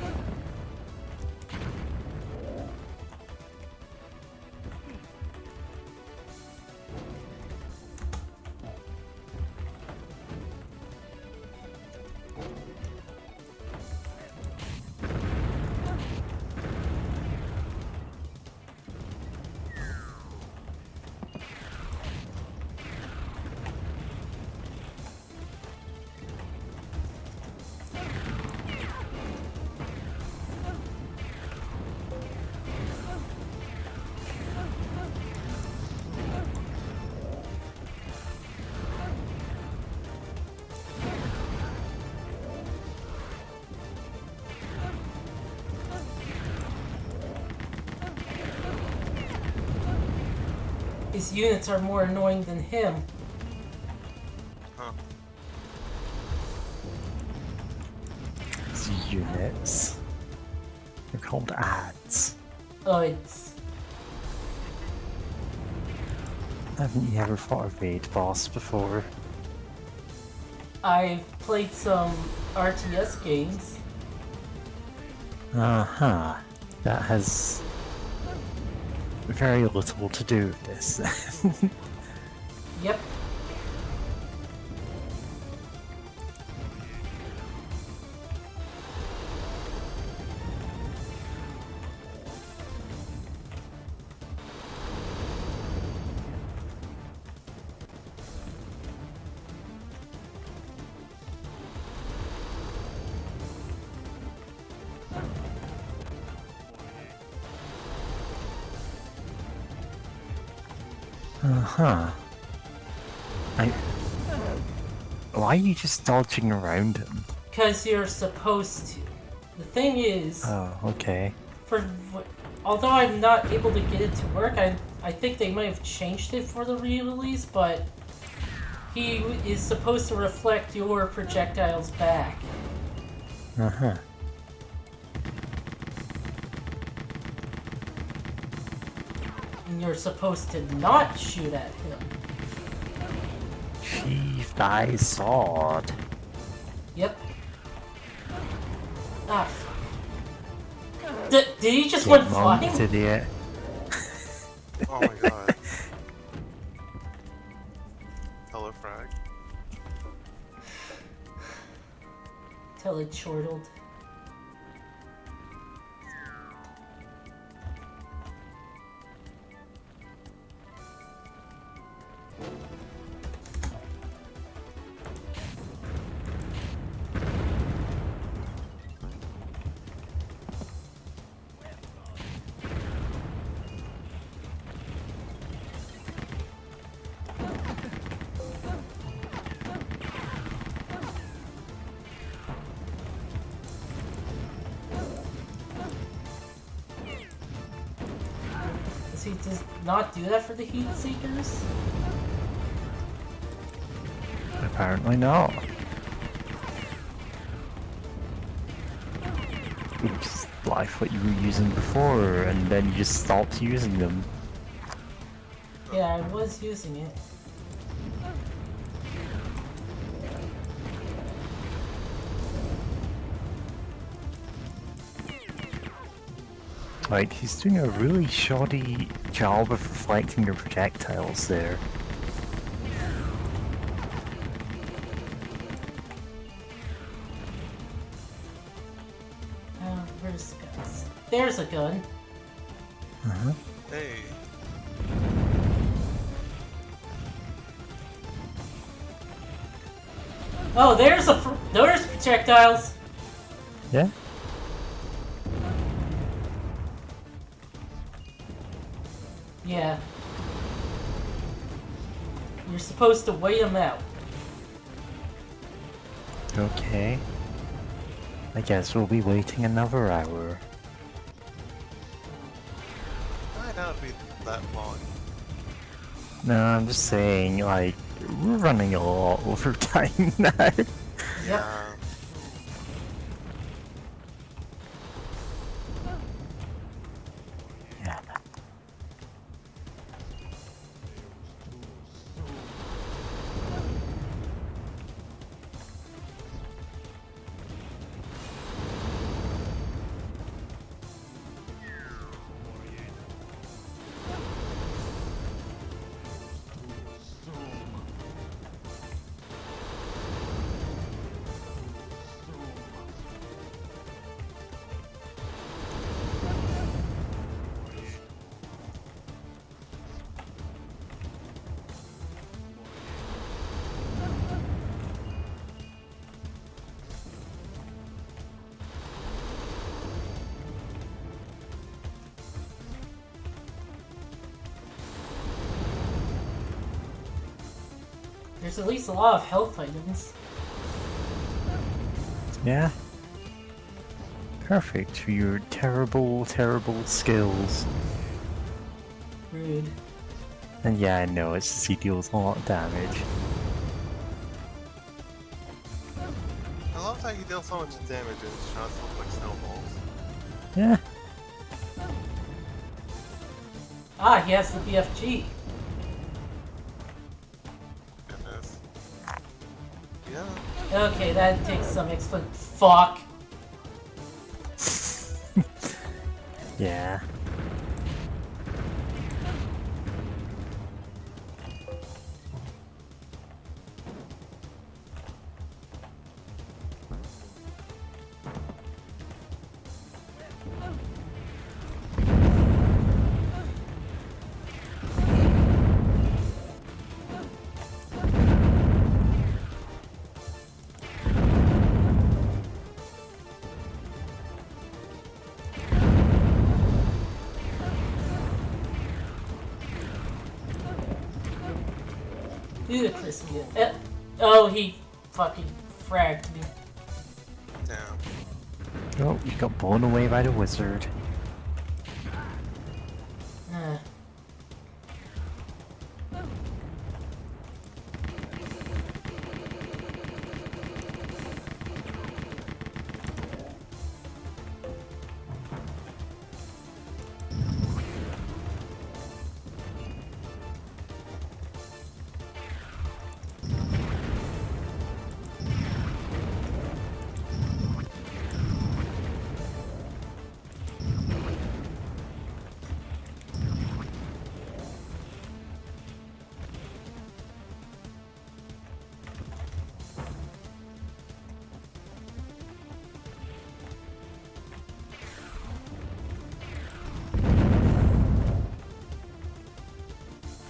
A: His units are more annoying than him.
C: Huh.
B: These units. They're called ads.
A: Oh, it's...
B: Haven't you ever fought a raid boss before?
A: I've played some RTS games.
B: Uh-huh. That has very little to do with this.
A: Yep.
B: Uh-huh. Why are you just dodging around him?
A: Because you're supposed to. The thing is,
B: Oh, okay.
A: although I'm not able to get it to work, I think they might have changed it for the re-release, but he is supposed to reflect your projectiles back.
B: Uh-huh.
A: And you're supposed to not shoot at him.
B: Sheath thy sword.
A: Yep. Ah, fuck. Did he just
B: Get
A: went
B: monked,
A: flying?
B: idiot.
C: Oh my god. Hello, Frag.
A: Till it chortled. Does he just not do that for the heat seekers?
B: Apparently not. Oops, life what you were using before, and then you just stopped using them.
A: Yeah, I was using it.
B: Like, he's doing a really shoddy job of reflecting your projectiles there.
A: Where's the guns? There's a gun.
B: Uh-huh.
C: Hey.
A: Oh, there's projectiles.
B: Yeah?
A: Yeah. You're supposed to wait them out.
B: Okay. I guess we'll be waiting another hour.
C: I doubt it'd be that long.
B: No, I'm just saying, like, we're running a lot over time now.
C: Yeah.
B: Yeah.
A: There's at least a lot of health items.
B: Yeah. Perfect for your terrible, terrible skills.
A: Rude.
B: And yeah, I know, it's just he deals a lot of damage.
C: I love how he deals so much damage and his shots look like snowballs.
B: Yeah.
A: Ah, he has the BFG. Okay, that takes some explanation. Fuck.
B: Yeah.
A: Ludicrous. Oh, he fucking fragged me.
C: Damn.
B: Oh, you got blown away by the wizard.
A: Uh.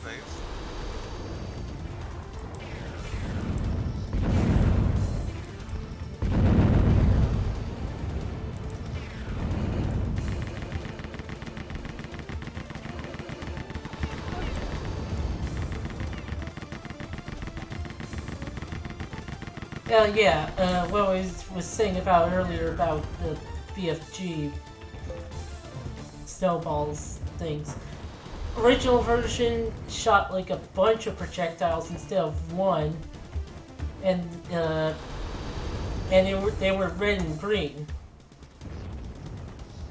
C: Nice.
A: Yeah, what I was saying about earlier about the BFG snowballs things. Original version shot like a bunch of projectiles instead of one, and they were red and green.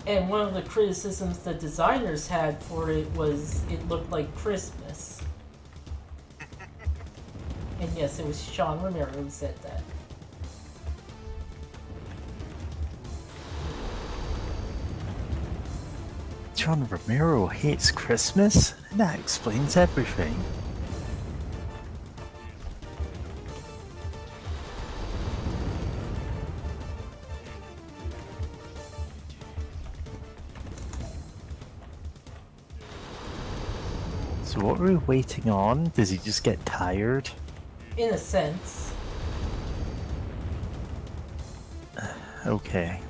A: And one of the criticisms the designers had for it was it looked like Christmas. And yes, it was Sean Romero who said that.
B: John Romero hates Christmas? That explains everything. So what are we waiting on? Does he just get tired?
A: In a sense.
B: Okay.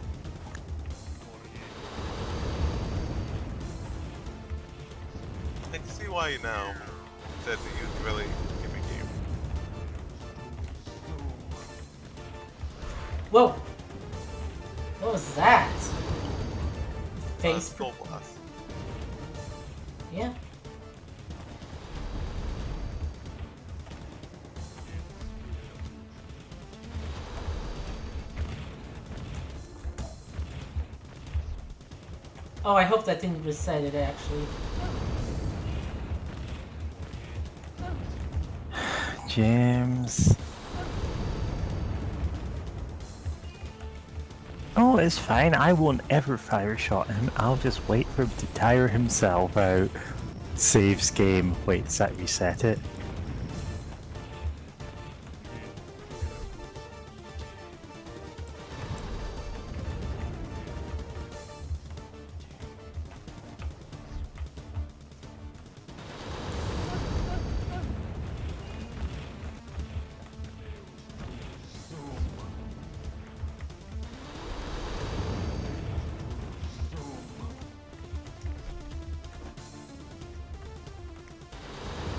C: I can see why you now said that you really give me game.
A: Whoa! What was that? Face.
C: Skull blast.
A: Yeah. Oh, I hope that didn't reset it actually.
B: James. Oh, it's fine. I won't ever fire shot him. I'll just wait for him to tire himself out. Saves game. Wait, does that reset it?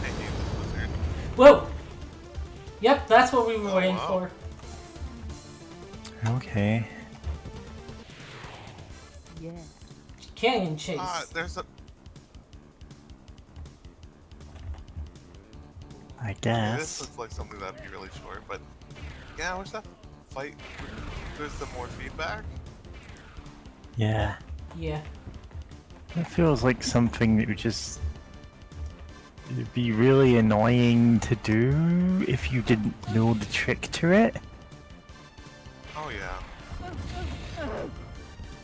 C: I hate this wizard.
A: Whoa! Yep, that's what we were
C: Oh,
A: waiting
C: wow.
A: for.
B: Okay.
A: Canyon chase.
C: There's a.
B: I
C: Yeah, this
B: guess.
C: looks like something that'd be really short, but yeah, I wish that fight there's some more feedback.
B: Yeah.
A: Yeah.
B: It feels like something that would just it'd be really annoying to do if you didn't know the trick to it.
C: Oh yeah.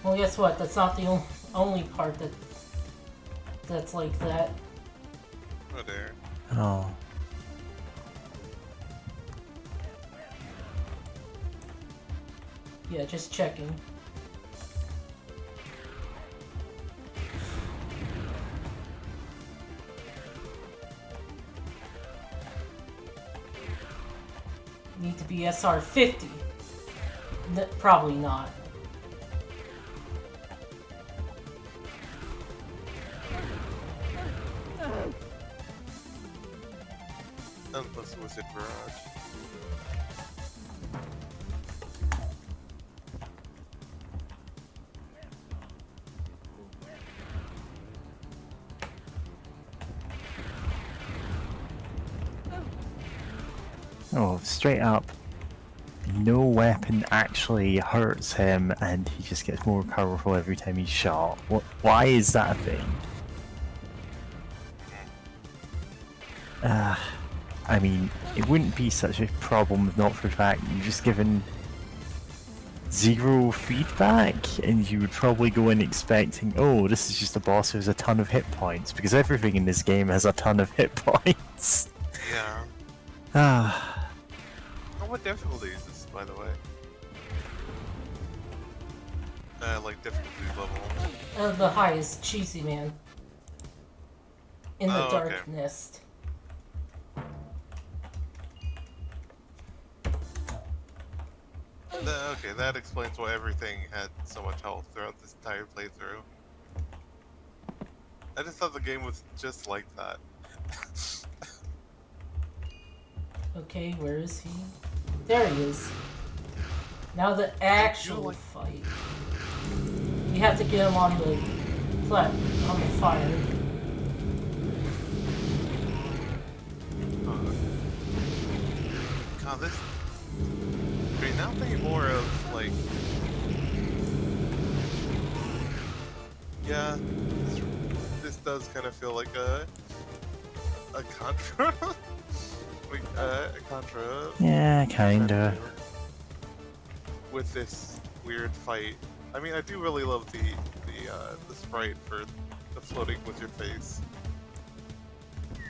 A: Well, guess what? That's not the only part that's like that.
C: Oh there.
B: Oh.
A: Yeah, just checking. Need to be SR 50. Probably not.
C: Unless it was in Mirage.
B: Oh, straight up. No weapon actually hurts him, and he just gets more powerful every time he's shot. Why is that a thing? I mean, it wouldn't be such a problem if not for the fact you're just given zero feedback, and you would probably go in expecting, oh, this is just a boss who has a ton of hit points, because everything in this game has a ton of hit points.
C: Yeah.
B: Ah.
C: Oh, what difficulty is this, by the way? Like difficulty level.
A: The highest, cheesy man. In the
C: Oh,
A: dark
C: okay.
A: nest.
C: Okay, that explains why everything had so much health throughout this entire playthrough. I just thought the game was just like that.
A: Okay, where is he? There he is. Now the actual fight. You have to get him on the on the fire.
C: God, this. I mean, now I'm thinking more of like. Yeah, this does kind of feel like a Contra. Like, a Contra.
B: Yeah, kinda.
C: With this weird fight. I mean, I do really love the sprite for the floating with your face,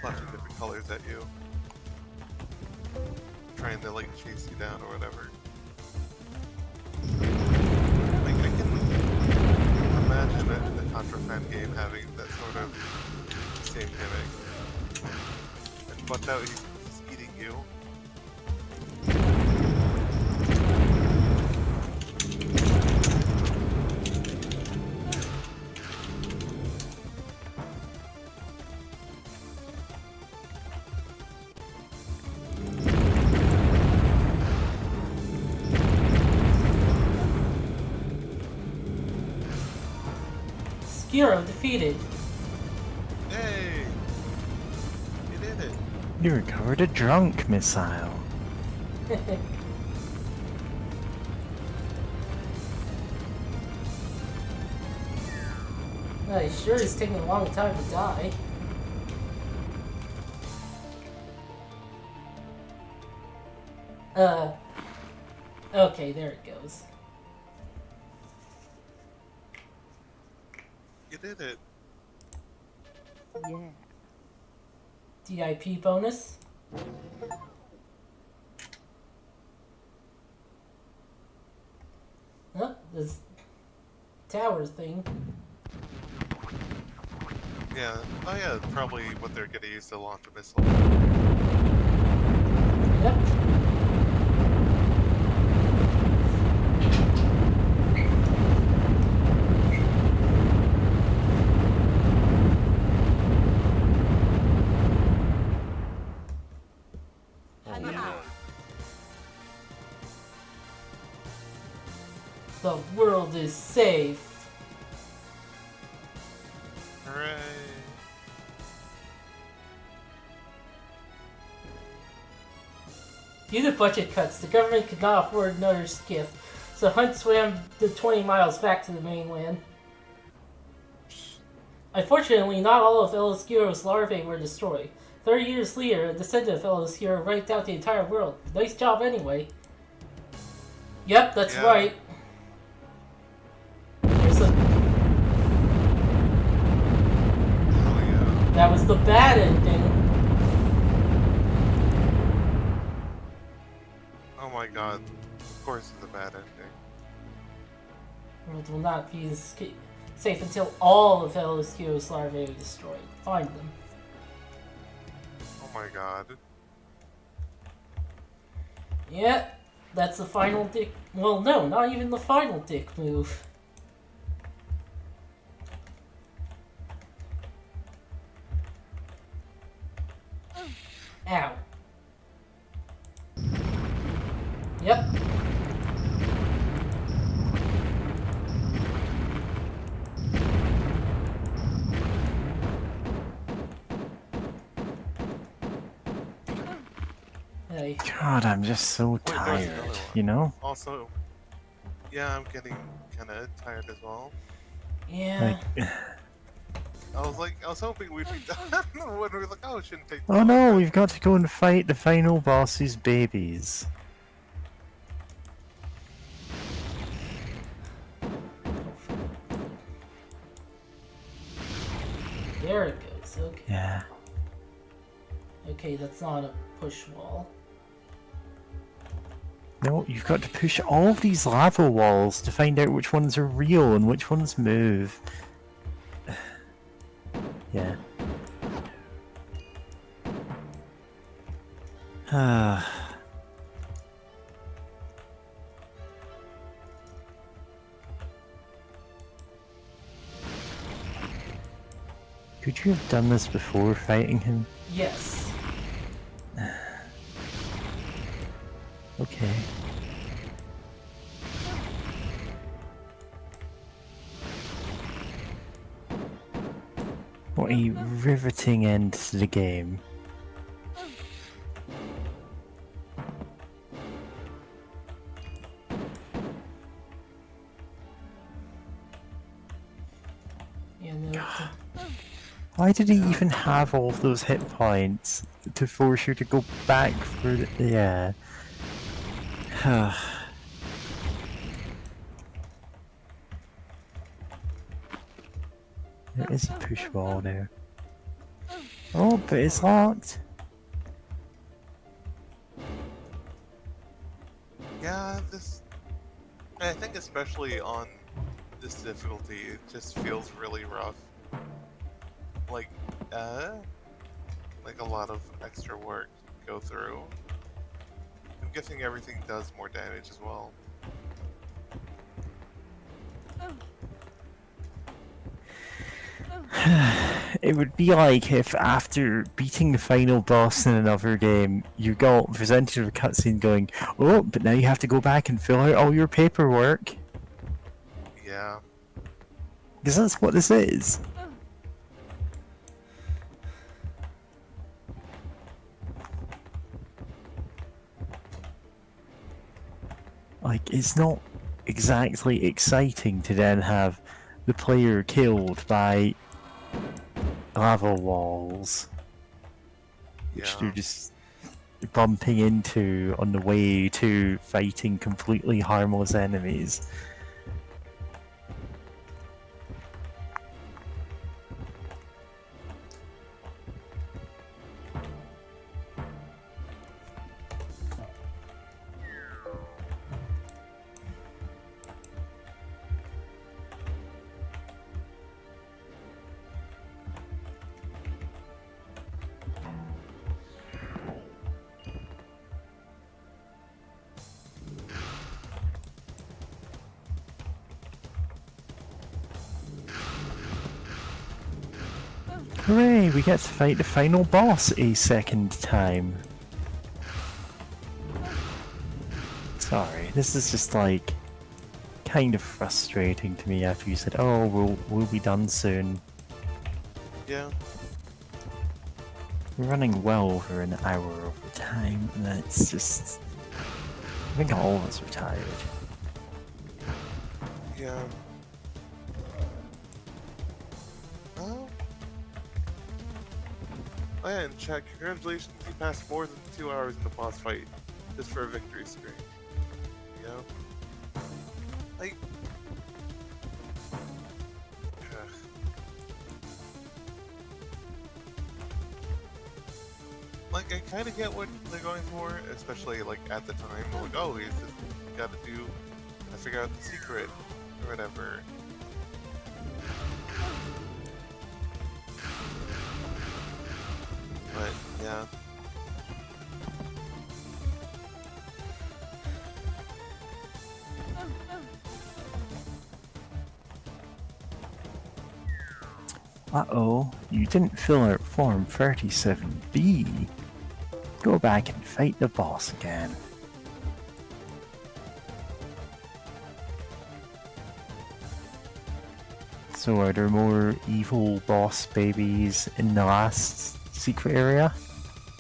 C: flashing different colors at you, trying to like chase you down or whatever. Like I can imagine a Contra fan game having that sort of same gimmick. And watch out, he's eating you.
A: Hero defeated.
C: Hey! You did it!
B: You recovered a drunk missile.
A: He sure is taking a long time to die. Okay, there it goes.
C: You did it!
E: Yeah.
A: DIP bonus. Oh, this tower thing.
C: Yeah, oh yeah, probably what they're gonna use to launch a missile.
A: Yep. The world is safe.
C: Hooray!
A: Due to budget cuts, the government could not afford another skiff, so Hunt swam the 20 miles back to the mainland. Unfortunately, not all of Eliscuro's larvae were destroyed. 30 years later, a descendant of Eliscuro wiped out the entire world. Nice job anyway. Yep, that's
C: Yeah.
A: right. There's a,
C: Oh yeah.
A: that was the bad ending.
C: Oh my god. Of course it's a bad ending.
A: World will not be safe until all of LSQ's larvae are destroyed. Find them.
C: Oh my god.
A: Yeah, that's the final dick. Well, no, not even the final dick move. Ow. Yep. Hey.
B: God, I'm just so
C: Wait, there's
B: tired,
C: another one.
B: you know?
C: Also, yeah, I'm getting kind of tired as well.
A: Yeah.
B: Like,
C: I was hoping we'd be done when we were like, oh, it shouldn't take.
B: oh no, we've got to go and fight the final boss's babies.
A: There it goes. Okay.
B: Yeah.
A: Okay, that's not a push wall.
B: No, you've got to push all of these lava walls to find out which ones are real and which ones move. Yeah. Could you have done this before fighting him?
A: Yes.
B: Okay. What a riveting end to the game.
A: Yeah, no.
B: Why did he even have all of those hit points to force you to go back for the... Yeah. There is a push wall there. Oh, but it's locked.
C: Yeah, this. I think especially on this difficulty, it just feels really rough. Like, like a lot of extra work to go through. I'm guessing everything does more damage as well.
B: It would be like if after beating the final boss in another game, you got presented with a cutscene going, oh, but now you have to go back and fill out all your paperwork.
C: Yeah.
B: Because that's what this is. Like, it's not exactly exciting to then have the player killed by lava walls, which
C: Yeah.
B: they're just bumping into on the way to fighting completely harmless enemies. Hooray, we get to fight the final boss a second time. Sorry, this is just like kind of frustrating to me after you said, oh, we'll be done soon.
C: Yeah.
B: We're running well over an hour over time, and it's just... I think all of us are tired.
C: Yeah. Oh yeah, and chat, congratulations, you passed more than 2 hours in the boss fight just for a victory screen. You know? like I kind of get what they're going for, especially like at the time. Like, oh, he's just got to figure out the secret or whatever. But yeah.
B: Uh-oh, you didn't fill out Form 37B. Go back and fight the boss again. So are there more evil boss babies in the last secret area?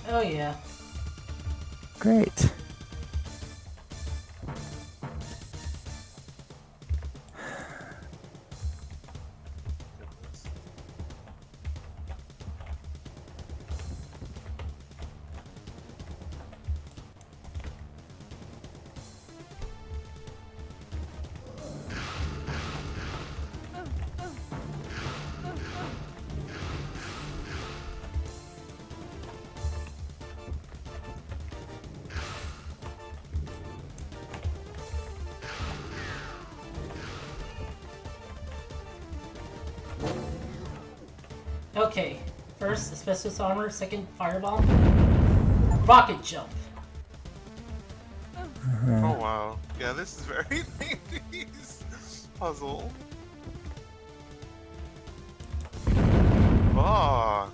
A: Oh yeah.
B: Great.
C: Goodness.
A: Okay. First, asbestos armor. Second, fireball. Rocket jump.
C: Oh wow. Yeah, this is very 90s puzzle. Ah.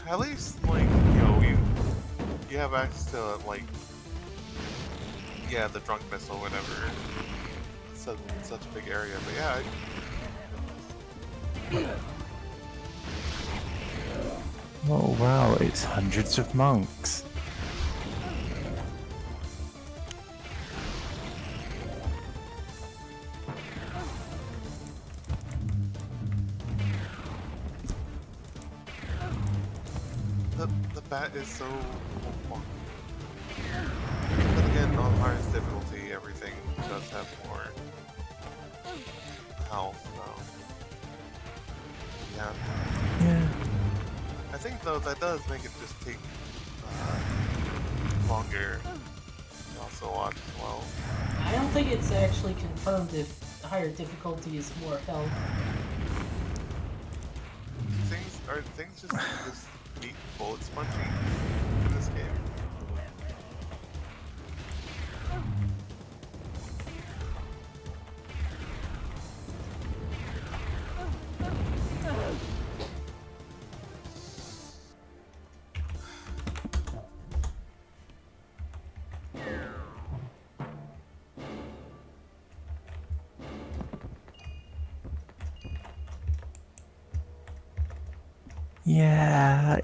C: At least, like, you have access to, like, yeah, the drunk missile, whatever. It's such a big area, but yeah.
B: Oh wow, it's hundreds of monks.
C: The bat is so. But again, on hardest difficulty, everything does have more health, so. Yeah.
B: Yeah.
C: I think though that does make it just take longer to also watch as well.
A: I don't think it's actually confirmed if higher difficulty is more health.
C: Are things just neat bullet spongy in this game?
B: Yeah,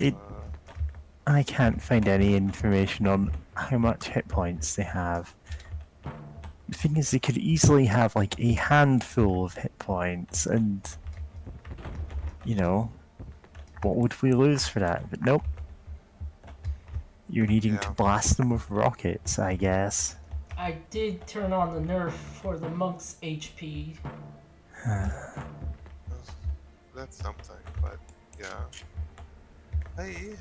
B: I can't find any information on how much hit points they have. The thing is, they could easily have like a handful of hit points, and what would we lose for that? But nope. You're needing to
C: Yeah.
B: blast them with rockets, I guess.
A: I did turn on the nerf for the monk's HP.
C: That's something, but yeah. Hey.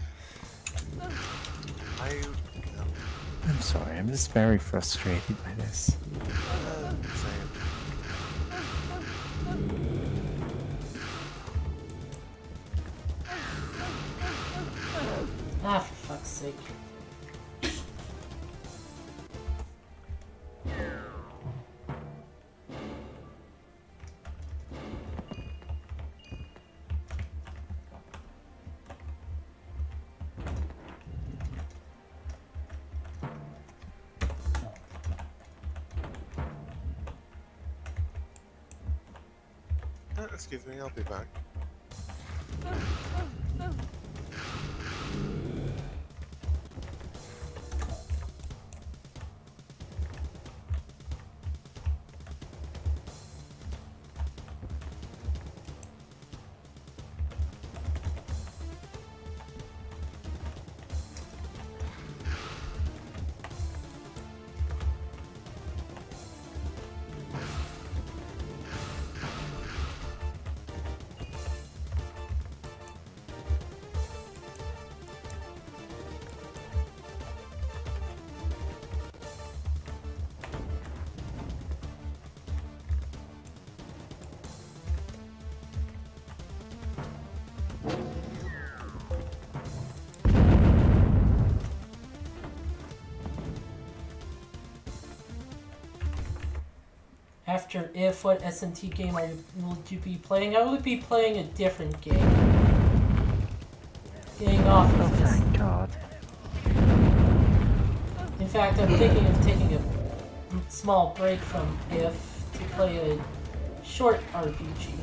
B: I'm sorry, I'm just very frustrated by this.
C: Same.
A: Ah, for fuck's sake.
C: Excuse me, I'll be back.
A: After if, what SMT game would you be playing? I would be playing a different game. Getting off
B: Oh,
A: of this.
B: thank God.
A: In fact, I'm thinking of taking a small break from if to play a short RPG.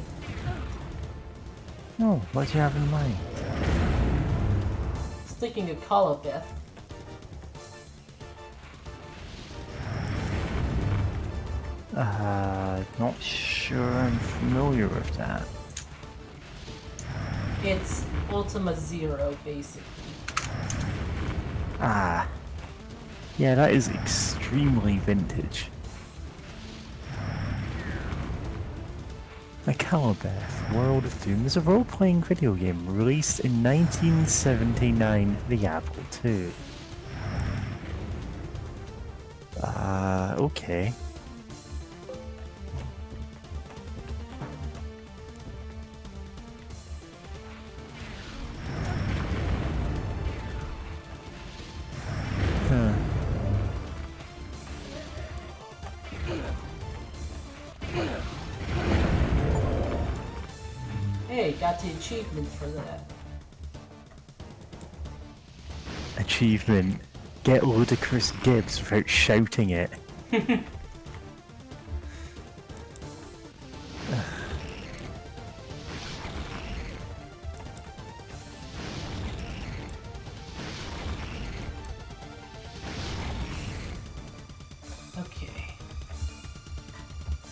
B: Oh, what do you have in mind?
A: I was thinking of Calabeth.
B: Not sure I'm familiar with that.
A: It's Ultima Zero, basically.
B: Ah. Yeah, that is extremely vintage. A Calabeth, World of Doom is a role-playing video game released in 1979 for the Apple II. Okay. Huh.
A: Hey, got the achievement for that.
B: Achievement. Get ludicrous Gibbs without shouting it.
A: Okay.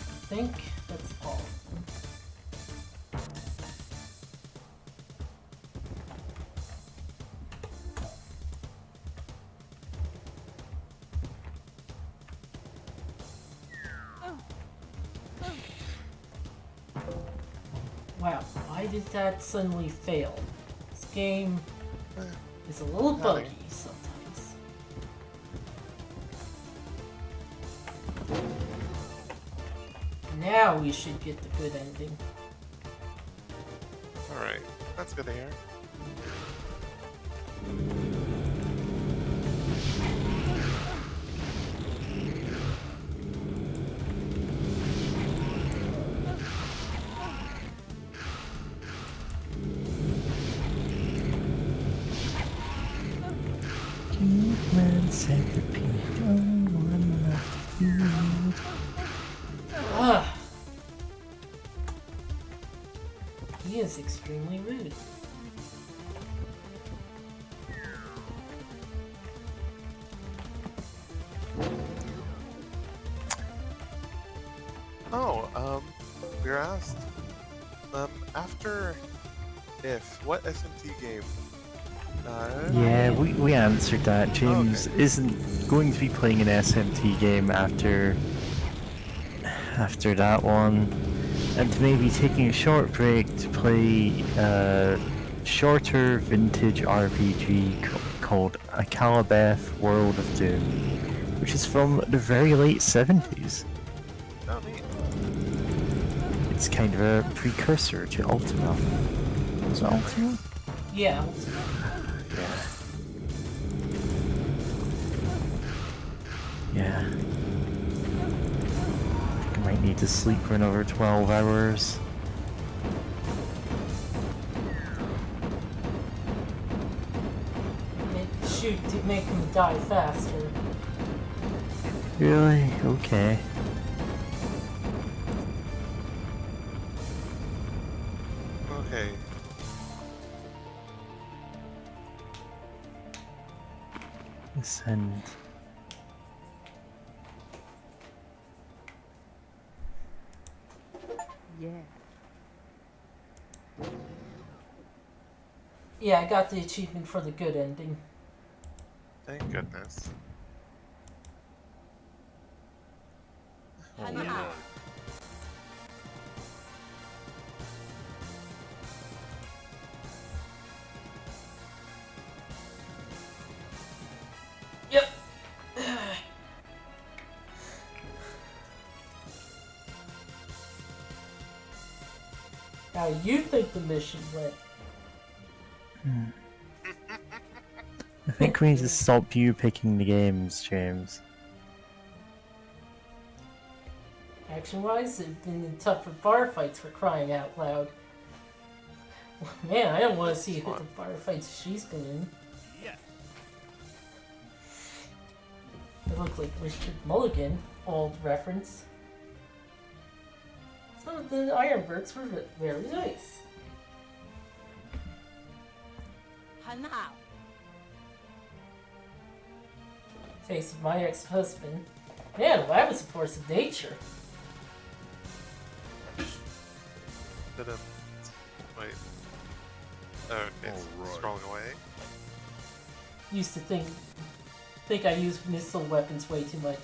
A: I think that's all. Wow, why did that suddenly fail? This game is a little buggy sometimes. Now we should get the good ending.
C: Alright, that's good to hear.
B: Caveman centipede, only one left to feed.
A: Ugh. He is extremely rude.
C: Oh, we were asked, after if, what SMT game?
B: Yeah, we answered that. James isn't going to be playing an SMT game after that one, and maybe taking a short break to play a shorter vintage RPG called A Calabeth World of Doom, which is from the very late 70s.
C: Oh, neat.
B: It's kind of a precursor to Ultima. Was it Ultima?
A: Yeah.
B: Yeah. I might need to sleep for another 12 hours.
A: Shoot to make him die faster.
B: Really? Okay.
C: Okay.
B: Send.
A: Yeah, I got the achievement for the good ending.
C: Thank goodness.
D: Holy moly.
A: Yep. How you think the mission went?
B: I think we need to stop you picking the games, James.
A: Action-wise, it's been tougher bar fights for crying out loud. Man, I don't want to see the bar fights she's been in.
D: Yes.
A: It looks like Richard Mulligan, old reference. Some of the ironworks were very nice.
E: Hanao.
A: Face of my ex-husband. Man, well, that was a force of nature.
C: Didn't. Wait. Oh, it's
D: Alright.
C: scrolling away.
A: Used to think I used missile weapons way too much.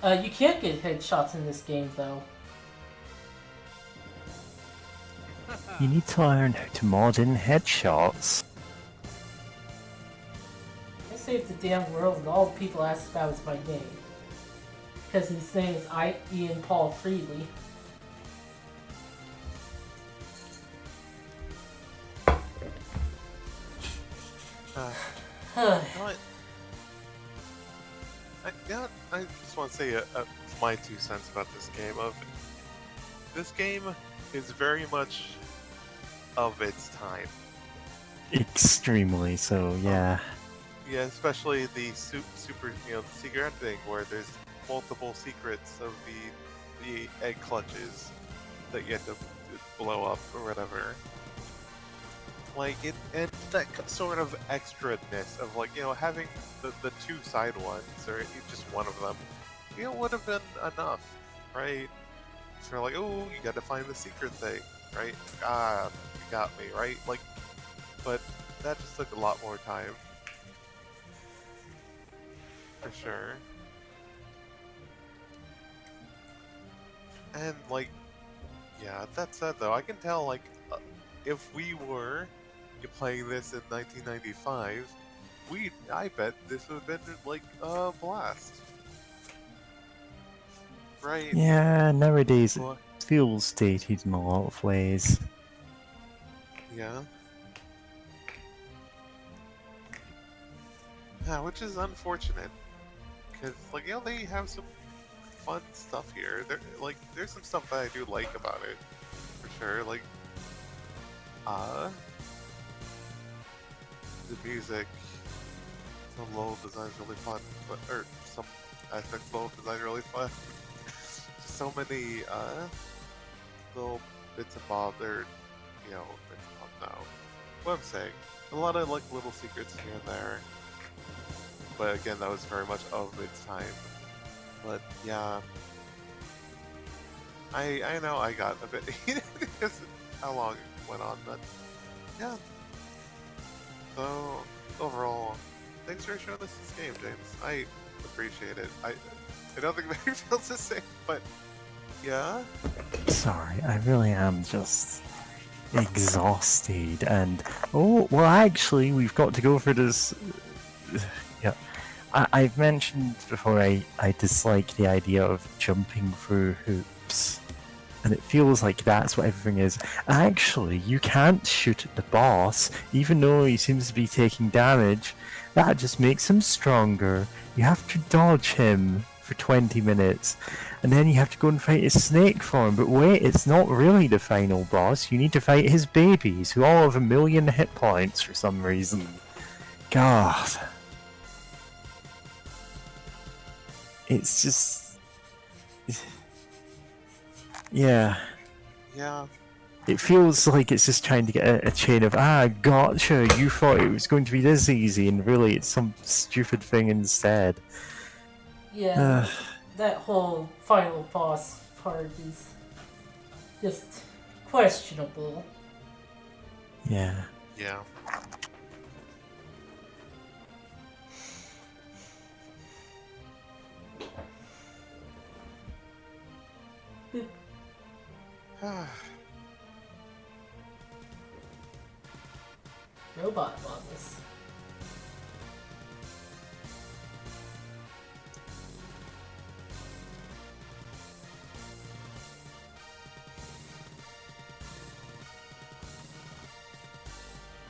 A: You can't get headshots in this game though.
B: You need to learn how to mod in headshots.
A: I saved the damn world and all the people asked about is my name. Because his name is Ian Paul Freely.
C: You know what? I just want to say my 2 cents about this game. This game is very much of its time.
B: Extremely so, yeah.
C: Yeah, especially the super, the secret ending where there's multiple secrets of the egg clutches that you have to blow up or whatever. Like it, and that sort of extraness of having the 2 side ones or just one of them, would have been enough, right? So like, oh, you got to find the secret thing, right? Ah, you got me, right? Like, but that just took a lot more time, for sure. And like, yeah, that said though, I can tell if we were playing this in 1995, I bet this would have been like a blast. Right?
B: Yeah, nowadays it
C: Well,
B: feels dated in a lot of ways.
C: yeah. Yeah, which is unfortunate. Because, they have some fun stuff here. There's some stuff that I do like about it. For sure. The music, some level design is really fun, or some aspects of level design are really fun. Just so many little bits and bobs, or bits and bobs now. What I'm saying, a lot of little secrets here and there. But again, that was very much of its time. But yeah, I know I got a bit because how long it went on, but yeah. So, overall, thanks for showing us this game, James. I appreciate it. I don't think Mary feels the same, but yeah.
B: Sorry, I really am just exhausted and... Oh, well actually, we've got to go for this... Yeah. I've mentioned before I dislike the idea of jumping through hoops. And it feels like that's what everything is. Actually, you can't shoot at the boss, even though he seems to be taking damage. That just makes him stronger. You have to dodge him for 20 minutes. And then you have to go and fight his snake form. But wait, it's not really the final boss. You need to fight his babies, who all have 1,000,000 hit points for some reason. God. It's just... Yeah.
C: Yeah.
B: It feels like it's just trying to get a chain of, gotcha, you thought it was going to be this easy, and really it's some stupid thing instead.
A: Yeah, that whole final boss part is just questionable.
B: Yeah.
C: Yeah.
A: Robot models.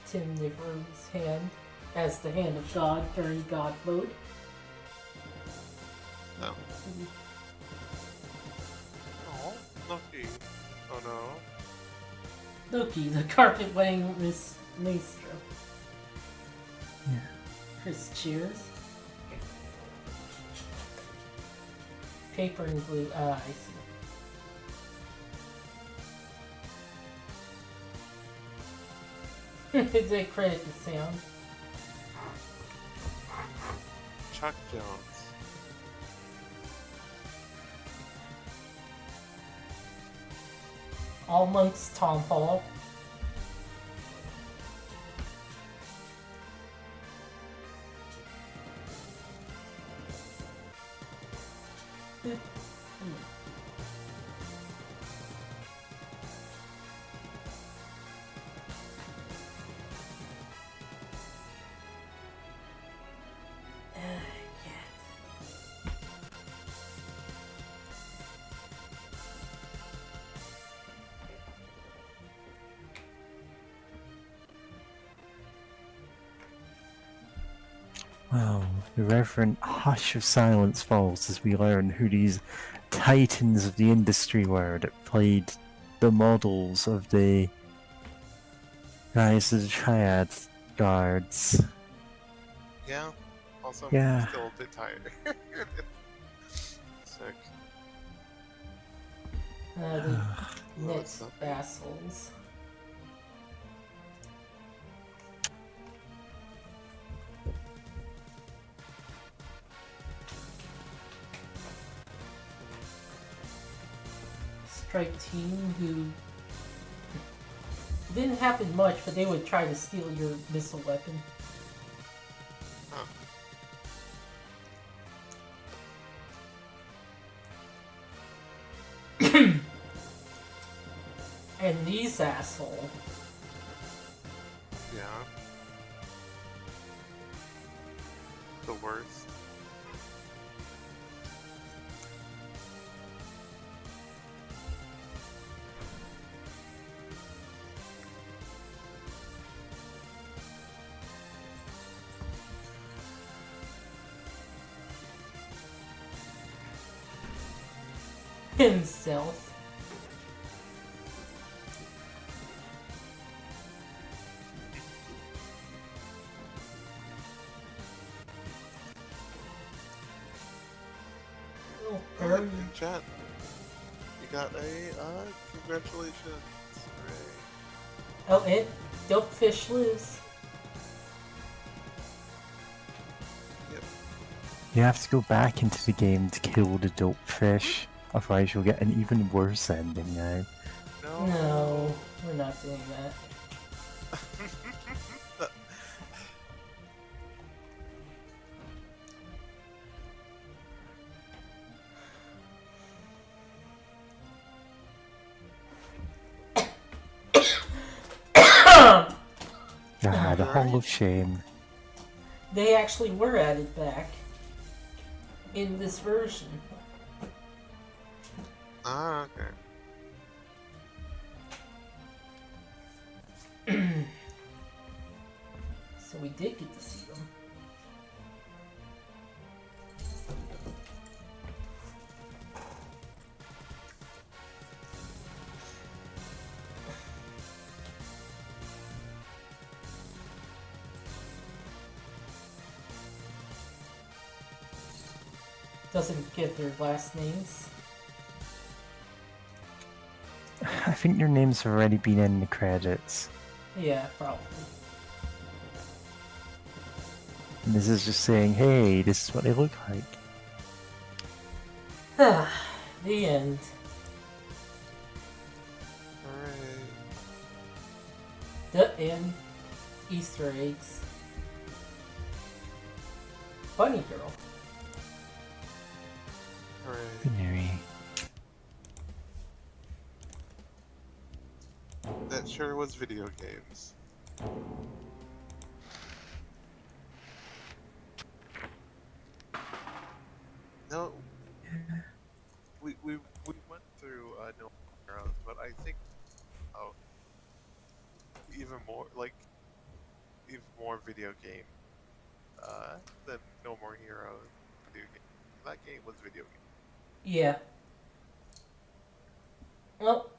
A: Tim Nivern's hand as the hand of God during God mode.
C: No. Loki. Oh no.
A: Loki, the carpet wedding maestro.
B: Yeah.
A: Chris, cheers. Paper and glue. Ah, I see. They credit the sound.
C: Chuck Jones.
A: All monks, Tom Hall.
B: Wow, the reverent hush of silence falls as we learn who these titans of the industry were that played the models of the guys of the triad guards.
C: Yeah. Also, I'm
B: Yeah.
C: still a bit tired. Sick.
A: The
C: Well,
A: net
C: it's not-
A: assholes. Strike team who didn't happen much, but they would try to steal your missile weapon.
C: Huh.
A: And these assholes.
C: Yeah. The worst.
A: Himself. Oh,
C: Oh,
A: Barry.
C: in chat. You got a, congratulations. Hooray.
A: Oh, and Dope Fish lives.
C: Yep.
B: You have to go back into the game to kill the dope fish, otherwise you'll get an even worse ending now.
A: No, we're not doing that.
B: Ah, the Hall of Shame.
A: They actually were added back in this version.
C: Ah, okay.
A: So we did get to see them. Doesn't give their last names.
B: I think your names have already been in the credits.
A: Yeah, probably.
B: And this is just saying, hey, this is what they look like.
A: The end.
C: Hooray.
A: The end. Easter eggs. Bunny girl.
C: Hooray.
B: Binary.
C: That sure was video games. No, we went through No More Heroes, but I think even more even more video game than No More Heroes video game. That game was video game.
A: Yeah. Well,